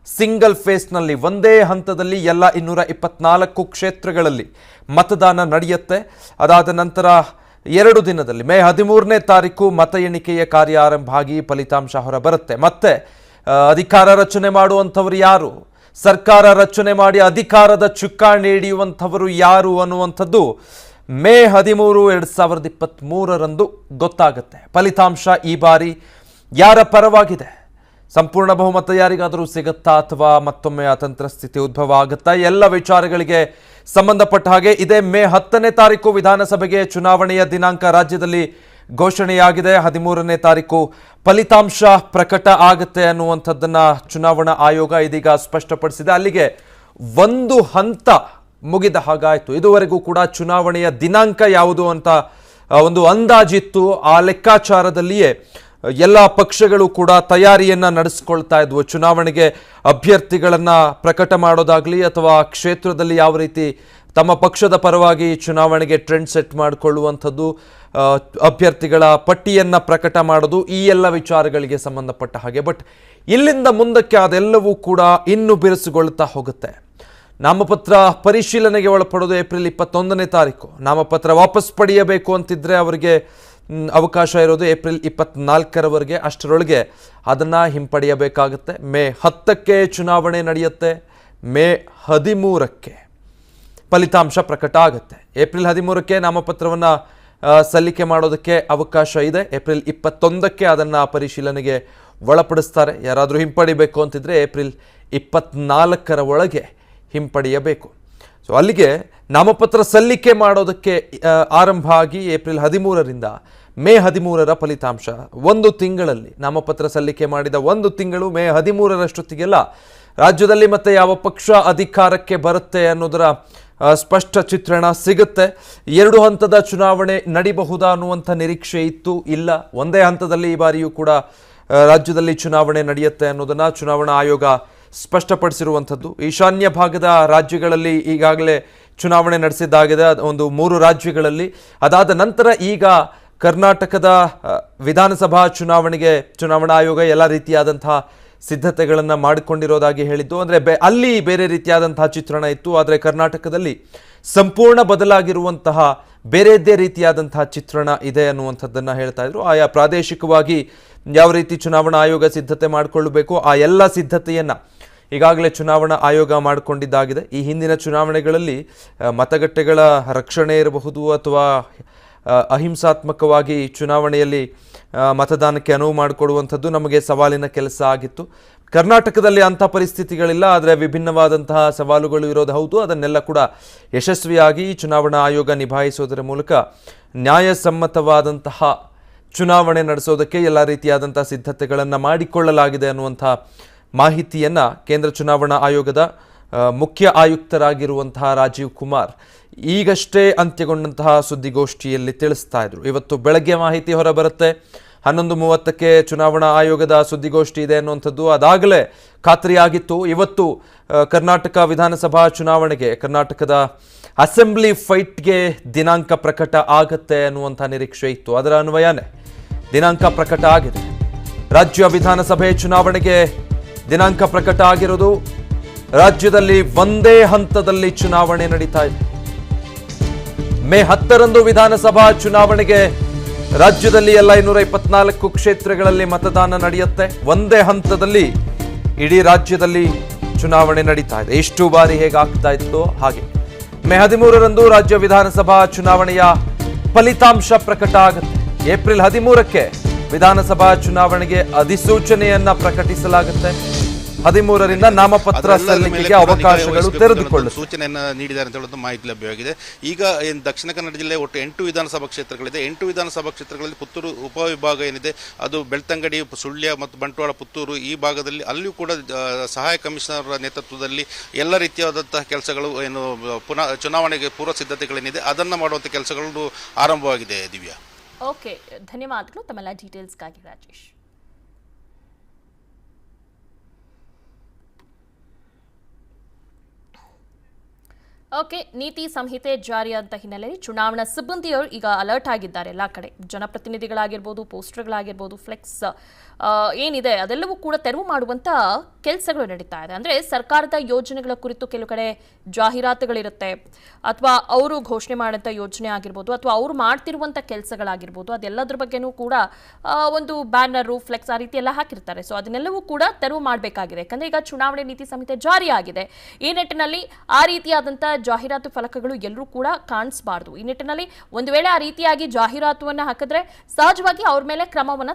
ಸಿಂಗಲ್ ಫೇಸ್ನಲ್ಲಿ ಒಂದೇ ಹಂತದಲ್ಲಿ ಎಲ್ಲ 224 ಕ್ಷೇತ್ರಗಳಲ್ಲಿ ಮತದಾನ ನಡೆಯುತ್ತೆ. ಅದಾದ ನಂತರ 2 ದಿನದಲ್ಲಿ ಮೇ 13ನೇ ತಾರೀಕು ಮತ ಎಣಿಕೆಯ ಕಾರ್ಯ ಆರಂಭ ಆಗಿ ಫಲಿತಾಂಶ ಹೊರಬರುತ್ತೆ. ಮತ್ತೆ ಅಧಿಕಾರ ರಚನೆ ಮಾಡುವಂಥವ್ರು ಯಾರು, ಸರ್ಕಾರ ರಚನೆ ಮಾಡಿ ಅಧಿಕಾರದ ಚುಕ್ಕಾಣಿ ಹಿಡಿಯುವಂಥವರು ಯಾರು ಅನ್ನುವಂಥದ್ದು ಮೇ 13, 2023ರಂದು ಗೊತ್ತಾಗುತ್ತೆ. ಫಲಿತಾಂಶ ಈ ಬಾರಿ ಯಾರ ಪರವಾಗಿದೆ, ಸಂಪೂರ್ಣ ಬಹುಮತ ಯಾರಿಗಾದರೂ ಸಿಗುತ್ತಾ ಅಥವಾ ಮತ್ತೊಮ್ಮೆ ಅತಂತ್ರ ಸ್ಥಿತಿ ಉದ್ಭವ ಆಗುತ್ತಾ, ಎಲ್ಲ ವಿಚಾರಗಳಿಗೆ ಸಂಬಂಧಪಟ್ಟ ಹಾಗೆ ಇದೇ ಮೇ 10ನೇ ತಾರೀಕು ವಿಧಾನಸಭೆಗೆ ಚುನಾವಣೆಯ ದಿನಾಂಕ ರಾಜ್ಯದಲ್ಲಿ ಘೋಷಣೆಯಾಗಿದೆ. 13ನೇ ತಾರೀಕು ಫಲಿತಾಂಶ ಪ್ರಕಟ ಆಗುತ್ತೆ ಅನ್ನುವಂಥದ್ದನ್ನು ಚುನಾವಣಾ ಆಯೋಗ ಇದೀಗ ಸ್ಪಷ್ಟಪಡಿಸಿದೆ. ಅಲ್ಲಿಗೆ ಒಂದು ಹಂತ ಮುಗಿದ ಹಾಗಾಯಿತು. ಇದುವರೆಗೂ ಕೂಡ ಚುನಾವಣೆಯ ದಿನಾಂಕ ಯಾವುದು ಅಂತ ಒಂದು ಅಂದಾಜಿತ್ತು. ಆ ಲೆಕ್ಕಾಚಾರದಲ್ಲಿಯೇ ಎಲ್ಲ ಪಕ್ಷಗಳು ಕೂಡ ತಯಾರಿಯನ್ನು ನಡೆಸ್ಕೊಳ್ತಾ ಇದ್ವು. ಚುನಾವಣೆಗೆ ಅಭ್ಯರ್ಥಿಗಳನ್ನು ಪ್ರಕಟ ಮಾಡೋದಾಗಲಿ ಅಥವಾ ಕ್ಷೇತ್ರದಲ್ಲಿ ಯಾವ ರೀತಿ ತಮ್ಮ ಪಕ್ಷದ ಪರವಾಗಿ ಚುನಾವಣೆಗೆ ಟ್ರೆಂಡ್ ಸೆಟ್ ಮಾಡಿಕೊಳ್ಳುವಂಥದ್ದು, ಅಭ್ಯರ್ಥಿಗಳ ಪಟ್ಟಿಯನ್ನು ಪ್ರಕಟ ಮಾಡೋದು, ಈ ಎಲ್ಲ ವಿಚಾರಗಳಿಗೆ ಸಂಬಂಧಪಟ್ಟ ಹಾಗೆ. ಬಟ್ ಇಲ್ಲಿಂದ ಮುಂದಕ್ಕೆ ಅದೆಲ್ಲವೂ ಕೂಡ ಇನ್ನೂ ಬಿರುಸುಗೊಳ್ತಾ ಹೋಗುತ್ತೆ. ನಾಮಪತ್ರ ಪರಿಶೀಲನೆಗೆ ಒಳಪಡೋದು ಏಪ್ರಿಲ್ 21ನೇ ತಾರೀಕು. ನಾಮಪತ್ರ ವಾಪಸ್ ಪಡೆಯಬೇಕು ಅಂತಿದ್ರೆ ಅವರಿಗೆ ಅವಕಾಶ ಇರೋದು ಏಪ್ರಿಲ್ 24ರವರೆಗೆ. ಅಷ್ಟರೊಳಗೆ ಅದನ್ನು ಹಿಂಪಡೆಯಬೇಕಾಗುತ್ತೆ. ಮೇ 10ಕ್ಕೆ ಚುನಾವಣೆ ನಡೆಯುತ್ತೆ. ಮೇ 13ಕ್ಕೆ ಫಲಿತಾಂಶ ಪ್ರಕಟ ಆಗುತ್ತೆ. ಏಪ್ರಿಲ್ 13ಕ್ಕೆ ನಾಮಪತ್ರವನ್ನು ಸಲ್ಲಿಕೆ ಮಾಡೋದಕ್ಕೆ ಅವಕಾಶ ಇದೆ. ಏಪ್ರಿಲ್ 21ಕ್ಕೆ ಅದನ್ನು ಪರಿಶೀಲನೆಗೆ ಒಳಪಡಿಸ್ತಾರೆ. ಯಾರಾದರೂ ಹಿಂಪಡಿಬೇಕು ಅಂತಿದ್ರೆ ಏಪ್ರಿಲ್ 24ರ ಒಳಗೆ ಹಿಂಪಡೆಯಬೇಕು. ಸೊ ಅಲ್ಲಿಗೆ ನಾಮಪತ್ರ ಸಲ್ಲಿಕೆ ಮಾಡೋದಕ್ಕೆ ಆರಂಭ ಆಗಿ ಏಪ್ರಿಲ್ 13ರಿಂದ ಮೇ 13ರ ಫಲಿತಾಂಶ 1 ತಿಂಗಳಲ್ಲಿ ನಾಮಪತ್ರ ಸಲ್ಲಿಕೆ ಮಾಡಿದ 1 ತಿಂಗಳು ಮೇ 13ರಷ್ಟೊತ್ತಿಗೆಲ್ಲ ರಾಜ್ಯದಲ್ಲಿ ಮತ್ತೆ ಯಾವ ಪಕ್ಷ ಅಧಿಕಾರಕ್ಕೆ ಬರುತ್ತೆ ಅನ್ನೋದರ ಸ್ಪಷ್ಟ ಚಿತ್ರಣ ಸಿಗುತ್ತೆ. 2 ಹಂತದ ಚುನಾವಣೆ ನಡಿಬಹುದಾ ಅನ್ನುವಂಥ ನಿರೀಕ್ಷೆ ಇತ್ತು. ಇಲ್ಲ, ಒಂದೇ ಹಂತದಲ್ಲಿ ಈ ಬಾರಿಯೂ ಕೂಡ ರಾಜ್ಯದಲ್ಲಿ ಚುನಾವಣೆ ನಡೆಯುತ್ತೆ ಅನ್ನೋದನ್ನು ಚುನಾವಣಾ ಆಯೋಗ ಸ್ಪಷ್ಟಪಡಿಸಿರುವಂಥದ್ದು. ಈಶಾನ್ಯ ಭಾಗದ ರಾಜ್ಯಗಳಲ್ಲಿ ಈಗಾಗಲೇ ಚುನಾವಣೆ ನಡೆಸಿದ್ದಾಗಿದೆ, ಒಂದು 3 ರಾಜ್ಯಗಳಲ್ಲಿ. ಅದಾದ ನಂತರ ಈಗ ಕರ್ನಾಟಕದ ವಿಧಾನಸಭಾ ಚುನಾವಣೆಗೆ ಚುನಾವಣಾ ಆಯೋಗ ಎಲ್ಲ ರೀತಿಯಾದಂತಹ ಸಿದ್ಧತೆಗಳನ್ನು ಮಾಡಿಕೊಂಡಿರೋದಾಗಿ ಹೇಳಿದ್ದು. ಅಂದರೆ ಅಲ್ಲಿ ಬೇರೆ ರೀತಿಯಾದಂತಹ ಚಿತ್ರಣ ಇತ್ತು, ಆದರೆ ಕರ್ನಾಟಕದಲ್ಲಿ ಸಂಪೂರ್ಣ ಬದಲಾಗಿರುವಂತಹ ಬೇರೆಯದೇ ರೀತಿಯಾದಂತಹ ಚಿತ್ರಣ ಇದೆ ಅನ್ನುವಂಥದ್ದನ್ನು ಹೇಳ್ತಾ ಇದ್ರು. ಆಯಾ ಪ್ರಾದೇಶಿಕವಾಗಿ ಯಾವ ರೀತಿ ಚುನಾವಣಾ ಆಯೋಗ ಸಿದ್ಧತೆ ಮಾಡಿಕೊಳ್ಳಬೇಕು ಆ ಎಲ್ಲ ಸಿದ್ಧತೆಯನ್ನು ಈಗಾಗಲೇ ಚುನಾವಣಾ ಆಯೋಗ ಮಾಡಿಕೊಂಡಿದ್ದಾಗಿದೆ. ಈ ಹಿಂದಿನ ಚುನಾವಣೆಗಳಲ್ಲಿ ಮತಗಟ್ಟೆಗಳ ರಕ್ಷಣೆ ಇರಬಹುದು ಅಥವಾ ಅಹಿಂಸಾತ್ಮಕವಾಗಿ ಚುನಾವಣೆಯಲ್ಲಿ ಮತದಾನಕ್ಕೆ ಅನುವು ಮಾಡಿಕೊಡುವಂಥದ್ದು ನಮಗೆ ಸವಾಲಿನ ಕೆಲಸ ಆಗಿತ್ತು. ಕರ್ನಾಟಕದಲ್ಲಿ ಅಂಥ ಪರಿಸ್ಥಿತಿಗಳಿಲ್ಲ, ಆದರೆ ವಿಭಿನ್ನವಾದಂತಹ ಸವಾಲುಗಳು ಇರೋದು ಹೌದು. ಅದನ್ನೆಲ್ಲ ಕೂಡ ಯಶಸ್ವಿಯಾಗಿ ಚುನಾವಣಾ ಆಯೋಗ ನಿಭಾಯಿಸೋದರ ಮೂಲಕ ನ್ಯಾಯಸಮ್ಮತವಾದಂತಹ ಚುನಾವಣೆ ನಡೆಸೋದಕ್ಕೆ ಎಲ್ಲ ರೀತಿಯಾದಂಥ ಸಿದ್ಧತೆಗಳನ್ನು ಮಾಡಿಕೊಳ್ಳಲಾಗಿದೆ ಅನ್ನುವಂಥ ಮಾಹಿತಿಯನ್ನು ಕೇಂದ್ರ ಚುನಾವಣಾ ಆಯೋಗದ ಮುಖ್ಯ ಆಯುಕ್ತರಾಗಿರುವಂತಹ ರಾಜೀವ್ ಕುಮಾರ್ ಈಗಷ್ಟೇ ಅಂತ್ಯಗೊಂಡಂತಹ ಸುದ್ದಿಗೋಷ್ಠಿಯಲ್ಲಿ ತಿಳಿಸ್ತಾ ಇದ್ರು. ಇವತ್ತು ಬೆಳಗ್ಗೆ ಮಾಹಿತಿ ಹೊರಬರುತ್ತೆ. 11:30ಕ್ಕೆ ಚುನಾವಣಾ ಆಯೋಗದ ಸುದ್ದಿಗೋಷ್ಠಿ ಇದೆ ಅನ್ನುವಂಥದ್ದು ಅದಾಗಲೇ ಖಾತ್ರಿಯಾಗಿತ್ತು. ಇವತ್ತು ಕರ್ನಾಟಕ ವಿಧಾನಸಭಾ ಚುನಾವಣೆಗೆ, ಕರ್ನಾಟಕದ ಅಸೆಂಬ್ಲಿ ಫೈಟ್ಗೆ ದಿನಾಂಕ ಪ್ರಕಟ ಆಗತ್ತೆ ಅನ್ನುವಂಥ ನಿರೀಕ್ಷೆ ಇತ್ತು. ಅದರ ಅನ್ವಯನೇ ದಿನಾಂಕ ಪ್ರಕಟ ಆಗಿದೆ. ರಾಜ್ಯ ವಿಧಾನಸಭೆ ಚುನಾವಣೆಗೆ ದಿನಾಂಕ ಪ್ರಕಟ ಆಗಿರೋದು. ರಾಜ್ಯದಲ್ಲಿ ಒಂದೇ ಹಂತದಲ್ಲಿ ಚುನಾವಣೆ ನಡೀತಾ ಇದೆ. ಮೇ 10ರಂದು ವಿಧಾನಸಭಾ ಚುನಾವಣೆಗೆ ರಾಜ್ಯದಲ್ಲಿ ಎಲ್ಲ 224 ಕ್ಷೇತ್ರಗಳಲ್ಲಿ ಮತದಾನ ನಡೆಯುತ್ತೆ. ಒಂದೇ ಹಂತದಲ್ಲಿ ಇಡೀ ರಾಜ್ಯದಲ್ಲಿ ಚುನಾವಣೆ ನಡೀತಾ ಇದೆ. ಎಷ್ಟು ಬಾರಿ ಹೇಗಾಗ್ತಾ ಇತ್ತು ಹಾಗೆ. ಮೇ 13ರಂದು ರಾಜ್ಯ ವಿಧಾನಸಭಾ ಚುನಾವಣೆಯ ಫಲಿತಾಂಶ ಪ್ರಕಟ ಆಗುತ್ತೆ. ಏಪ್ರಿಲ್ 13ಕ್ಕೆ ವಿಧಾನಸಭಾ ಚುನಾವಣೆಗೆ ಅಧಿಸೂಚನೆಯನ್ನ ಪ್ರಕಟಿಸಲಾಗುತ್ತೆ. 13ರಿಂದ ನಾಮಪತ್ರ ಸಲ್ಲಿಕೆಗೆ ಅವಕಾಶಗಳು ತೆರೆದುಕೊಳ್ಳುತ್ತವೆ. ಸೂಚನೆಯನ್ನು ನೀಡಿದ್ದಾರೆ ಅಂತ ಹೇಳೋದು ಮಾಹಿತಿ ಲಭ್ಯವಾಗಿದೆ. ಈಗ ದಕ್ಷಿಣ ಕನ್ನಡ ಜಿಲ್ಲೆ ಒಟ್ಟು 8 ವಿಧಾನಸಭಾ ಕ್ಷೇತ್ರಗಳಿದೆ. 8 ವಿಧಾನಸಭಾ ಕ್ಷೇತ್ರಗಳಲ್ಲಿ ಪುತ್ತೂರು ಉಪವಿಭಾಗ ಏನಿದೆ ಅದು ಬೆಳ್ತಂಗಡಿ, ಸುಳ್ಯ ಮತ್ತು ಬಂಟ್ವಾಳ, ಪುತ್ತೂರು ಈ ಭಾಗದಲ್ಲಿ ಅಲ್ಲಿಯೂ ಕೂಡ ಸಹಾಯಕ ಕಮಿಷನರ್ ನೇತೃತ್ವದಲ್ಲಿ ಎಲ್ಲ ರೀತಿಯಾದಂತಹ ಕೆಲಸಗಳು ಏನು ಪುನಃ ಚುನಾವಣೆಗೆ ಪೂರ್ವ ಸಿದ್ಧತೆಗಳೇನಿದೆ ಅದನ್ನು ಮಾಡುವಂಥ ಕೆಲಸಗಳು ಆರಂಭವಾಗಿದೆ. ದಿವ್ಯಾ, ಓಕೆ, ಧನ್ಯವಾದಗಳು ತಮ್ಮೆಲ್ಲ ಡೀಟೇಲ್ಸ್ಗಾಗಿ ರಾಜೇಶ್. ಓಕೆ, ನೀತಿ ಸಂಹಿತೆ ಜಾರಿಯಾದ ಹಿನ್ನೆಲೆಯಲ್ಲಿ ಚುನಾವಣಾ ಸಿಬ್ಬಂದಿಯವರು ಈಗ ಅಲರ್ಟ್ ಆಗಿದ್ದಾರೆ. ಎಲ್ಲ ಕಡೆ ಜನಪ್ರತಿನಿಧಿಗಳಾಗಿರ್ಬೋದು, ಪೋಸ್ಟರ್ಗಳಾಗಿರ್ಬೋದು, ಫ್ಲೆಕ್ಸ್ ಏನಿದೆ ಅದೆಲ್ಲವೂ ಕೂಡ ತೆರವು ಮಾಡುವಂಥ ಕೆಲಸಗಳು ನಡೀತಾ ಇದೆ. ಅಂದರೆ ಸರ್ಕಾರದ ಯೋಜನೆಗಳ ಕುರಿತು ಕೆಲವು ಕಡೆ ಜಾಹೀರಾತುಗಳಿರುತ್ತೆ, ಅಥವಾ ಅವರು ಘೋಷಣೆ ಮಾಡೋಂಥ ಯೋಜನೆ ಆಗಿರ್ಬೋದು, ಅಥವಾ ಅವರು ಮಾಡ್ತಿರುವಂಥ ಕೆಲಸಗಳಾಗಿರ್ಬೋದು, ಅದೆಲ್ಲದ್ರ ಬಗ್ಗೆನೂ ಕೂಡ ಒಂದು ಬ್ಯಾನರು, ಫ್ಲೆಕ್ಸ್ ಆ ರೀತಿ ಎಲ್ಲ ಹಾಕಿರ್ತಾರೆ. ಸೊ ಅದನ್ನೆಲ್ಲವೂ ಕೂಡ ತೆರವು ಮಾಡಬೇಕಾಗಿದೆ. ಯಾಕಂದರೆ ಈಗ ಚುನಾವಣೆ ನೀತಿ ಸಂಹಿತೆ ಜಾರಿಯಾಗಿದೆ. ಈ ನಿಟ್ಟಿನಲ್ಲಿ ಆ ರೀತಿಯಾದಂಥ ಜಾಹೀರಾತು ಫಲಕಗಳು ಎಲ್ಲರೂ ಕೂಡ ಕಾಣಿಸಬಾರ್ದು. ಈ ನಿಟ್ಟಿನಲ್ಲಿ ಒಂದು ವೇಳೆ ಆ ರೀತಿಯಾಗಿ ಜಾಹೀರಾತುವನ್ನು ಹಾಕಿದ್ರೆ ಸಹಜವಾಗಿ ಅವ್ರ ಮೇಲೆ ಕ್ರಮವನ್ನು